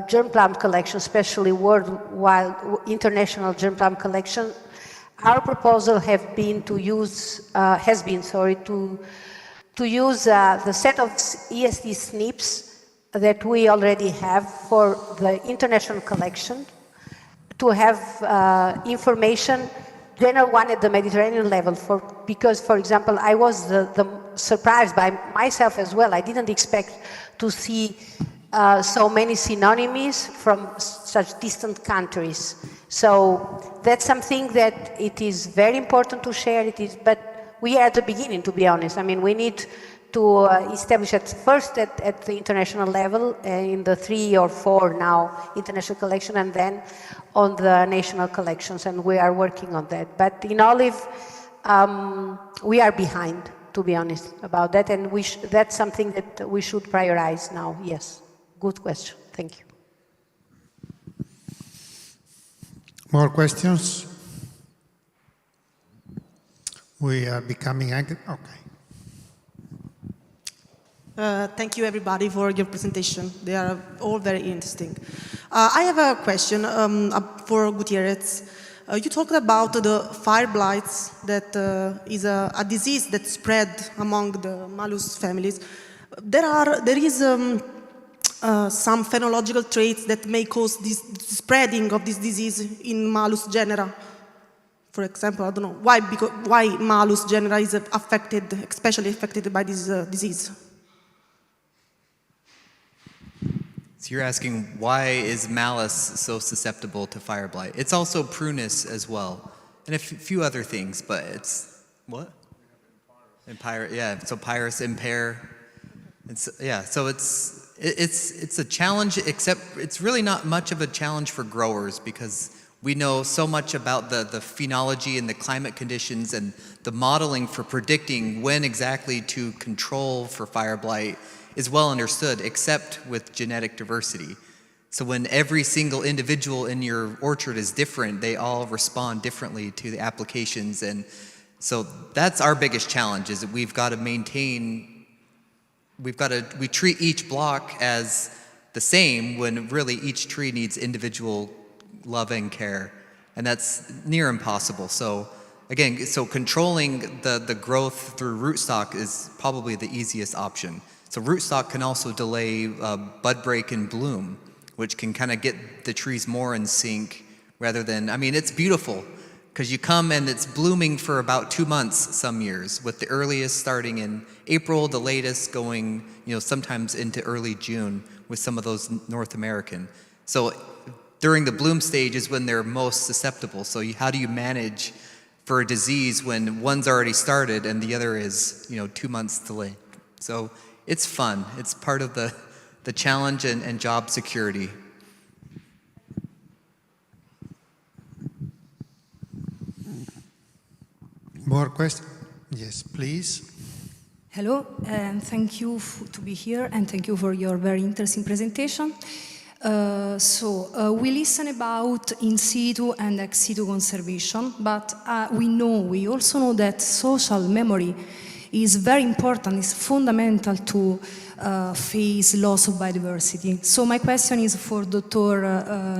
germ plant collections, especially worldwide, international germ plant collection, our proposal has been to use the set of ESD SNPs that we already have for the international collection, to have information, general one at the Mediterranean level, because, for example, I was surprised by myself as well. I didn't expect to see so many synonyms from such distant countries. So that's something that it is very important to share. But we are at the beginning, to be honest. I mean, we need to establish at first at the international level, in the 3 or 4 now international collection, and then on the national collections, and we are working on that. But in olive, we are behind, to be honest, about that, and that's something that we should prioritize now. Yes, good question. Thank you. More questions? We are becoming angry. Okay. Thank you, everybody, for your presentation. They are all very interesting. I have a question for Gutierrez. You talked about the fire blights, that is a disease that spread among the Malus families. There is some phenological traits that may cause this spreading of this disease in Malus genera. For example, I don't know why Malus genera is affected, especially affected by this disease. So you're asking, why is Malus so susceptible to fire blight? It's also Prunus as well. and a few other things, but it's, what? Empire, yeah, so Pyrus, Impair. Yeah, so it's a challenge, except it's really not much of a challenge for growers because we know so much about the phenology and the climate conditions and the modeling for predicting when exactly to control for fire blight is well understood, except with genetic diversity. So when every single individual in your orchard is different, they all respond differently to the applications. And so that's our biggest challenge, is that we've got to maintain, we treat each block as the same when really each tree needs individual love and care. And that's near impossible. So again, so controlling the growth through rootstock is probably the easiest option. So rootstock can also delay bud break and bloom, which can kind of get the trees more in sync rather than, I mean, it's beautiful because you come and it's blooming for about 2 months some years, with the earliest starting in April, the latest going, sometimes into early June with some of those North American. So during the bloom stage is when they're most susceptible. So how do you manage for a disease when one's already started and the other is, 2 months delay? So it's fun. It's part of the challenge and job security. More questions? Yes, please. Hello, and thank you to be here, and thank you for your very interesting presentation. We listen about in situ and ex situ conservation, but we also know that social memory is very important, is fundamental to face loss of biodiversity. So my question is for Dr.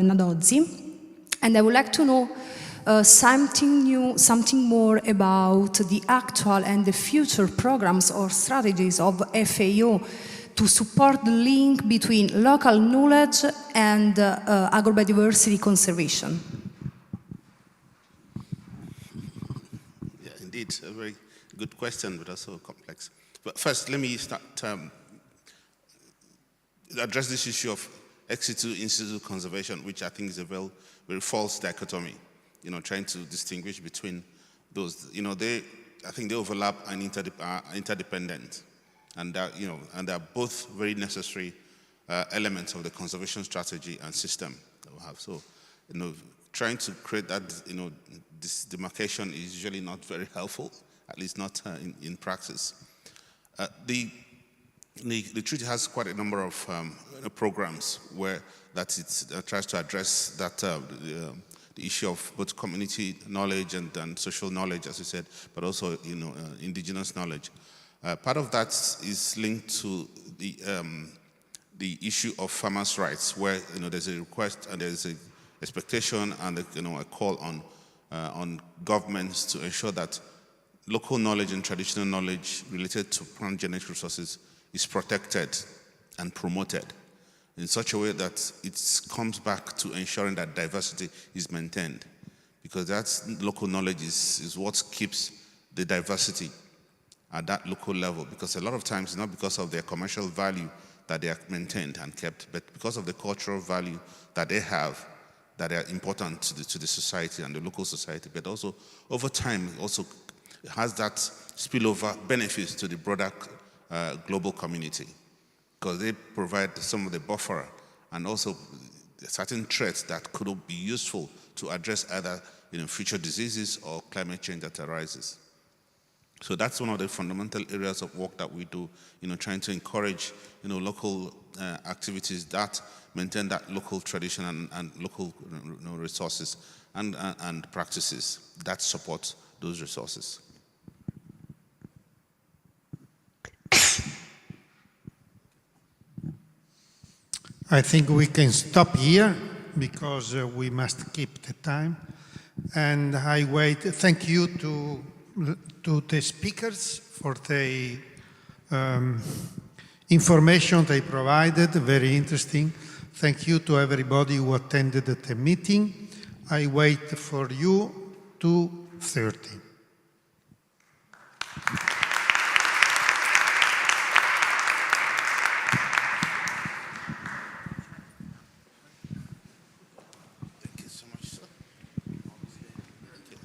Nadozzi, and I would like to know something more about the actual and the future programs or strategies of FAO to support the link between local knowledge and agrobiodiversity conservation. Yeah, indeed, a very good question, but also complex. But first, let me start address this issue of ex situ, in situ conservation, which I think is a very, very false dichotomy. Trying to distinguish between those. I think they overlap and are interdependent, and they're both very necessary elements of the conservation strategy and system that we have. So, trying to create that, this demarcation is usually not very helpful, at least not in practice. The treaty has quite a number of programs where it tries to address that. The issue of both community knowledge and social knowledge, as you said, but also indigenous knowledge. Part of that is linked to the issue of farmers' rights, where there's a request and there's an expectation and a call on governments to ensure that local knowledge and traditional knowledge related to plant genetic resources is protected and promoted in such a way that it comes back to ensuring that diversity is maintained. Because that local knowledge is what keeps the diversity at that local level. Because a lot of times, not because of their commercial value that they are maintained and kept, but because of the cultural value that they have, that are important to the society and the local society. But also, over time, it also has that spillover benefits to the broader global community, because they provide some of the buffer and also certain threats that could be useful to address either future diseases or climate change that arises. So that's one of the fundamental areas of work that we do, trying to encourage local activities that maintain that local tradition and local resources and practices that support those resources. I think we can stop here because we must keep the time. And I wait. Thank you to the speakers for the information they provided, very interesting. Thank you to everybody who attended the meeting. I wait for you 2:30. Thank you so much, sir. Thank you.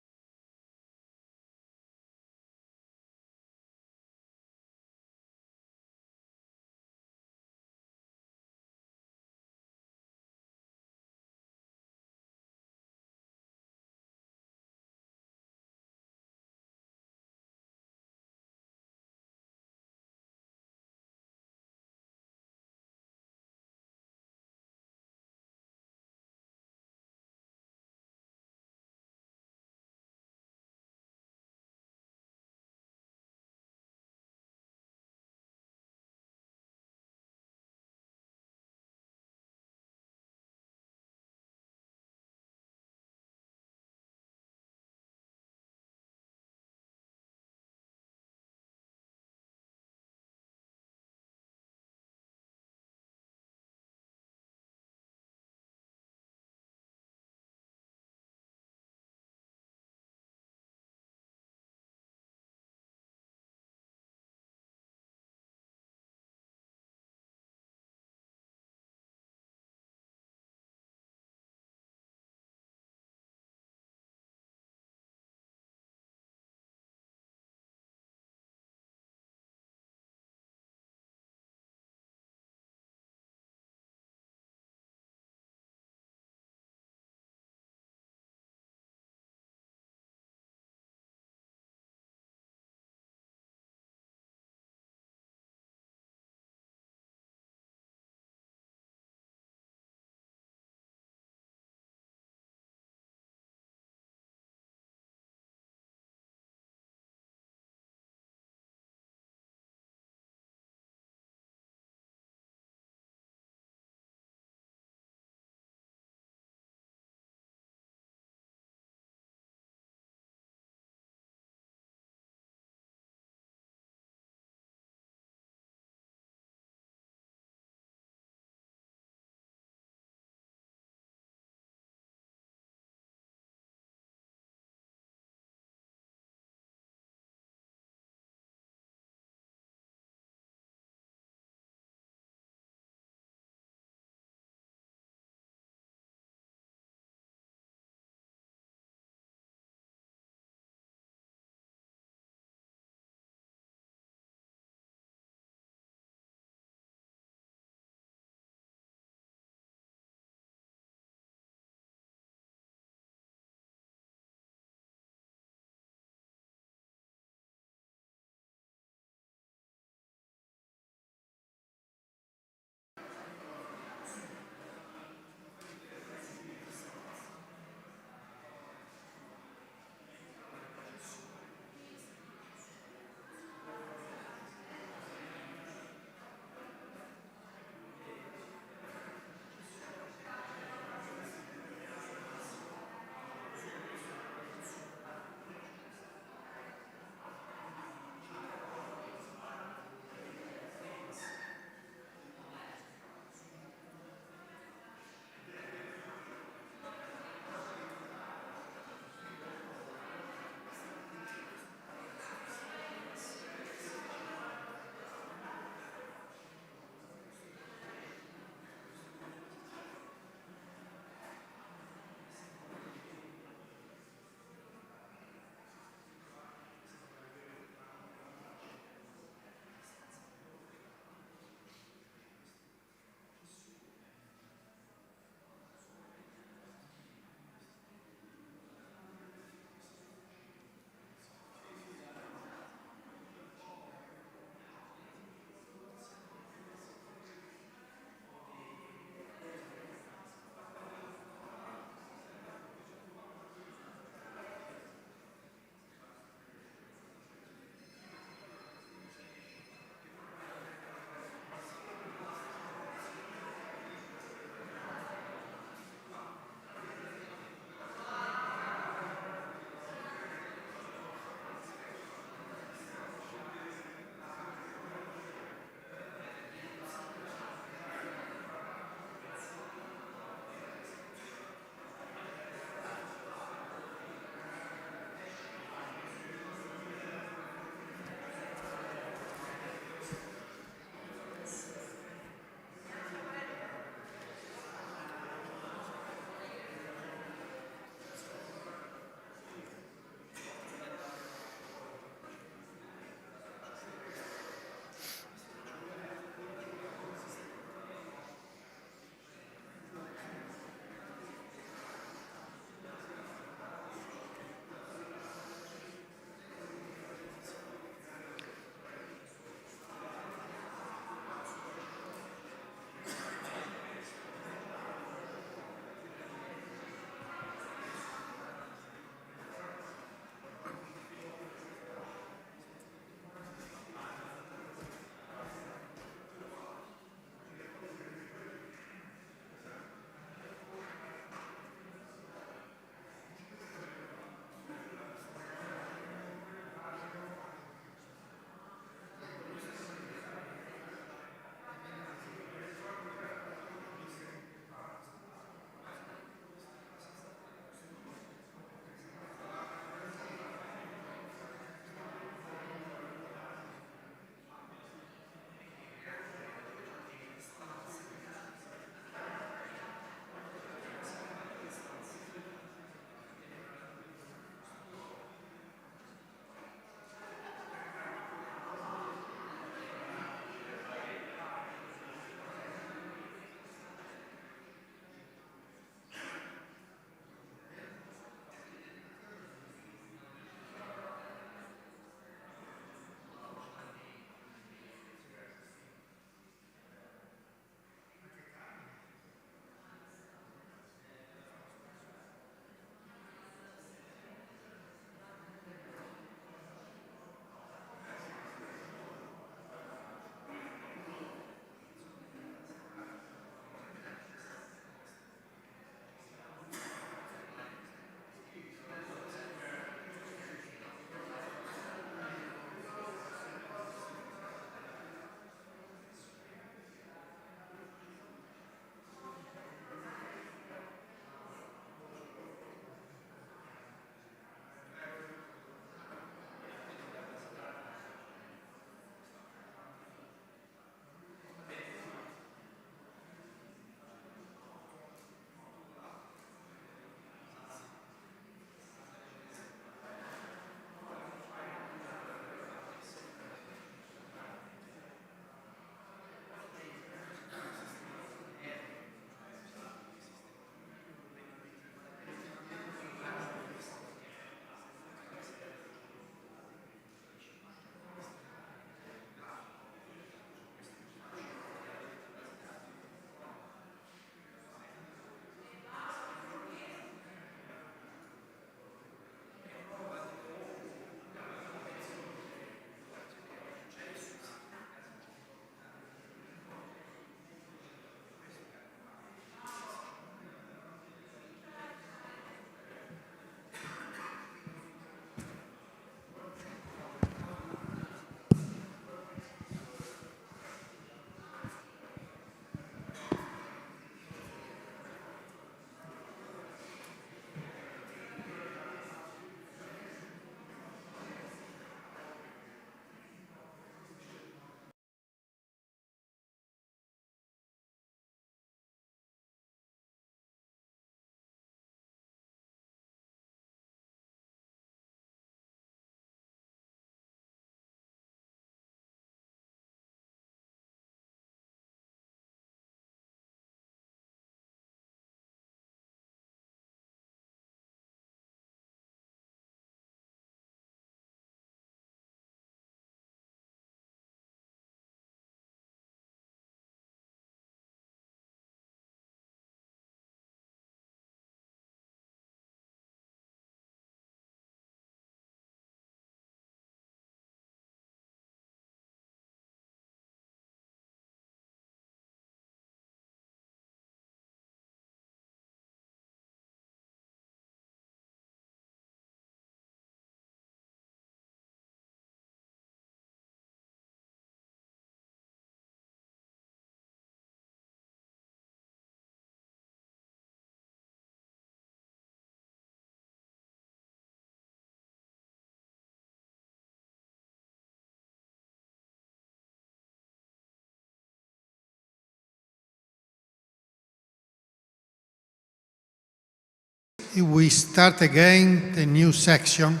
we start again the new section,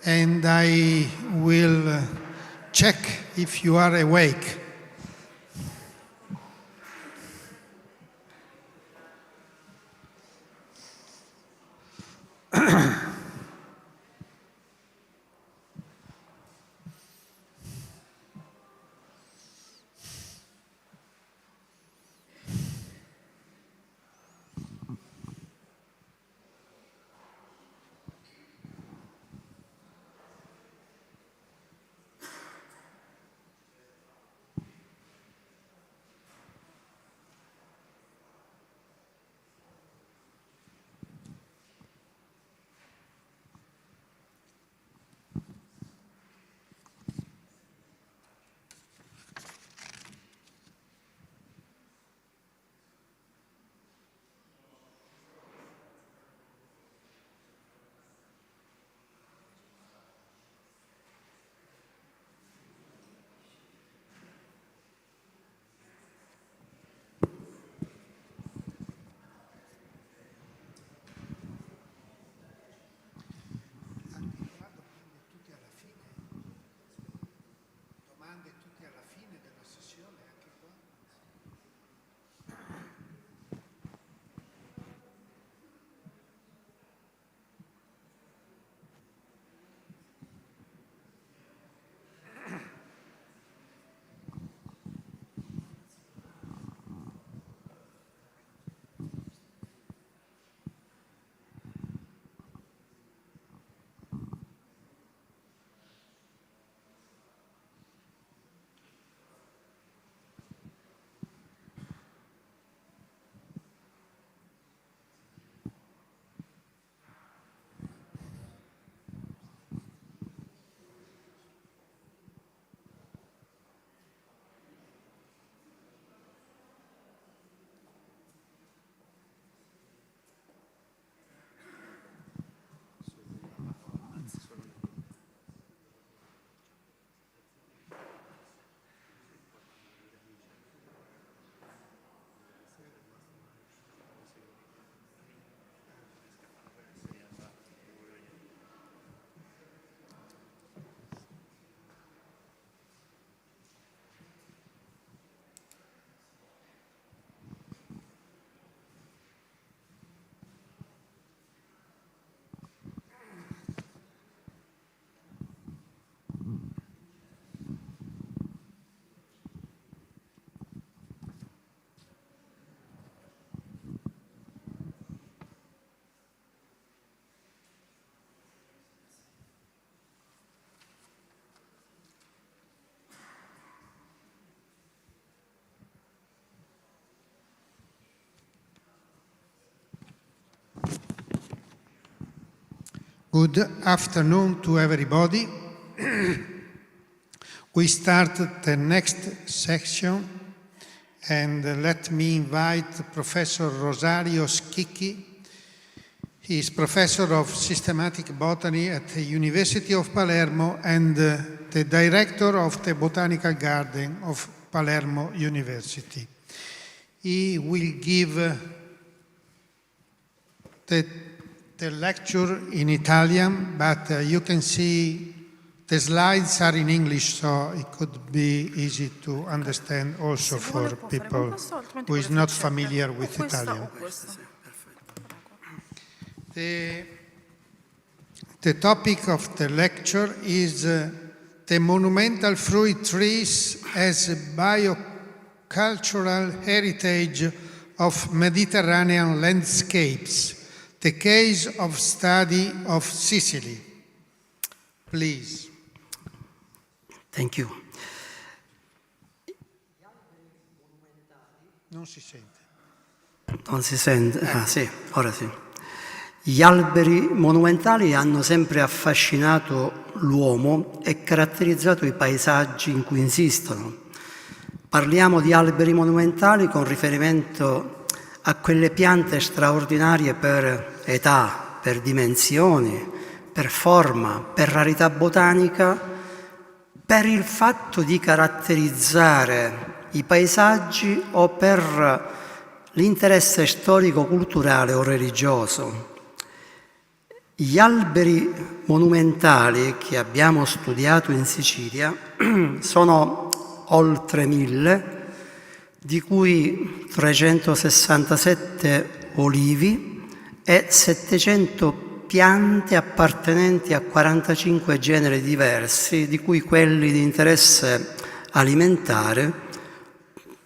and I will check if you are awake. Good afternoon to everybody. We start the next section, and let me invite Professor Rosario Schicchi. He is Professor of Systematic Botany at the University of Palermo and the Director of the Botanical Garden of Palermo University. He will give the lecture in Italian, but you can see the slides are in English, so it could be easy to understand also for people who is not familiar with Italian. The topic of the lecture is the monumental fruit trees as a biocultural heritage of Mediterranean landscapes. The case of study of Sicily. Please. Thank you. Non si sente. Non si sente? Ah, sì, ora sì. Gli alberi monumentali hanno sempre affascinato l'uomo e caratterizzato i paesaggi in cui insistono. Parliamo di alberi monumentali con riferimento a quelle piante straordinarie per età, per dimensioni, per forma, per rarità botanica, per il fatto di caratterizzare i paesaggi o per l'interesse storico, culturale o religioso. Gli alberi monumentali che abbiamo studiato in Sicilia sono oltre 1000, di cui 367 olivi e 700 piante appartenenti a 45 generi diversi, di cui quelli di interesse alimentare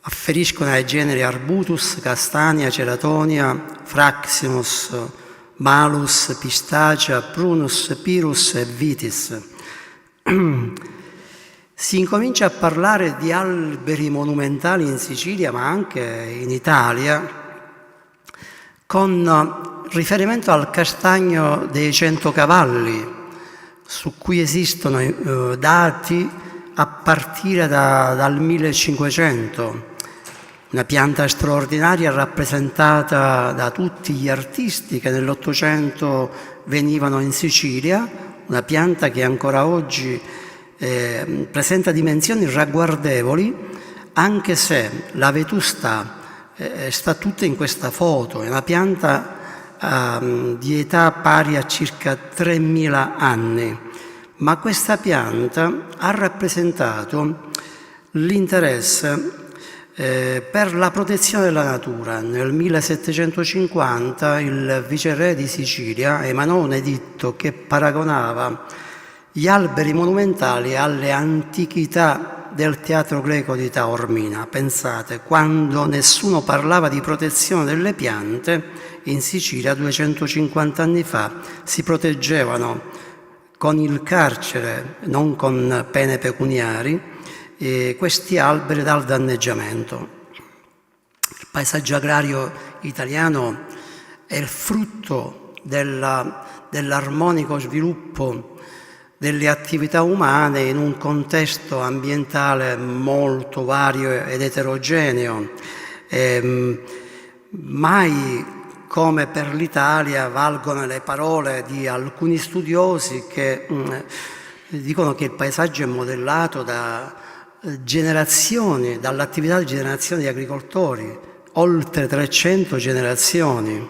afferiscono ai generi Arbutus, Castania, Ceratonia, Fraximus, Malus, Pistacia, Prunus, Pyrus e Vitis. Si incomincia a parlare di alberi monumentali in Sicilia, ma anche in Italia, con riferimento al castagno dei 100 cavalli, su cui esistono dati a partire dal 1500. Una pianta straordinaria rappresentata da tutti gli artisti che nell'Ottocento venivano in Sicilia, una pianta che ancora oggi presenta dimensioni ragguardevoli, anche se la vetustà sta tutta in questa foto. È una pianta di età pari a circa 3000 anni, ma questa pianta ha rappresentato l'interesse per la protezione della natura. Nel 1750 il viceré di Sicilia emanò un editto che paragonava gli alberi monumentali alle antichità del teatro greco di Taormina. Pensate, quando nessuno parlava di protezione delle piante, in Sicilia 250 anni fa si proteggevano con il carcere, non con pene pecuniari, questi alberi dal danneggiamento. Il paesaggio agrario italiano è il frutto dell'armonico sviluppo delle attività umane in un contesto ambientale molto vario ed eterogeneo. Mai come per l'Italia valgono le parole di alcuni studiosi che dicono che il paesaggio è modellato da generazioni, dall'attività di generazioni di agricoltori, oltre 300 generazioni.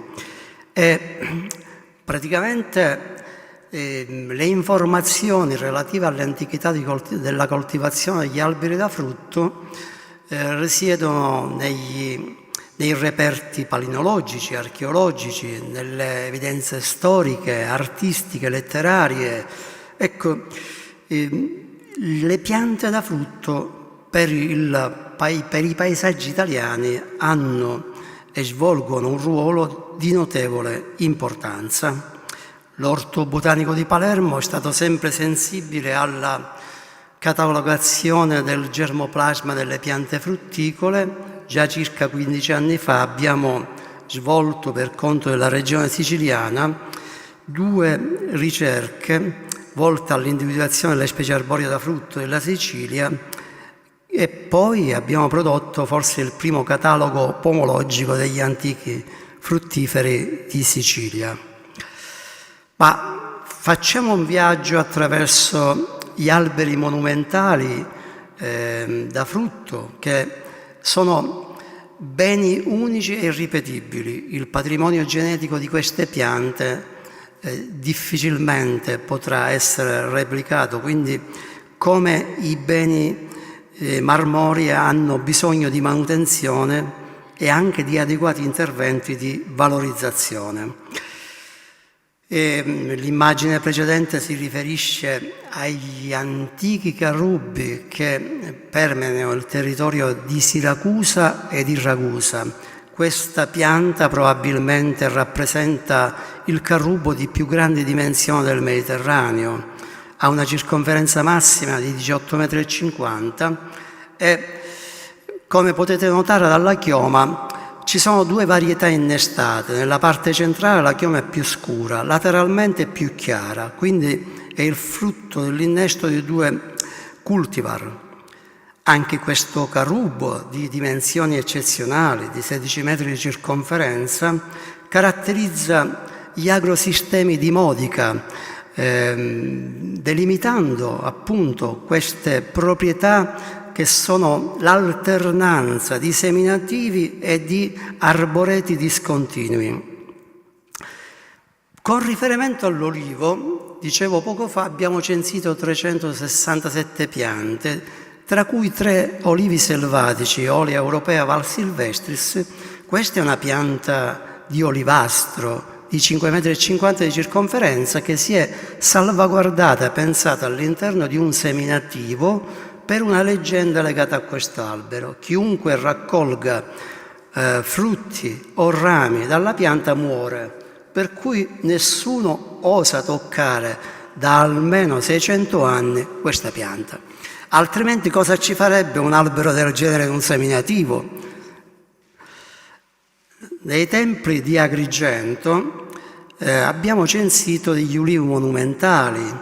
E praticamente le informazioni relative all'antichità della coltivazione degli alberi da frutto risiedono nei reperti palinologici, archeologici, nelle evidenze storiche, artistiche, letterarie. Ecco, le piante da frutto per i paesaggi italiani hanno e svolgono un ruolo di notevole importanza. L'Orto Botanico di Palermo è stato sempre sensibile alla catalogazione del germoplasma delle piante frutticole. Già circa 15 anni fa abbiamo svolto per conto della regione siciliana 2 ricerche volte all'individuazione delle specie arboree da frutto della Sicilia e poi abbiamo prodotto forse il primo catalogo pomologico degli antichi fruttiferi di Sicilia. Ma facciamo un viaggio attraverso gli alberi monumentali da frutto, che sono beni unici e irripetibili. Il patrimonio genetico di queste piante difficilmente potrà essere replicato, quindi come i beni marmorei hanno bisogno di manutenzione e anche di adeguati interventi di valorizzazione. L'immagine precedente si riferisce agli antichi carrubi che permeano il territorio di Siracusa e di Ragusa. Questa pianta probabilmente rappresenta il carrubo di più grandi dimensioni del Mediterraneo. Ha una circonferenza massima di 18,50 m e, come potete notare dalla chioma, ci sono 2 varietà innestate. Nella parte centrale la chioma è più scura, lateralmente è più chiara, quindi è il frutto dell'innesto di 2 cultivar. Anche questo carrubo di dimensioni eccezionali, di 16 metri di circonferenza, caratterizza gli agrosistemi di Modica, delimitando appunto queste proprietà che sono l'alternanza di seminativi e di arboreti discontinui. Con riferimento all'olivo, dicevo poco fa, abbiamo censito 367 piante, tra cui 3 olivi selvatici, Olea europea Val Silvestris. Questa è una pianta di olivastro di 5,50 m di circonferenza che si è salvaguardata e pensata all'interno di un seminativo per una leggenda legata a quest'albero. Chiunque raccolga frutti o rami dalla pianta muore, per cui nessuno osa toccare da almeno 600 anni questa pianta. Altrimenti cosa ci farebbe un albero del genere in un seminativo? Nei templi di Agrigento abbiamo censito degli ulivi monumentali.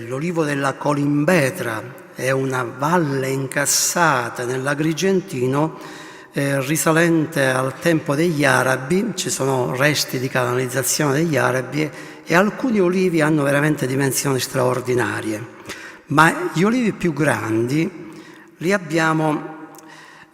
L'olivo della Colimbetra è una valle incassata nell'Agrigentino risalente al tempo degli Arabi, ci sono resti di canalizzazione degli Arabi e alcuni olivi hanno veramente dimensioni straordinarie. Ma gli olivi più grandi li abbiamo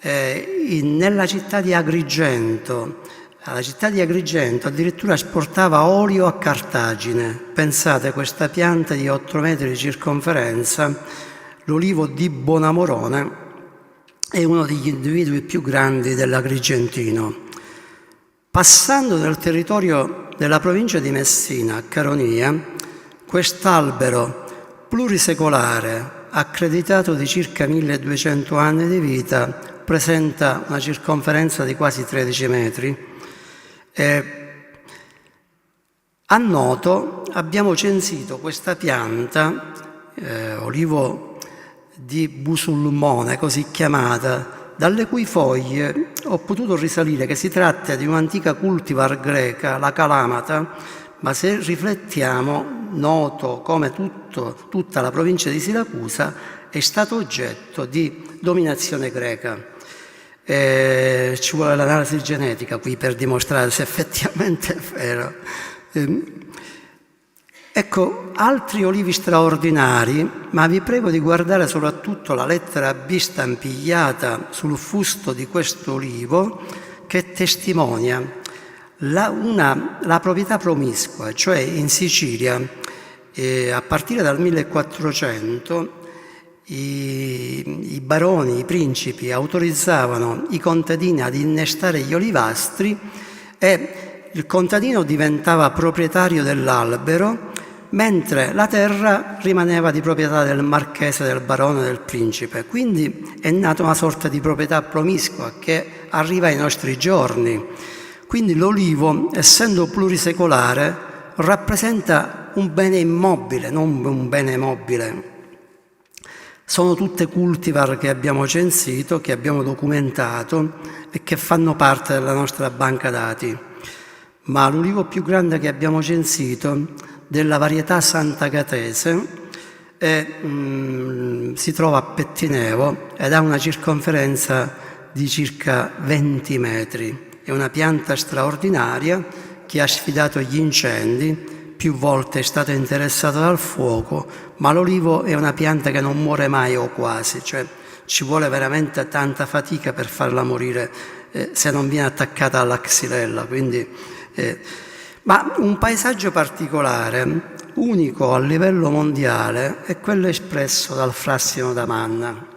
nella città di Agrigento. La città di Agrigento addirittura esportava olio a Cartagine. Pensate, questa pianta di 8 metri di circonferenza, l'olivo di Bonamorone, è uno degli individui più grandi dell'Agrigentino. Passando nel territorio della provincia di Messina, a Caronia, quest'albero plurisecolare, accreditato di circa 1200 anni di vita, presenta una circonferenza di quasi 13 metri. A Noto abbiamo censito questa pianta, olivo di Busulmone, così chiamata, dalle cui foglie ho potuto risalire che si tratta di un'antica cultivar greca, la calamata, ma se riflettiamo, Noto, come tutta la provincia di Siracusa, è stato oggetto di dominazione greca. Ci vuole l'analisi genetica qui per dimostrare se effettivamente è vero. Ecco, altri olivi straordinari, ma vi prego di guardare soprattutto la lettera B stampigliata sul fusto di questo olivo che testimonia la proprietà promiscua, cioè in Sicilia a partire dal 1400 i baroni, i principi autorizzavano i contadini ad innestare gli olivastri e il contadino diventava proprietario dell'albero, mentre la terra rimaneva di proprietà del marchese, del barone, del principe. Quindi è nata una sorta di proprietà promiscua che arriva ai nostri giorni. Quindi l'olivo, essendo plurisecolare, rappresenta un bene immobile, non un bene mobile. Sono tutte cultivar che abbiamo censito, che abbiamo documentato e che fanno parte della nostra banca dati. Ma l'olivo più grande che abbiamo censito, della varietà sant'agatese, si trova a Pettinevo ed ha una circonferenza di circa 20 metri. È una pianta straordinaria che ha sfidato gli incendi, più volte è stata interessata dal fuoco, ma l'olivo è una pianta che non muore mai o quasi, cioè ci vuole veramente tanta fatica per farla morire se non viene attaccata alla xylella. Ma un paesaggio particolare, unico a livello mondiale, è quello espresso dal frassino d'Amanna.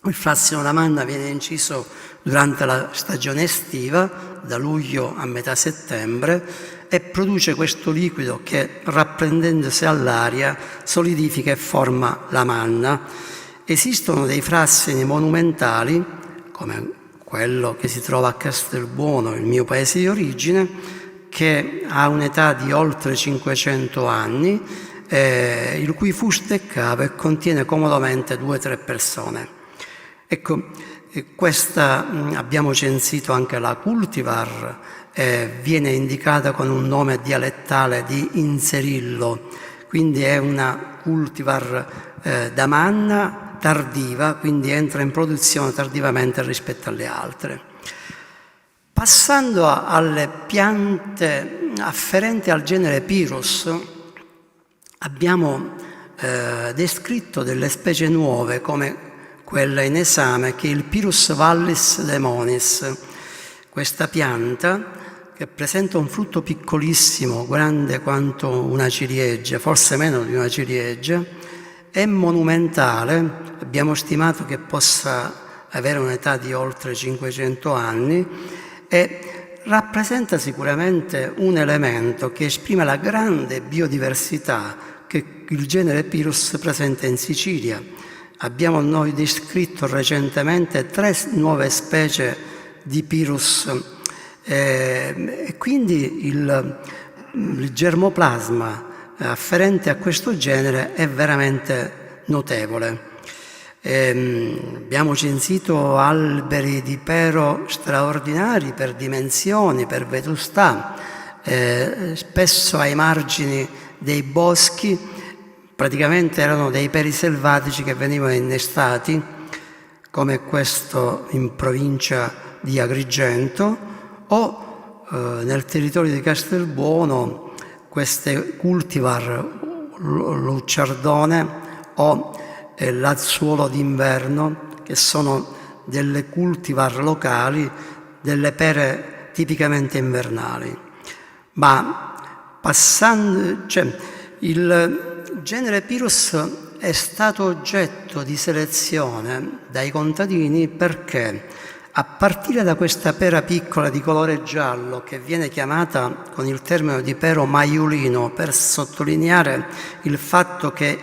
Il frassino d'Amanna viene inciso durante la stagione estiva, da luglio a metà settembre, e produce questo liquido che, rapprendendosi all'aria, solidifica e forma la manna. Esistono dei frassini monumentali, come quello che si trova a Castelbuono, il mio paese di origine, che ha un'età di oltre 500 anni, il cui fusto è cavo e contiene comodamente 2 o 3 persone. Ecco, questa abbiamo censito anche la cultivar, viene indicata con un nome dialettale di inserillo, quindi è una cultivar d'Amanna tardiva, quindi entra in produzione tardivamente rispetto alle altre. Passando alle piante afferenti al genere Pyrus, abbiamo descritto delle specie nuove come quella in esame, che è il Pyrus vallis lemonis. Questa pianta che presenta un frutto piccolissimo, grande quanto una ciliegia, forse meno di una ciliegia, è monumentale, abbiamo stimato che possa avere un'età di oltre 500 anni e rappresenta sicuramente un elemento che esprime la grande biodiversità che il genere Pyrrhus presenta in Sicilia. Abbiamo noi descritto recentemente 3 nuove specie di Pyrrhus e quindi il germoplasma afferente a questo genere è veramente notevole. Abbiamo censito alberi di pero straordinari per dimensioni, per vetustà, spesso ai margini dei boschi, praticamente erano dei peri selvatici che venivano innestati, come questo in provincia di Agrigento, o nel territorio di Castelbuono queste cultivar lucciardone o lazzuolo d'inverno, che sono delle cultivar locali, delle pere tipicamente invernali. Ma passando, il genere Pyrrhus è stato oggetto di selezione dai contadini perché a partire da questa pera piccola di colore giallo, che viene chiamata con il termine di pero maiulino per sottolineare il fatto che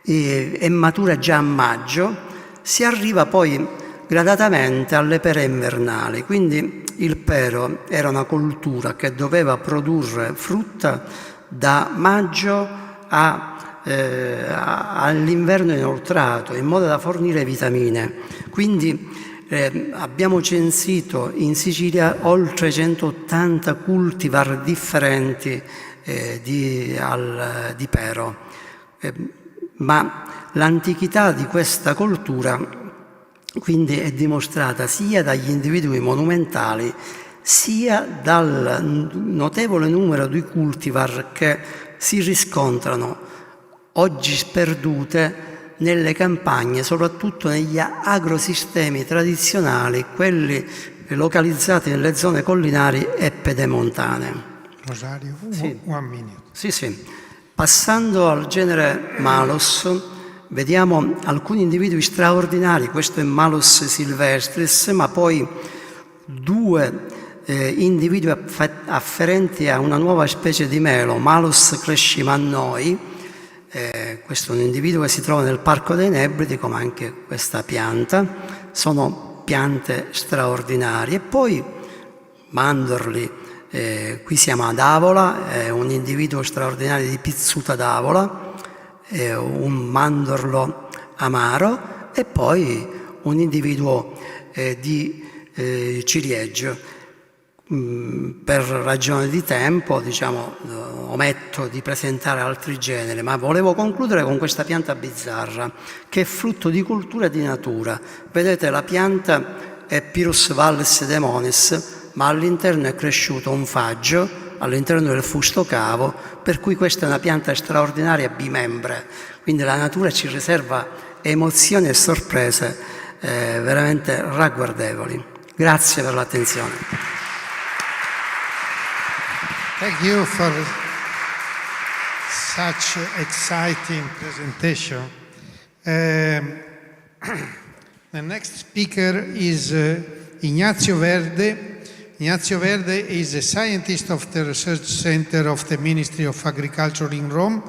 è matura già a maggio, si arriva poi gradatamente alle pere invernali. Quindi il pero era una coltura che doveva produrre frutta da maggio all'inverno inoltrato, in modo da fornire vitamine. Quindi abbiamo censito in Sicilia oltre 180 cultivar differenti di pero. Ma l'antichità di questa coltura quindi è dimostrata sia dagli individui monumentali sia dal notevole numero di cultivar che si riscontrano oggi sperdute nelle campagne, soprattutto negli agrosistemi tradizionali, quelli localizzati nelle zone collinari e pedemontane. Rosario, Sì. one minute. Sì. Passando al genere Malus, vediamo alcuni individui straordinari. Questo è Malus silvestris, ma poi 2 individui afferenti a una nuova specie di melo, Malus crescimannoi. Questo è un individuo che si trova nel Parco dei Nebridi, come anche questa pianta. Sono piante straordinarie. E poi mandorli. Qui siamo ad Avola, è un individuo straordinario di Pizzuta d'Avola, un mandorlo amaro e poi un individuo di ciliegio. Per ragione di tempo, ometto di presentare altri generi, ma volevo concludere con questa pianta bizzarra che è frutto di cultura e di natura. Vedete, la pianta è Pyrrhus valles demonis, ma all'interno è cresciuto un faggio, all'interno del fusto cavo, per cui questa è una pianta straordinaria bimembre. Quindi la natura ci riserva emozioni e sorprese veramente ragguardevoli. Grazie per l'attenzione. Thank you for such exciting presentation. The next speaker is Ignazio Verde. Ignazio Verde is a scientist of the Research Center of the Ministry of Agriculture in Rome,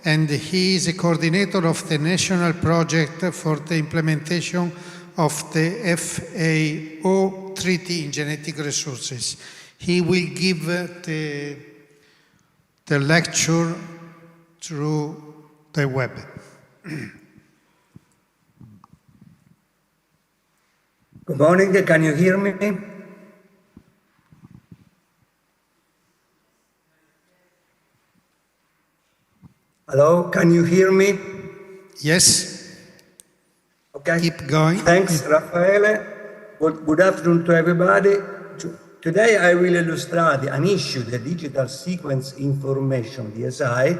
and he is a coordinator of the national project for the implementation of the FAO Treaty in Genetic Resources. He will give the lecture through the web. Good morning, can you hear me? Hello, can you hear me? Yes. Okay. Keep going. Thanks, Raffaele. Good afternoon to everybody. Today I will illustrate an issue, the digital sequence information, DSI,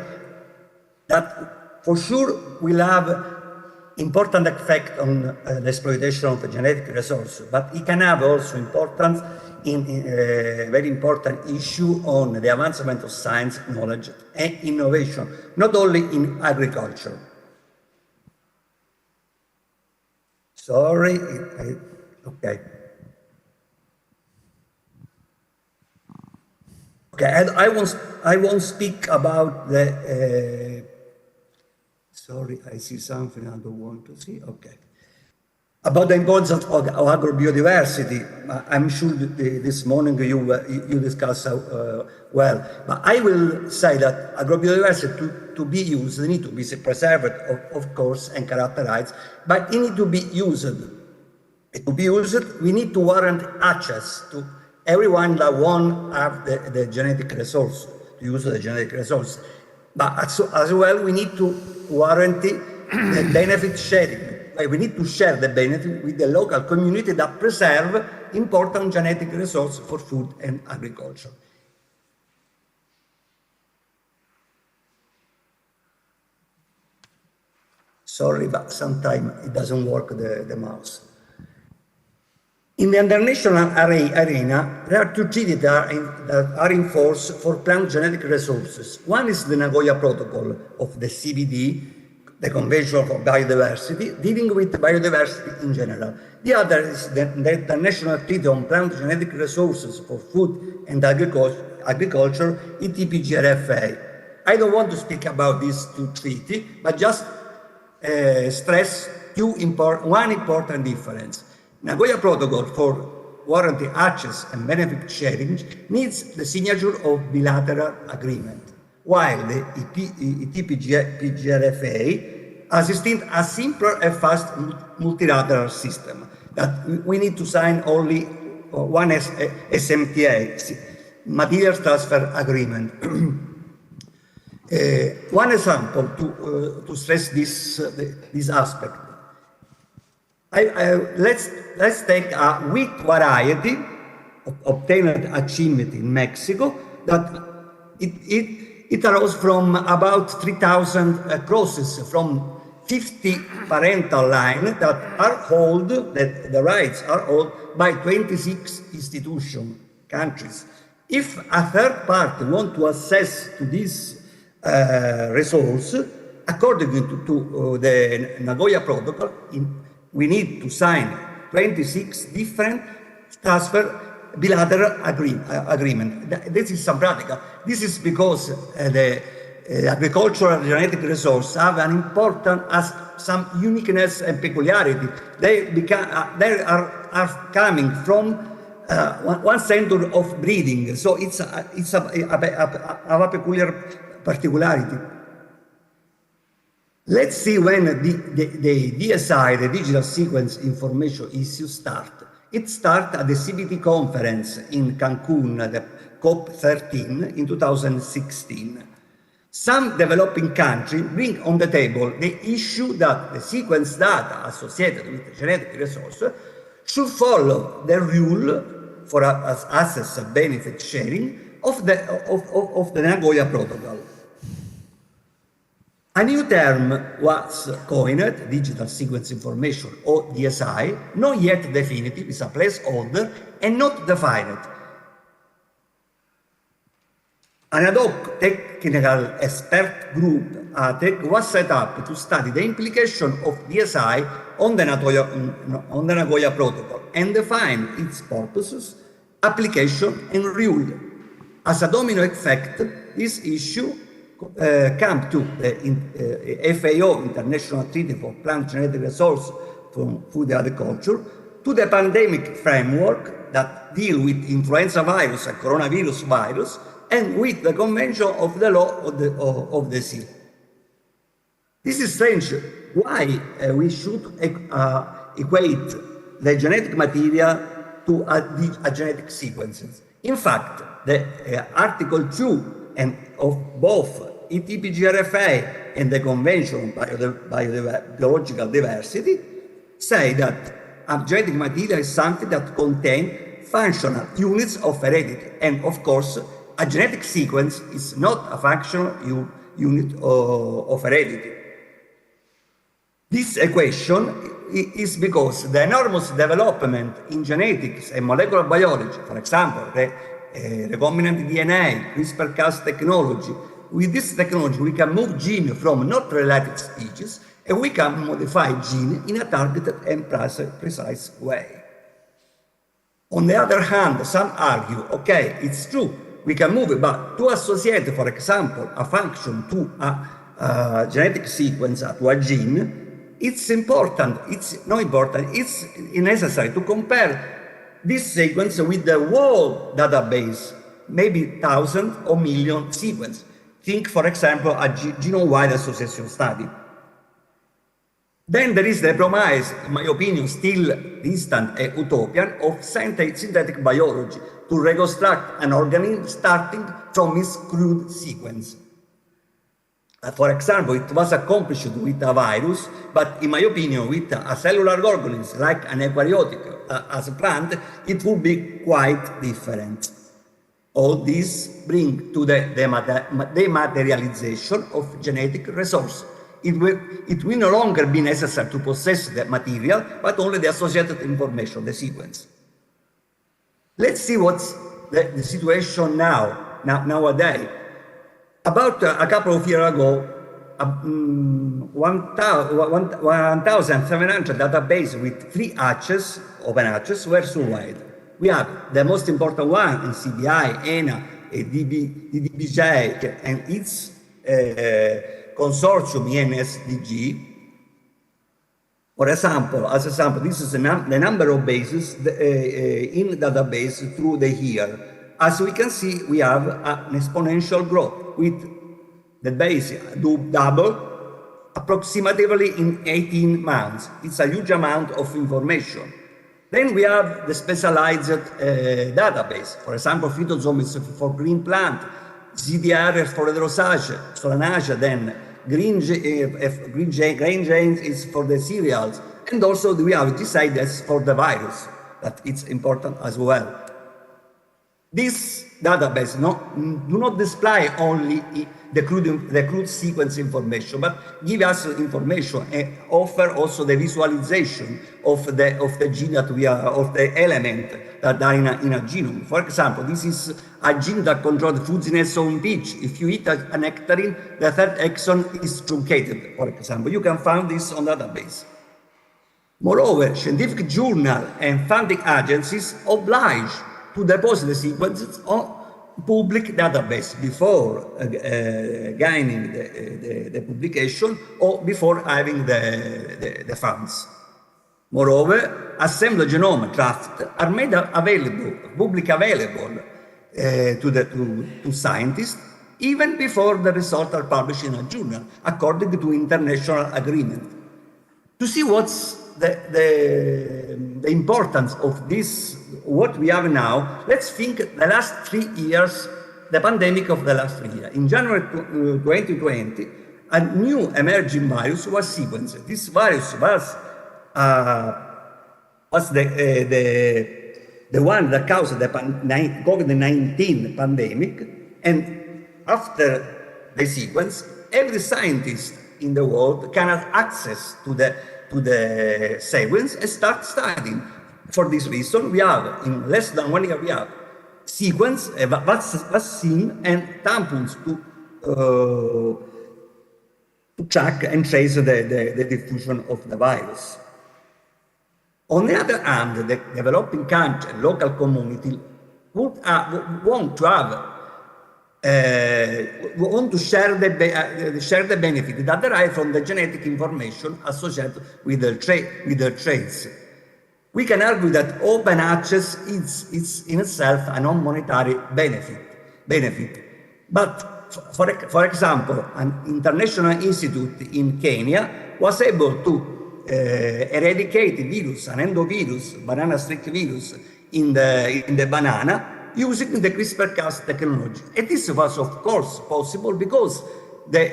that for sure will have important effect on the exploitation of the genetic resource, but it can have also importance in a very important issue on the advancement of science, knowledge, and innovation, not only in agriculture. Sorry, okay. Okay, I won't speak about the, sorry, I see something I don't want to see, okay. About the importance of agrobiodiversity, I'm sure that this morning you discussed well, but I will say that agrobiodiversity to be used, they need to be preserved, of course, and characterized, but it need to be used. To be used, we need to warrant access to everyone that won't have the genetic resource, to use the genetic resource. But as well, we need to warrant the benefit sharing. We need to share the benefit with the local community that preserve important genetic resources for food and agriculture. Sorry, but sometimes it doesn't work, the mouse. In the international arena, there are two treaties that are in force for plant genetic resources. One is the Nagoya Protocol of the CBD, the Convention for Biodiversity, dealing with biodiversity in general. The other is the International Treaty on Plant Genetic Resources for Food and Agriculture, ETPGRFA. I don't want to speak about these two treaties, but just stress one important difference. Nagoya Protocol for warranty access and benefit sharing needs the signature of bilateral agreement, while the ETPGRFA assisting a simpler and fast multilateral system that we need to sign only one SMTA, Materials Transfer Agreement. One example to stress this aspect. Let's take a wheat variety obtained at Chimity in Mexico that it arose from about 3,000 crosses from 50 parental lines that are held, that the rights are held by 26 institutions, countries. If a third party wants to access to this resource, according to the Nagoya Protocol, we need to sign 26 different transfer bilateral agreement. This is some practical. This is because the agricultural genetic resources have an important, some uniqueness and peculiarity. They are coming from one center of breeding, so it's a peculiar particularity. Let's see when the DSI, the Digital Sequence Information Issue, start. It started at the CBT conference in Cancun, the COP13 in 2016. Some developing countries bring on the table the issue that the sequence data associated with the genetic resource should follow the rule for access and benefit sharing of the Nagoya Protocol. A new term was coined, Digital Sequence Information, or DSI, not yet definitive, is a placeholder and not defined. An ad hoc technical expert group, ATEC, was set up to study the implication of DSI on the Nagoya Protocol and define its purposes, application, and rule. As a domino effect, this issue come to the FAO, International Treaty for Plant Genetic Resources from Food and Agriculture, to the pandemic framework that deal with influenza virus and coronavirus virus, and with the Convention of the Law of the Sea. This is strange. Why we should equate the genetic material to a genetic sequences? In fact, the Article 2 of both ETPGRFA and the Convention on Biological Diversity say that a genetic material is something that contains functional units of heredity, and of course, a genetic sequence is not a functional unit of heredity. This equation is because the enormous development in genetics and molecular biology, for example, recombinant DNA, CRISPR-Cas technology, with this technology we can move gene from not related species and we can modify gene in a targeted and precise way. On the other hand, some argue, okay, it's true, we can move it, but to associate, for example, a function to a genetic sequence, to a gene, it's important, it's not important, it's necessary to compare this sequence with the whole database, maybe thousands or million sequences. Think, for example, a genome-wide association study. Then there is the promise, in my opinion, still distant and utopian, of synthetic biology to reconstruct an organism starting from its crude sequence. For example, it was accomplished with a virus, but in my opinion, with a cellular organism like an eukaryotic, as a plant, it would be quite different. All this brings to the dematerialization of genetic resource. It will no longer be necessary to possess the material, but only the associated information, the sequence. Let's see what's the situation nowadays. About a couple of years ago, 1,700 databases with 3 hatches, open hatches, were surveyed. We have the most important one in CBI, ENA, DBJ, and its consortium ENSDG. For example, as example, this is the number of bases in database through the year. As we can see, we have an exponential growth with the base double approximately in 18 months. It's a huge amount of information. Then we have the specialized database, for example, phytosomes for green plant, CDR for heterosage, solanacea, then grain genes is for the cereals, and also we have GCIDES for the virus, that it's important as well. This database do not display only the crude sequence information, but give us information and offer also the visualization of the gene that we are, of the element that are in a genome. For example, this is a gene that controls fuzziness on pitch. If you eat a nectarine, the third exon is truncated, for example. You can find this on database. Moreover, scientific journals and funding agencies oblige to deposit the sequences on public database before gaining the publication or before having the funds. Moreover, assembled genome drafts are made available, publicly available to scientists even before the results are published in a journal, according to international agreement. To see what's the importance of this, what we have now, let's think the last 3 years, the pandemic of the last 3 years. In January 2020, a new emerging virus was sequenced. This virus was the one that caused the COVID-19 pandemic, and after the sequence, every scientist in the world can have access to the sequence and start studying. For this reason, we have, in less than 1 year, we have sequence, vaccine, and tampons to track and trace the diffusion of the virus. On the other hand, the developing country and local community want to share the benefit that derive from the genetic information associated with the traits. We can argue that open access is in itself a non-monetary benefit. But for example, an international institute in Kenya was able to eradicate virus, an endovirus, banana streak virus in the banana, using the CRISPR-Cas technology. And this was, of course, possible because the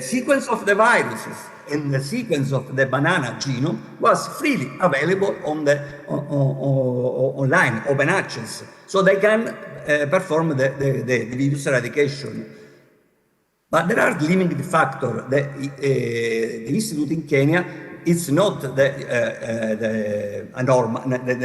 sequence of the viruses and the sequence of the banana genome was freely available on online, open access, so they can perform the virus eradication. But there are limiting factors. The institute in Kenya is not the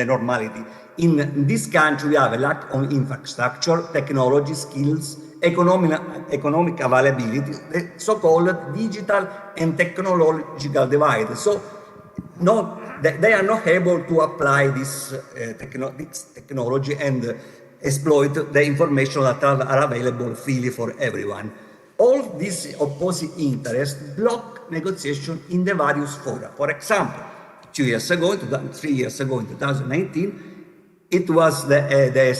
normality. In this country, we have a lack of infrastructure, technology, skills, economic availability, the so-called digital and technological divide. So they are not able to apply this technology and exploit the information that are available freely for everyone. All these opposing interests block negotiation in the various fora. For example, 3 years ago, in 2019, it was the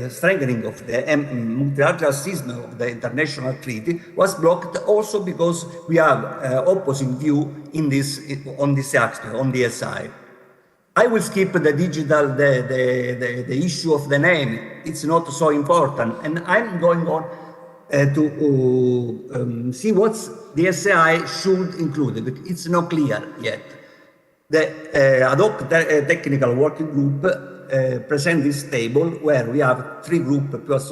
strengthening of the multilateral system of the international treaty was blocked also because we have opposing view on this aspect, on the SI. I will skip the digital, the issue of the name. It's not so important. And I'm going on to see what the SI should include. It's not clear yet. The ad hoc technical working group present this table where we have 3 groups plus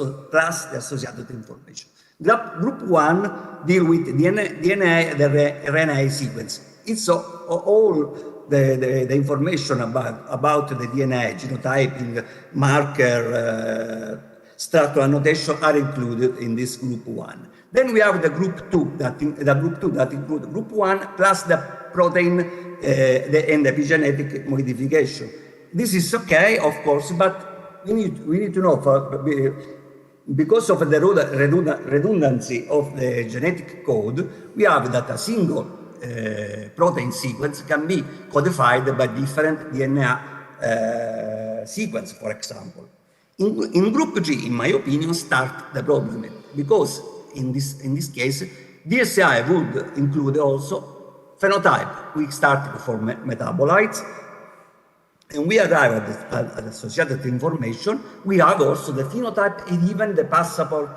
the associated information. Group 1 deal with DNA, the RNA sequence. It's all the information about the DNA, genotyping, marker, structural annotation are included in this group 1. Then we have the group 2 that includes group 1 plus the protein and epigenetic modification. This is okay, of course, but we need to know, because of the redundancy of the genetic code, we have that a single protein sequence can be codified by different DNA sequence, for example. In group G, in my opinion, start the problem, because in this case, DSI would include also phenotype. We start for metabolites, and we arrive at associated information. We have also the phenotype and even the passport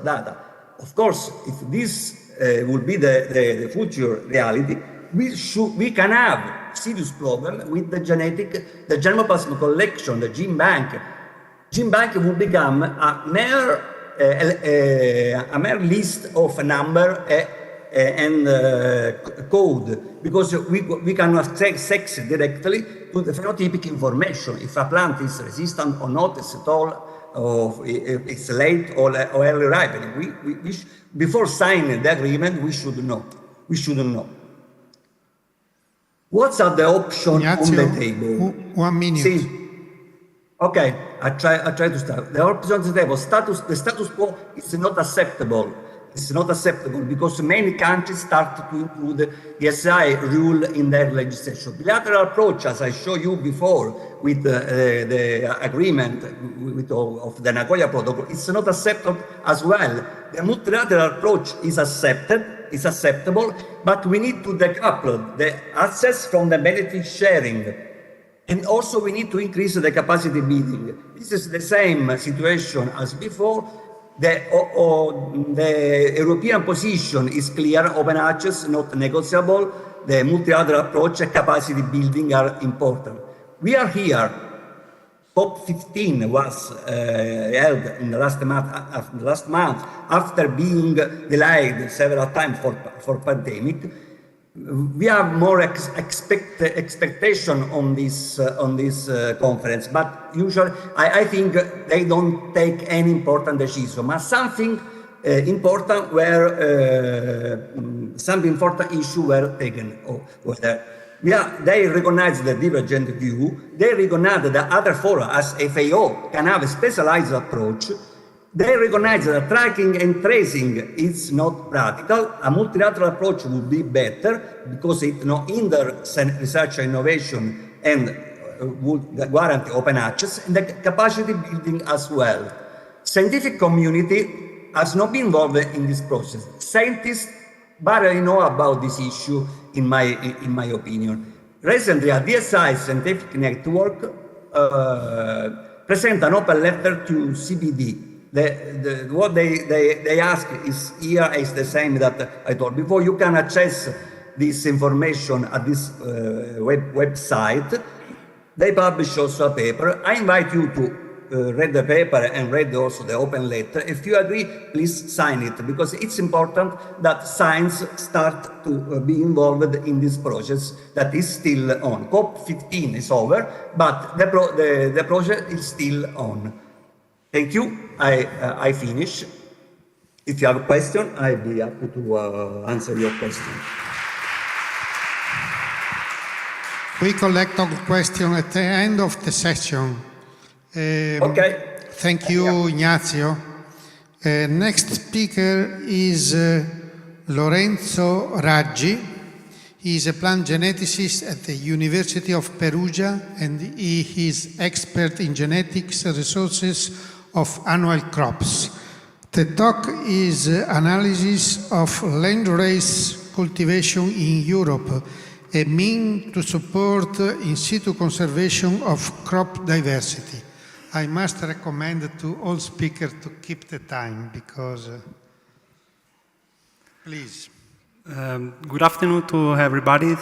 data. Of course, if this will be the future reality, we can have serious problem with the germplasm collection, the gene bank. Gene bank will become a mere list of a number and code, because we can access directly to the phenotypic information, if a plant is resistant or not, is tall, or if it's late or early ripening. Before signing the agreement, we should know. What are the options on the table? 1 minute. See, okay, I try to start. The options on the table, the status quo is not acceptable. It's not acceptable because many countries start to include the SI rule in their legislation. Bilateral approach, as I showed you before, with the agreement of the Nagoya Protocol, it's not acceptable as well. The multilateral approach is acceptable, but we need to decouple the access from the benefit sharing. And also we need to increase the capacity building. This is the same situation as before. The European position is clear, open access, not negotiable. The multilateral approach and capacity building are important. We are here. COP15 was held in the last month after being delayed several times for pandemic. We have more expectation on this conference, but usually I think they don't take any important decision. But something important some important issue were taken over there. They recognize the divergent view. They recognize that other fora, as FAO, can have a specialized approach. They recognize that tracking and tracing is not practical. A multilateral approach would be better because it hinders research and innovation and would guarantee open access and the capacity building as well. Scientific community has not been involved in this process. Scientists barely know about this issue, in my opinion. Recently, a DSI scientific network present an open letter to CBD. What they ask is the same that I told before. You can access this information at this website. They publish also a paper. I invite you to read the paper and read also the open letter. If you agree, please sign it, because it's important that science start to be involved in this process that is still on. COP15 is over, but the project is still on. Thank you. I finish. If you have a question, I'll be happy to answer your question. We collect all questions at the end of the session. Okay. Thank you, Ignazio. Next speaker is Lorenzo Raggi. He is a plant geneticist at the University of Perugia, and he is expert in genetics resources of annual crops. The talk is analysis of landrace cultivation in Europe, a mean to support in situ conservation of crop diversity. I must recommend to all speakers to keep the time, because, please. Good afternoon to everybody.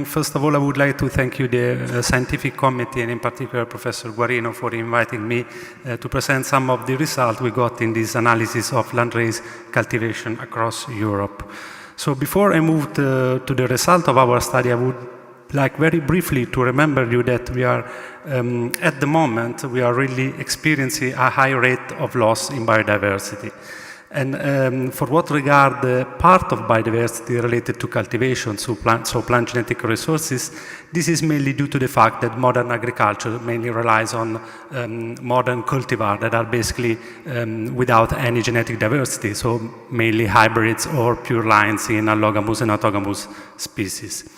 First of all, I would like to thank you, the scientific committee, and in particular Professor Guarino, for inviting me to present some of the results we got in this analysis of landrace cultivation across Europe. So before I move to the result of our study, I would like very briefly to remember you that we are, at the moment, we are really experiencing a high rate of loss in biodiversity. And for what regard the part of biodiversity related to cultivation, so plant genetic resources, this is mainly due to the fact that modern agriculture mainly relies on modern cultivars that are basically without any genetic diversity, so mainly hybrids or pure lines in allogamous and autogamous species.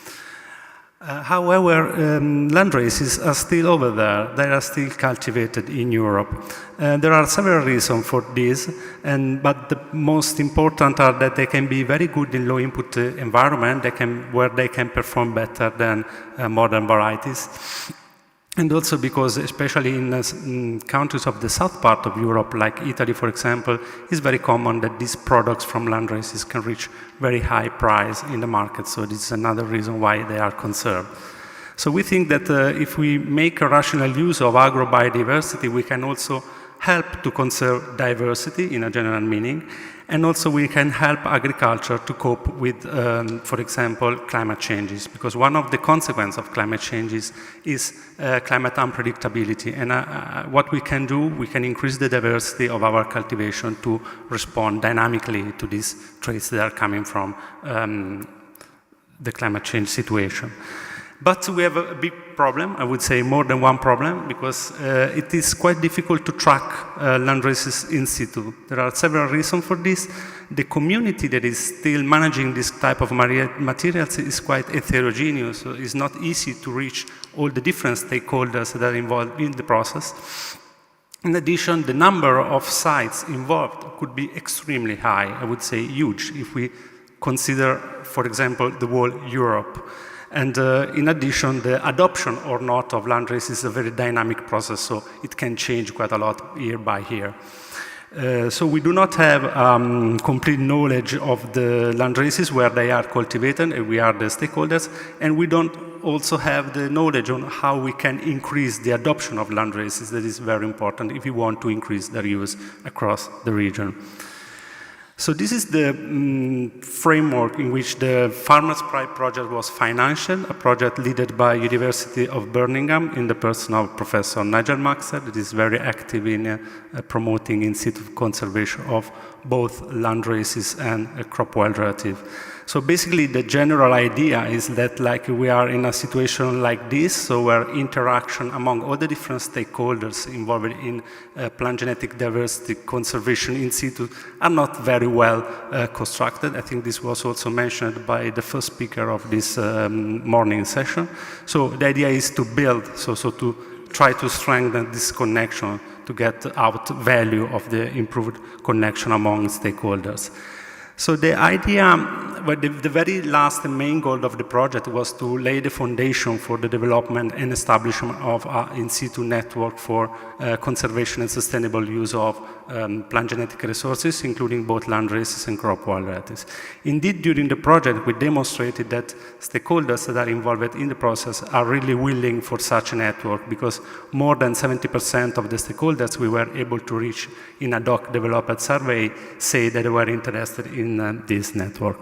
However, landraces are still over there. They are still cultivated in Europe. There are several reasons for this, but the most important are that they can be very good in low input environment, where they can perform better than modern varieties. And also because, especially in countries of the south part of Europe, like Italy, for example, it's very common that these products from landraces can reach very high price in the market. So this is another reason why they are conserved. So we think that if we make a rational use of agrobiodiversity, we can also help to conserve diversity in a general meaning, and also we can help agriculture to cope with, for example, climate changes, because one of the consequences of climate changes is climate unpredictability. And what we can do, we can increase the diversity of our cultivation to respond dynamically to these traits that are coming from the climate change situation. But we have a big problem, I would say more than one problem, because it is quite difficult to track landraces in situ. There are several reasons for this. The community that is still managing this type of materials is quite heterogeneous, so it's not easy to reach all the different stakeholders that are involved in the process. In addition, the number of sites involved could be extremely high, I would say huge, if we consider, for example, the whole Europe. And in addition, the adoption or not of landraces is a very dynamic process, so it can change quite a lot year by year. So we do not have complete knowledge of the landraces where they are cultivated, and we are the stakeholders, and we don't also have the knowledge on how we can increase the adoption of landraces. That is very important if we want to increase their use across the region. So this is the framework in which the Farmers' Pride project was financed, a project led by University of Birmingham in the person of Professor Nigel Maxer, that is very active in promoting in situ conservation of both landraces and crop wild relative. So basically the general idea is that like we are in a situation like this, so where interaction among all the different stakeholders involved in plant genetic diversity conservation in situ are not very well constructed. I think this was also mentioned by the first speaker of this morning session. So the idea is to build, so to try to strengthen this connection to get out value of the improved connection among stakeholders. So the idea but the very last and main goal of the project was to lay the foundation for the development and establishment of an in situ network for conservation and sustainable use of plant genetic resources, including both land races and crop varieties. Indeed, during the project, we demonstrated that stakeholders that are involved in the process are really willing for such a network, because more than 70% of the stakeholders we were able to reach in a doc-developed survey say that they were interested in this network.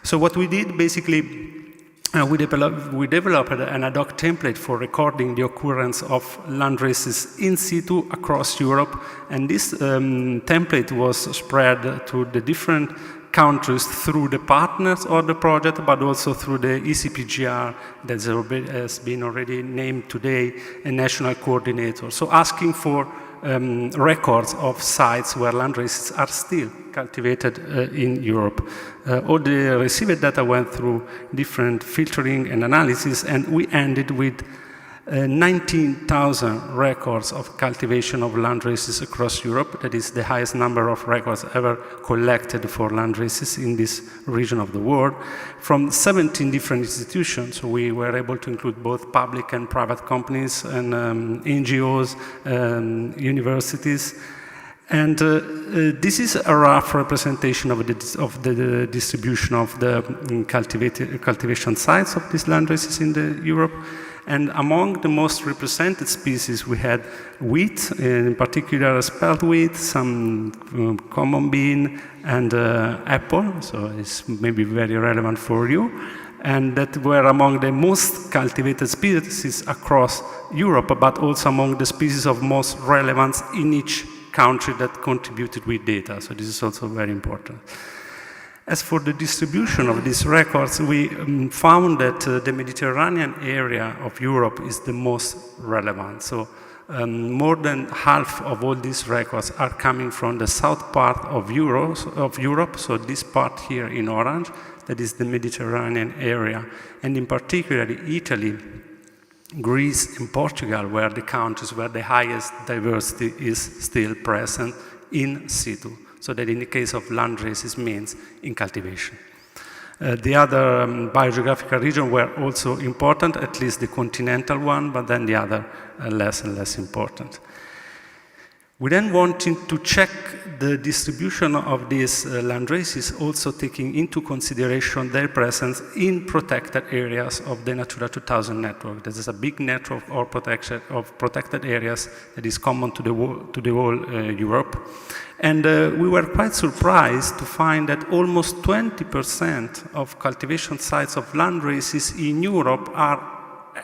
So what we did, basically, we developed an ad hoc template for recording the occurrence of land races in situ across Europe, and this template was spread to the different countries through the partners of the project, but also through the ECPGR that has been already named today a national coordinator. So asking for records of sites where land races are still cultivated in Europe. All the received data went through different filtering and analysis, and we ended with 19,000 records of cultivation of land races across Europe. That is the highest number of records ever collected for land races in this region of the world, from 17 different institutions. So we were able to include both public and private companies and NGOs, universities. And this is a rough representation of the distribution of the cultivation sites of these land races in Europe. And among the most represented species, we had wheat, in particular spelt wheat, some common bean, and apple, so it's maybe very relevant for you. And that were among the most cultivated species across Europe, but also among the species of most relevance in each country that contributed with data. So this is also very important. As for the distribution of these records, we found that the Mediterranean area of Europe is the most relevant. So more than half of all these records are coming from the south part of Europe, so this part here in orange, that is the Mediterranean area, and in particular Italy, Greece and Portugal were the countries where the highest diversity is still present in situ. So that in the case of land races means in cultivation. The other biogeographical regions were also important, at least the continental one, but then the other less and less important. We then wanted to check the distribution of these land races, also taking into consideration their presence in protected areas of the Natura 2000 network. This is a big network of protected areas that is common to the whole Europe. And we were quite surprised to find that almost 20% of cultivation sites of land races in Europe are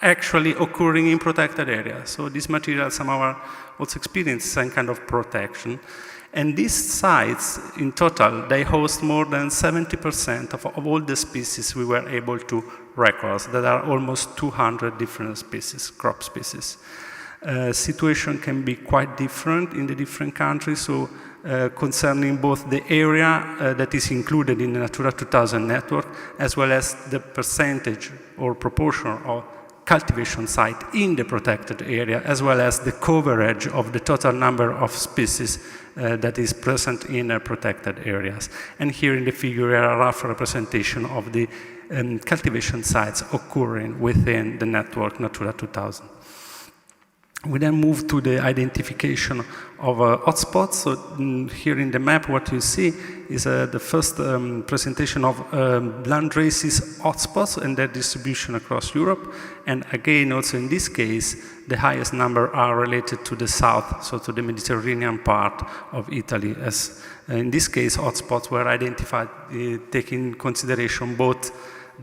actually occurring in protected areas. So these materials somehow also experience some kind of protection. And these sites, in total, they host more than 70% of all the species we were able to record. That are almost 200 different species, crop species. Situation can be quite different in the different countries. So concerning both the area that is included in the Natura 2000 network, as well as the percentage or proportion of cultivation site in the protected area, as well as the coverage of the total number of species that is present in protected areas. And here in the figure are a rough representation of the cultivation sites occurring within the network Natura 2000. We then move to the identification of hotspots. So here in the map, what you see is the first presentation of land races hotspots and their distribution across Europe. And again, also in this case, the highest number are related to the south, so to the Mediterranean part of Italy. As in this case, hotspots were identified taking into consideration both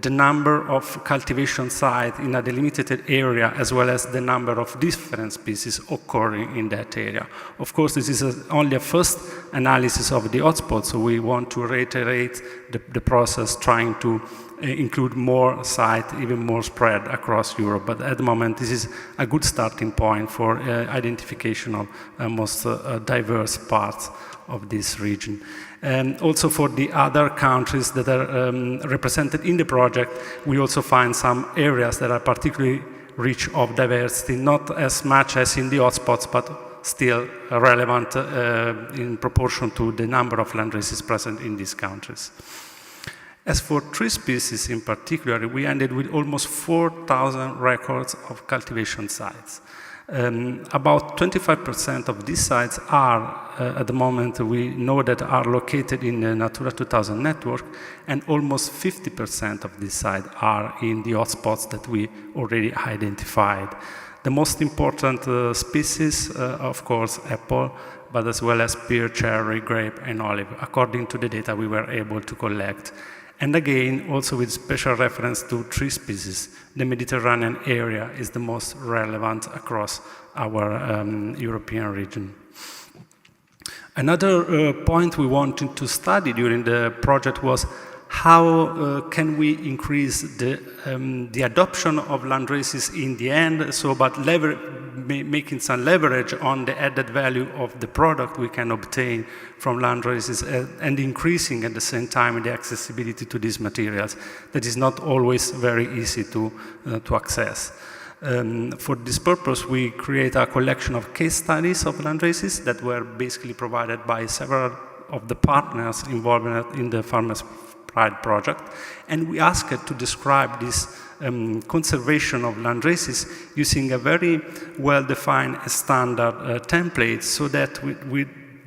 the number of cultivation sites in a delimited area, as well as the number of different species occurring in that area. Of course, this is only a first analysis of the hotspots, so we want to reiterate the process, trying to include more sites, even more spread across Europe. But at the moment, this is a good starting point for identification of most diverse parts of this region. And also for the other countries that are represented in the project, we also find some areas that are particularly rich of diversity, not as much as in the hotspots, but still relevant in proportion to the number of land races present in these countries. As for tree species in particular, we ended with almost 4,000 records of cultivation sites. About 25% of these sites are, at the moment, we know that are located in the Natura 2000 network, and almost 50% of these sites are in the hotspots that we already identified. The most important species, of course, apple, but as well as pear, cherry, grape, and olive, according to the data we were able to collect. And again, also with special reference to tree species, the Mediterranean area is the most relevant across our European region. Another point we wanted to study during the project was how can we increase the adoption of landraces in the end, so but making some leverage on the added value of the product we can obtain from landraces and increasing at the same time the accessibility to these materials that is not always very easy to access. For this purpose, we create a collection of case studies of landraces that were basically provided by several of the partners involved in the Farmers' Pride project, and we asked to describe this conservation of landraces using a very well-defined standard template, so that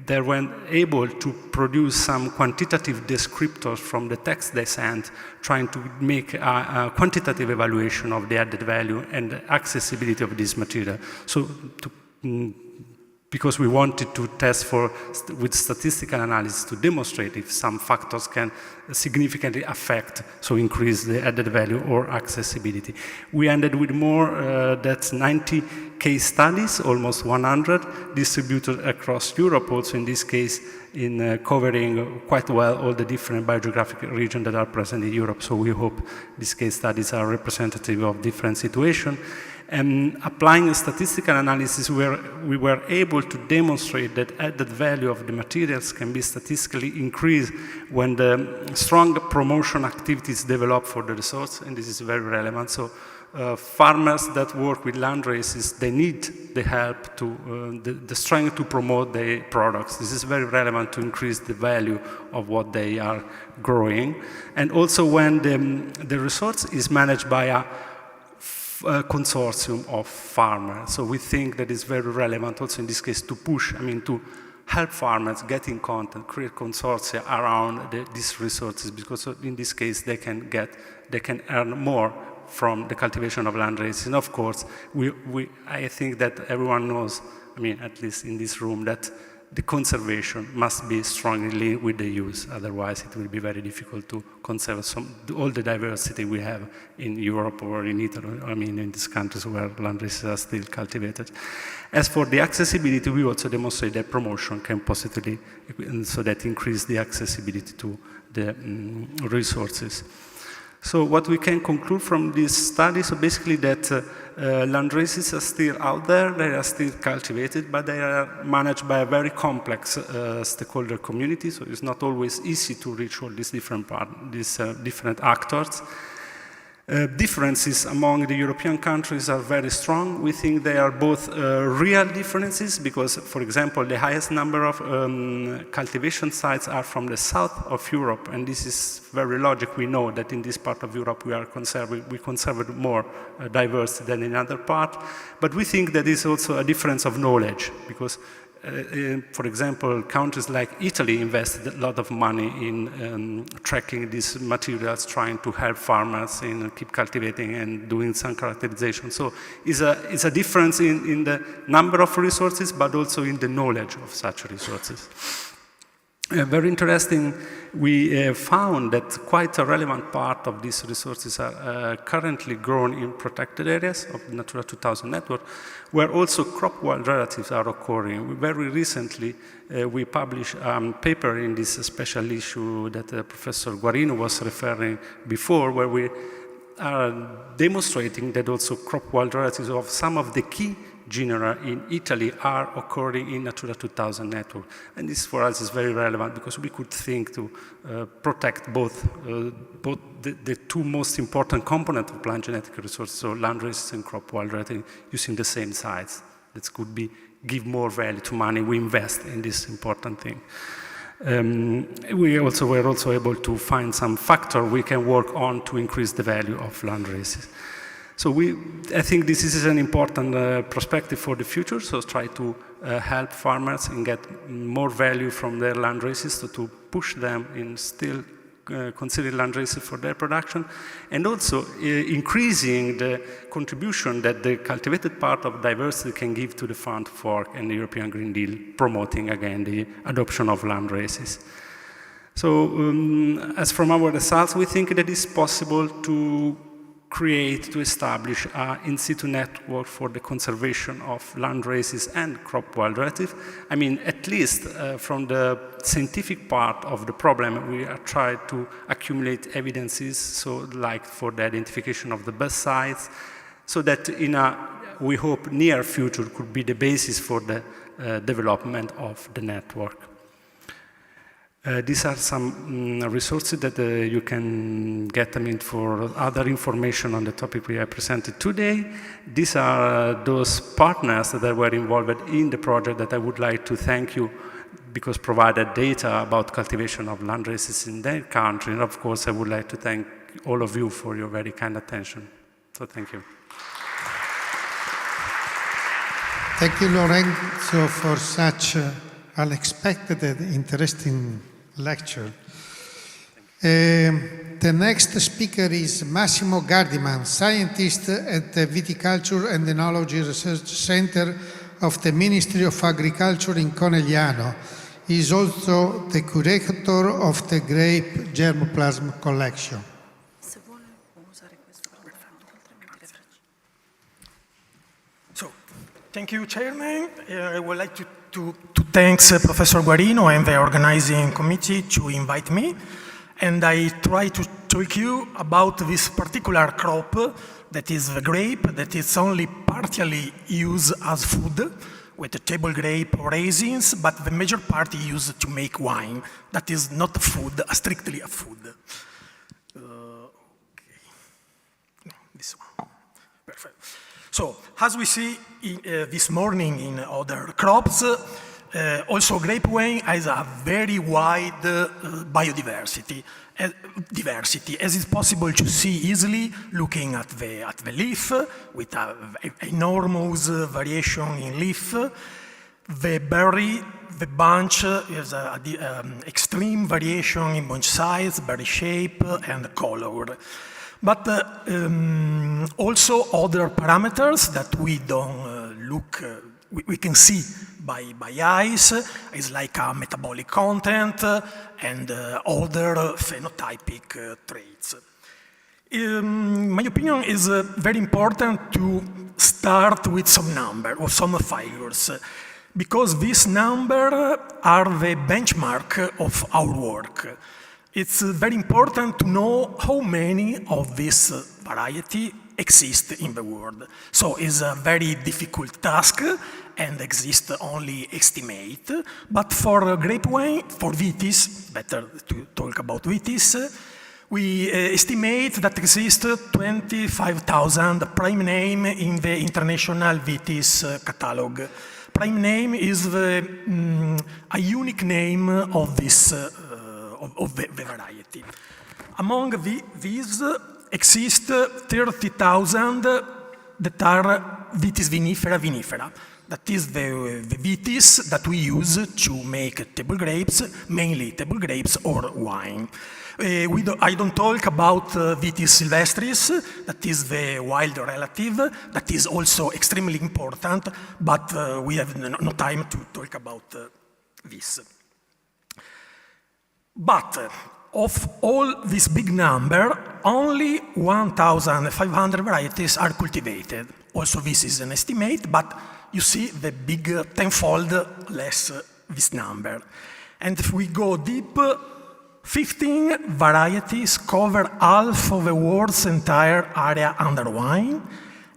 they were able to produce some quantitative descriptors from the text they sent, trying to make a quantitative evaluation of the added value and the accessibility of this material. So because we wanted to test with statistical analysis to demonstrate if some factors can significantly affect, so increase the added value or accessibility. We ended with more than 90 case studies, almost 100, distributed across Europe, also in this case in covering quite well all the different biogeographic regions that are present in Europe. So we hope these case studies are representative of different situations. And applying a statistical analysis, we were able to demonstrate that added value of the materials can be statistically increased when the strong promotion activities develop for the resource, and this is very relevant. So farmers that work with landraces, they need the help the strength to promote their products. This is very relevant to increase the value of what they are growing. And also when the resource is managed by a consortium of farmers. So we think that is very relevant also in this case to push, to help farmers get in contact, create consortia around these resources, because in this case they can earn more from the cultivation of landraces. And of course, I think that everyone knows, at least in this room, that the conservation must be strongly linked with the use, otherwise it will be very difficult to conserve all the diversity we have in Europe or in Italy, in these countries where landraces are still cultivated. As for the accessibility, we also demonstrate that promotion can positively, so that increase the accessibility to the resources. So what we can conclude from this study, so basically that landraces are still out there, they are still cultivated, but they are managed by a very complex stakeholder community, so it's not always easy to reach all these different actors. Differences among the European countries are very strong. We think they are both real differences because, for example, the highest number of cultivation sites are from the south of Europe, and this is very logical. We know that in this part of Europe we conserve more diversity than in other parts, but we think that is also a difference of knowledge because for example, countries like Italy invested a lot of money in tracking these materials, trying to help farmers in keep cultivating and doing some characterization. So it's a difference in the number of resources, but also in the knowledge of such resources. Very interesting, we found that quite a relevant part of these resources are currently grown in protected areas of the Natura 2000 network, where also crop wild relatives are occurring. Very recently, we published a paper in this special issue that Professor Guarino was referring before, where we are demonstrating that also crop wild relatives of some of the key genera in Italy are occurring in Natura 2000 network. And this for us is very relevant because we could think to protect both the two most important components of plant genetic resources, so landraces and crop wild relative, using the same sites. That could give more value to money we invest in this important thing. We also were also able to find some factor we can work on to increase the value of land races. So I think this is an important perspective for the future, so try to help farmers and get more value from their land races, so to push them in still consider land races for their production, and also increasing the contribution that the cultivated part of diversity can give to the Farm to Fork and the European Green Deal, promoting again the adoption of land races. So as from our results, we think that it's possible to to establish an in situ network for the conservation of land races and crop wildlife. I mean, at least from the scientific part of the problem, we are trying to accumulate evidences, so like for the identification of the best sites, so that in a, we hope, near future could be the basis for the development of the network. These are some resources that you can get for other information on the topic we have presented today. These are those partners that were involved in the project that I would like to thank you, because provided data about cultivation of land races in their country. And of course, I would like to thank all of you for your very kind attention. So thank you. Thank you, Lorenzo, for such unexpected and interesting lecture. The next speaker is Massimo Gardiman, scientist at the Viticulture and Enology Research Center of the Ministry of Agriculture in Conegliano. He is also the curator of the grape germplasm collection. So, thank you, Chairman. I would like to thank Professor Guarino and the organizing committee to invite me. And I try to talk you about this particular crop, that is the grape, that is only partially used as food, with the table grape or raisins, but the major part is used to make wine. That is not a food, strictly a food. Okay. No, this one. Perfect. So, as we see this morning in other crops, also grape wine has a very wide biodiversity, as is possible to see easily looking at the leaf, with an enormous variation in leaf. The berry, the bunch, is an extreme variation in bunch size, berry shape, and color. But also other parameters that we don't look, we can see by eyes, is like a metabolic content and other phenotypic traits. In my opinion, it's very important to start with some number or some figures, because these numbers are the benchmark of our work. It's very important to know how many of this variety exist in the world. So it's a very difficult task and exists only estimate. But for grape wine, for vitis, better to talk about vitis, we estimate that exist 25,000 prime name in the International Vitis Catalog. Prime name is a unique name of this of the variety. Among these exist 30,000 that are vitis vinifera. That is the vitis that we use to make table grapes, mainly table grapes or wine. I don't talk about vitis silvestris, that is the wild relative, that is also extremely important, but we have no time to talk about this. But of all this big number, only 1,500 varieties are cultivated. Also, this is an estimate, but you see the big tenfold less this number. And if we go deep, 15 varieties cover half of the world's entire area under wine,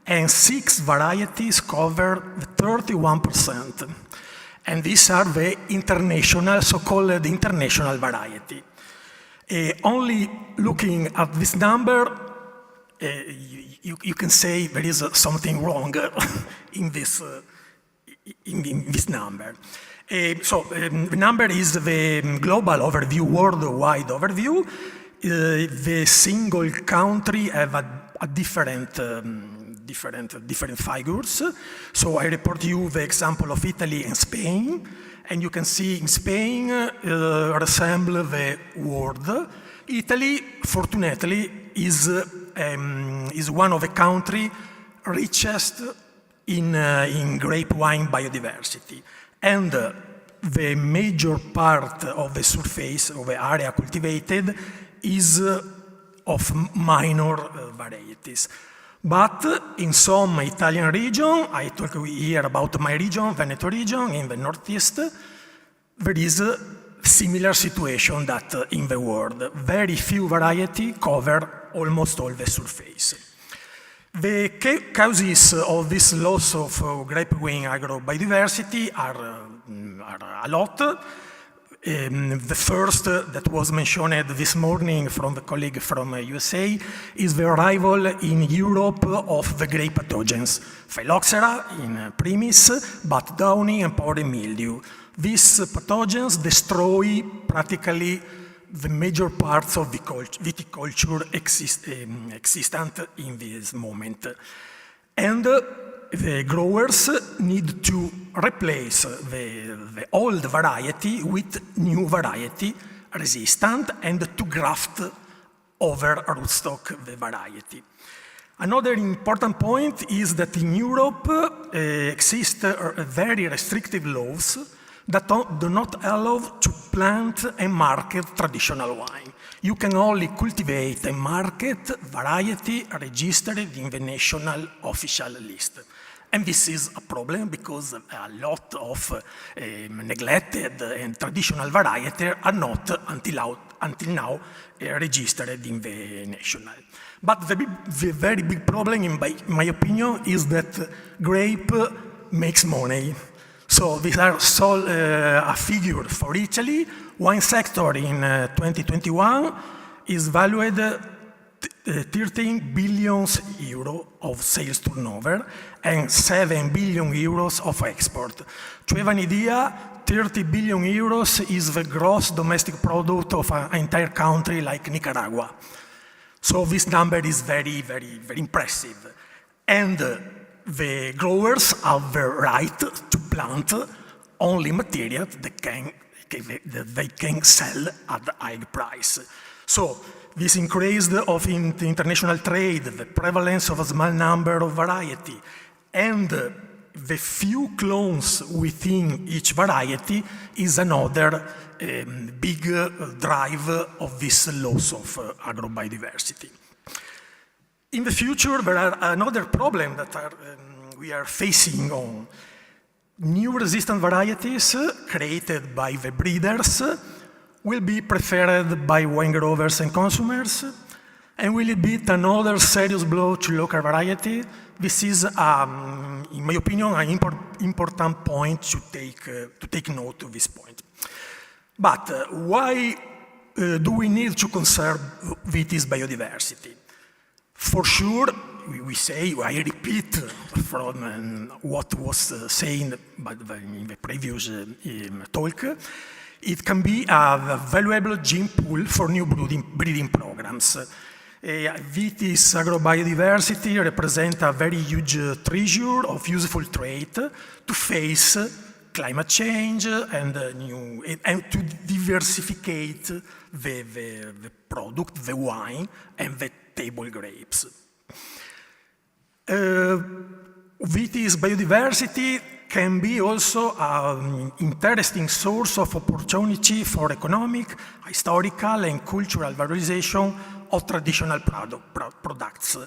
and 6 varieties cover 31%. And these are the international, so-called international variety. Only looking at this number, you can say there is something wrong in this in this number. The number is the global overview, worldwide overview. The single country have a different figures. So I report you the example of Italy and Spain, and you can see in Spain resemble the world. Italy, fortunately, is one of the countries richest in grape wine biodiversity. And the major part of the surface of the area cultivated is of minor varieties. But in some Italian region, I talk here about my region, Veneto region, in the northeast, there is a similar situation that in the world. Very few varieties cover almost all the surface. The causes of this loss of grape wine agrobiodiversity are a lot. The first that was mentioned this morning from the colleague from USA is the arrival in Europe of the grape pathogens, phylloxera in primis, but downy and powdery mildew. These pathogens destroy practically the major parts of viticulture existent in this moment. And the growers need to replace the old variety with new variety resistant and to graft over rootstock the variety. Another important point is that in Europe exist very restrictive laws that do not allow to plant and market traditional wine. You can only cultivate and market variety registered in the national official list. And this is a problem because a lot of neglected and traditional varieties are not until now registered in the national. But the very big problem, in my opinion, is that grape makes money. So these are a figure for Italy. Wine sector in 2021 is valued 13 billion euro of sales turnover and 7 billion euros of export. To have an idea, 30 billion euros is the gross domestic product of an entire country like Nicaragua. So this number is very, very, very impressive. And the growers have the right to plant only material that they can sell at a high price. So this increase of international trade, the prevalence of a small number of variety, and the few clones within each variety is another big drive of this loss of agrobiodiversity. In the future, there are another problem that we are facing on. New resistant varieties created by the breeders will be preferred by wine growers and consumers, and will be another serious blow to local variety. This is, in my opinion, an important point to take note of this point. But why do we need to conserve this biodiversity? For sure, we say, I repeat from what was said in the previous talk, it can be a valuable gene pool for new breeding programs. Vitis agrobiodiversity represents a very huge treasure of useful trait to face climate change and to diversificate the product, the wine, and the table grapes. Vitis biodiversity can be also an interesting source of opportunity for economic, historical, and cultural valorization of traditional products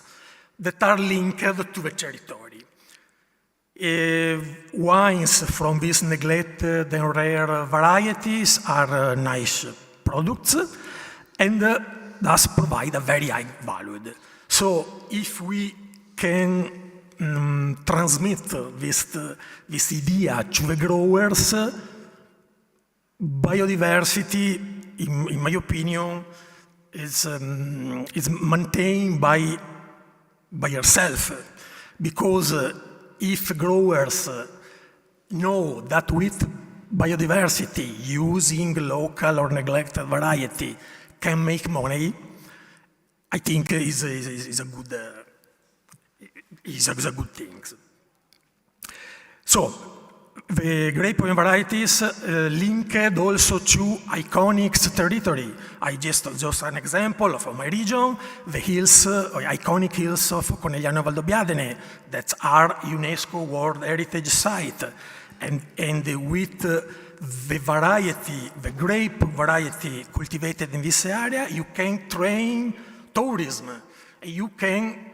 that are linked to the territory. Wines from these neglected and rare varieties are nice products and thus provide a very high value. So if we can transmit this idea to the growers, biodiversity, in my opinion, is maintained by yourself, because if growers know that with biodiversity, using local or neglected variety can make money, I think is a good thing. So the grape wine varieties linked also to iconic territory. I just an example from my region, the hills, iconic hills of Conegliano Valdobbiadene that are UNESCO World Heritage Site. And with the variety, the grape variety cultivated in this area, you can train tourism. You can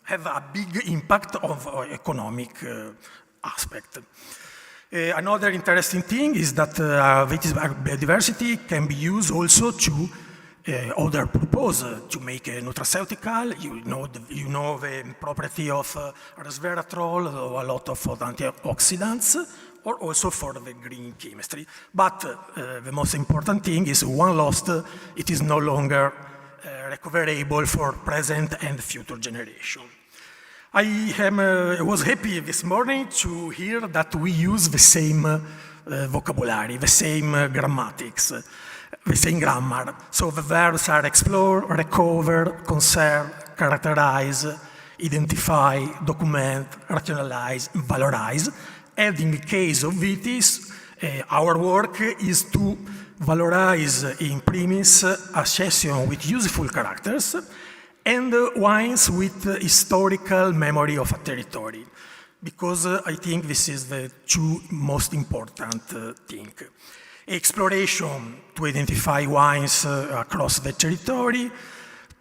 have a big impact of economic aspect. Another interesting thing is that biodiversity can be used also to other purpose, to make a nutraceutical. You know the property of resveratrol, or a lot of antioxidants, or also for the green chemistry. But the most important thing is one lost, it is no longer recoverable for present and future generation. I was happy this morning to hear that we use the same vocabulary, the same grammatics, the same grammar. So the verbs are explore, recover, conserve, characterize, identify, document, rationalize, valorize. And in the case of vitis, our work is to valorize in primis accession with useful characters and wines with historical memory of a territory, because I think this is the two most important thing. Exploration to identify wines across the territory,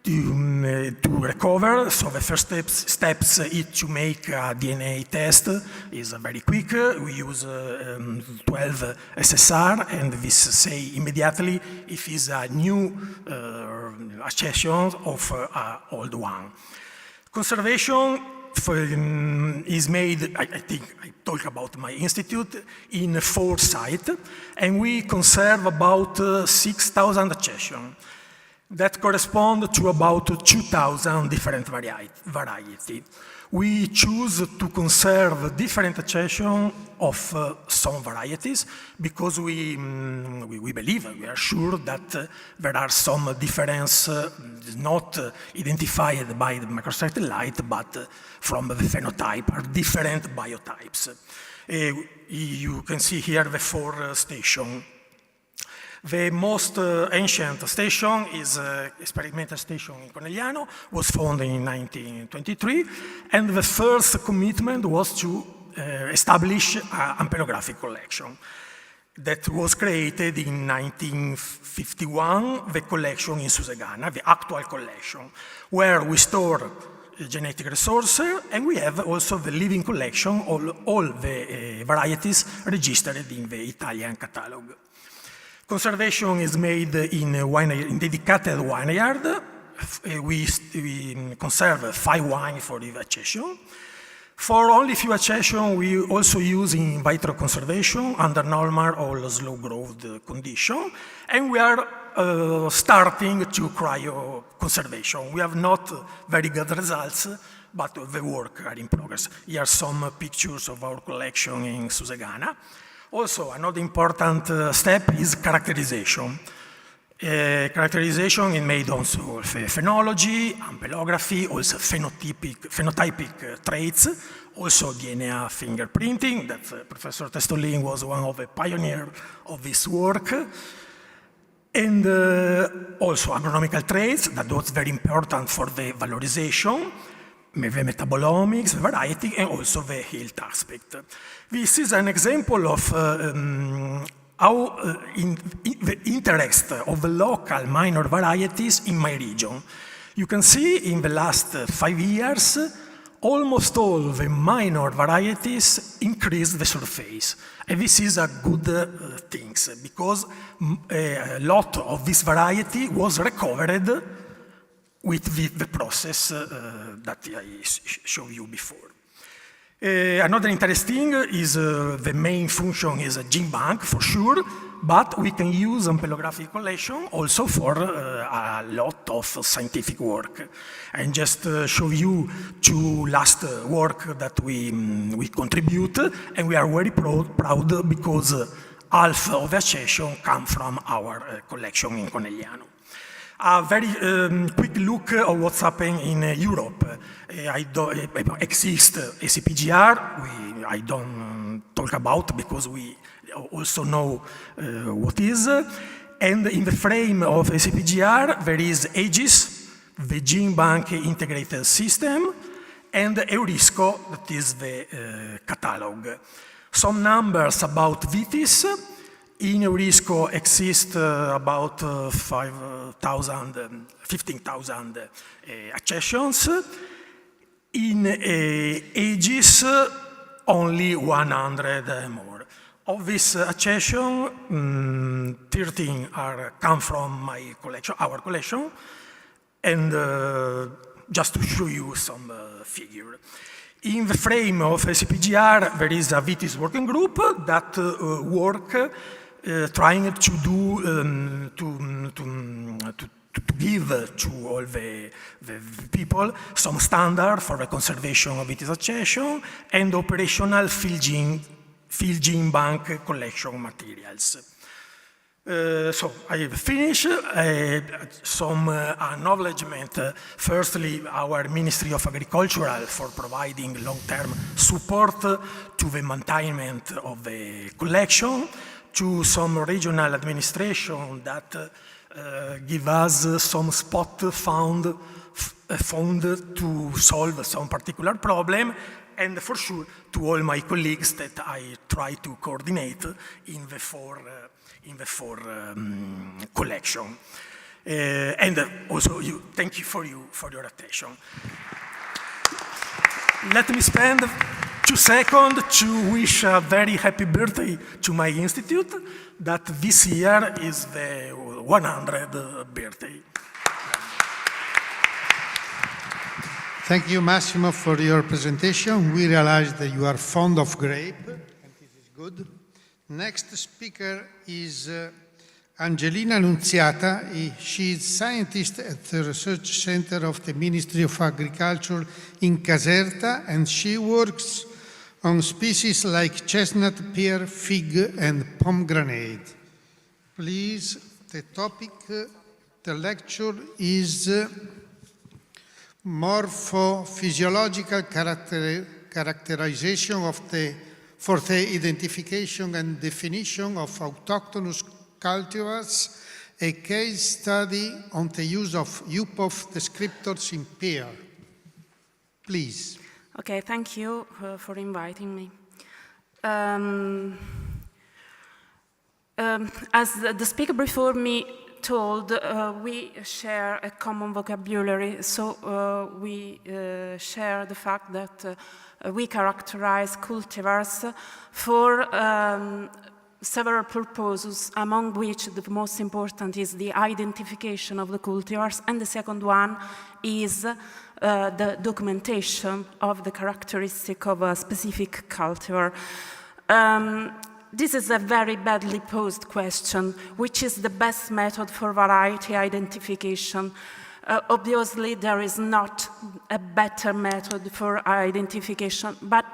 to recover. So the first steps is to make a DNA test. Is very quick. We use 12 SSR, and this say immediately if it's a new accession of an old one. Conservation is made, I think I talk about my institute, in 4 sites, and we conserve about 6,000 accessions. That correspond to about 2,000 different varieties. We choose to conserve different accession of some varieties because we believe, we are sure that there are some difference not identified by the microsatellite, but from the phenotype, are different biotypes. You can see here the 4 stations. The most ancient station is experimental station in Conegliano, was founded in 1923, and the first commitment was to establish an ampelographic collection that was created in 1951, the collection in Susegana, the actual collection, where we store genetic resources, and we have also the living collection, all the varieties registered in the Italian catalog. Conservation is made in dedicated vineyard. We conserve 5 wines for each accession. For only few accessions, we also use in vitro conservation under normal or slow growth condition, and we are starting to cryoconservation. We have not very good results, but the work are in progress. Here are some pictures of our collection in Susegana. Also, another important step is characterization. Characterization is made also of phenology, ampelography, also phenotypic traits, also DNA fingerprinting. That Professor Testolin was one of the pioneers of this work. And also agronomical traits, that was very important for the valorization, the metabolomics, the variety, and also the health aspect. This is an example of how the interest of the local minor varieties in my region. You can see in the last 5 years, almost all the minor varieties increased the surface. And this is a good thing, because a lot of this variety was recovered with the process that I showed you before. Another interesting is the main function is a gene bank for sure, but we can use ampelographic collection also for a lot of scientific work. And just show you two last work that we contribute, and we are very proud because half of the accession come from our collection in Conegliano. A very quick look at what's happening in Europe. Exists ACPGR, I don't talk about because we also know what is. And in the frame of ACPGR, there is AGIS, the Gene Bank Integrated System, and Eurisco, that is the catalog. Some numbers about VITIS. In Eurisco exist about 15,000 accessions. In AGIS, only 100 more. Of this accession, 13 come from my collection, our collection, and just to show you some figure. In the frame of SPGR, there is a VITIS working group that work trying to do to give to all the people some standard for the conservation of VITIS accession and operational field gene bank collection materials. So I have finished. Some acknowledgement. Firstly, our Ministry of Agriculture for providing long-term support to the maintenance of the collection, to some regional administration that give us some spot fund to solve some particular problem, and for sure to all my colleagues that I try to coordinate in the four collection. And also thank you for your attention. Let me spend 2 seconds to wish a very happy birthday to my institute, that this year is the 100th birthday. Thank you, Massimo, for your presentation. We realize that you are fond of grape, and this is good. Next speaker is Angelina Nunziata. She is scientist at the Research Center of the Ministry of Agriculture in Caserta, and she works on species like chestnut, pear, fig, and pomegranate. Please, the topic, the lecture is morphophysiological characterization of for the identification and definition of autochthonous cultivars, a case study on the use of UPOF descriptors in pear. Please. Okay, thank you for inviting me. As the speaker before me told, we share a common vocabulary, so we share the fact that we characterize cultivars for several purposes, among which the most important is the identification of the cultivars, and the second one is the documentation of the characteristic of a specific cultivar. This is a very badly posed question, which is the best method for variety identification. Obviously, there is not a better method for identification, but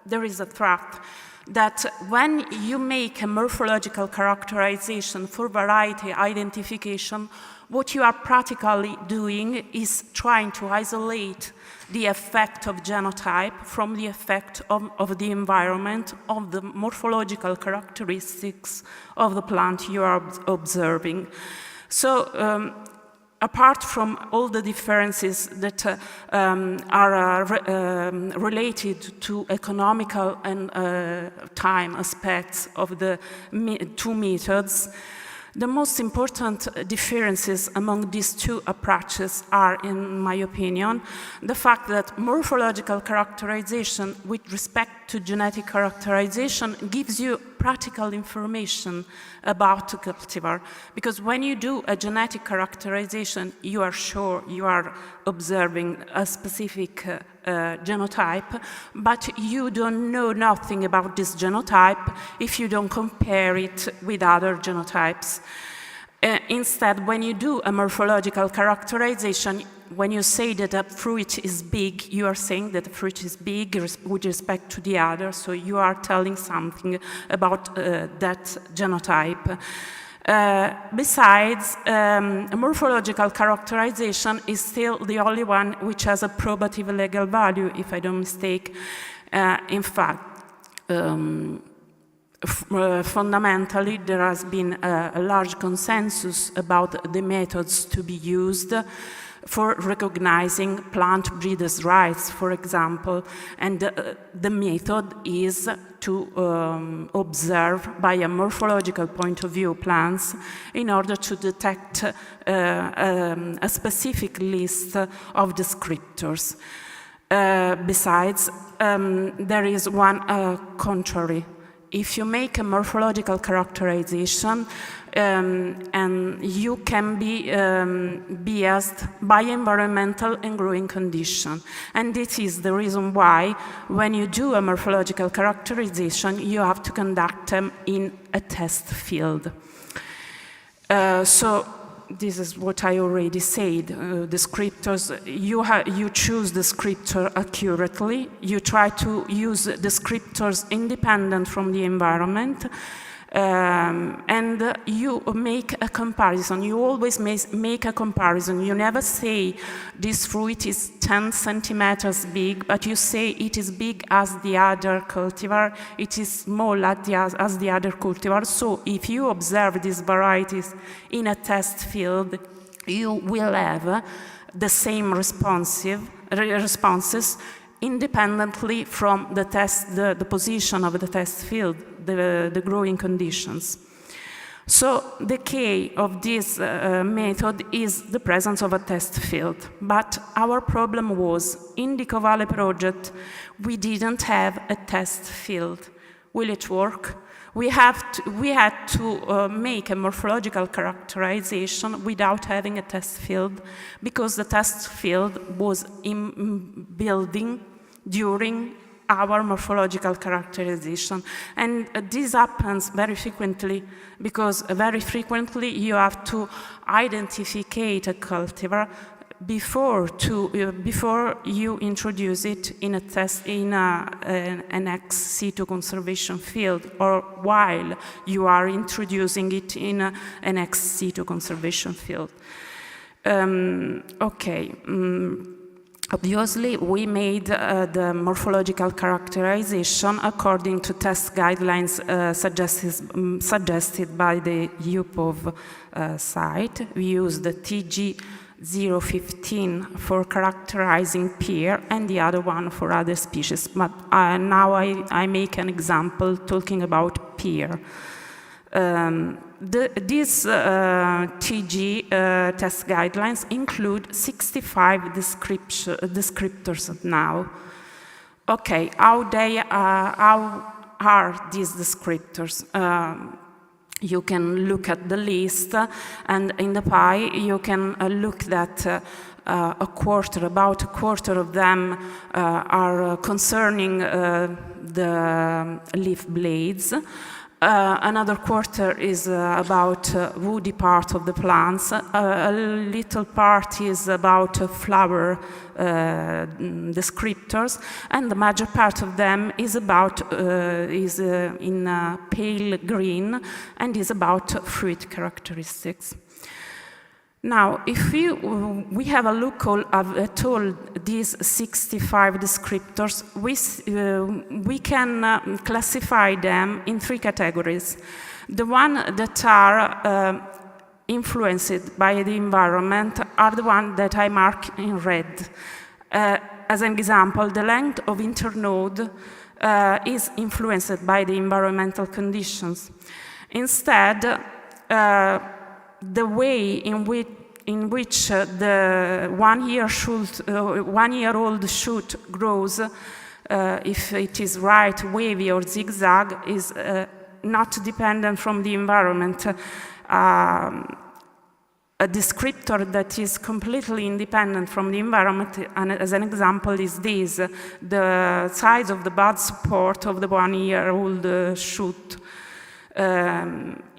there is a truth that when you make a morphological characterization for variety identification, what you are practically doing is trying to isolate the effect of genotype from the effect of the environment, of the morphological characteristics of the plant you are observing. So, apart from all the differences that are related to economical and time aspects of the two methods, the most important differences among these two approaches are, in my opinion, the fact that morphological characterization with respect to genetic characterization gives you practical information about the cultivar. Because when you do a genetic characterization, you are sure you are observing a specific genotype, but you don't know nothing about this genotype if you don't compare it with other genotypes. Instead, when you do a morphological characterization, when you say that a fruit is big, you are saying that the fruit is big with respect to the other, so you are telling something about that genotype. Besides, a morphological characterization is still the only one which has a probative legal value, if I don't mistake. In fact, fundamentally, there has been a large consensus about the methods to be used for recognizing plant breeders' rights, for example, and the method is to observe by a morphological point of view plants in order to detect a specific list of descriptors. Besides, there is one contrary. If you make a morphological characterization, and you can be biased by environmental and growing condition. And this is the reason why, when you do a morphological characterization, you have to conduct them in a test field. So this is what I already said. Descriptors, you choose descriptor accurately. You try to use descriptors independent from the environment. And you make a comparison. You always make a comparison. You never say this fruit is 10 centimeters big, but you say it is big as the other cultivar, it is small as the other cultivar. So if you observe these varieties in a test field, you will have the same responses independently from the the position of the test field, the growing conditions. So the key of this method is the presence of a test field. But our problem was, in the Covale project, we didn't have a test field. Will it work? We had to make a morphological characterization without having a test field, because the test field was in building during our morphological characterization. And this happens very frequently, because very frequently you have to identify a cultivar before you introduce it in a test in an ex situ conservation field, or while you are introducing it in an ex situ conservation field. Obviously, we made the morphological characterization according to test guidelines suggested by the UPOV site. We used the TG015 for characterizing pear and the other one for other species. But now I make an example talking about pear. These TG test guidelines include 65 descriptors now. Okay, how are these descriptors? You can look at the list, and in the pie you can look that about a quarter of them are concerning the leaf blades. Another quarter is about woody part of the plants. A little part is about flower descriptors, and the major part of them is about in pale green and is about fruit characteristics. Now, if we have a look at all these 65 descriptors, we can classify them in three categories. The ones that are influenced by the environment are the ones that I mark in red. As an example, the length of internode is influenced by the environmental conditions. Instead, the way in which the one-year-old shoot grows, if it is right, wavy, or zigzag, is not dependent from the environment. a descriptor that is completely independent from the environment, and as an example is this, the size of the bud support of the 1-year-old shoot.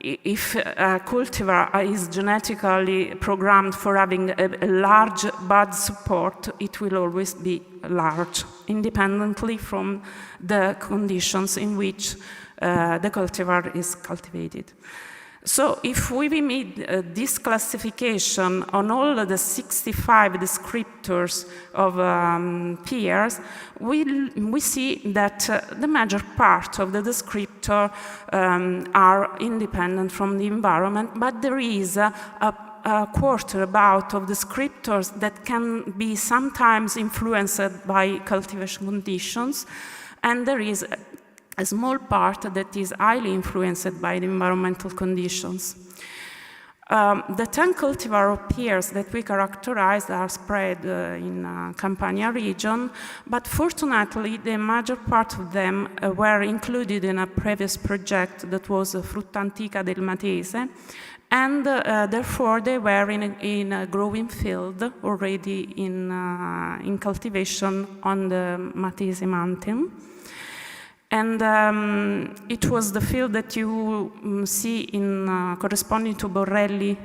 If a cultivar is genetically programmed for having a large bud support, it will always be large, independently from the conditions in which the cultivar is cultivated. So if we made this classification on all the 65 descriptors of pears, we see that the major part of the descriptor are independent from the environment, but there is a quarter about of descriptors that can be sometimes influenced by cultivation conditions, and there is a small part that is highly influenced by the environmental conditions. The 10 cultivar of pears that we characterized are spread in Campania region, but fortunately the major part of them were included in a previous project that was Frutta Antica del Matese, and therefore they were in a growing field already in cultivation on the Matese mountain. And it was the field that you see in corresponding to Borrelli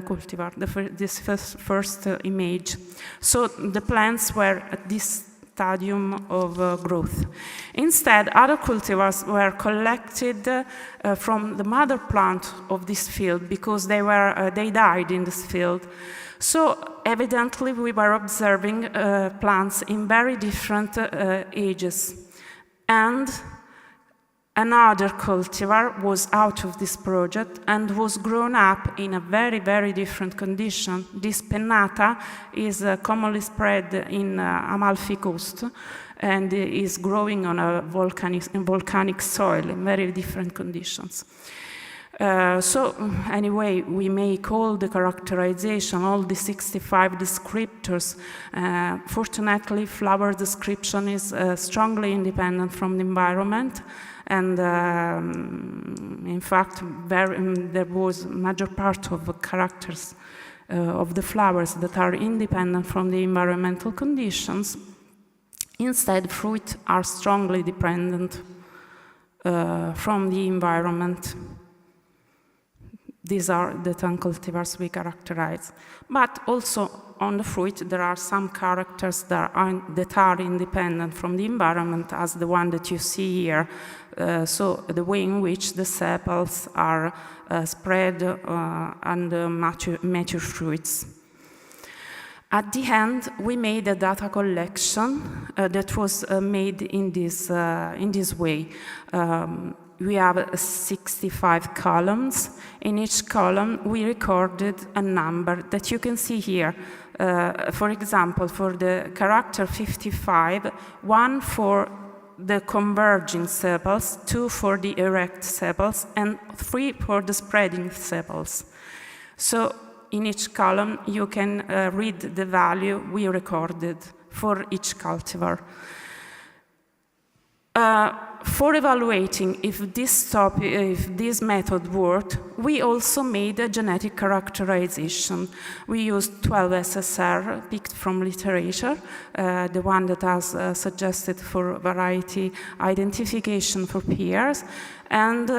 cultivar, this first image. So the plants were at this stadium of growth. Instead, other cultivars were collected from the mother plant of this field because they died in this field. So evidently we were observing plants in very different ages. And another cultivar was out of this project and was grown up in a very, very different condition. This pennata is commonly spread in Amalfi Coast and is growing on a volcanic soil in very different conditions. So anyway, we make all the characterization, all the 65 descriptors. Fortunately, flower description is strongly independent from the environment, and in fact, there was a major part of the characters of the flowers that are independent from the environmental conditions. Instead, fruit are strongly dependent from the environment. These are the 10 cultivars we characterize. But also on the fruit, there are some characters that are independent from the environment, as the one that you see here. So the way in which the sepals are spread and mature fruits. At the end, we made a data collection that was made in this way. We have 65 columns. In each column, we recorded a number that you can see here. For example, for the character 55, 1 for the converging sepals, 2 for the erect sepals, and 3 for the spreading sepals. So in each column, you can read the value we recorded for each cultivar. For evaluating if this method worked, we also made a genetic characterization. We used 12 SSR picked from literature, the one that has suggested for variety identification for pears, and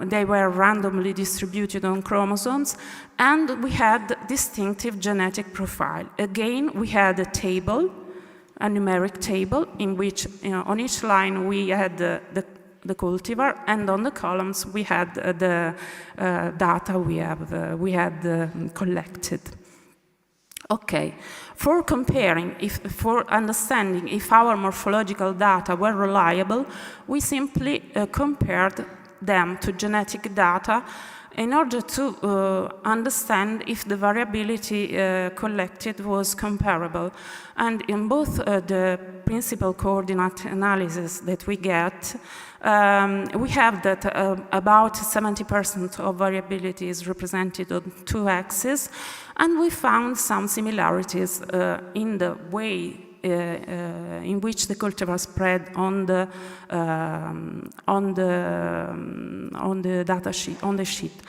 they were randomly distributed on chromosomes, and we had distinctive genetic profile. Again, we had a table, a numeric table in which on each line we had the cultivar, and on the columns we had the data we had collected. Okay, for comparing, for understanding if our morphological data were reliable, we simply compared them to genetic data in order to understand if the variability collected was comparable. And in both the principal coordinate analysis that we get, we have that about 70% of variability is represented on 2 axes, and we found some similarities in the way in which the cultivar spread on the data sheet, on the sheet.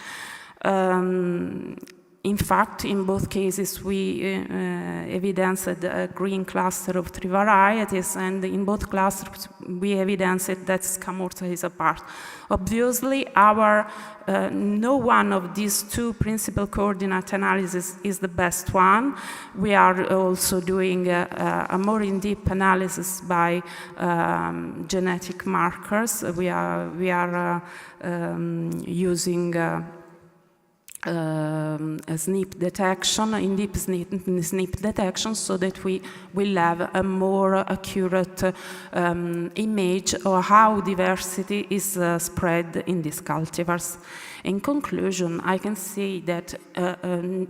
In fact, in both cases, we evidenced a green cluster of 3 varieties, and in both clusters, we evidenced that Scamorza is a part. Obviously, no one of these 2 principal coordinate analysis is the best one. We are also doing a more in-depth analysis by genetic markers. We are using a SNP detection, in-deep SNP detection, so that we will have a more accurate image of how diversity is spread in these cultivars. In conclusion, I can say that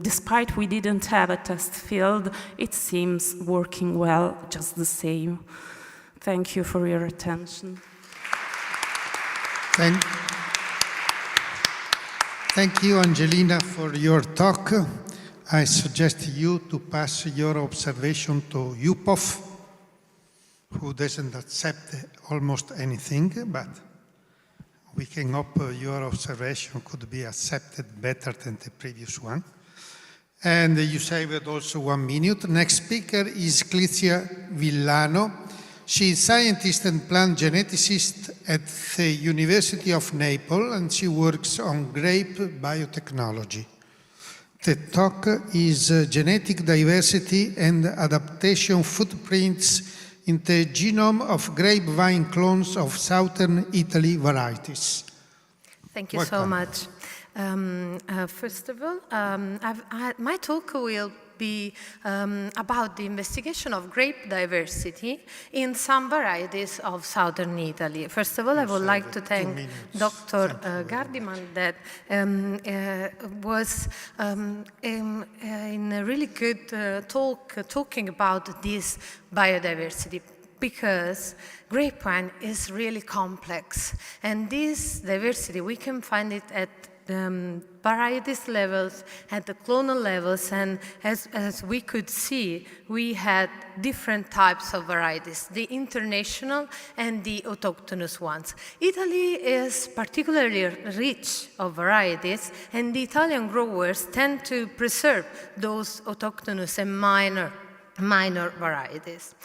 despite we didn't have a test field, it seems working well just the same. Thank you for your attention. Thank you, Angelina, for your talk. I suggest you to pass your observation to Yupov, who doesn't accept almost anything, but we can hope your observation could be accepted better than the previous one. And you saved also 1 minute. Next speaker is Clizia Villano. She is scientist and plant geneticist at the University of Naples, and she works on grape biotechnology. The talk is Genetic Diversity and Adaptation Footprints in the Genome of Grapevine Clones of Southern Italy Varieties. Thank you so much. First of all, my talk will be about the investigation of grape diversity in some varieties of southern Italy. First of all, I would like to thank Dr. Gardiman that was in a really good talking about this biodiversity, because grape wine is really complex, and this diversity, we can find it at varieties levels, at the clonal levels, and as we could see, we had different types of varieties, the international and the autochthonous ones. Italy is particularly rich of varieties, and the Italian growers tend to preserve those autochthonous and minor varieties.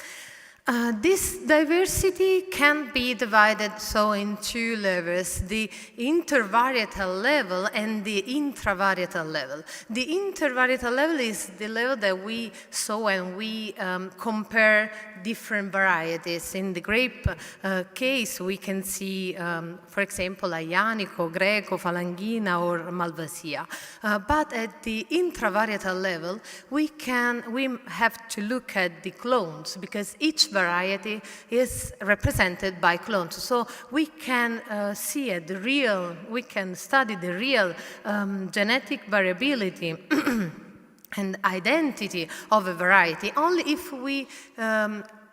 This diversity can be divided in 2 levels, the intervarietal level and the intravarietal level. The intervarietal level is the level that we saw when we compare different varieties. In the grape case, we can see, for example, Aianico, Greco, Falanghina, or Malvasia. But at the intravarietal level, we have to look at the clones, because each variety is represented by clones. So we can see we can study the real genetic variability and identity of a variety only if we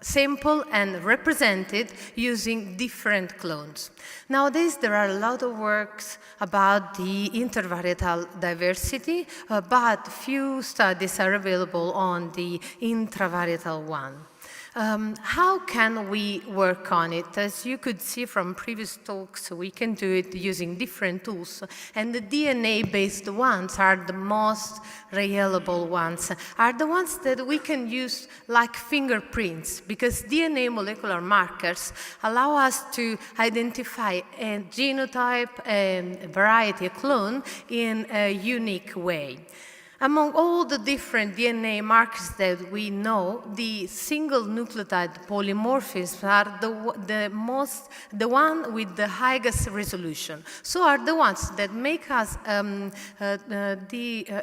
sample and represent it using different clones. Nowadays, there are a lot of works about the intervarietal diversity, but few studies are available on the intravarietal one. How can we work on it? As you could see from previous talks, we can do it using different tools, and the DNA-based ones are the most reliable ones, are the ones that we can use like fingerprints, because DNA molecular markers allow us to identify a genotype, a variety, a clone in a unique way. Among all the different DNA markers that we know, the single nucleotide polymorphisms are the one with the highest resolution. So are the ones that make us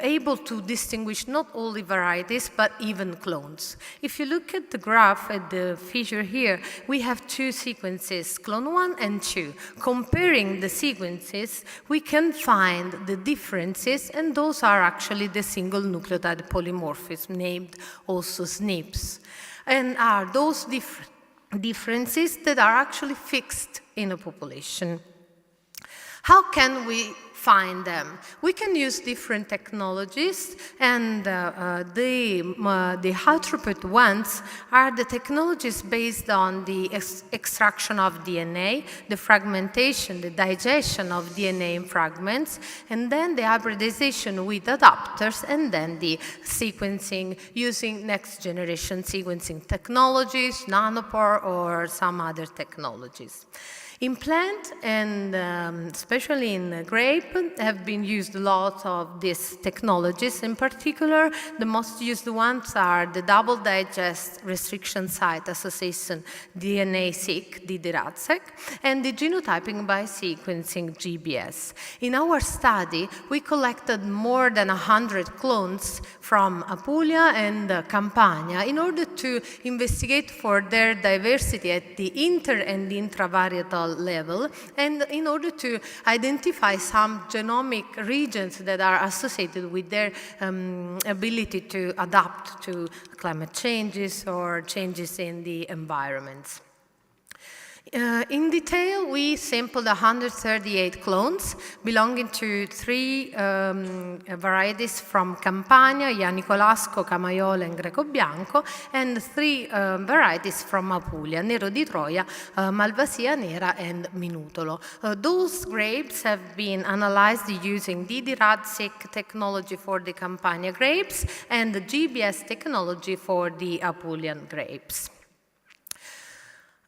able to distinguish not only varieties, but even clones. If you look at the graph, at the figure here, we have 2 sequences, clone 1 and 2. Comparing the sequences, we can find the differences, and those are actually the single nucleotide polymorphism, named also SNPs, and are those differences that are actually fixed in a population. How can we find them. We can use different technologies, and the high throughput ones are the technologies based on the extraction of DNA, the fragmentation, the digestion of DNA in fragments, and then the hybridization with adapters, and then the sequencing using next generation sequencing technologies, nanopore, or some other technologies. In plant and especially in grape have been used a lot of these technologies. In particular, the most used ones are the double digest restriction site association DNA-seq, DDRAD-seq, and the genotyping by sequencing GBS. In our study, we collected more than 100 clones from Apulia and Campania in order to investigate for their diversity at the inter and intravarietal level, and in order to identify some genomic regions that are associated with their ability to adapt to climate changes or changes in the environments. In detail, we sampled 138 clones belonging to 3 varieties from Campania, Ianicolasco, Camaiola, and Greco Bianco, and 3 varieties from Apulia, Nero di Troia, Malvasia Nera, and Minutolo. Those grapes have been analyzed using DDRAD-seq technology for the Campania grapes and the GBS technology for the Apulian grapes.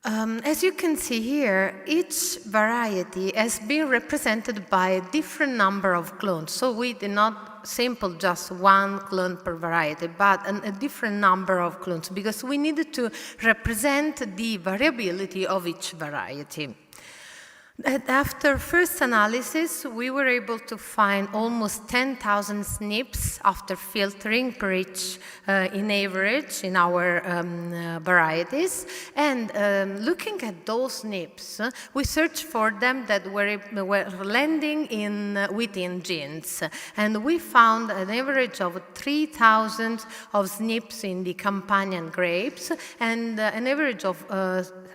As you can see here, each variety has been represented by a different number of clones. So we did not sample just one clone per variety, but a different number of clones, because we needed to represent the variability of each variety. After first analysis, we were able to find almost 10,000 SNPs after filtering per each in average in our varieties. And looking at those SNPs, we searched for them that were landing within genes. And we found an average of 3,000 of SNPs in the Campanian grapes and an average of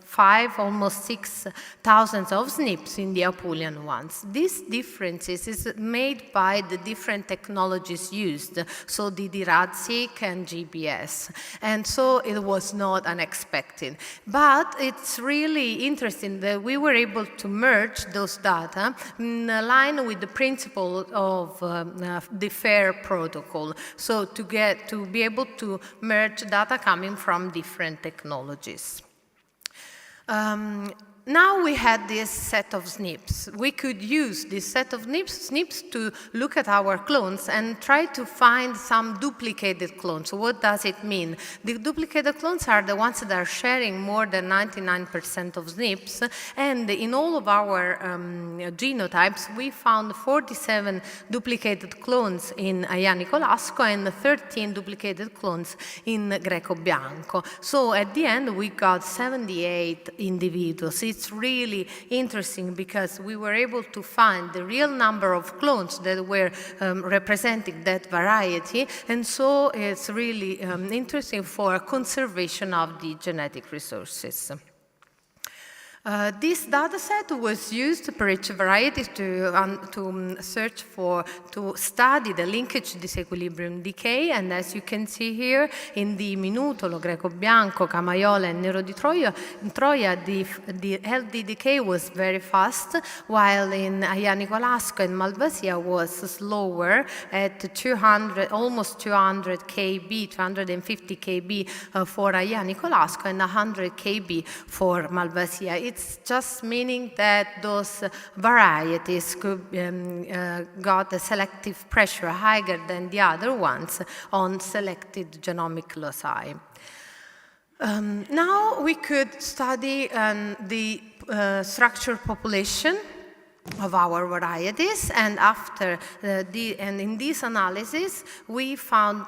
5, almost 6,000 of SNPs in the Apulian ones. This differences is made by the different technologies used, so DDRAD-seq and GBS. And so it was not unexpected. But it's really interesting that we were able to merge those data in line with the principle of the FAIR protocol, so to be able to merge data coming from different technologies. Now we had this set of SNPs. We could use this set of SNPs to look at our clones and try to find some duplicated clones. What does it mean? The duplicated clones are the ones that are sharing more than 99% of SNPs, and in all of our genotypes, we found 47 duplicated clones in Ianicolasco and 13 duplicated clones in Greco Bianco. So at the end, we got 78 individuals. It's really interesting because we were able to find the real number of clones that were representing that variety, and so it's really interesting for conservation of the genetic resources. This data set was used per each variety to study the linkage disequilibrium decay, and as you can see here, in the Minutolo, Greco Bianco, Camaiola, and Nero di Troia, the LD decay was very fast, while in Ianicolasco and Malvasia was slower at almost 200 kb, 250 kb for Ianicolasco and 100 kb for Malvasia. It's just meaning that those varieties got a selective pressure higher than the other ones on selected genomic loci. Now we could study the structured population of our varieties, and in this analysis we found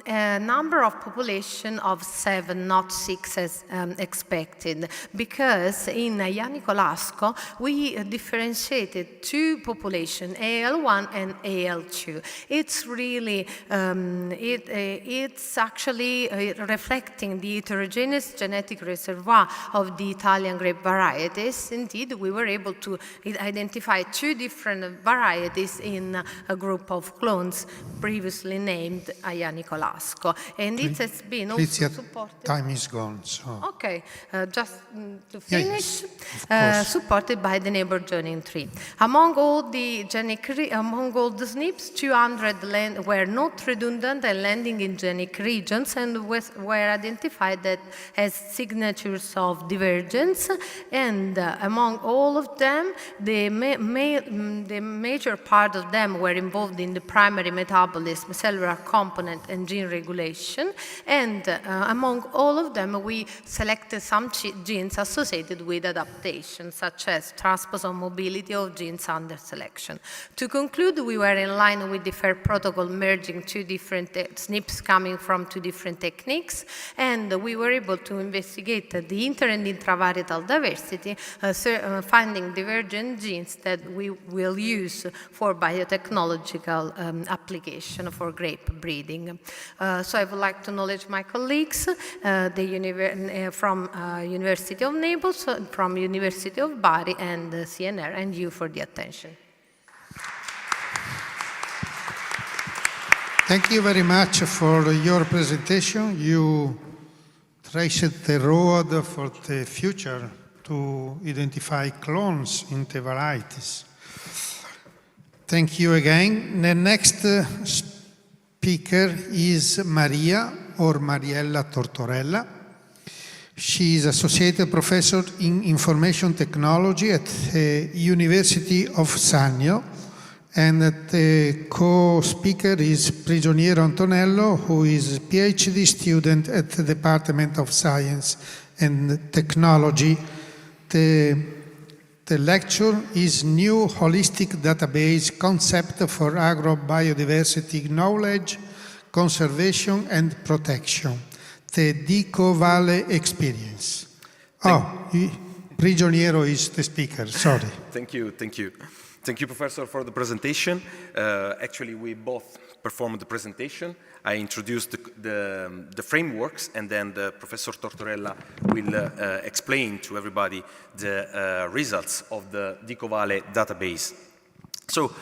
a number of population of 7, not 6 as expected, because in Ianicolasco we differentiated 2 populations, AL1 and AL2. It's really it's actually reflecting the heterogeneous genetic reservoir of the Italian grape varieties. Indeed, we were able to identify identify 2 different varieties in a group of clones previously named Aianicolasco. And it has been also supported... Time is gone, so... Okay, just to finish, supported by the neighbor joining tree. Among all the SNPs, 200 were not redundant and landing in genic regions and were identified that as signatures of divergence. And among all of them, the major part of them were involved in the primary metabolism, cellular component, and gene regulation. And among all of them, we selected some genes associated with adaptation, such as transposon mobility of genes under selection. To conclude, we were in line with the FAIR protocol, merging 2 different SNPs coming from 2 different techniques, and we were able to investigate the inter and intravarietal diversity, finding divergent genes that we will use for biotechnological application for grape breeding. So I would like to acknowledge my colleagues from University of Naples, from University of Bari, and CNR, and you for the attention. Thank you very much for your presentation. You traced the road for the future to identify clones in the varieties. Thank you again. The next speaker is Maria, or Mariella Tortorella. She is Associate Professor in Information Technology at the University of Sannio, and the co-speaker is Prigioniero Antonello, who is a PhD student at the Department of Science and Technology. The lecture is New Holistic Database Concept for Agrobiodiversity Knowledge, Conservation and Protection, the DEGLI Experience. Prigioniero is the speaker, sorry. Thank you. Thank you, Professor, for the presentation. Actually, we both performed the presentation. I introduced the frameworks, and then Professor Tortorella will explain to everybody the results of the DEGLI database. So,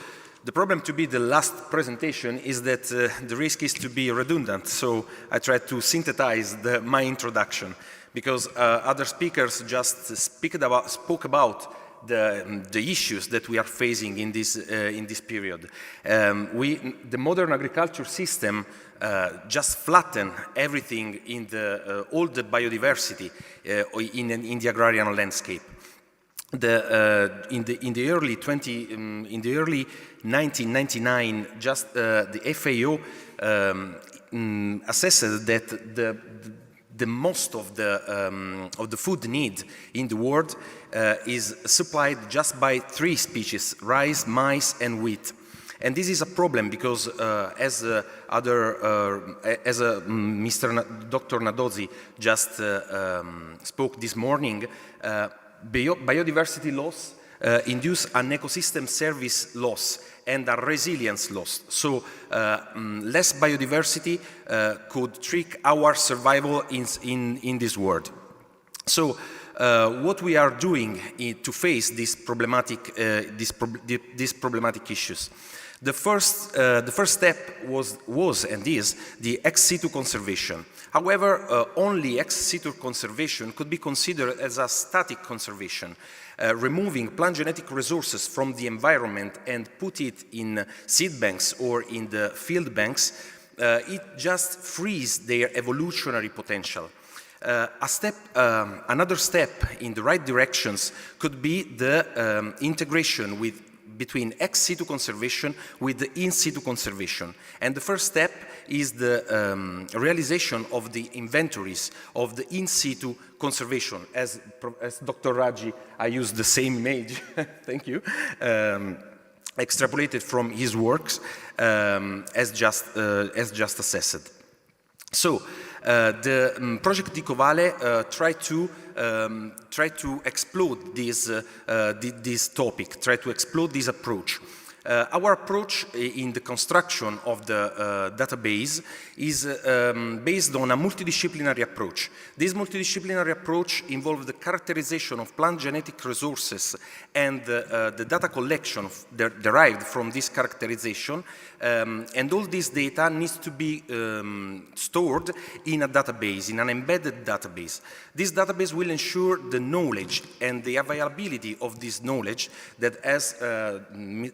the problem to be the last presentation is that the risk is to be redundant, so I tried to synthesize my introduction, because other speakers just spoke about the issues that we are facing in this period. The modern agriculture system just flattened everything in all the biodiversity in the agrarian landscape. In the early 1999, just the FAO assessed that the most of the food need in the world is supplied just by 3 species: rice, maize, and wheat. And this is a problem because, as Mr. Dr. Nadozzi just spoke this morning, biodiversity loss induce an ecosystem service loss and a resilience loss. So less biodiversity could trick our survival in this world. So what we are doing to face these problematic issues. The first step was and is the ex situ conservation. However, only ex situ conservation could be considered as a static conservation. Removing plant genetic resources from the environment and put it in seed banks or in the field banks, it just frees their evolutionary potential. Another step in the right directions could be the integration between ex situ conservation with the in situ conservation. And the first step is the realization of the inventories of the in situ conservation. As Dr. Raggi, I use the same image, thank you, extrapolated from his works as just assessed. So, the Project DEGLI tried to explode this topic, tried to explode this approach. Our approach in the construction of the database is based on a multidisciplinary approach. This multidisciplinary approach involves the characterization of plant genetic resources and the data collection derived from this characterization, and all this data needs to be stored in a database, in an embedded database. This database will ensure the knowledge and the availability of this knowledge that, as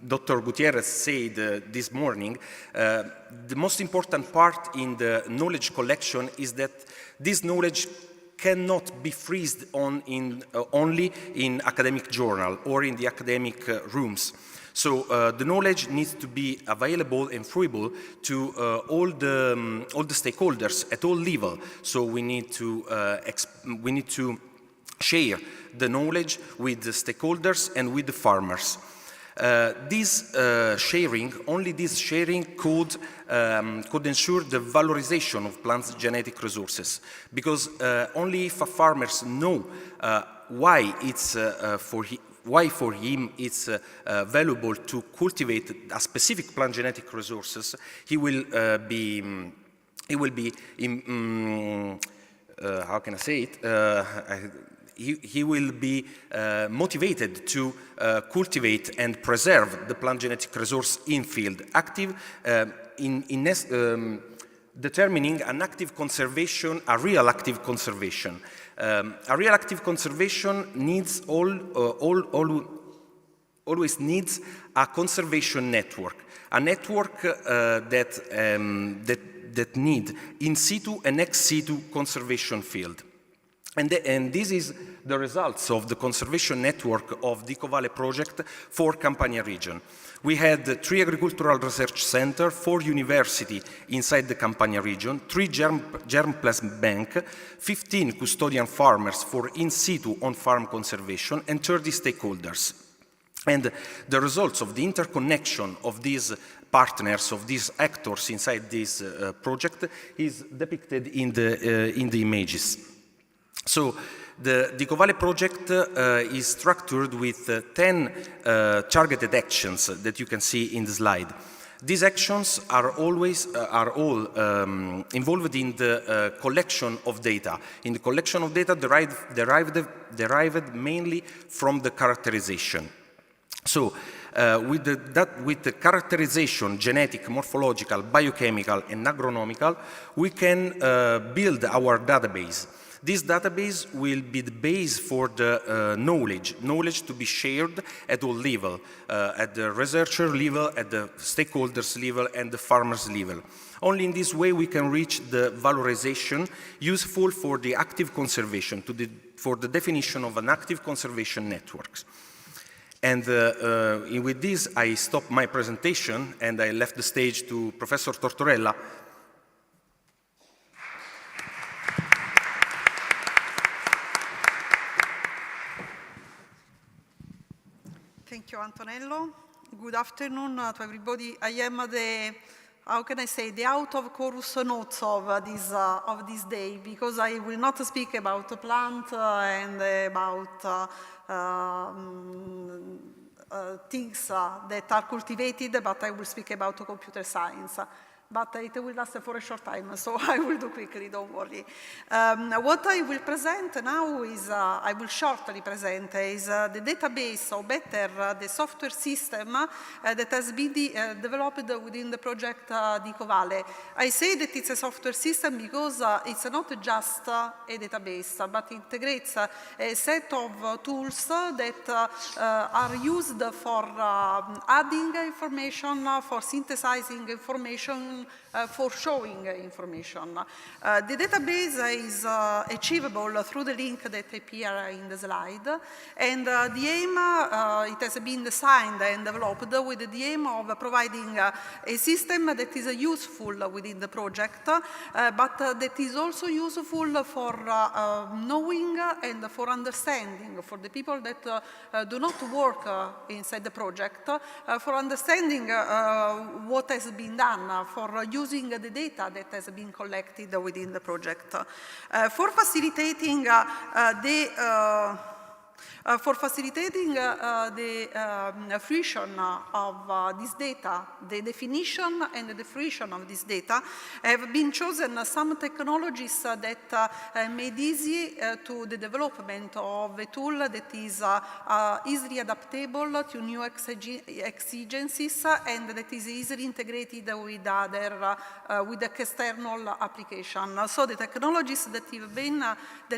Dr. Gutierrez said this morning, the most important part in the knowledge collection is that this knowledge cannot be freezed only in academic journal or in the academic rooms. So the knowledge needs to be available and fruitful to all the stakeholders at all levels. So we need to share the knowledge with the stakeholders and with the farmers. Only this sharing could ensure the valorization of plants' genetic resources, because only if farmers know why for him it's valuable to cultivate a specific plant genetic resources, he will be how can I say it? He will be motivated to cultivate and preserve the plant genetic resource in field, active in determining an active conservation, a real active conservation. A real active conservation needs always needs a conservation network, a network that need in situ and ex situ conservation field. And this is the results of the conservation network of the EcoVale project for Campania region. We had 3 agricultural research centers, 4 universities inside the Campania region, 3 germplasm banks, 15 custodian farmers for in situ on-farm conservation, and 30 stakeholders. And the results of the interconnection of these partners, of these actors inside this project is depicted in the images. So the EcoVale project is structured with 10 targeted actions that you can see in the slide. These actions are all involved in the collection of data. In the collection of data derived mainly from the characterization. So with the characterization, genetic, morphological, biochemical, and agronomical, we can build our database. This database will be the base for the knowledge to be shared at all levels, at the researcher level, at the stakeholders level, and the farmers level. Only in this way we can reach the valorization useful for the active conservation, for the definition of an active conservation network. And with this, I stop my presentation and I left the stage to Professor Tortorella. Thank you, Antonello. Good afternoon to everybody. I am the, how can I say, the out of chorus notes of this day, because I will not speak about the plant and about things that are cultivated, but I will speak about computer science. But it will last for a short time, so I will do quickly, don't worry. What I will present now is, I will shortly present, is the database, or better, the software system that has been developed within the project EcoVale. I say that it's a software system because it's not just a database, but integrates a set of tools that are used for adding information, for synthesizing information, for showing information. The database is achievable through the link that appears in the slide, and the aim, it has been designed and developed with the aim of providing a system that is useful within the project, but that is also useful for knowing and for understanding, for the people that do not work inside the project, for understanding what has been done, for using the data that has been collected within the project. For facilitating For facilitating the fruition of this data, the definition and the fruition of this data, have been chosen some technologies that made easy to the development of a tool that is easily adaptable to new exigencies and that is easily integrated with other with external application. So the technologies that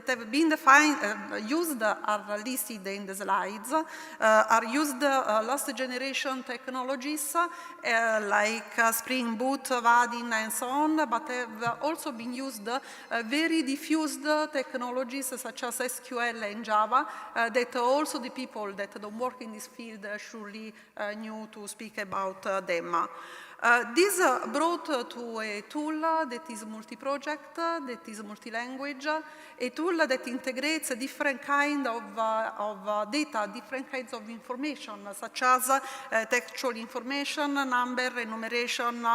have been defined, used are listed in the slides, are used last generation technologies like Spring Boot, Vaadin and so on, but have also been used very diffused technologies such as SQL and Java that also the people that don't work in this field surely knew to speak about them. This brought to a tool that is multi-project, that is multi-language, a tool that integrates a different kind of data, different kinds of information, such as textual information, number, enumeration,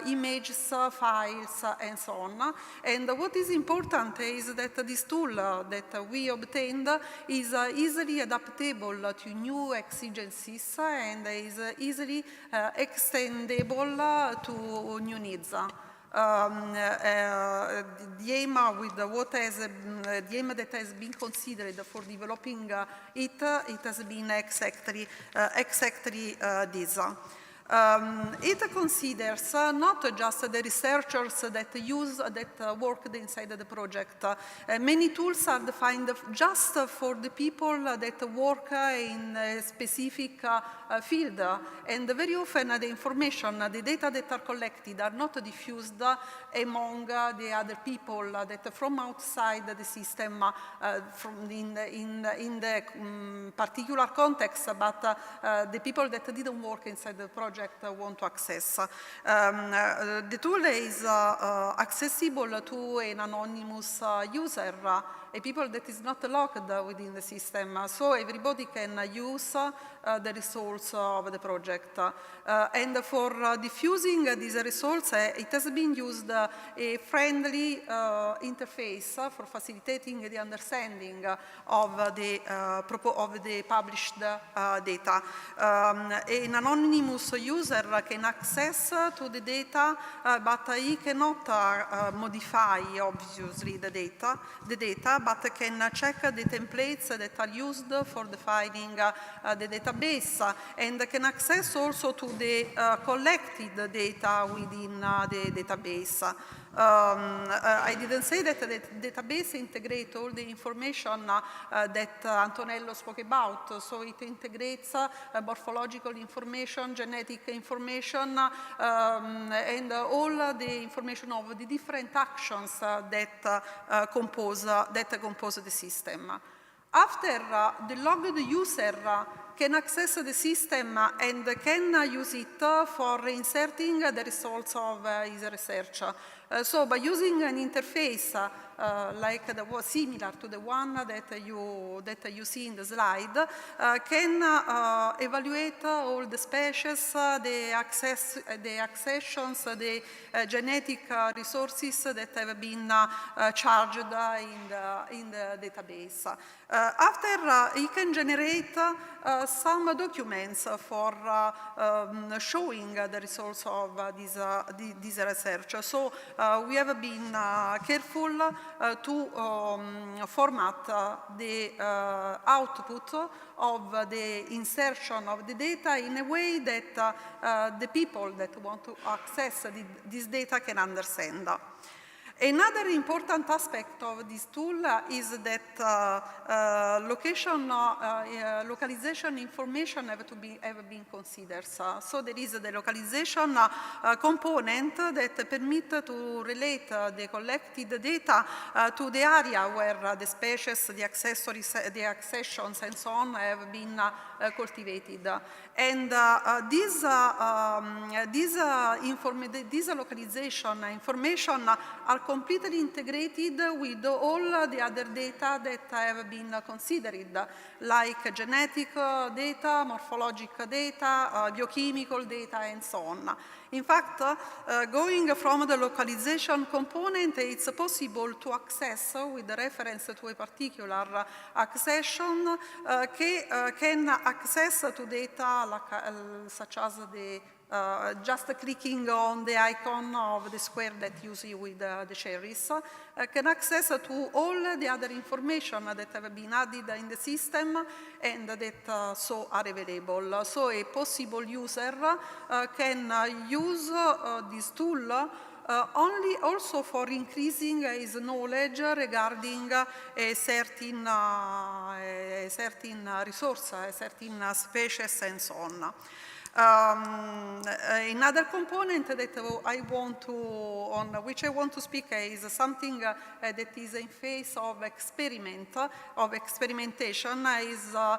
images, files, and so on. And what is important is that this tool that we obtained is easily adaptable to new exigencies and is easily extendable to new needs. The aim that has been considered for developing it has been exactly this. It considers not just the researchers that worked inside the project. Many tools are defined just for the people that work in a specific field, and very often the information, the data that are collected are not diffused among the other people that from outside the system, in the particular context, but the people that didn't work inside the project want to access. The tool is accessible to an anonymous user, a people that is not locked within the system, so everybody can use the results of the project. And for diffusing these results, it has been used a friendly interface for facilitating the understanding of the published data. An anonymous user can access to the data, but he cannot modify, obviously, the data, but can check the templates that are used for defining the database, and can access also to the collected data within the database. I didn't say that the database integrates all the information that Antonello spoke about. So it integrates morphological information, genetic information, and all the information of the different actions that compose the system. After, the logged user can access the system and can use it for inserting the results of his research. So by using an interface like similar to the one that you see in the slide, can evaluate all the species, the accessions, the genetic resources that have been charged in the database. After, he can generate some documents for showing the results of this research. So we have been careful to format the output of the insertion of the data in a way that the people that want to access this data can understand. Another important aspect of this tool is that localization information have been considered. So there is the localization component that permits to relate the collected data to the area where the species, the accessories, the accessions, and so on have been cultivated. And this localization information are completely integrated with all the other data that have been considered, like genetic data, morphologic data, biochemical data, and so on. In fact, going from the localization component, it's possible to access, with reference to a particular accession, can access to data like, such as the just clicking on the icon of the square that you see with the cherries, can access to all the other information that have been added in the system and that so are available. So a possible user can use this tool only also for increasing his knowledge regarding a certain resource, a certain species, and so on. Another component that on which I want to speak is something that is in phase of experimentation, is a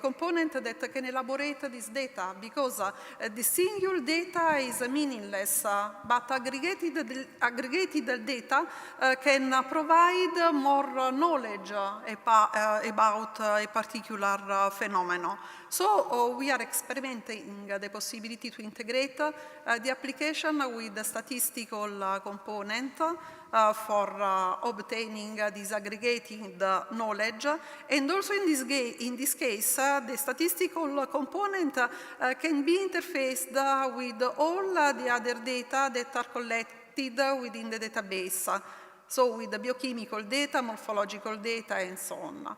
component that can elaborate this data, because the single data is meaningless, but aggregated data can provide more knowledge about a particular phenomenon. So we are experimenting the possibility to integrate the application with the statistical component for obtaining disaggregated knowledge, and also in this case the statistical component can be interfaced with all the other data that are collected within the database, so with the biochemical data, morphological data, and so on.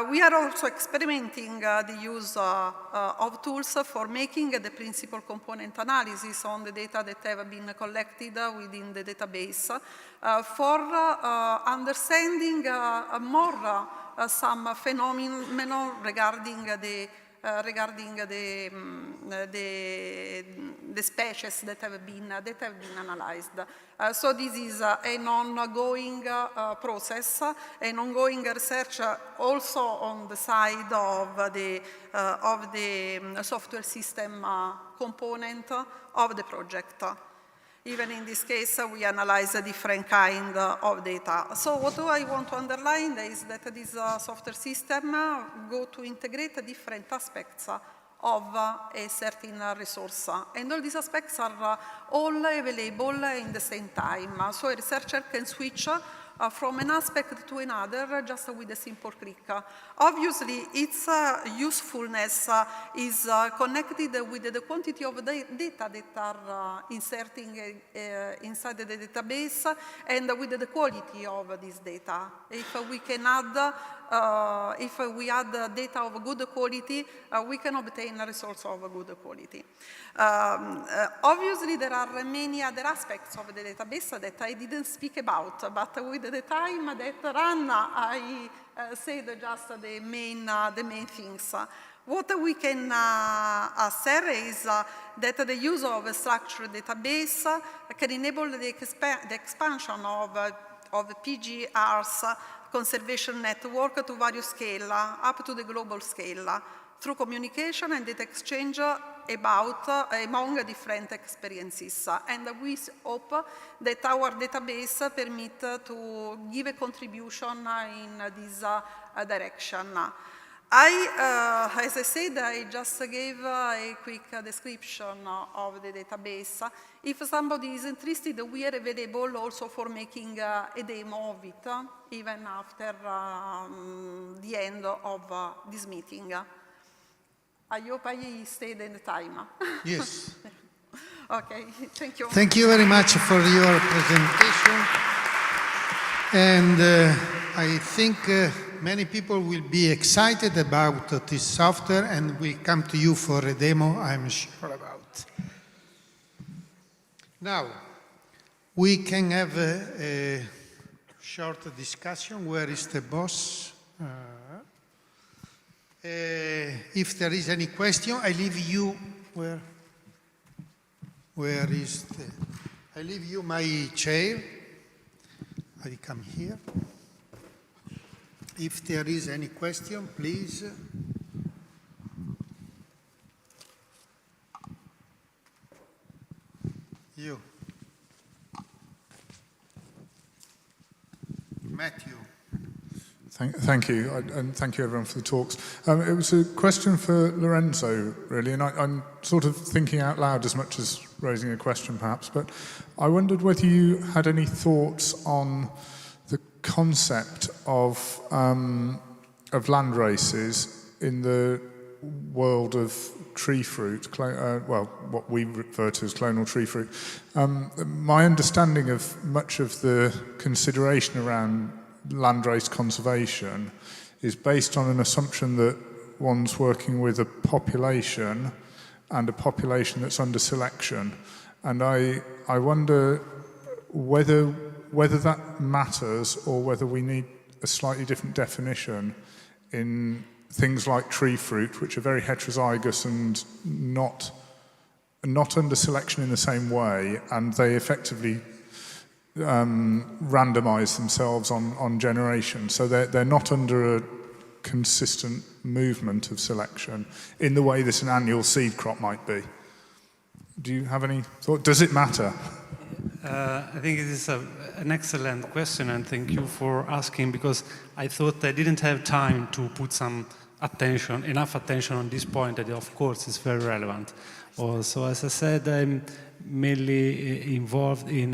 We are also experimenting the use of tools for making the principal component analysis on the data that have been collected within the database for understanding more some phenomena regarding the species that have been analyzed. So this is an ongoing process, an ongoing research also on the side of the software system component of the project. Even in this case, we analyze a different kind of data. So what I want to underline is that this software system go to integrate different aspects of a certain resource. And all these aspects are all available in the same time. So a researcher can switch from an aspect to another just with a simple click. Obviously, its usefulness is connected with the quantity of data that are inserting inside the database and with the quality of this data. If we can add if we add data of good quality, we can obtain a resource of good quality. Obviously, there are many other aspects of the database that I didn't speak about, but with the time that ran, I said just the main things. What we can assert is that the use of a structured database can enable the expansion of PGR's conservation network to various scale, up to the global scale, through communication and data exchange among different experiences. And we hope that our database permit to give a contribution in this direction. As I said, I just gave a quick description of the database. If somebody is interested, we are available also for making a demo of it, even after the end of this meeting. I hope I stayed in the time. Yes. Okay, thank you. Thank you very much for your presentation. And I think many people will be excited about this software and will come to you for a demo, I'm sure about. Now, we can have a short discussion. Where is the boss? If there is any question, I leave you, where is the, I leave you my chair. I come here. If there is any question, please. You. Matthew. Thank you, and thank you everyone for the talks. It was a question for Lorenzo, really, and I'm sort of thinking out loud as much as raising a question, perhaps, but I wondered whether you had any thoughts on the concept of land races in the world of tree fruit, well, what we refer to as clonal tree fruit. My understanding of much of the consideration around landrace conservation is based on an assumption that one's working with a population and a population that's under selection. And I wonder whether that matters or whether we need a slightly different definition in things like tree fruit, which are very heterozygous and not under selection in the same way, and they effectively randomize themselves on generation. So they're not under a consistent movement of selection in the way that an annual seed crop might be. Do you have any thought? Does it matter? I think it is an excellent question, and thank you for asking, because I thought I didn't have time to put enough attention on this point that of course is very relevant. Also, as I said, I'm mainly involved in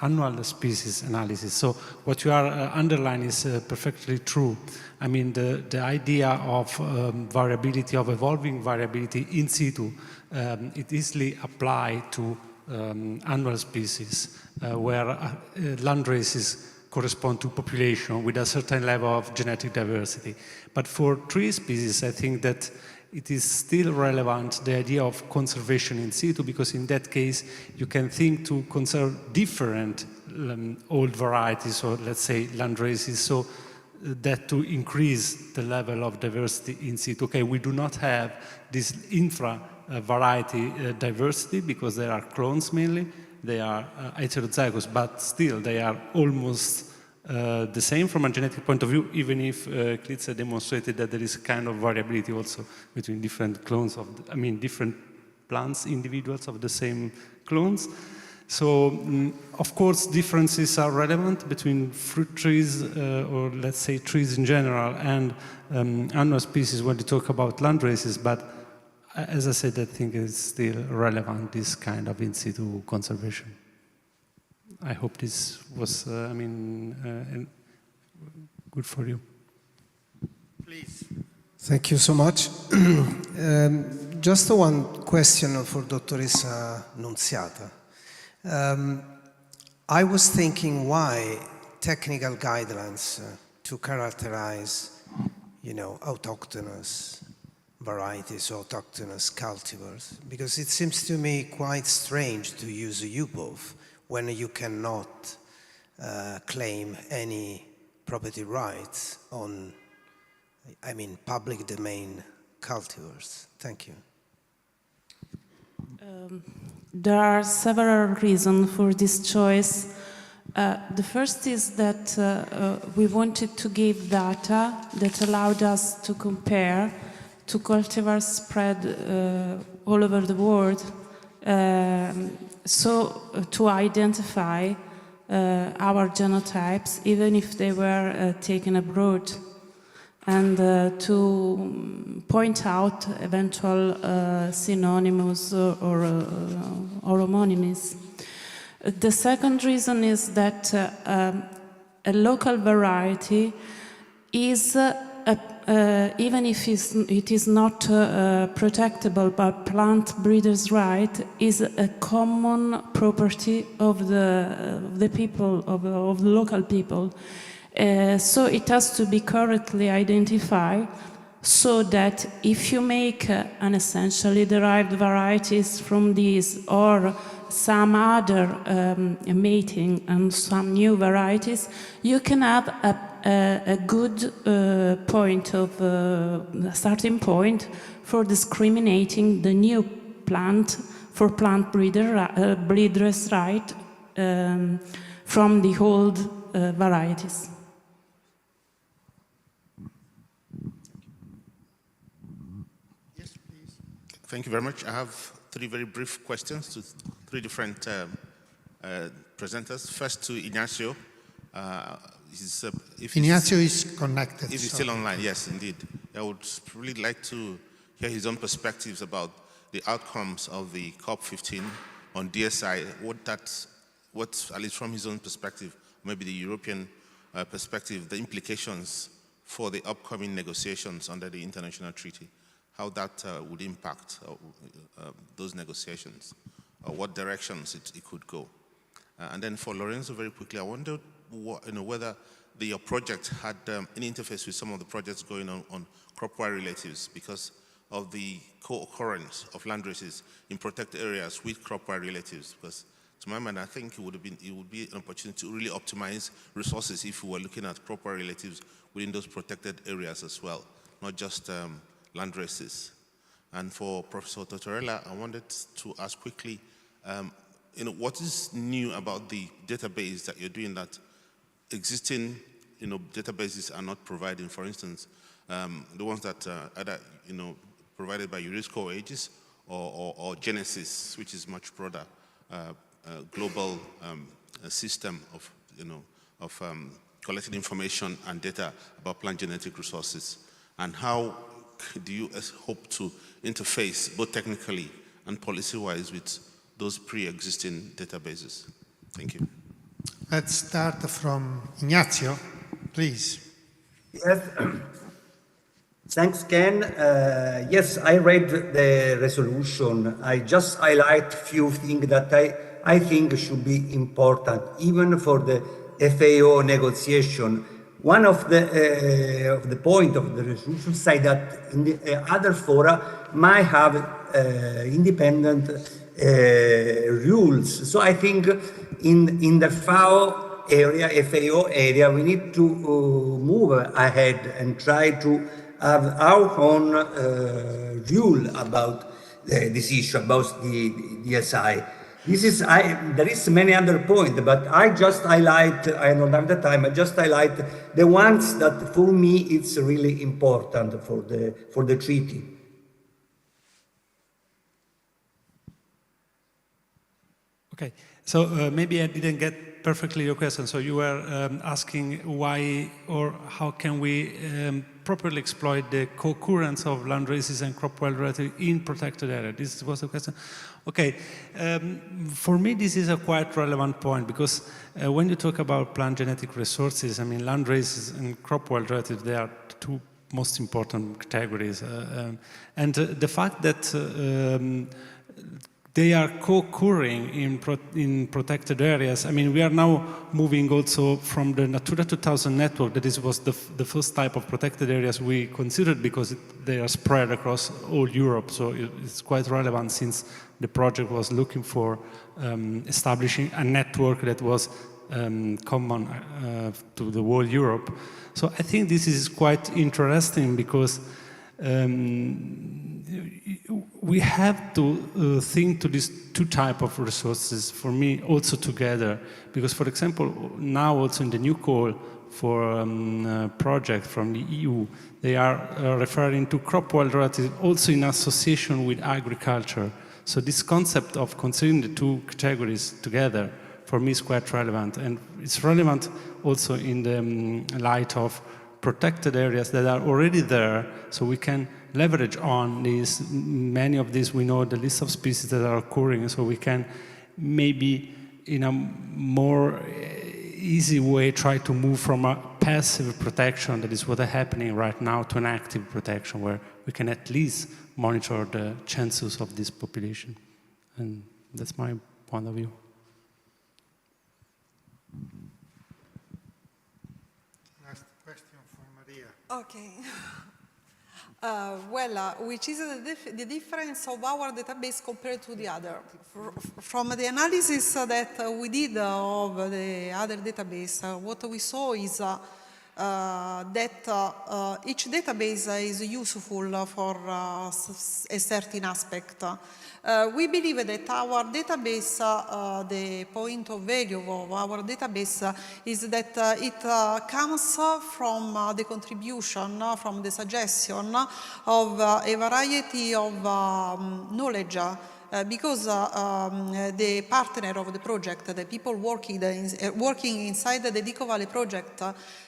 annual species analysis. So what you are underlining is perfectly true. I mean, the idea of variability, of evolving variability in situ, it easily applied to annual species where land races correspond to population with a certain level of genetic diversity. But for tree species, I think that it is still relevant, the idea of conservation in situ, because in that case, you can think to conserve different old varieties, or let's say land races, so that to increase the level of diversity in situ. Okay, we do not have this intra-variety diversity because they are clones mainly, they are heterozygous, but still they are almost the same from a genetic point of view, even if Klitze demonstrated that there is kind of variability also between different clones of, different plants, individuals of the same clones. So, of course, differences are relevant between fruit trees, or let's say trees in general, and annual species when you talk about land races, but as I said, I think it's still relevant, this kind of in situ conservation. I hope this was, good for you. Please. Thank you so much. Just one question for Dottoressa Nunziata. I was thinking why technical guidelines to characterize, autochthonous varieties, autochthonous cultivars, because it seems to me quite strange to use UPOV when you cannot claim any property rights on, public domain cultivars. Thank you. There are several reasons for this choice. The first is that we wanted to give data that allowed us to compare to cultivars spread all over the world, so to identify our genotypes, even if they were taken abroad, and to point out eventual synonyms or homonyms. The second reason is that a local variety is, even if it is not protectable by plant breeders' right, is a common property of the people, of the local people. So it has to be correctly identified, so that if you make an essentially derived varieties from these, or some other mating and some new varieties, you can have a good point of starting point for discriminating the new plant for plant breeders' right from the old varieties. Yes, please. Thank you very much. I have three very brief questions to three different presenters. First to Ignacio. if Ignazio is connected. If he's still online, yes, indeed. I would really like to hear his own perspectives about the outcomes of the COP15 on DSI, what, at least from his own perspective, maybe the European perspective, the implications for the upcoming negotiations under the international treaty, how that would impact those negotiations, or what directions it could go. And then for Lorenzo, very quickly, I wondered whether your project had any interface with some of the projects going on crop-wide relatives because of the co-occurrence of land races in protected areas with crop-wide relatives. Because to my mind, I think it would be an opportunity to really optimize resources if we were looking at crop-wide relatives within those protected areas as well, not just land races. And for Professor Tortorella, I wanted to ask quickly, what is new about the database that you're doing that existing databases are not providing? For instance, the ones that are either provided by UNESCO or Aegis or Genesis, which is much broader, global system of collecting information and data about plant genetic resources. And how do you hope to interface both technically and policy-wise with those pre-existing databases? Thank you. Let's start from Ignazio, please. Yes. Thanks, Ken. Yes, I read the resolution. I just highlight few things that I think should be important, even for the FAO negotiation. One of the point of the resolution say that in the other fora might have independent rules. So I think in the FAO area, we need to move ahead and try to have our own rule about this issue, about the DSI. There is many other points, but I just highlight, I don't have the time, I just highlight the ones that for me it's really important for the treaty. Okay, so maybe I didn't get perfectly your question. So you were asking why or how can we properly exploit the co-occurrence of land races and crop wild relative in protected area? This was the question. Okay, for me this is a quite relevant point because when you talk about plant genetic resources, I mean land races and crop wild relative, they are two most important categories. And the fact that they are co-occurring in protected areas. I mean, we are now moving also from the Natura 2000 network, that was the first type of protected areas we considered because they are spread across all Europe. So it's quite relevant since the project was looking for establishing a network that was common to the whole Europe. So I think this is quite interesting because we have to think to these two types of resources, for me, also together. Because, for example, now also in the new call for project from the EU, they are referring to crop wild relative also in association with agriculture. So this concept of considering the two categories together, for me, is quite relevant. And it's relevant also in the light of protected areas that are already there, so we can leverage on these. Many of these we know the list of species that are occurring, so we can maybe in a more easy way try to move from a passive protection, that is what is happening right now, to an active protection where we can at least monitor the chances of this population. And that's my point of view. Okay. Which is the difference of our database compared to the other? From the analysis that we did of the other database, what we saw is that each database is useful for a certain aspect. We believe that our database, the point of value of our database is that it comes from the contribution, from the suggestion of a variety of knowledge because the partner of the project, the people working inside the Dico Valley project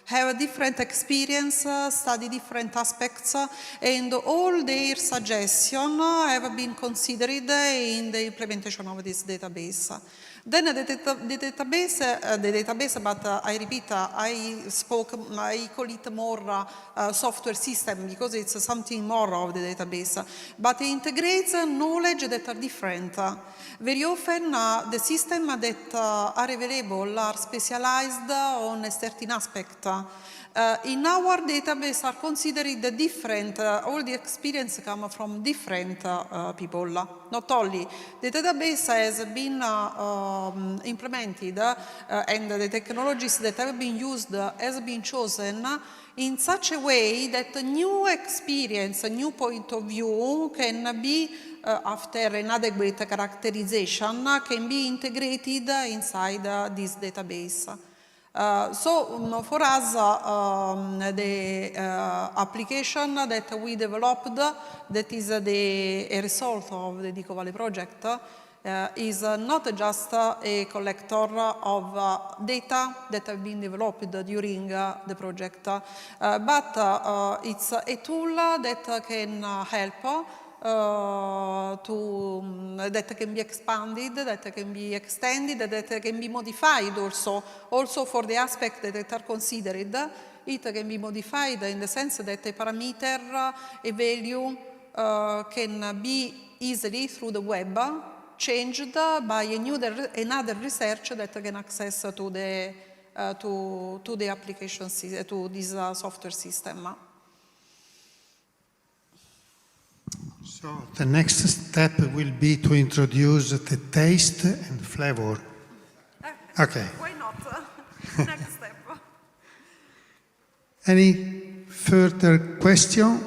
have a different experience, study different aspects, and all their suggestions have been considered in the implementation of this database. Then the database, but I repeat, I call it more software system because it's something more of the database, but it integrates knowledge that are different. Very often the systems that are available are specialized on a certain aspect. In our database are considered different, all the experience come from different people. Not only the database has been implemented and the technologies that have been used has been chosen in such a way that a new experience, a new point of view can be, after an adequate characterization, can be integrated inside this database. So for us, the application that we developed, that is a result of the Dico Valley project, is not just a collector of data that have been developed during the project, but it's a tool that can help that can be expanded, that can be extended, that can be modified also for the aspects that are considered. It can be modified in the sense that a parameter, a value can be easily through the web changed by another research that can access to the application, to this software system. So the next step will be to introduce the taste and flavor. Okay. Why not? Next step. Any further question?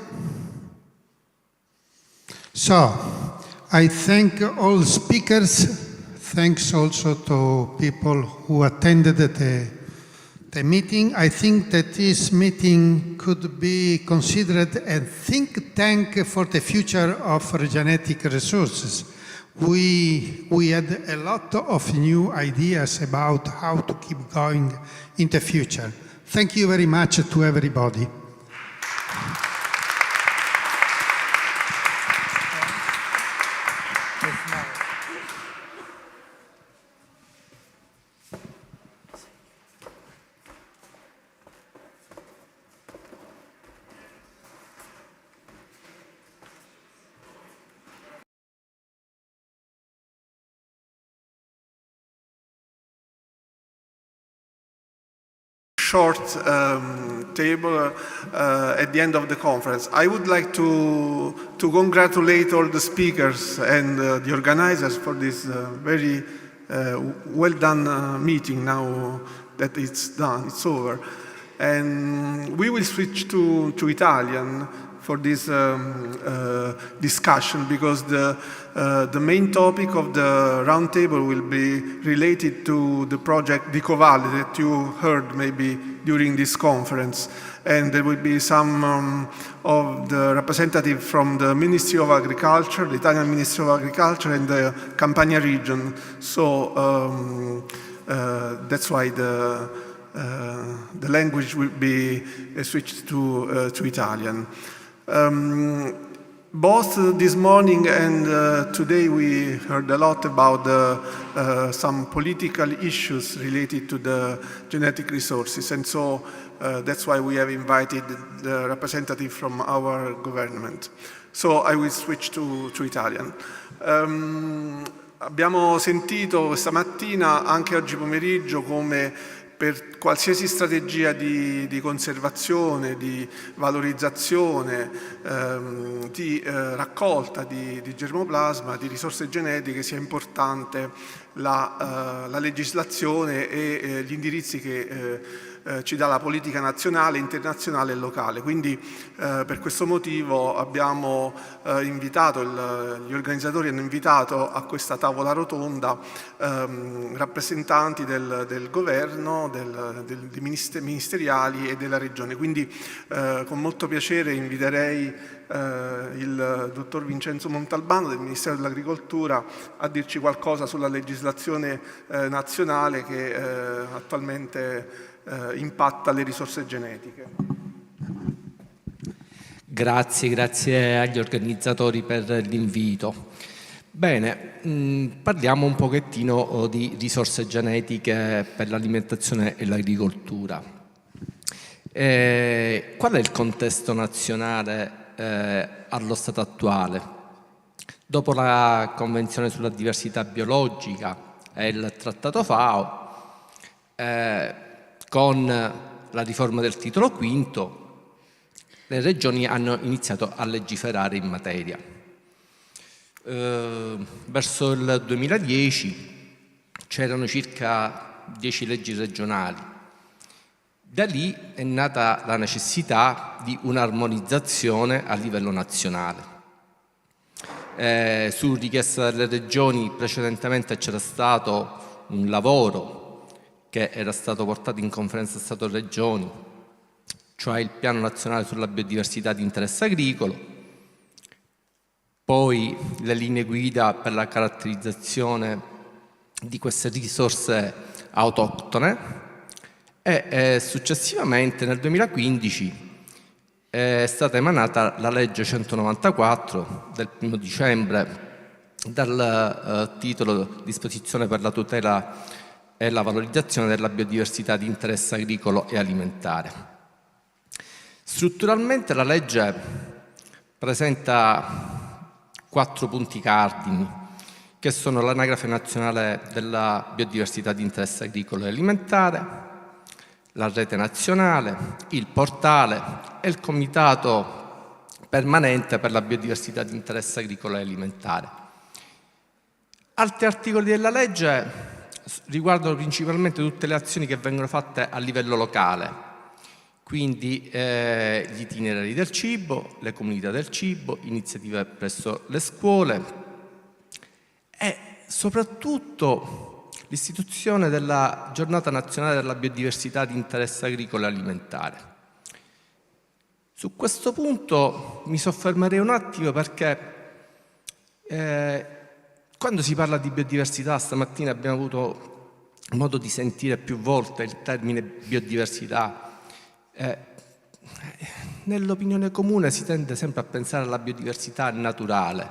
So, I thank all speakers. Thanks also to people who attended the meeting. I think that this meeting could be considered a think tank for the future of genetic resources. We had a lot of new ideas about how to keep going in the future. Thank you very much to everybody. Short table at the end of the conference. I would like to congratulate all the speakers and the organizers for this very well done meeting now that it's done, it's over. And we will switch to Italian for this discussion because the main topic of the roundtable will be related to the project Dico Valley that you heard maybe during this conference. And there will be some of the representatives from the Ministry of Agriculture, the Italian Ministry of Agriculture and the Campania region. So that's why the language will be switched to Italian. Both this morning and today we heard a lot about some political issues related to the genetic resources, and so that's why we have invited the representative from our government. So I will switch to Italian. Abbiamo sentito questa mattina, anche oggi pomeriggio, come per qualsiasi strategia di conservazione, di valorizzazione, di raccolta di germoplasma, di risorse genetiche, sia importante la legislazione e gli indirizzi che ci dà la politica nazionale, internazionale e locale. Quindi per questo motivo abbiamo invitato, gli organizzatori hanno invitato a questa tavola rotonda rappresentanti del governo, dei ministeriali e della regione. Quindi con molto piacere inviterei il dottor Vincenzo Montalbano del Ministero dell'Agricoltura a dirci qualcosa sulla legislazione nazionale che attualmente impatta le risorse genetiche. Grazie agli organizzatori per l'invito. Bene, parliamo un pochettino di risorse genetiche per l'alimentazione e l'agricoltura. Qual è il contesto nazionale allo stato attuale? Dopo la Convenzione sulla diversità biologica e il Trattato FAO, con la riforma del titolo V, le regioni hanno iniziato a legiferare in materia. Verso il 2010 c'erano circa 10 leggi regionali. Da lì è nata la necessità di un'armonizzazione a livello nazionale. Su richiesta delle regioni precedentemente c'era stato un lavoro che era stato portato in Conferenza Stato-Regioni, cioè il Piano Nazionale sulla Biodiversità di interesse agricolo, poi le linee guida per la caratterizzazione di queste risorse autoctone e successivamente nel 2015 è stata emanata la legge 194 del 1 dicembre dal titolo Disposizione per la tutela e la valorizzazione della biodiversità di interesse agricolo e alimentare. Strutturalmente la legge presenta 4 punti cardini, che sono l'anagrafe nazionale della biodiversità di interesse agricolo e alimentare, la rete nazionale, il portale e il comitato permanente per la biodiversità di interesse agricolo e alimentare. Altri articoli della legge riguardano principalmente tutte le azioni che vengono fatte a livello locale, quindi gli itinerari del cibo, le comunità del cibo, iniziative presso le scuole e soprattutto l'istituzione della Giornata Nazionale della Biodiversità di interesse agricolo e alimentare. Su questo punto mi soffermerei un attimo perché quando si parla di biodiversità, stamattina abbiamo avuto modo di sentire più volte il termine biodiversità. Nell'opinione comune si tende sempre a pensare alla biodiversità naturale.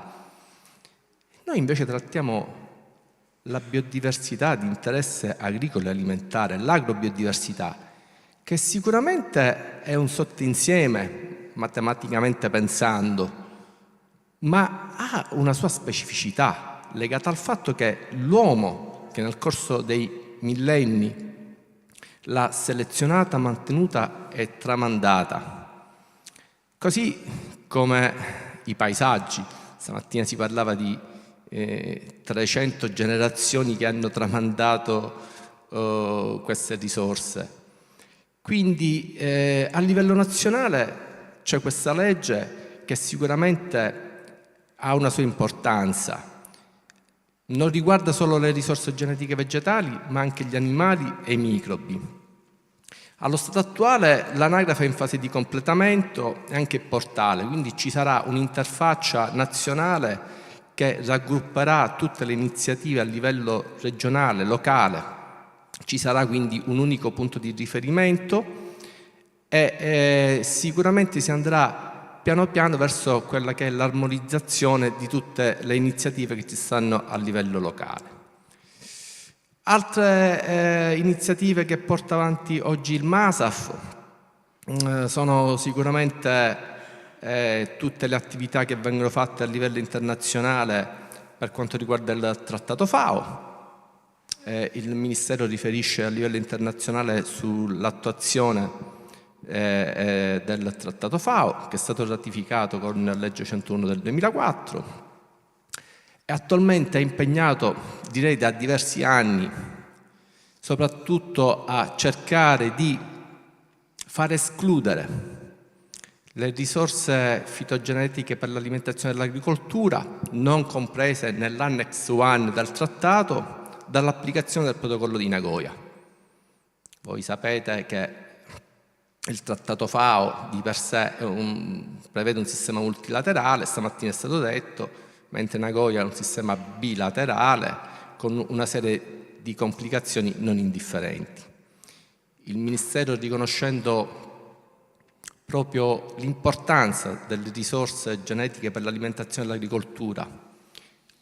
Noi invece trattiamo la biodiversità di interesse agricolo e alimentare, l'agrobiodiversità, che sicuramente è un sottoinsieme, matematicamente pensando, ma ha una sua specificità legata al fatto che l'uomo, che nel corso dei millenni l'ha selezionata, mantenuta e tramandata, così come i paesaggi. Stamattina si parlava di 300 generazioni che hanno tramandato queste risorse. Quindi a livello nazionale c'è questa legge che sicuramente ha una sua importanza. Non riguarda solo le risorse genetiche vegetali, ma anche gli animali e i microbi. Allo stato attuale l'anagrafe è in fase di completamento e anche il portale, quindi ci sarà un'interfaccia nazionale che raggrupperà tutte le iniziative a livello regionale, locale. Ci sarà quindi un unico punto di riferimento e sicuramente si andrà piano piano verso quella che è l'armonizzazione di tutte le iniziative che ci stanno a livello locale. Altre iniziative che porta avanti oggi il MASAF sono sicuramente tutte le attività che vengono fatte a livello internazionale per quanto riguarda il Trattato FAO. Il Ministero riferisce a livello internazionale sull'attuazione del Trattato FAO, che è stato ratificato con la legge 101 del 2004 e attualmente è impegnato, direi da diversi anni, soprattutto a cercare di far escludere le risorse fitogenetiche per l'alimentazione dell'agricoltura, non comprese nell'Annex 1 del trattato, dall'applicazione del protocollo di Nagoya. Voi sapete che il trattato FAO di per sé prevede un sistema multilaterale, stamattina è stato detto, mentre Nagoya è un sistema bilaterale con una serie di complicazioni non indifferenti. Il Ministero, riconoscendo proprio l'importanza delle risorse genetiche per l'alimentazione dell'agricoltura,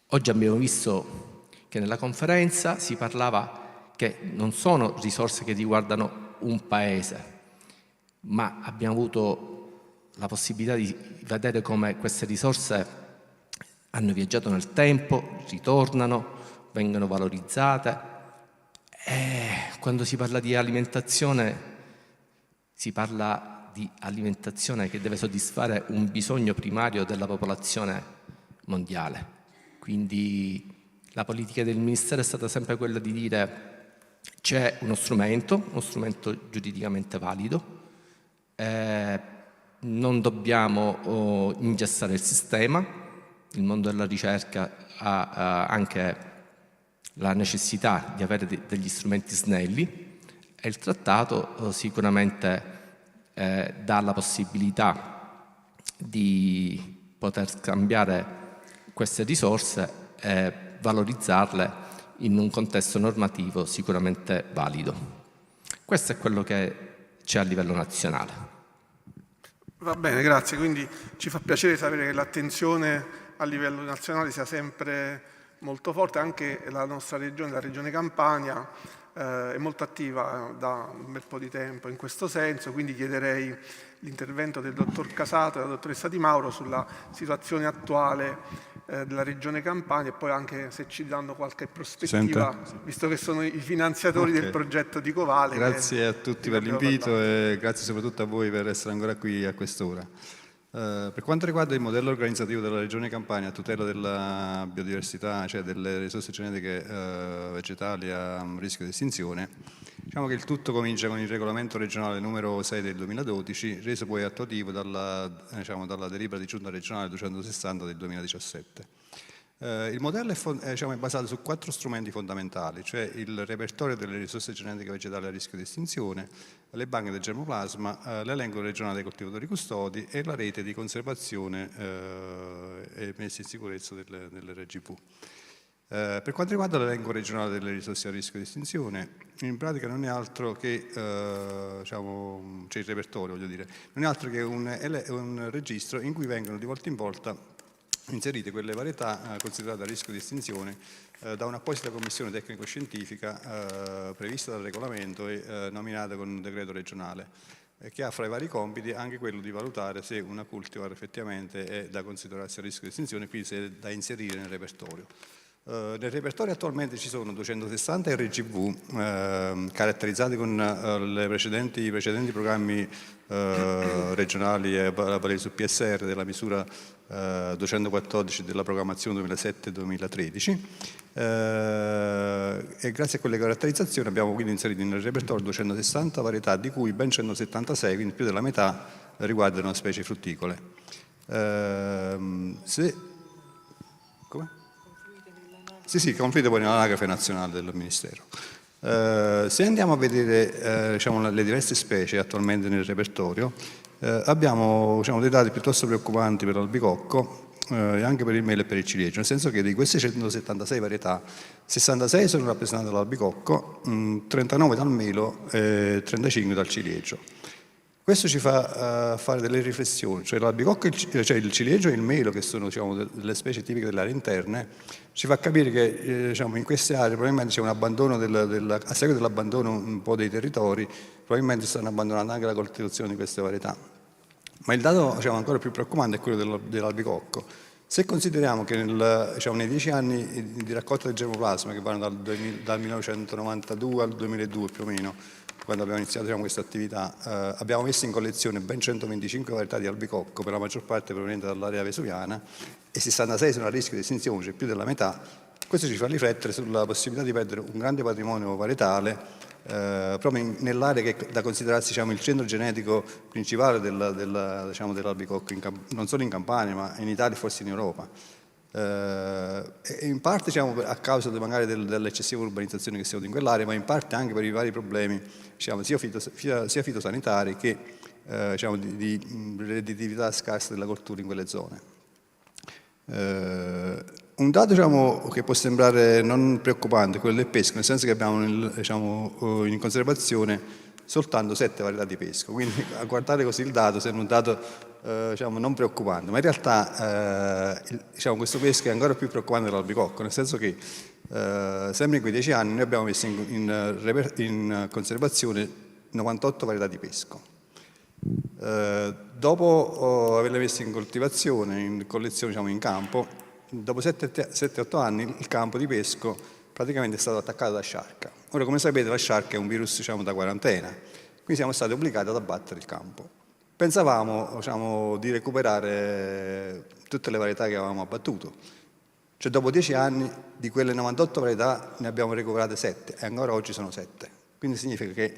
oggi abbiamo visto che nella conferenza si parlava che non sono risorse che riguardano un paese, ma abbiamo avuto la possibilità di vedere come queste risorse hanno viaggiato nel tempo, ritornano, vengono valorizzate. E quando si parla di alimentazione, si parla di alimentazione che deve soddisfare un bisogno primario della popolazione mondiale. Quindi la politica del Ministero è stata sempre quella di dire c'è uno strumento giuridicamente valido, non dobbiamo ingessare il sistema, il mondo della ricerca ha anche la necessità di avere degli strumenti snelli e il trattato sicuramente dà la possibilità di poter scambiare queste risorse e valorizzarle in un contesto normativo sicuramente valido. Questo è quello che c'è a livello nazionale. Va bene, grazie. Quindi ci fa piacere sapere che l'attenzione a livello nazionale sia sempre molto forte. Anche la nostra regione, la regione Campania, è molto attiva da un bel po' di tempo in questo senso, quindi chiederei l'intervento del dottor Casato e della dottoressa Di Mauro sulla situazione attuale della regione Campania e poi anche se ci danno qualche prospettiva, visto che sono i finanziatori del progetto di GLOBALE. Grazie a tutti per l'invito e grazie soprattutto a voi per essere ancora qui a quest'ora. Per quanto riguarda il modello organizzativo della Regione Campania a tutela della biodiversità, cioè delle risorse genetiche vegetali a rischio di estinzione, diciamo che il tutto comincia con il regolamento regionale numero 6 del 2012, reso poi attuativo dalla delibera di giunta regionale 260 del 2017. Il modello è basato su 4 strumenti fondamentali, cioè il repertorio delle risorse genetiche vegetali a rischio di estinzione, le banche del germoplasma, l'elenco regionale dei coltivatori custodi e la rete di conservazione e messa in sicurezza delle RGV. Per quanto riguarda l'elenco regionale delle risorse a rischio di estinzione, in pratica non è altro che, c'è il repertorio, voglio dire, non è altro che un registro in cui vengono di volta in volta inserite quelle varietà considerate a rischio di estinzione da un'apposita commissione tecnico-scientifica prevista dal regolamento e nominata con un decreto regionale, che ha fra i vari compiti anche quello di valutare se una cultivar effettivamente è da considerarsi a rischio di estinzione, quindi se è da inserire nel repertorio. Nel repertorio attualmente ci sono 260 RGV caratterizzati con i precedenti programmi regionali a valere su PSR della misura 214 della programmazione 2007-2013 e grazie a quelle caratterizzazioni abbiamo quindi inserito nel repertorio 260 varietà, di cui ben 176, quindi più della metà, riguardano specie frutticole. Sì, confluite poi nell'anagrafe nazionale del Ministero. Se andiamo a vedere le diverse specie attualmente nel repertorio, abbiamo dei dati piuttosto preoccupanti per l'albicocco e anche per il melo e per il ciliegio, nel senso che di queste 176 varietà, 66 sono rappresentate dall'albicocco, 39 dal melo e 35 dal ciliegio. Questo ci fa fare delle riflessioni, cioè l'albicocco, cioè il ciliegio e il melo, che sono delle specie tipiche delle aree interne, ci fa capire che in queste aree probabilmente c'è un abbandono, a seguito dell'abbandono un po' dei territori, probabilmente stanno abbandonando anche la coltivazione di queste varietà. Ma il dato ancora più preoccupante è quello dell'albicocco. Se consideriamo che nei 10 anni di raccolta del germoplasma, che vanno dal 1992 al 2002 più o meno, quando abbiamo iniziato questa attività, abbiamo messo in collezione ben 125 varietà di albicocco, per la maggior parte provenienti dall'area vesuviana, e 66 sono a rischio di estinzione, cioè più della metà, Questo ci fa riflettere sulla possibilità di perdere un grande patrimonio varietale proprio nell'area che è da considerarsi, diciamo, il centro genetico principale dell'albicocco, non solo in Campania ma in Italia e forse in Europa. E in parte, diciamo, a causa magari dell'eccessiva urbanizzazione che si ha avuto in quell'area, ma in parte anche per i vari problemi, diciamo, sia fitosanitari che diciamo, di redditività scarsa della coltura in quelle zone. Un dato, diciamo, che può sembrare non preoccupante è quello del pesco, nel senso che abbiamo diciamo, in conservazione soltanto 7 varietà di pesco, quindi a guardare così il dato sembra un dato diciamo, non preoccupante, ma in realtà diciamo, questo pesco è ancora più preoccupante dell'albicocco, nel senso che sempre in quei 10 anni noi abbiamo messo in conservazione 98 varietà di pesco. Dopo averle messe in coltivazione, in collezione, diciamo, in campo, dopo 7-8 anni il campo di pesco praticamente è stato attaccato da sciarca. Ora, come sapete, la sciarca è un virus, diciamo, da quarantena, quindi siamo stati obbligati ad abbattere il campo. Pensavamo, diciamo, di recuperare tutte le varietà che avevamo abbattuto. Cioè, dopo 10 anni di quelle 98 varietà ne abbiamo recuperate 7 e ancora oggi sono 7. Quindi significa che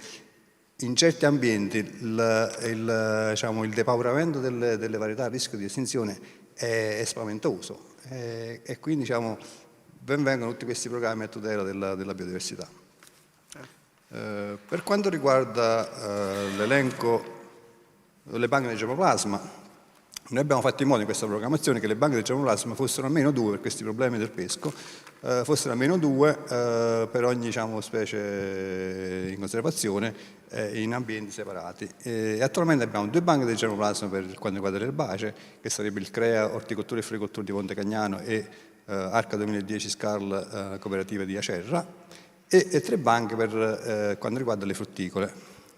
in certi ambienti diciamo, il depauperamento delle varietà a rischio di estinzione è spaventoso e quindi, diciamo, ben vengano tutti questi programmi a tutela della biodiversità. Per quanto riguarda l'elenco delle banche del germoplasma, noi abbiamo fatto in modo in questa programmazione che le banche del germoplasma fossero almeno 2 per questi problemi del pesco, fossero almeno 2 per ogni, diciamo, specie in conservazione in ambienti separati. E attualmente abbiamo 2 banche del germoplasma per quanto riguarda le erbacee, che sarebbe il CREA Orticoltura e Floricoltura di Ponte Cagnano e Arca 2010 SCARL Cooperativa di Acerra, e 3 banche per quanto riguarda le frutticole.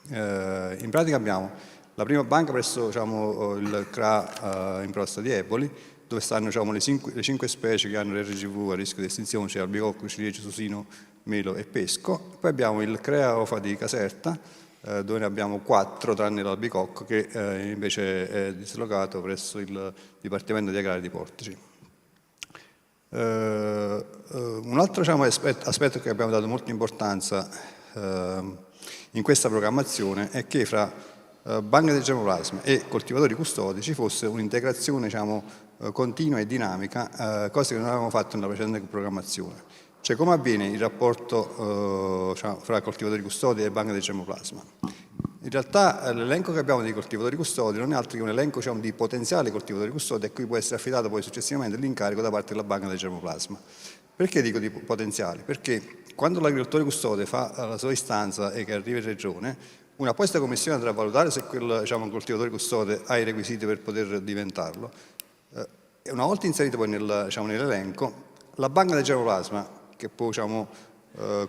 In pratica abbiamo la prima banca presso, diciamo, il CRA in provincia di Eboli, dove stanno, diciamo, le 5 specie che hanno l'RGV a rischio di estinzione, cioè albicocco, ciliegie, susino, melo e pesco. Poi abbiamo il CREA OFA di Caserta, dove ne abbiamo 4 tranne l'albicocco, che invece è dislocato presso il Dipartimento di Agrari di Portici. Un altro, diciamo, aspetto che abbiamo dato molta importanza in questa programmazione è che fra banche del germoplasma e coltivatori custodi ci fosse un'integrazione, diciamo, continua e dinamica, cosa che non avevamo fatto nella precedente programmazione. Cioè, come avviene il rapporto diciamo, fra coltivatori custodi e banche del germoplasma? In realtà l'elenco che abbiamo di coltivatori custodi non è altro che un elenco, diciamo, di potenziali coltivatori custodi a cui può essere affidato poi successivamente l'incarico da parte della banca del germoplasma. Perché dico di potenziali? Perché quando l'agricoltore custode fa la sua istanza e che arriva in regione, una apposita commissione andrà a valutare se quel, diciamo, coltivatore custode ha i requisiti per poter diventarlo. E una volta inserito poi diciamo, nell'elenco, la banca del germoplasma, che può, diciamo,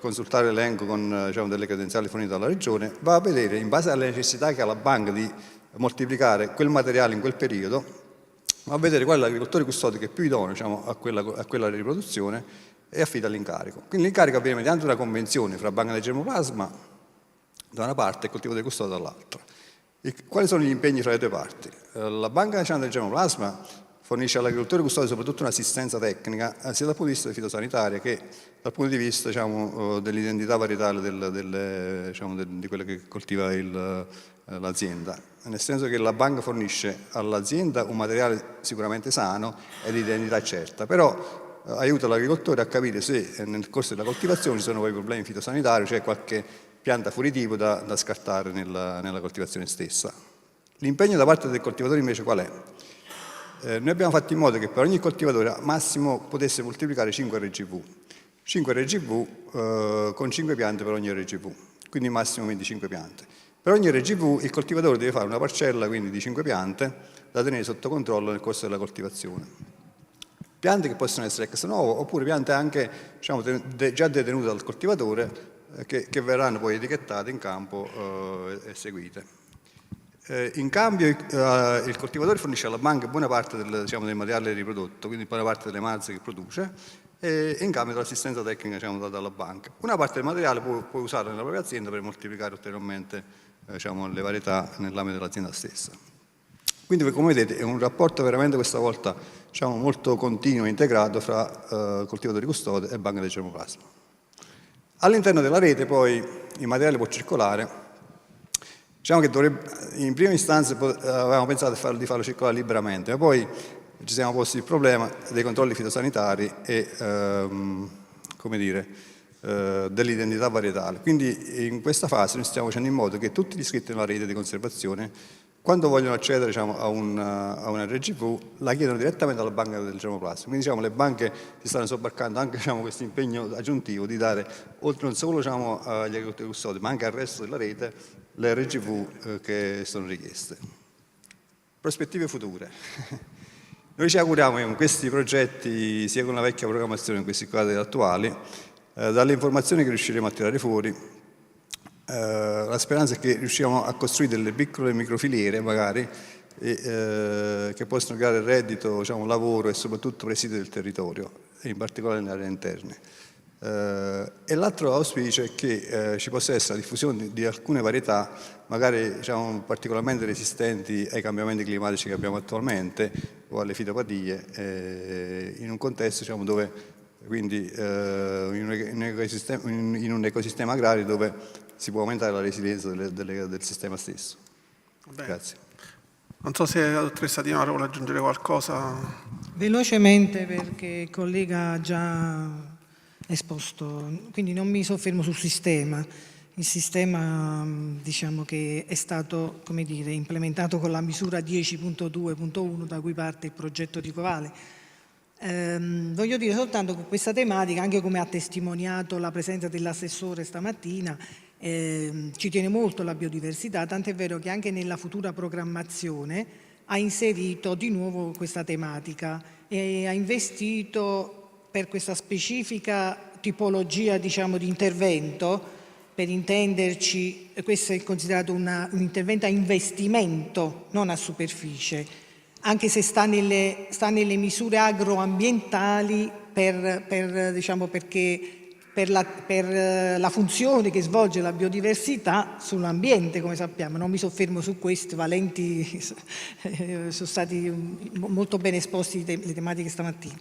consultare l'elenco con, diciamo, delle credenziali fornite dalla regione, va a vedere, in base alle necessità che ha la banca di moltiplicare quel materiale in quel periodo, va a vedere qual è l'agricoltore custode che è più idoneo, diciamo, a quella riproduzione e affida l'incarico. Quindi l'incarico avviene mediante una convenzione fra banca del germoplasma da una parte e coltivatore custode dall'altra. Quali sono gli impegni fra le 2 parti? La banca, diciamo, del germoplasma fornisce all'agricoltore custode soprattutto un'assistenza tecnica sia dal punto di vista fitosanitario che dal punto di vista, diciamo, dell'identità varietale diciamo, di quello che coltiva l'azienda, nel senso che la banca fornisce all'azienda un materiale sicuramente sano e di identità certa, però aiuta l'agricoltore a capire se nel corso della coltivazione ci sono poi problemi fitosanitari, cioè qualche pianta fuoritivo da scartare nella coltivazione stessa. L'impegno da parte del coltivatore invece qual è? Noi abbiamo fatto in modo che per ogni coltivatore massimo potesse moltiplicare 5 RGV. 5 RGV con 5 piante per ogni RGV, quindi massimo 25 piante. Per ogni RGV il coltivatore deve fare una parcella quindi di 5 piante da tenere sotto controllo nel corso della coltivazione. Piante che possono essere ex novo oppure piante anche, diciamo, già detenute dal coltivatore che verranno poi etichettate in campo e seguite. In cambio il coltivatore fornisce alla banca buona parte diciamo, del materiale riprodotto, quindi buona parte delle mazze che produce, e in cambio dell'assistenza tecnica, diciamo, data dalla banca. Una parte del materiale può usarlo nella propria azienda per moltiplicare ulteriormente, diciamo, le varietà nell'ambito dell'azienda stessa. Quindi, come vedete, è un rapporto veramente questa volta diciamo, molto continuo e integrato fra coltivatori custode e banche del germoplasma. All'interno della rete poi il materiale può circolare. Diciamo che in prima istanza avevamo pensato di farlo circolare liberamente, ma poi ci siamo posti il problema dei controlli fitosanitari e come dire, dell'identità varietale. Quindi in questa fase noi stiamo facendo in modo che tutti gli iscritti nella rete di conservazione, quando vogliono accedere, diciamo, a una RGV, la chiedono direttamente alla banca del germoplasma. Quindi, diciamo, le banche si stanno sobbarcando anche, diciamo, questo impegno aggiuntivo di dare, oltre non solo, diciamo, agli agricoltori custodi, ma anche al resto della rete, le RGV che sono richieste. Prospettive future. Noi ci auguriamo che con questi progetti, sia con la vecchia programmazione che con questi quadri attuali, dalle informazioni che riusciremo a tirare fuori, la speranza è che riusciamo a costruire delle piccole microfiliere magari che possono creare reddito, diciamo, lavoro e soprattutto presidi del territorio, in particolare nelle aree interne. E l'altro auspicio è che ci possa essere la diffusione di alcune varietà, magari, diciamo, particolarmente resistenti ai cambiamenti climatici che abbiamo attualmente o alle fitopatie, in un contesto, diciamo, dove quindi in un ecosistema agrario dove si può aumentare la resilienza del sistema stesso. Grazie. Non so se la dottoressa Di Maro vuole aggiungere qualcosa. Velocemente, perché il collega ha già esposto, quindi non mi soffermo sul sistema. Il sistema, diciamo, che è stato, come dire, implementato con la misura 10.2.1 da cui parte il progetto di Covale. Voglio dire soltanto che questa tematica, anche come ha testimoniato la presenza dell'assessore stamattina, ci tiene molto la biodiversità, tant'è vero che anche nella futura programmazione ha inserito di nuovo questa tematica e ha investito per questa specifica tipologia, diciamo, di intervento. Per intenderci, questo è considerato un intervento a investimento, non a superficie, anche se sta nelle misure agroambientali diciamo, perché per la funzione che svolge la biodiversità sull'ambiente, come sappiamo. Non mi soffermo su questo, valenti sono stati molto ben esposti le tematiche stamattina.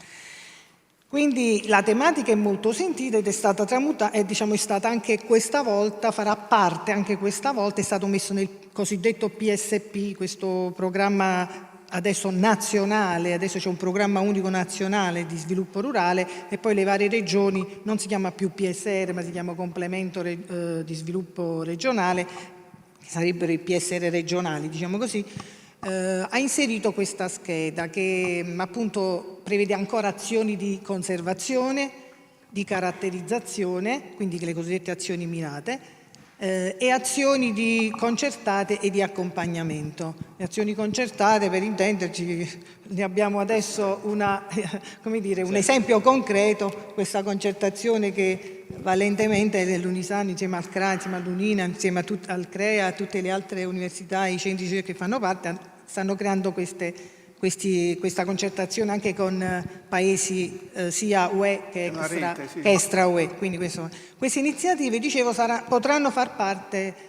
Quindi la tematica è molto sentita ed è stata tramutata e, diciamo, è stata anche questa volta, farà parte anche questa volta, è stato messo nel cosiddetto PSP, questo programma adesso nazionale, adesso c'è un programma unico nazionale di sviluppo rurale e poi le varie regioni, non si chiama più PSR ma si chiama complemento di sviluppo regionale, che sarebbero i PSR regionali, diciamo così. Ha inserito questa scheda che appunto prevede ancora azioni di conservazione, di caratterizzazione, quindi le cosiddette azioni mirate, e azioni di concertate e di accompagnamento. Le azioni concertate, per intenderci, ne abbiamo adesso come dire, un esempio concreto, questa concertazione che valentemente dell'Unisani insieme al CRA, insieme all'Unina, insieme al CREA, a tutte le altre università e i centri che fanno parte, stanno creando questa concertazione anche con paesi sia UE che extra UE. Quindi queste iniziative, dicevo, potranno far parte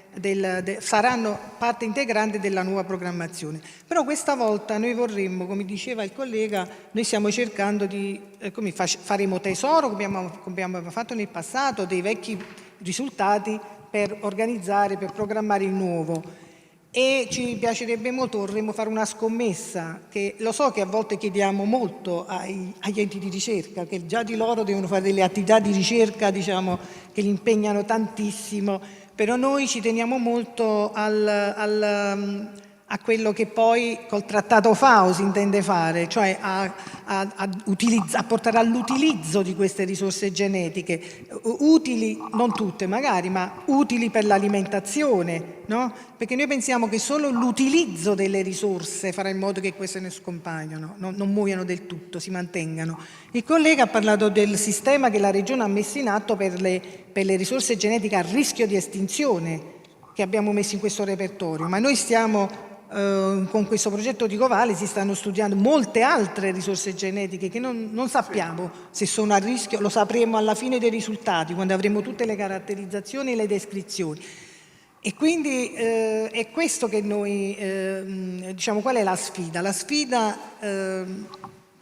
saranno parte integrante della nuova programmazione. Però questa volta noi vorremmo, come diceva il collega, noi stiamo cercando di faremo tesoro, come abbiamo fatto nel passato, dei vecchi risultati per organizzare, per programmare il nuovo. E ci piacerebbe molto, vorremmo fare una scommessa, che lo so che a volte chiediamo molto agli enti di ricerca, che già di loro devono fare delle attività di ricerca, diciamo, che li impegnano tantissimo, però noi ci teniamo molto a quello che poi col trattato FAO si intende fare, cioè a portare all'utilizzo di queste risorse genetiche, utili, non tutte magari, ma utili per l'alimentazione, no? Perché noi pensiamo che solo l'utilizzo delle risorse farà in modo che queste ne scompaiano, non muoiano del tutto, si mantengano. Il collega ha parlato del sistema che la Regione ha messo in atto per le risorse genetiche a rischio di estinzione che abbiamo messo in questo repertorio, ma noi stiamo con questo progetto di Covale si stanno studiando molte altre risorse genetiche che non sappiamo se sono a rischio, lo sapremo alla fine dei risultati, quando avremo tutte le caratterizzazioni e le descrizioni. E quindi è questo che noi diciamo, qual è la sfida? La sfida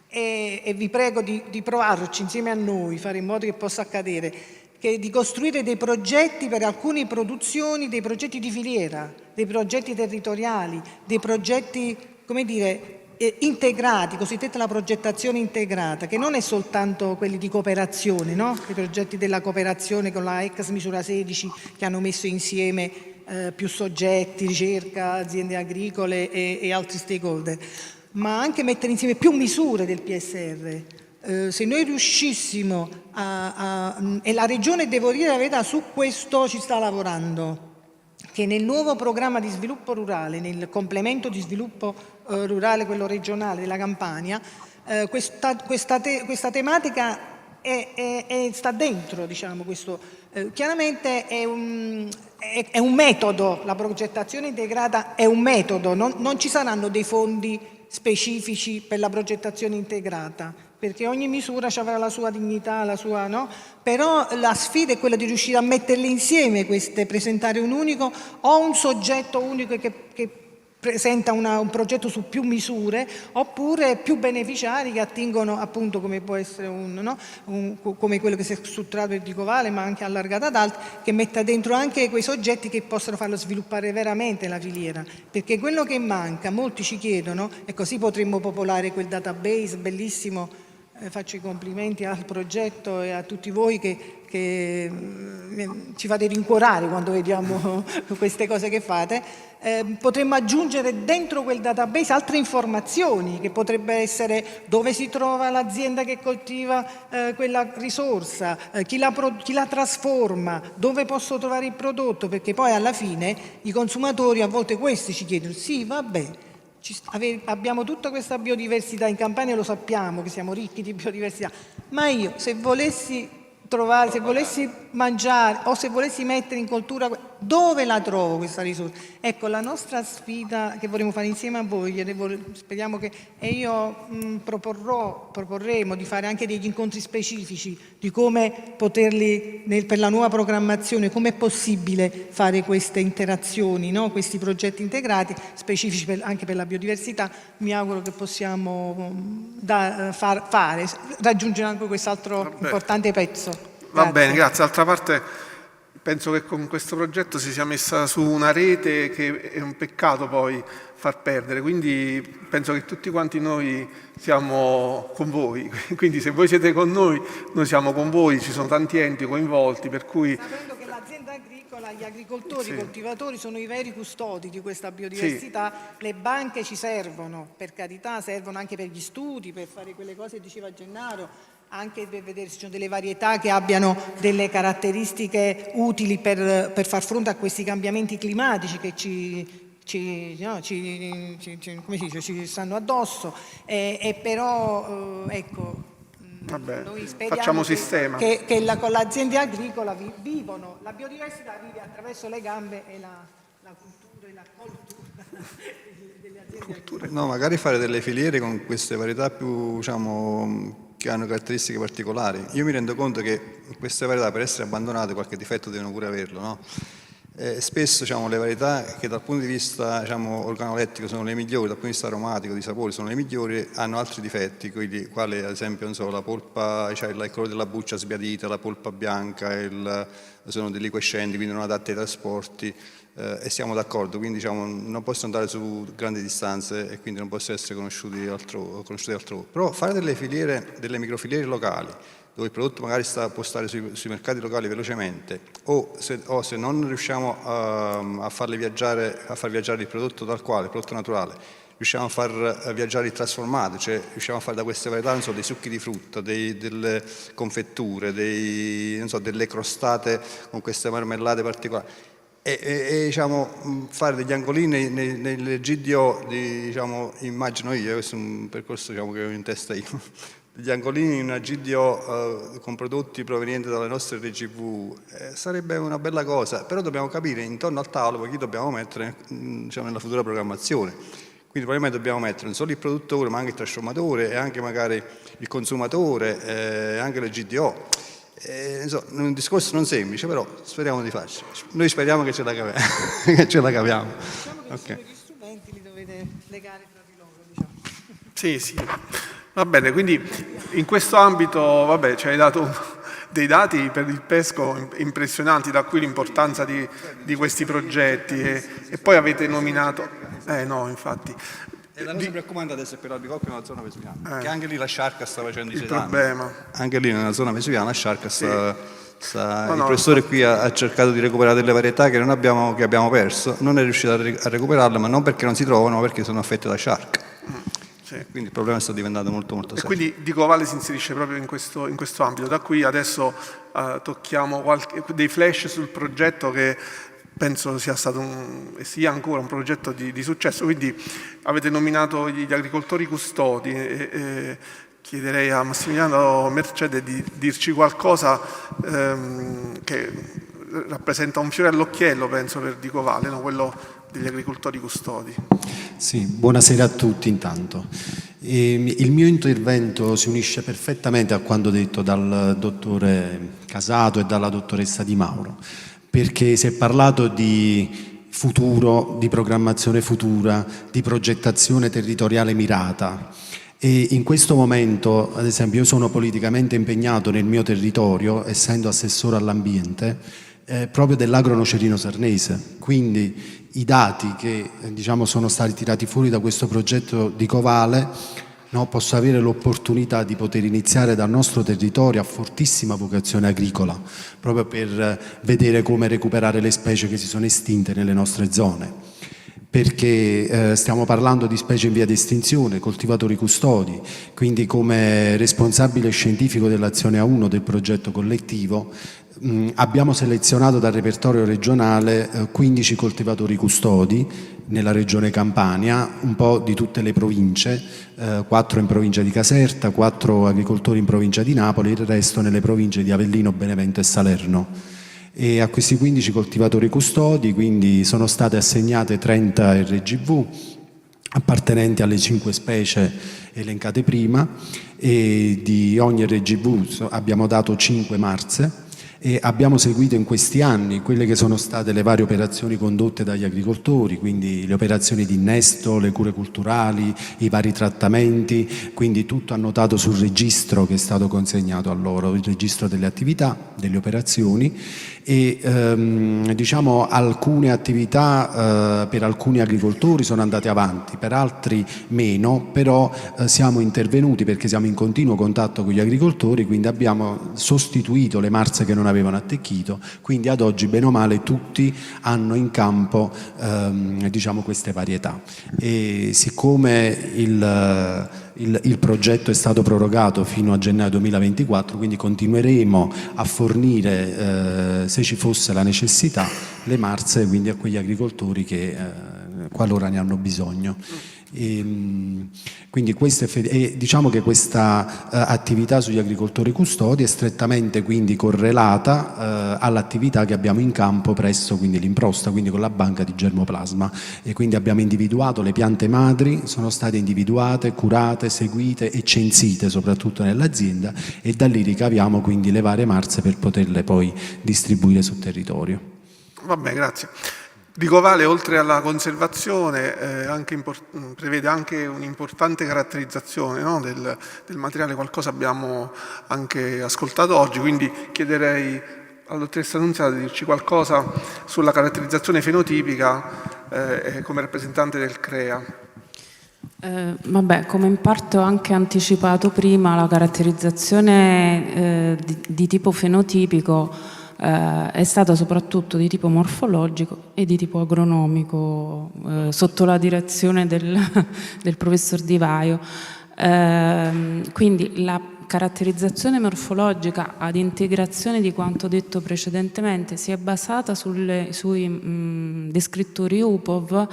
è e vi prego di provarci insieme a noi, fare in modo che possa accadere, di costruire dei progetti per alcune produzioni, dei progetti di filiera, dei progetti territoriali, dei progetti, come dire, integrati, cosiddetta la progettazione integrata, che non è soltanto quelli di cooperazione, no? I progetti della cooperazione con la ex misura 16 che hanno messo insieme più soggetti, ricerca, aziende agricole e altri stakeholder, ma anche mettere insieme più misure del PSR. Se noi riuscissimo e la Regione, devo dire la verità, su questo ci sta lavorando, che nel nuovo programma di sviluppo rurale, nel complemento di sviluppo rurale, quello regionale della Campania, questa tematica sta dentro, diciamo, questo. Chiaramente è un metodo, la progettazione integrata è un metodo, non ci saranno dei fondi specifici per la progettazione integrata, perché ogni misura avrà la sua dignità, la sua, no? Però la sfida è quella di riuscire a metterle insieme queste, presentare un unico o un soggetto unico che presenta un progetto su più misure, oppure più beneficiari che attingono, appunto, come può essere come quello che si è strutturato per Dicovale, ma anche allargato ad altri, che metta dentro anche quei soggetti che possono farlo sviluppare veramente la filiera, perché quello che manca, molti ci chiedono, e così potremmo popolare quel database bellissimo. Faccio i complimenti al progetto e a tutti voi che ci fate rincuorare quando vediamo queste cose che fate. Potremmo aggiungere dentro quel database altre informazioni, che potrebbe essere dove si trova l'azienda che coltiva quella risorsa, chi la trasforma, dove posso trovare il prodotto, perché poi alla fine i consumatori a volte questi ci chiedono: sì, vabbè, abbiamo tutta questa biodiversità in Campania, lo sappiamo che siamo ricchi di biodiversità, ma io se volessi trovare, se volessi mangiare o se volessi mettere in coltura, dove la trovo questa risorsa? Ecco, la nostra sfida che vorremmo fare insieme a voi, speriamo che, e io proporremo di fare anche degli incontri specifici di come poterli, per la nuova programmazione, come è possibile fare queste interazioni, no? Questi progetti integrati specifici anche per la biodiversità. Mi auguro che possiamo raggiungere anche quest'altro importante pezzo. Va bene, grazie. D'altra parte penso che con questo progetto si sia messa su una rete che è un peccato poi far perdere, quindi penso che tutti quanti noi siamo con voi, quindi se voi siete con noi siamo con voi, ci sono tanti enti coinvolti, per cui... Sapendo che l'azienda agricola, gli agricoltori, i coltivatori sono i veri custodi di questa biodiversità, le banche ci servono, per carità, servono anche per gli studi, per fare quelle cose che diceva Gennaro, anche per vedere se ci sono delle varietà che abbiano delle caratteristiche utili per far fronte a questi cambiamenti climatici che ci stanno addosso, però ecco, vabbè, noi speriamo facciamo sistema. che con l'azienda agricola vivono, la biodiversità vive attraverso le gambe e la cultura e la coltura delle aziende agricole. No, magari fare delle filiere con queste varietà più, diciamo, che hanno caratteristiche particolari. Io mi rendo conto che queste varietà, per essere abbandonate, qualche difetto devono pure averlo, no? Spesso, diciamo, le varietà che dal punto di vista, diciamo, organolettico sono le migliori, dal punto di vista aromatico, di sapore sono le migliori, hanno altri difetti, quali ad esempio, non so, la polpa, cioè il colore della buccia sbiadita, la polpa bianca, sono delinquescenti, quindi non adatte ai trasporti, e siamo d'accordo, quindi, diciamo, non possono andare su grandi distanze e quindi non possono essere conosciuti altrove. Però fare delle filiere, delle microfiliere locali, dove il prodotto magari può stare sui mercati locali velocemente, o se non riusciamo a far viaggiare il prodotto tal quale, il prodotto naturale, riusciamo a far viaggiare il trasformato, cioè riusciamo a fare da queste varietà, non so, dei succhi di frutta, delle confetture, non so, delle crostate con queste marmellate particolari. E diciamo, fare degli angolini nelle GDO, diciamo, immagino io, questo è un percorso, diciamo, che ho in testa io, degli angolini in una GDO con prodotti provenienti dalle nostre RGV, sarebbe una bella cosa, però dobbiamo capire intorno al tavolo poi chi dobbiamo mettere, diciamo, nella futura programmazione. Quindi probabilmente dobbiamo mettere non solo il produttore, ma anche il trasformatore e anche magari il consumatore, anche le GDO. Insomma, un discorso non semplice, però speriamo di farci. Noi speriamo che ce la caviamo. Diciamo che sono gli strumenti li dovete legare tra di loro, diciamo. Sì. Va bene, quindi in questo ambito, vabbè, ci hai dato dei dati per il pesco impressionanti, da qui l'importanza di questi progetti e poi avete nominato... no, infatti... E la cosa preoccupante adesso è per l'albicocchio nella zona vesuviana, che anche lì la sciarca sta facendo i suoi danni. problema. Anche lì nella zona vesuviana la sciarca il professore qui ha cercato di recuperare delle varietà che abbiamo perso, non è riuscito a recuperarle, ma non perché non si trovano, ma perché sono affette da sciarca. Quindi il problema sta diventando molto serio. E quindi DEGLI si inserisce proprio in questo ambito. Da qui adesso tocchiamo dei flash sul progetto che penso sia stato e sia ancora un progetto di successo. Quindi avete nominato gli agricoltori custodi. Chiederei a Massimiliano Mercede di dirci qualcosa che rappresenta un fiore all'occhiello, penso, per DEGLI, no? Quello degli agricoltori custodi. Sì, buonasera a tutti intanto. Il mio intervento si unisce perfettamente a quanto detto dal dottore Casato e dalla dottoressa Di Mauro, perché si è parlato di futuro, di programmazione futura, di progettazione territoriale mirata. E in questo momento, ad esempio, io sono politicamente impegnato nel mio territorio, essendo assessore all'ambiente, proprio dell'agro-nocerino sarnese. Quindi i dati che sono stati tirati fuori da questo progetto di Covale, posso avere l'opportunità di poter iniziare dal nostro territorio a fortissima vocazione agricola, proprio per vedere come recuperare le specie che si sono estinte nelle nostre zone. Perché stiamo parlando di specie in via di estinzione, coltivatori custodi, quindi come responsabile scientifico dell'azione A1 del progetto collettivo abbiamo selezionato dal repertorio regionale 15 coltivatori custodi nella regione Campania, un po' di tutte le province, 4 in provincia di Caserta, 4 agricoltori in provincia di Napoli, il resto nelle province di Avellino, Benevento e Salerno. E a questi 15 coltivatori custodi quindi sono state assegnate 30 RGV appartenenti alle 5 specie elencate prima, e di ogni RGV abbiamo dato 5 marze e abbiamo seguito in questi anni quelle che sono state le varie operazioni condotte dagli agricoltori, quindi le operazioni di innesto, le cure culturali, i vari trattamenti, quindi tutto annotato sul registro che è stato consegnato a loro, il registro delle attività, delle operazioni, e alcune attività per alcuni agricoltori sono andate avanti, per altri meno, però siamo intervenuti perché siamo in continuo contatto con gli agricoltori, quindi abbiamo sostituito le marze che non avevano attecchito, quindi ad oggi bene o male tutti hanno in campo queste varietà. E siccome il progetto è stato prorogato fino a gennaio 2024, quindi continueremo a fornire, se ci fosse la necessità, le marze quindi a quegli agricoltori che qualora ne hanno bisogno. Quindi diciamo che questa attività sugli agricoltori custodi è strettamente quindi correlata all'attività che abbiamo in campo presso quindi l'improsta, quindi con la banca di germoplasma, e quindi abbiamo individuato le piante madri, sono state individuate, curate, seguite e censite soprattutto nell'azienda, e da lì ricaviamo quindi le varie marze per poterle poi distribuire sul territorio. Vabbè, grazie. DEGLI, oltre alla conservazione, prevede anche un'importante caratterizzazione, no, del materiale. Qualcosa abbiamo anche ascoltato oggi, quindi chiederei alla dottoressa Annunziata di dirci qualcosa sulla caratterizzazione fenotipica come rappresentante del CREA. Come in parte ho anche anticipato prima, la caratterizzazione di tipo fenotipico è stata soprattutto di tipo morfologico e di tipo agronomico sotto la direzione del professor Di Vaio. Quindi la caratterizzazione morfologica ad integrazione di quanto detto precedentemente si è basata sui descrittori UPOV,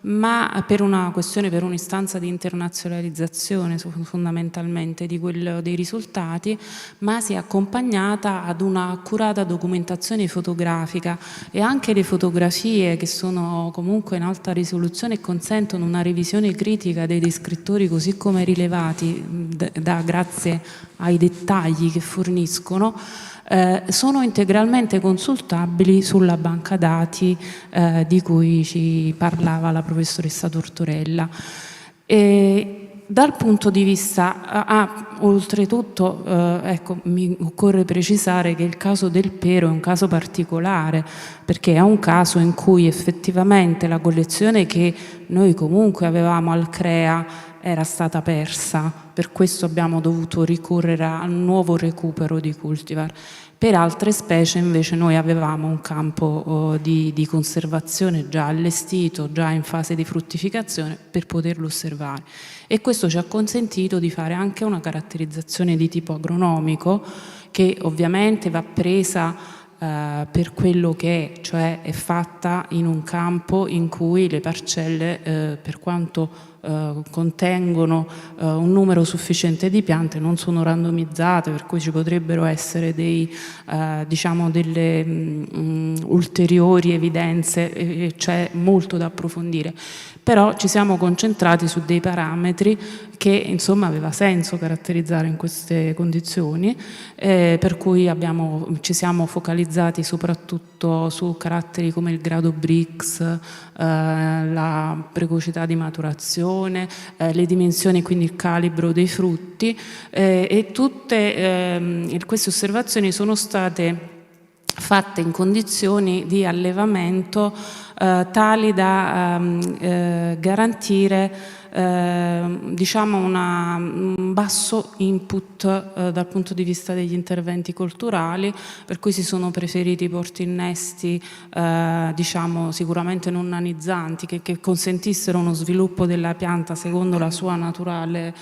ma per un'istanza di internazionalizzazione fondamentalmente dei risultati, ma si è accompagnata ad una accurata documentazione fotografica, e anche le fotografie, che sono comunque in alta risoluzione e consentono una revisione critica dei descrittori così come rilevati grazie ai dettagli che forniscono, sono integralmente consultabili sulla banca dati di cui ci parlava la professoressa Tortorella. dal punto di vista, oltretutto, ecco, mi occorre precisare che il caso del pero è un caso particolare, perché è un caso in cui effettivamente la collezione che noi comunque avevamo al CREA era stata persa, per questo abbiamo dovuto ricorrere a un nuovo recupero di cultivar. Per altre specie invece noi avevamo un campo di conservazione già allestito, già in fase di fruttificazione per poterlo osservare, e questo ci ha consentito di fare anche una caratterizzazione di tipo agronomico che ovviamente va presa per quello che è, cioè è fatta in un campo in cui le parcelle, per quanto contengono un numero sufficiente di piante, non sono randomizzate, per cui ci potrebbero essere diciamo delle ulteriori evidenze, e c'è molto da approfondire. Però ci siamo concentrati su dei parametri che insomma aveva senso caratterizzare in queste condizioni, per cui ci siamo focalizzati soprattutto su caratteri come il grado Brix, la precocità di maturazione, le dimensioni, quindi il calibro dei frutti, e tutte queste osservazioni sono state fatte in condizioni di allevamento tali da garantire diciamo un basso input dal punto di vista degli interventi colturali, per cui si sono preferiti porti innesti diciamo sicuramente non nanizzanti, che consentissero uno sviluppo della pianta secondo la sua naturale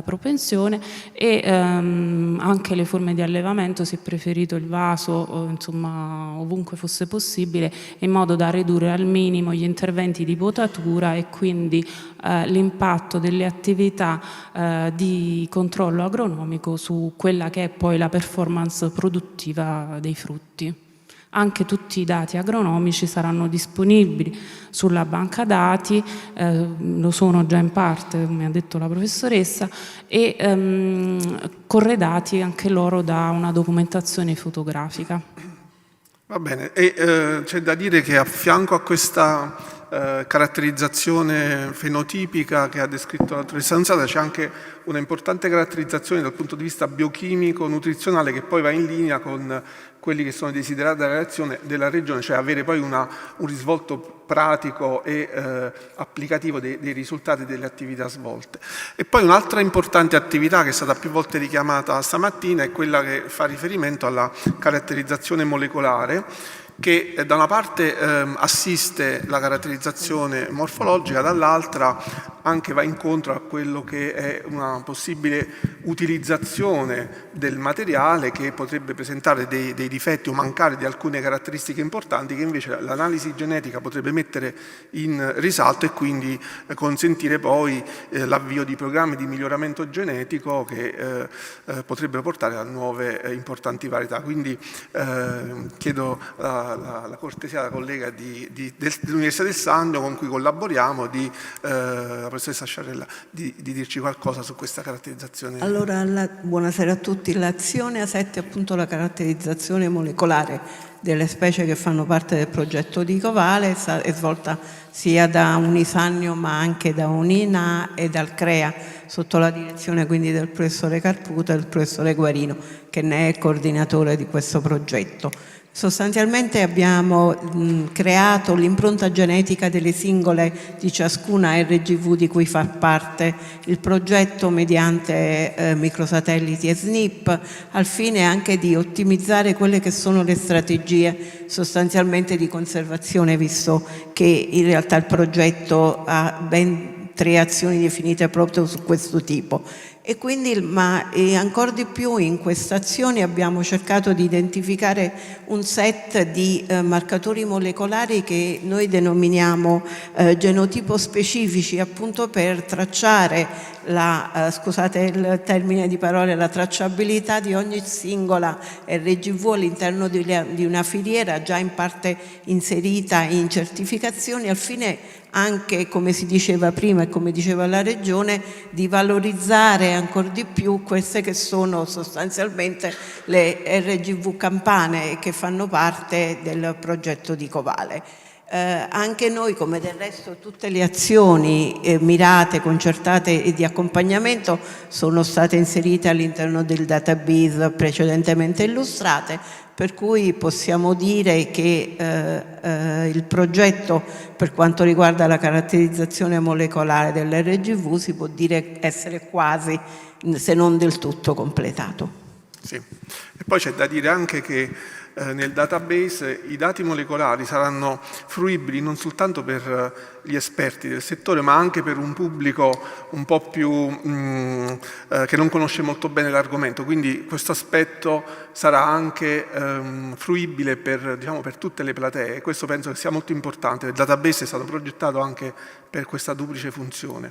propensione, e anche le forme di allevamento si è preferito il vaso insomma ovunque fosse possibile, in modo da ridurre al minimo gli interventi di potatura e quindi l'impatto delle attività di controllo agronomico su quella che è poi la performance produttiva dei frutti. Anche tutti i dati agronomici saranno disponibili sulla banca dati, lo sono già in parte, come ha detto la professoressa, e corredati anche loro da una documentazione fotografica. Va bene, e c'è da dire che a fianco a questa caratterizzazione fenotipica che ha descritto la dottoressa Ansata c'è anche una importante caratterizzazione dal punto di vista biochimico, nutrizionale, che poi va in linea con quelli che sono i desiderati della regione, cioè avere poi un risvolto pratico e applicativo dei risultati delle attività svolte. E poi un'altra importante attività che è stata più volte richiamata stamattina è quella che fa riferimento alla caratterizzazione molecolare, che da una parte assiste la caratterizzazione morfologica, dall'altra anche va incontro a quello che è una possibile utilizzazione del materiale che potrebbe presentare dei difetti o mancare di alcune caratteristiche importanti che invece l'analisi genetica potrebbe mettere in risalto e quindi consentire poi l'avvio di programmi di miglioramento genetico che potrebbero portare a nuove importanti varietà. Quindi chiedo la cortesia alla collega dell'Università del Sannio con cui collaboriamo, la professoressa Sciarella, di dirci qualcosa su questa caratterizzazione. Allora, buonasera a tutti. L'azione A7 è appunto la caratterizzazione molecolare delle specie che fanno parte del progetto di GLOBALE, è svolta sia da Unisannio ma anche da Unina e dal CREA, sotto la direzione quindi del professore Carputo e del professore Guarino, che ne è coordinatore di questo progetto. Sostanzialmente abbiamo creato l'impronta genetica delle singole di ciascuna RGV di cui fa parte il progetto mediante microsatelliti e SNP, al fine anche di ottimizzare quelle che sono le strategie sostanzialmente di conservazione, visto che in realtà il progetto ha ben 3 azioni definite proprio su questo tipo. E quindi, ancora di più, in questa azione abbiamo cercato di identificare un set di marcatori molecolari che noi denominiamo genotipo specifici, appunto per tracciare scusate il termine di parole, la tracciabilità di ogni singola RGV all'interno di una filiera già in parte inserita in certificazioni, al fine anche, come si diceva prima e come diceva la Regione, di valorizzare ancora di più queste che sono sostanzialmente le RGV campane che fanno parte del progetto di GLOBALE. Anche noi, come del resto tutte le azioni mirate, concertate e di accompagnamento sono state inserite all'interno del database precedentemente illustrate, per cui possiamo dire che il progetto per quanto riguarda la caratterizzazione molecolare dell'RGV si può dire essere quasi, se non del tutto, completato. Sì, e poi c'è da dire anche che nel database i dati molecolari saranno fruibili non soltanto per gli esperti del settore, ma anche per un pubblico un po' più che non conosce molto bene l'argomento, quindi questo aspetto sarà anche fruibile per, diciamo, per tutte le platee, e questo penso che sia molto importante. Il database è stato progettato anche per questa duplice funzione.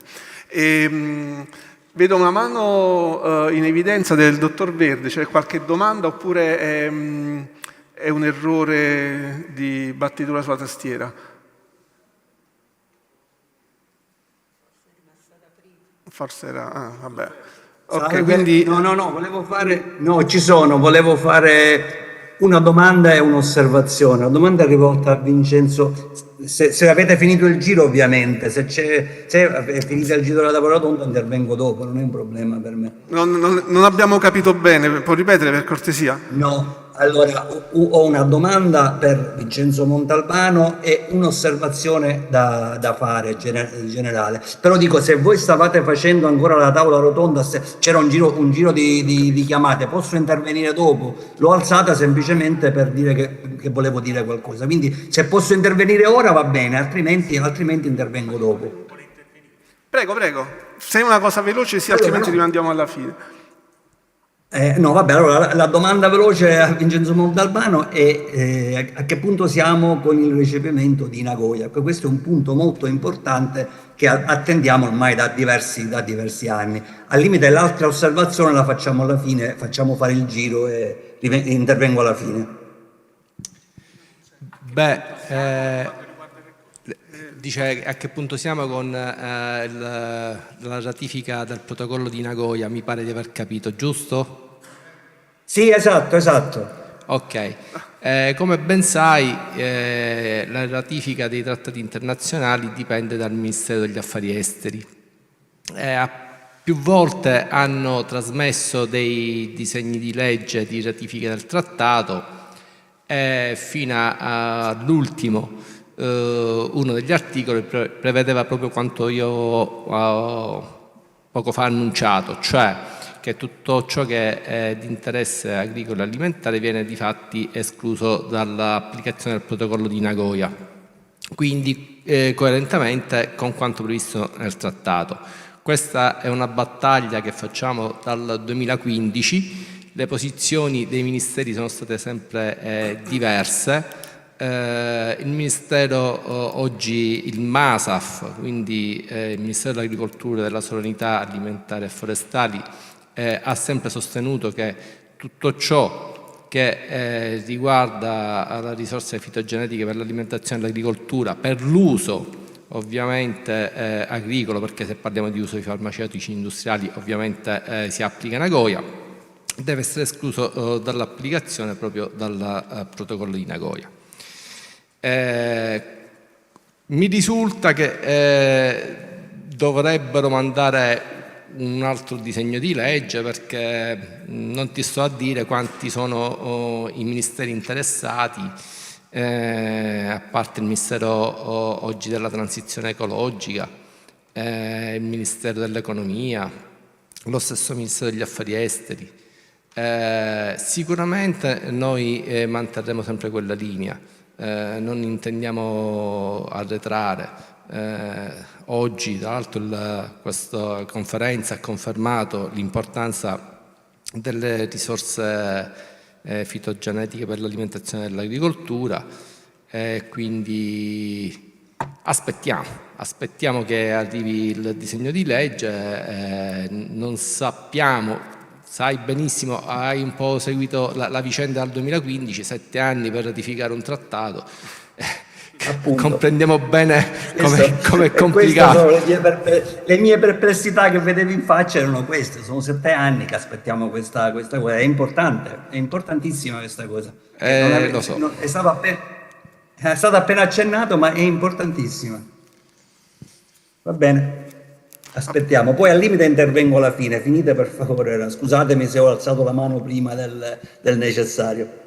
Vedo una mano in evidenza del dottor Verde, c'è qualche domanda oppure è un errore di battitura sulla tastiera? Forse era... vabbè. Ok, quindi... No, volevo fare... No, ci sono, volevo fare una domanda e un'osservazione. La domanda è rivolta a Vincenzo. Se avete finito il giro, ovviamente, se è finito il giro della tavola rotonda intervengo dopo, non è un problema per me. Non abbiamo capito bene, può ripetere per cortesia? No, allora ho una domanda per Vincenzo Montalbano e un'osservazione da fare generale. Però dico, se voi stavate facendo ancora la tavola rotonda, c'era un giro di chiamate, posso intervenire dopo? L'ho alzata semplicemente per dire che volevo dire qualcosa, quindi se posso intervenire ora va bene, altrimenti intervengo dopo. Prego, se è una cosa veloce sì, altrimenti rimandiamo alla fine. No, vabbè, allora la domanda veloce a Vincenzo Montalbano è a che punto siamo con il recepimento di Nagoya? Questo è un punto molto importante che attendiamo ormai da diversi anni. Al limite l'altra osservazione la facciamo alla fine, facciamo fare il giro e intervengo alla fine. Dice a che punto siamo con la ratifica del protocollo di Nagoya, mi pare di aver capito, giusto? Sì, esatto. Ok, come ben sai la ratifica dei trattati internazionali dipende dal Ministero degli Affari Esteri. Più volte hanno trasmesso dei disegni di legge di ratifica del trattato fino all'ultimo. Uno degli articoli prevedeva proprio quanto io ho poco fa annunciato, cioè che tutto ciò che è di interesse agricolo e alimentare viene di fatti escluso dall'applicazione del protocollo di Nagoya, quindi coerentemente con quanto previsto nel trattato. Questa è una battaglia che facciamo dal 2015, le posizioni dei ministeri sono state sempre diverse. Il Ministero oggi, il MASAF, quindi il Ministero dell'Agricoltura e della Sovranità Alimentare e Forestali, ha sempre sostenuto che tutto ciò che riguarda la risorsa fitogenetica per l'alimentazione e l'agricoltura, per l'uso ovviamente agricolo, perché se parliamo di uso di farmaceutici industriali ovviamente si applica Nagoya, deve essere escluso dall'applicazione proprio dal protocollo di Nagoya. Mi risulta che dovrebbero mandare un altro disegno di legge, perché non ti sto a dire quanti sono i ministeri interessati, a parte il Ministero oggi della transizione ecologica, il Ministero dell'Economia, lo stesso Ministero degli Affari Esteri. Sicuramente noi manterremo sempre quella linea. Non intendiamo arretrare. Oggi, tra l'altro, questa conferenza ha confermato l'importanza delle risorse fitogenetiche per l'alimentazione e l'agricoltura, quindi aspettiamo che arrivi il disegno di legge. Non sappiamo. Sai benissimo, hai un po' seguito la vicenda dal 2015, 7 anni per ratificare un trattato. Comprendiamo bene come è complicato. Le mie perplessità che vedevi in faccia erano queste, sono 7 anni che aspettiamo questa cosa, è importante, è importantissima questa cosa. Lo so. È stato È stato appena accennato, ma è importantissima. Va bene, aspettiamo. Poi al limite intervengo alla fine. Finite per favore. Scusatemi se ho alzato la mano prima del necessario.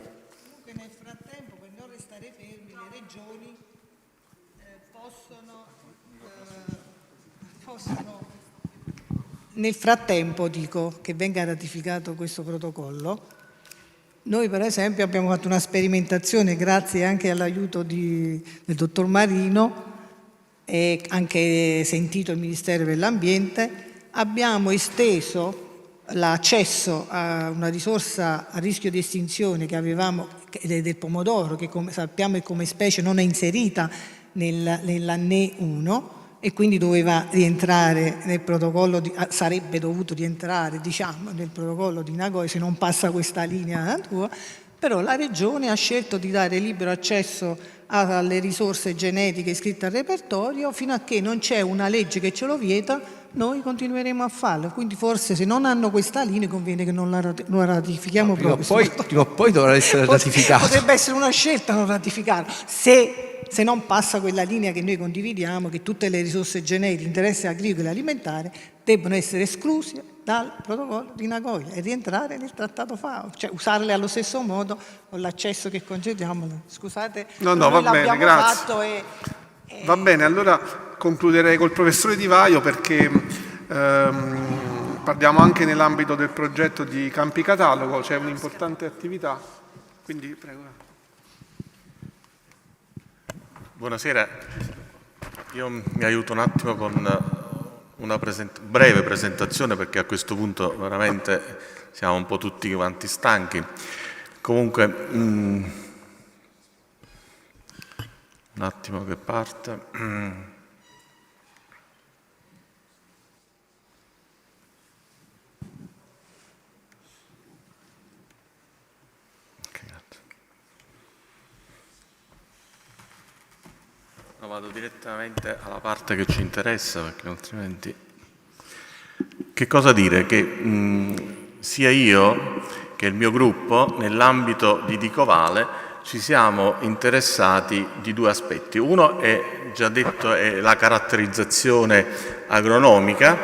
Nel frattempo dico che venga ratificato questo protocollo. Noi per esempio abbiamo fatto una sperimentazione grazie anche all'aiuto del dottor Marino e anche sentito il Ministero dell'Ambiente. Abbiamo esteso l'accesso a una risorsa a rischio di estinzione che avevamo del pomodoro, che come sappiamo è come specie non è inserita nell'ANNE 1, e quindi doveva rientrare nel protocollo, sarebbe dovuto rientrare nel protocollo di Nagoya se non passa questa linea tua, però la Regione ha scelto di dare libero accesso alle risorse genetiche iscritte al repertorio. Fino a che non c'è una legge che ce lo vieta, noi continueremo a farlo. Quindi forse se non hanno questa linea conviene che non la ratifichiamo proprio. Prima o poi dovrà essere ratificato. Potrebbe essere una scelta non ratificarlo. Se non passa quella linea che noi condividiamo, che tutte le risorse genetiche, interesse agricolo e alimentare debbono essere escluse dal protocollo di Nagoya e rientrare nel trattato FAO, cioè usarle allo stesso modo con l'accesso che concediamo. Scusate, no, va bene, grazie. Va bene, allora concluderei col professore Di Vaio, perché parliamo anche nell'ambito del progetto di campi catalogo, c'è un'importante attività, quindi prego. Buonasera, io mi aiuto un attimo con una breve presentazione, perché a questo punto veramente siamo un po' tutti quanti stanchi. Comunque, un attimo che parte. Vado direttamente alla parte che ci interessa, perché altrimenti... Che cosa dire? Che sia io che il mio gruppo, nell'ambito di DICOVALE, ci siamo interessati di due aspetti. Uno è, già detto, è la caratterizzazione agronomica.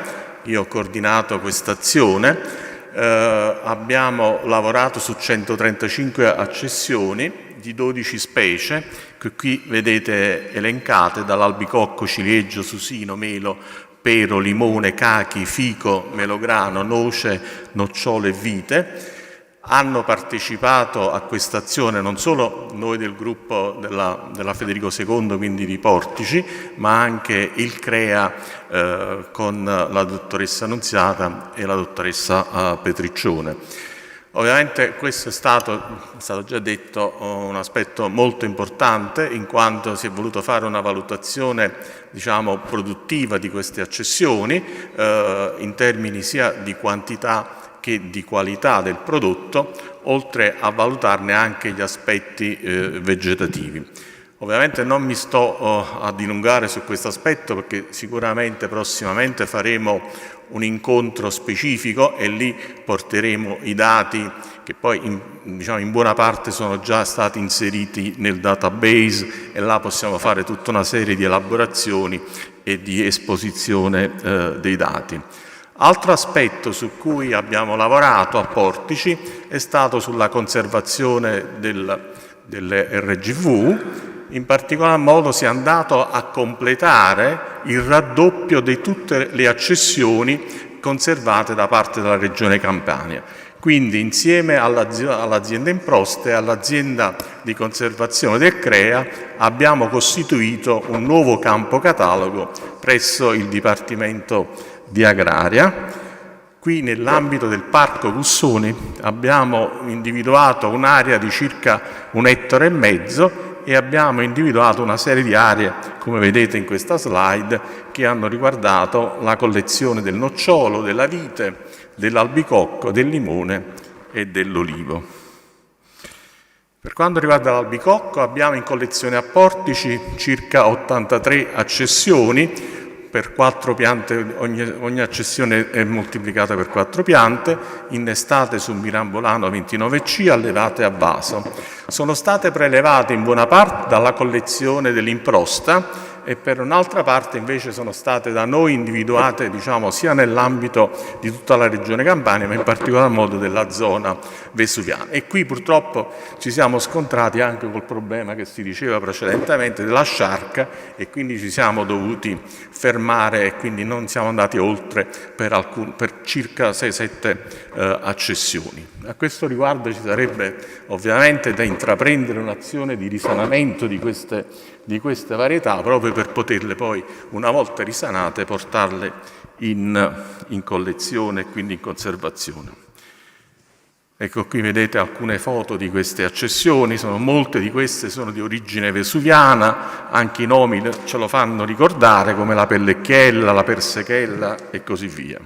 Io ho coordinato questa azione. Abbiamo lavorato su 135 accessioni di 12 specie, che qui vedete elencate, dall'albicocco, ciliegio, susino, melo, pero, limone, cachi, fico, melograno, noce, nocciole e vite. Hanno partecipato a questa azione non solo noi del gruppo della Federico II, quindi di Portici, ma anche il CREA con la dottoressa Nunziata e la dottoressa Petriccione. Ovviamente questo è stato già detto, un aspetto molto importante, in quanto si è voluto fare una valutazione, diciamo, produttiva di queste accessioni, in termini sia di quantità che di qualità del prodotto, oltre a valutarne anche gli aspetti vegetativi. Ovviamente non mi sto a dilungare su questo aspetto, perché sicuramente prossimamente faremo un incontro specifico e lì porteremo i dati che poi in buona parte sono già stati inseriti nel database, e là possiamo fare tutta una serie di elaborazioni e di esposizione dei dati. Altro aspetto su cui abbiamo lavorato a Portici è stato sulla conservazione delle RGV. In particolar modo si è andato a completare il raddoppio di tutte le accessioni conservate da parte della Regione Campania. Quindi insieme all'azienda Improste e all'azienda di conservazione del CREA abbiamo costituito un nuovo campo catalogo presso il Dipartimento di Agraria. Qui nell'ambito del Parco Cussoni abbiamo individuato un'area di circa 1,5 ettari e abbiamo individuato una serie di aree, come vedete in questa slide, che hanno riguardato la collezione del nocciolo, della vite, dell'albicocco, del limone e dell'olivo. Per quanto riguarda l'albicocco, abbiamo in collezione a Portici circa 83 accessioni, per 4 piante, ogni accessione è moltiplicata per 4 piante, innestate su Mirambolano 29C, allevate a vaso. Sono state prelevate in buona parte dalla collezione dell'improsta e per un'altra parte invece sono state da noi individuate, diciamo, sia nell'ambito di tutta la regione Campania, ma in particolar modo della zona vesuviana. E qui purtroppo ci siamo scontrati anche col problema che si diceva precedentemente della sciarca, e quindi ci siamo dovuti fermare e quindi non siamo andati oltre per circa 6-7 accessioni. A questo riguardo ci sarebbe ovviamente da intraprendere un'azione di risanamento di queste varietà, proprio per poterle poi, una volta risanate, portarle in collezione e quindi in conservazione. Ecco, qui vedete alcune foto di queste accessioni, molte di queste sono di origine vesuviana, anche i nomi ce lo fanno ricordare, come la pellecchiella, la persechella e così via.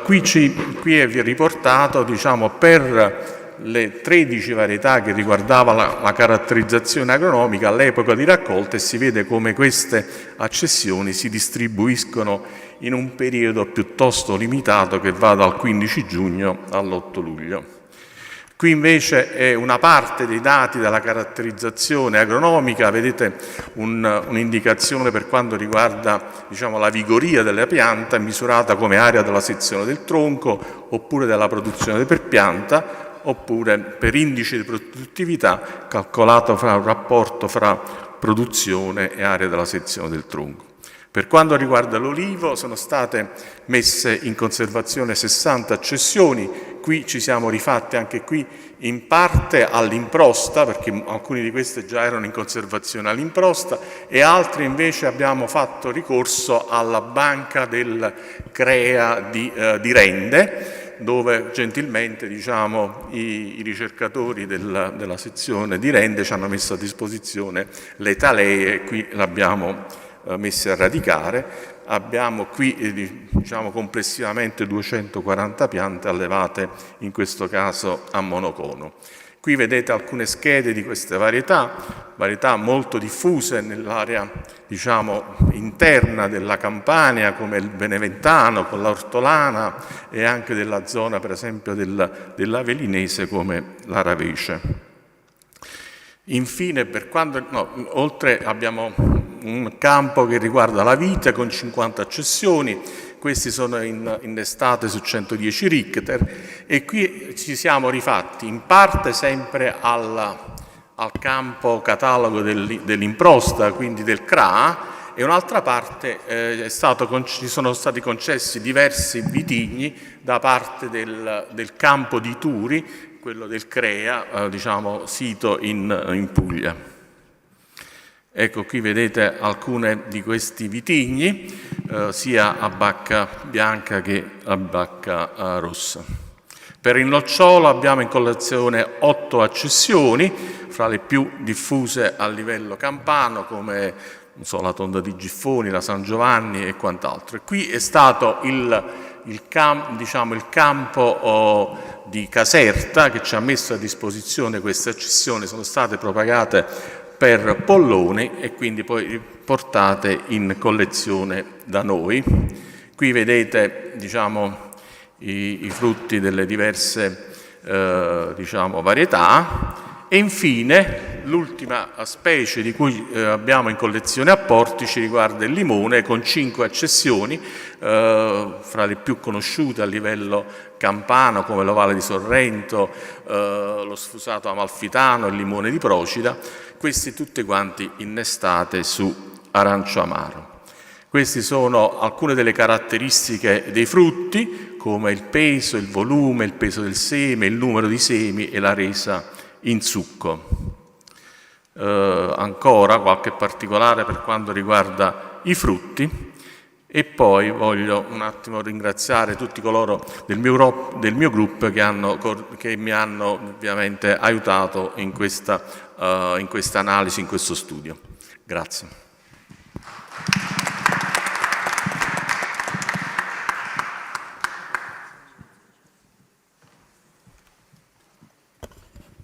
Qui è riportato, diciamo, per le 13 varietà che riguardava la caratterizzazione agronomica all'epoca di raccolta, e si vede come queste accessioni si distribuiscono in un periodo piuttosto limitato che va dal 15 giugno all'8 luglio. Qui invece è una parte dei dati della caratterizzazione agronomica, vedete un'indicazione per quanto riguarda, diciamo, la vigoria della pianta misurata come area della sezione del tronco, oppure della produzione per pianta, oppure per indice di produttività calcolato fra un rapporto fra produzione e area della sezione del tronco. Per quanto riguarda l'olivo, sono state messe in conservazione 60 accessioni. Qui ci siamo rifatti anche qui in parte all'improsta, perché alcuni di queste già erano in conservazione all'improsta, e altri invece abbiamo fatto ricorso alla banca del CREA di Rende, dove gentilmente, diciamo, i ricercatori della sezione di Rende ci hanno messo a disposizione le talee, e qui l'abbiamo messe a radicare. Abbiamo qui, diciamo, complessivamente 240 piante allevate, in questo caso a monocono. Qui vedete alcune schede di queste varietà molto diffuse nell'area, diciamo, interna della Campania, come il beneventano con l'ortolana, e anche della zona, per esempio, dell'avelinese, come l'aravece. Infine, oltre abbiamo un campo che riguarda la vite con 50 accessioni, questi sono innestate su 110 richter, e qui ci siamo rifatti in parte sempre al campo catalogo dell'improsta, quindi del CRA, e un'altra parte ci sono stati concessi diversi vitigni da parte del campo di Turi, quello del CREA, diciamo, sito in Puglia. Ecco, qui vedete alcune di questi vitigni, sia a bacca bianca che a bacca rossa. Per il nocciolo abbiamo in collezione 8 accessioni, fra le più diffuse a livello campano, come la Tonda di Giffoni, la San Giovanni e quant'altro. E qui è stato il campo di Caserta che ci ha messo a disposizione queste accessioni, sono state propagate per polloni e quindi poi portate in collezione da noi. Qui vedete, diciamo, i frutti delle diverse varietà, e infine l'ultima specie di cui abbiamo in collezione a Portici riguarda il limone, con 5 accessioni, fra le più conosciute a livello campano, come l'ovale di Sorrento, lo sfusato amalfitano, il limone di Procida, questi tutti quanti innestate su arancio amaro. Queste sono alcune delle caratteristiche dei frutti, come il peso, il volume, il peso del seme, il numero di semi e la resa in succo. Ancora qualche particolare per quanto riguarda i frutti, e poi voglio un attimo ringraziare tutti coloro del mio gruppo che mi hanno ovviamente aiutato in questa analisi, in questo studio. Grazie.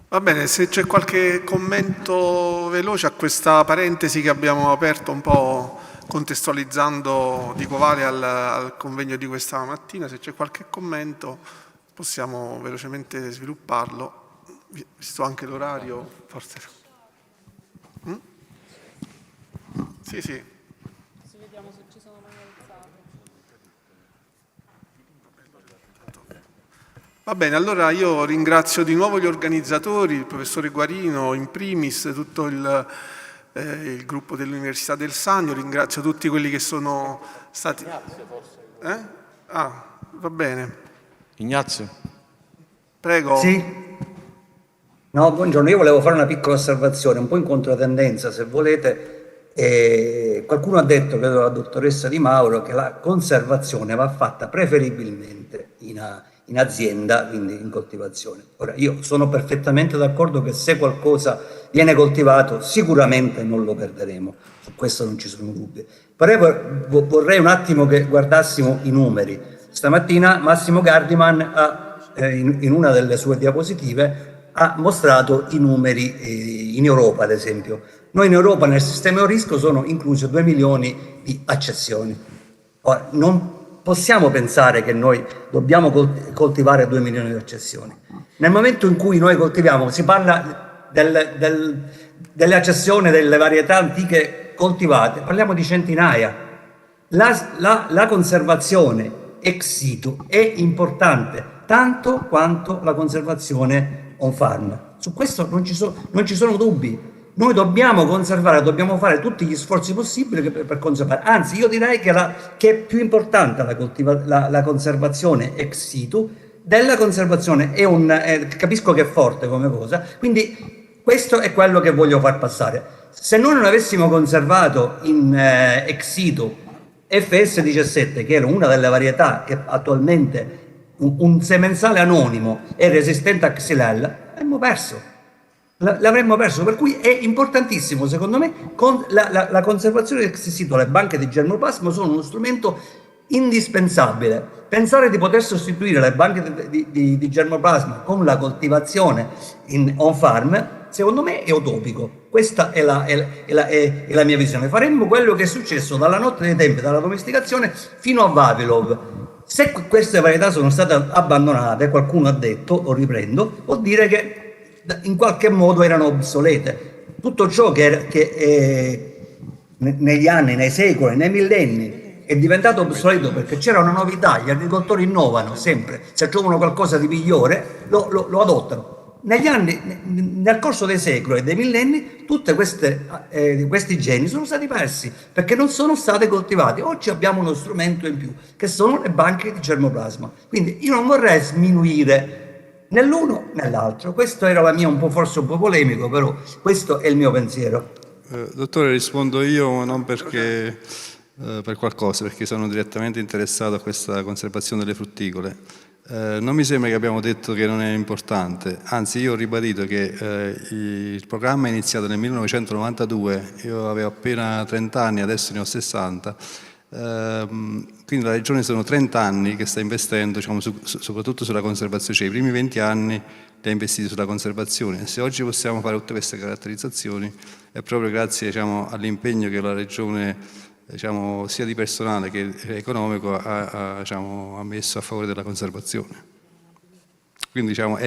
Va bene, se c'è qualche commento veloce a questa parentesi che abbiamo aperto un po' contestualizzando di Covale al convegno di questa mattina. Se c'è qualche commento possiamo velocemente svilupparlo, visto anche l'orario, forse. Sì, sì. Vediamo se ci sono mani alzate. Va bene, allora io ringrazio di nuovo gli organizzatori, il professore Guarino in primis, tutto il gruppo dell'Università del Sannio, ringrazio tutti quelli che sono stati... Ah, va bene. Ignazio. Prego. Sì. No, buongiorno, io volevo fare una piccola osservazione, un po' in controtendenza, se volete. Qualcuno ha detto, credo la dottoressa Di Mauro, che la conservazione va fatta preferibilmente in azienda, quindi in coltivazione. Ora, io sono perfettamente d'accordo che se qualcosa viene coltivato sicuramente non lo perderemo, su questo non ci sono dubbi. Però vorrei un attimo che guardassimo i numeri. Stamattina Massimo Gardiman in una delle sue diapositive ha mostrato i numeri in Europa, ad esempio. Noi in Europa nel sistema Eurisco sono inclusi 2 milioni di accezioni. Ora, non possiamo pensare che noi dobbiamo coltivare 2 milioni di accezioni. Nel momento in cui noi coltiviamo, si parla delle accezioni delle varietà antiche coltivate, parliamo di centinaia. La conservazione ex situ è importante tanto quanto la conservazione on farm. Su questo non ci sono dubbi. Noi dobbiamo conservare, dobbiamo fare tutti gli sforzi possibili per conservare. Anzi, io direi che è più importante la conservazione ex situ della conservazione. Capisco che è forte come cosa, quindi questo è quello che voglio far passare. Se noi non avessimo conservato in ex situ FS17, che era una delle varietà che attualmente un semenzale anonimo è resistente a Xylella, l'avremmo perso, per cui è importantissimo secondo me la conservazione ex situ. Le banche di germoplasma sono uno strumento indispensabile. Pensare di poter sostituire le banche di germoplasma con la coltivazione on farm secondo me è utopico. Questa è la mia visione. Faremmo quello che è successo dalla notte dei tempi, dalla domesticazione fino a Vavilov. Se queste varietà sono state abbandonate, qualcuno ha detto, lo riprendo, vuol dire che in qualche modo erano obsolete. Tutto ciò che negli anni, nei secoli, nei millenni è diventato obsoleto perché c'era una novità, gli agricoltori innovano sempre, se trovano qualcosa di migliore lo adottano. Negli anni, nel corso dei secoli e dei millenni, tutti questi geni sono stati persi perché non sono stati coltivati. Oggi abbiamo uno strumento in più, che sono le banche di germoplasma. Quindi io non vorrei sminuire né l'uno né l'altro. Questo era la mia, forse un po' polemico, però questo è il mio pensiero. Dottore, rispondo io non perché per qualcosa, perché sono direttamente interessato a questa conservazione delle frutticole. Non mi sembra che abbiamo detto che non è importante, anzi io ho ribadito che il programma è iniziato nel 1992, io avevo appena 30 anni, adesso ne ho 60, quindi la Regione sono 30 anni che sta investendo, diciamo, soprattutto sulla conservazione, cioè i primi 20 anni li ha investiti sulla conservazione. Se oggi possiamo fare tutte queste caratterizzazioni è proprio grazie, diciamo, all'impegno che la Regione, diciamo, sia di personale che economico ha messo a favore della conservazione. Quindi diciamo,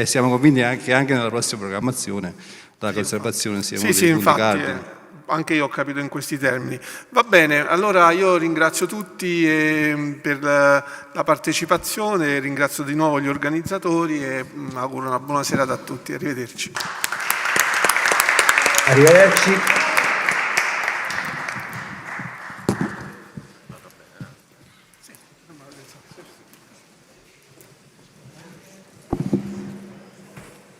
siamo convinti che anche nella prossima programmazione la conservazione sia uno dei punti cardine. Anche io ho capito in questi termini. Va bene, allora io ringrazio tutti per la partecipazione, ringrazio di nuovo gli organizzatori e auguro una buona serata a tutti. Arrivederci. Arrivederci.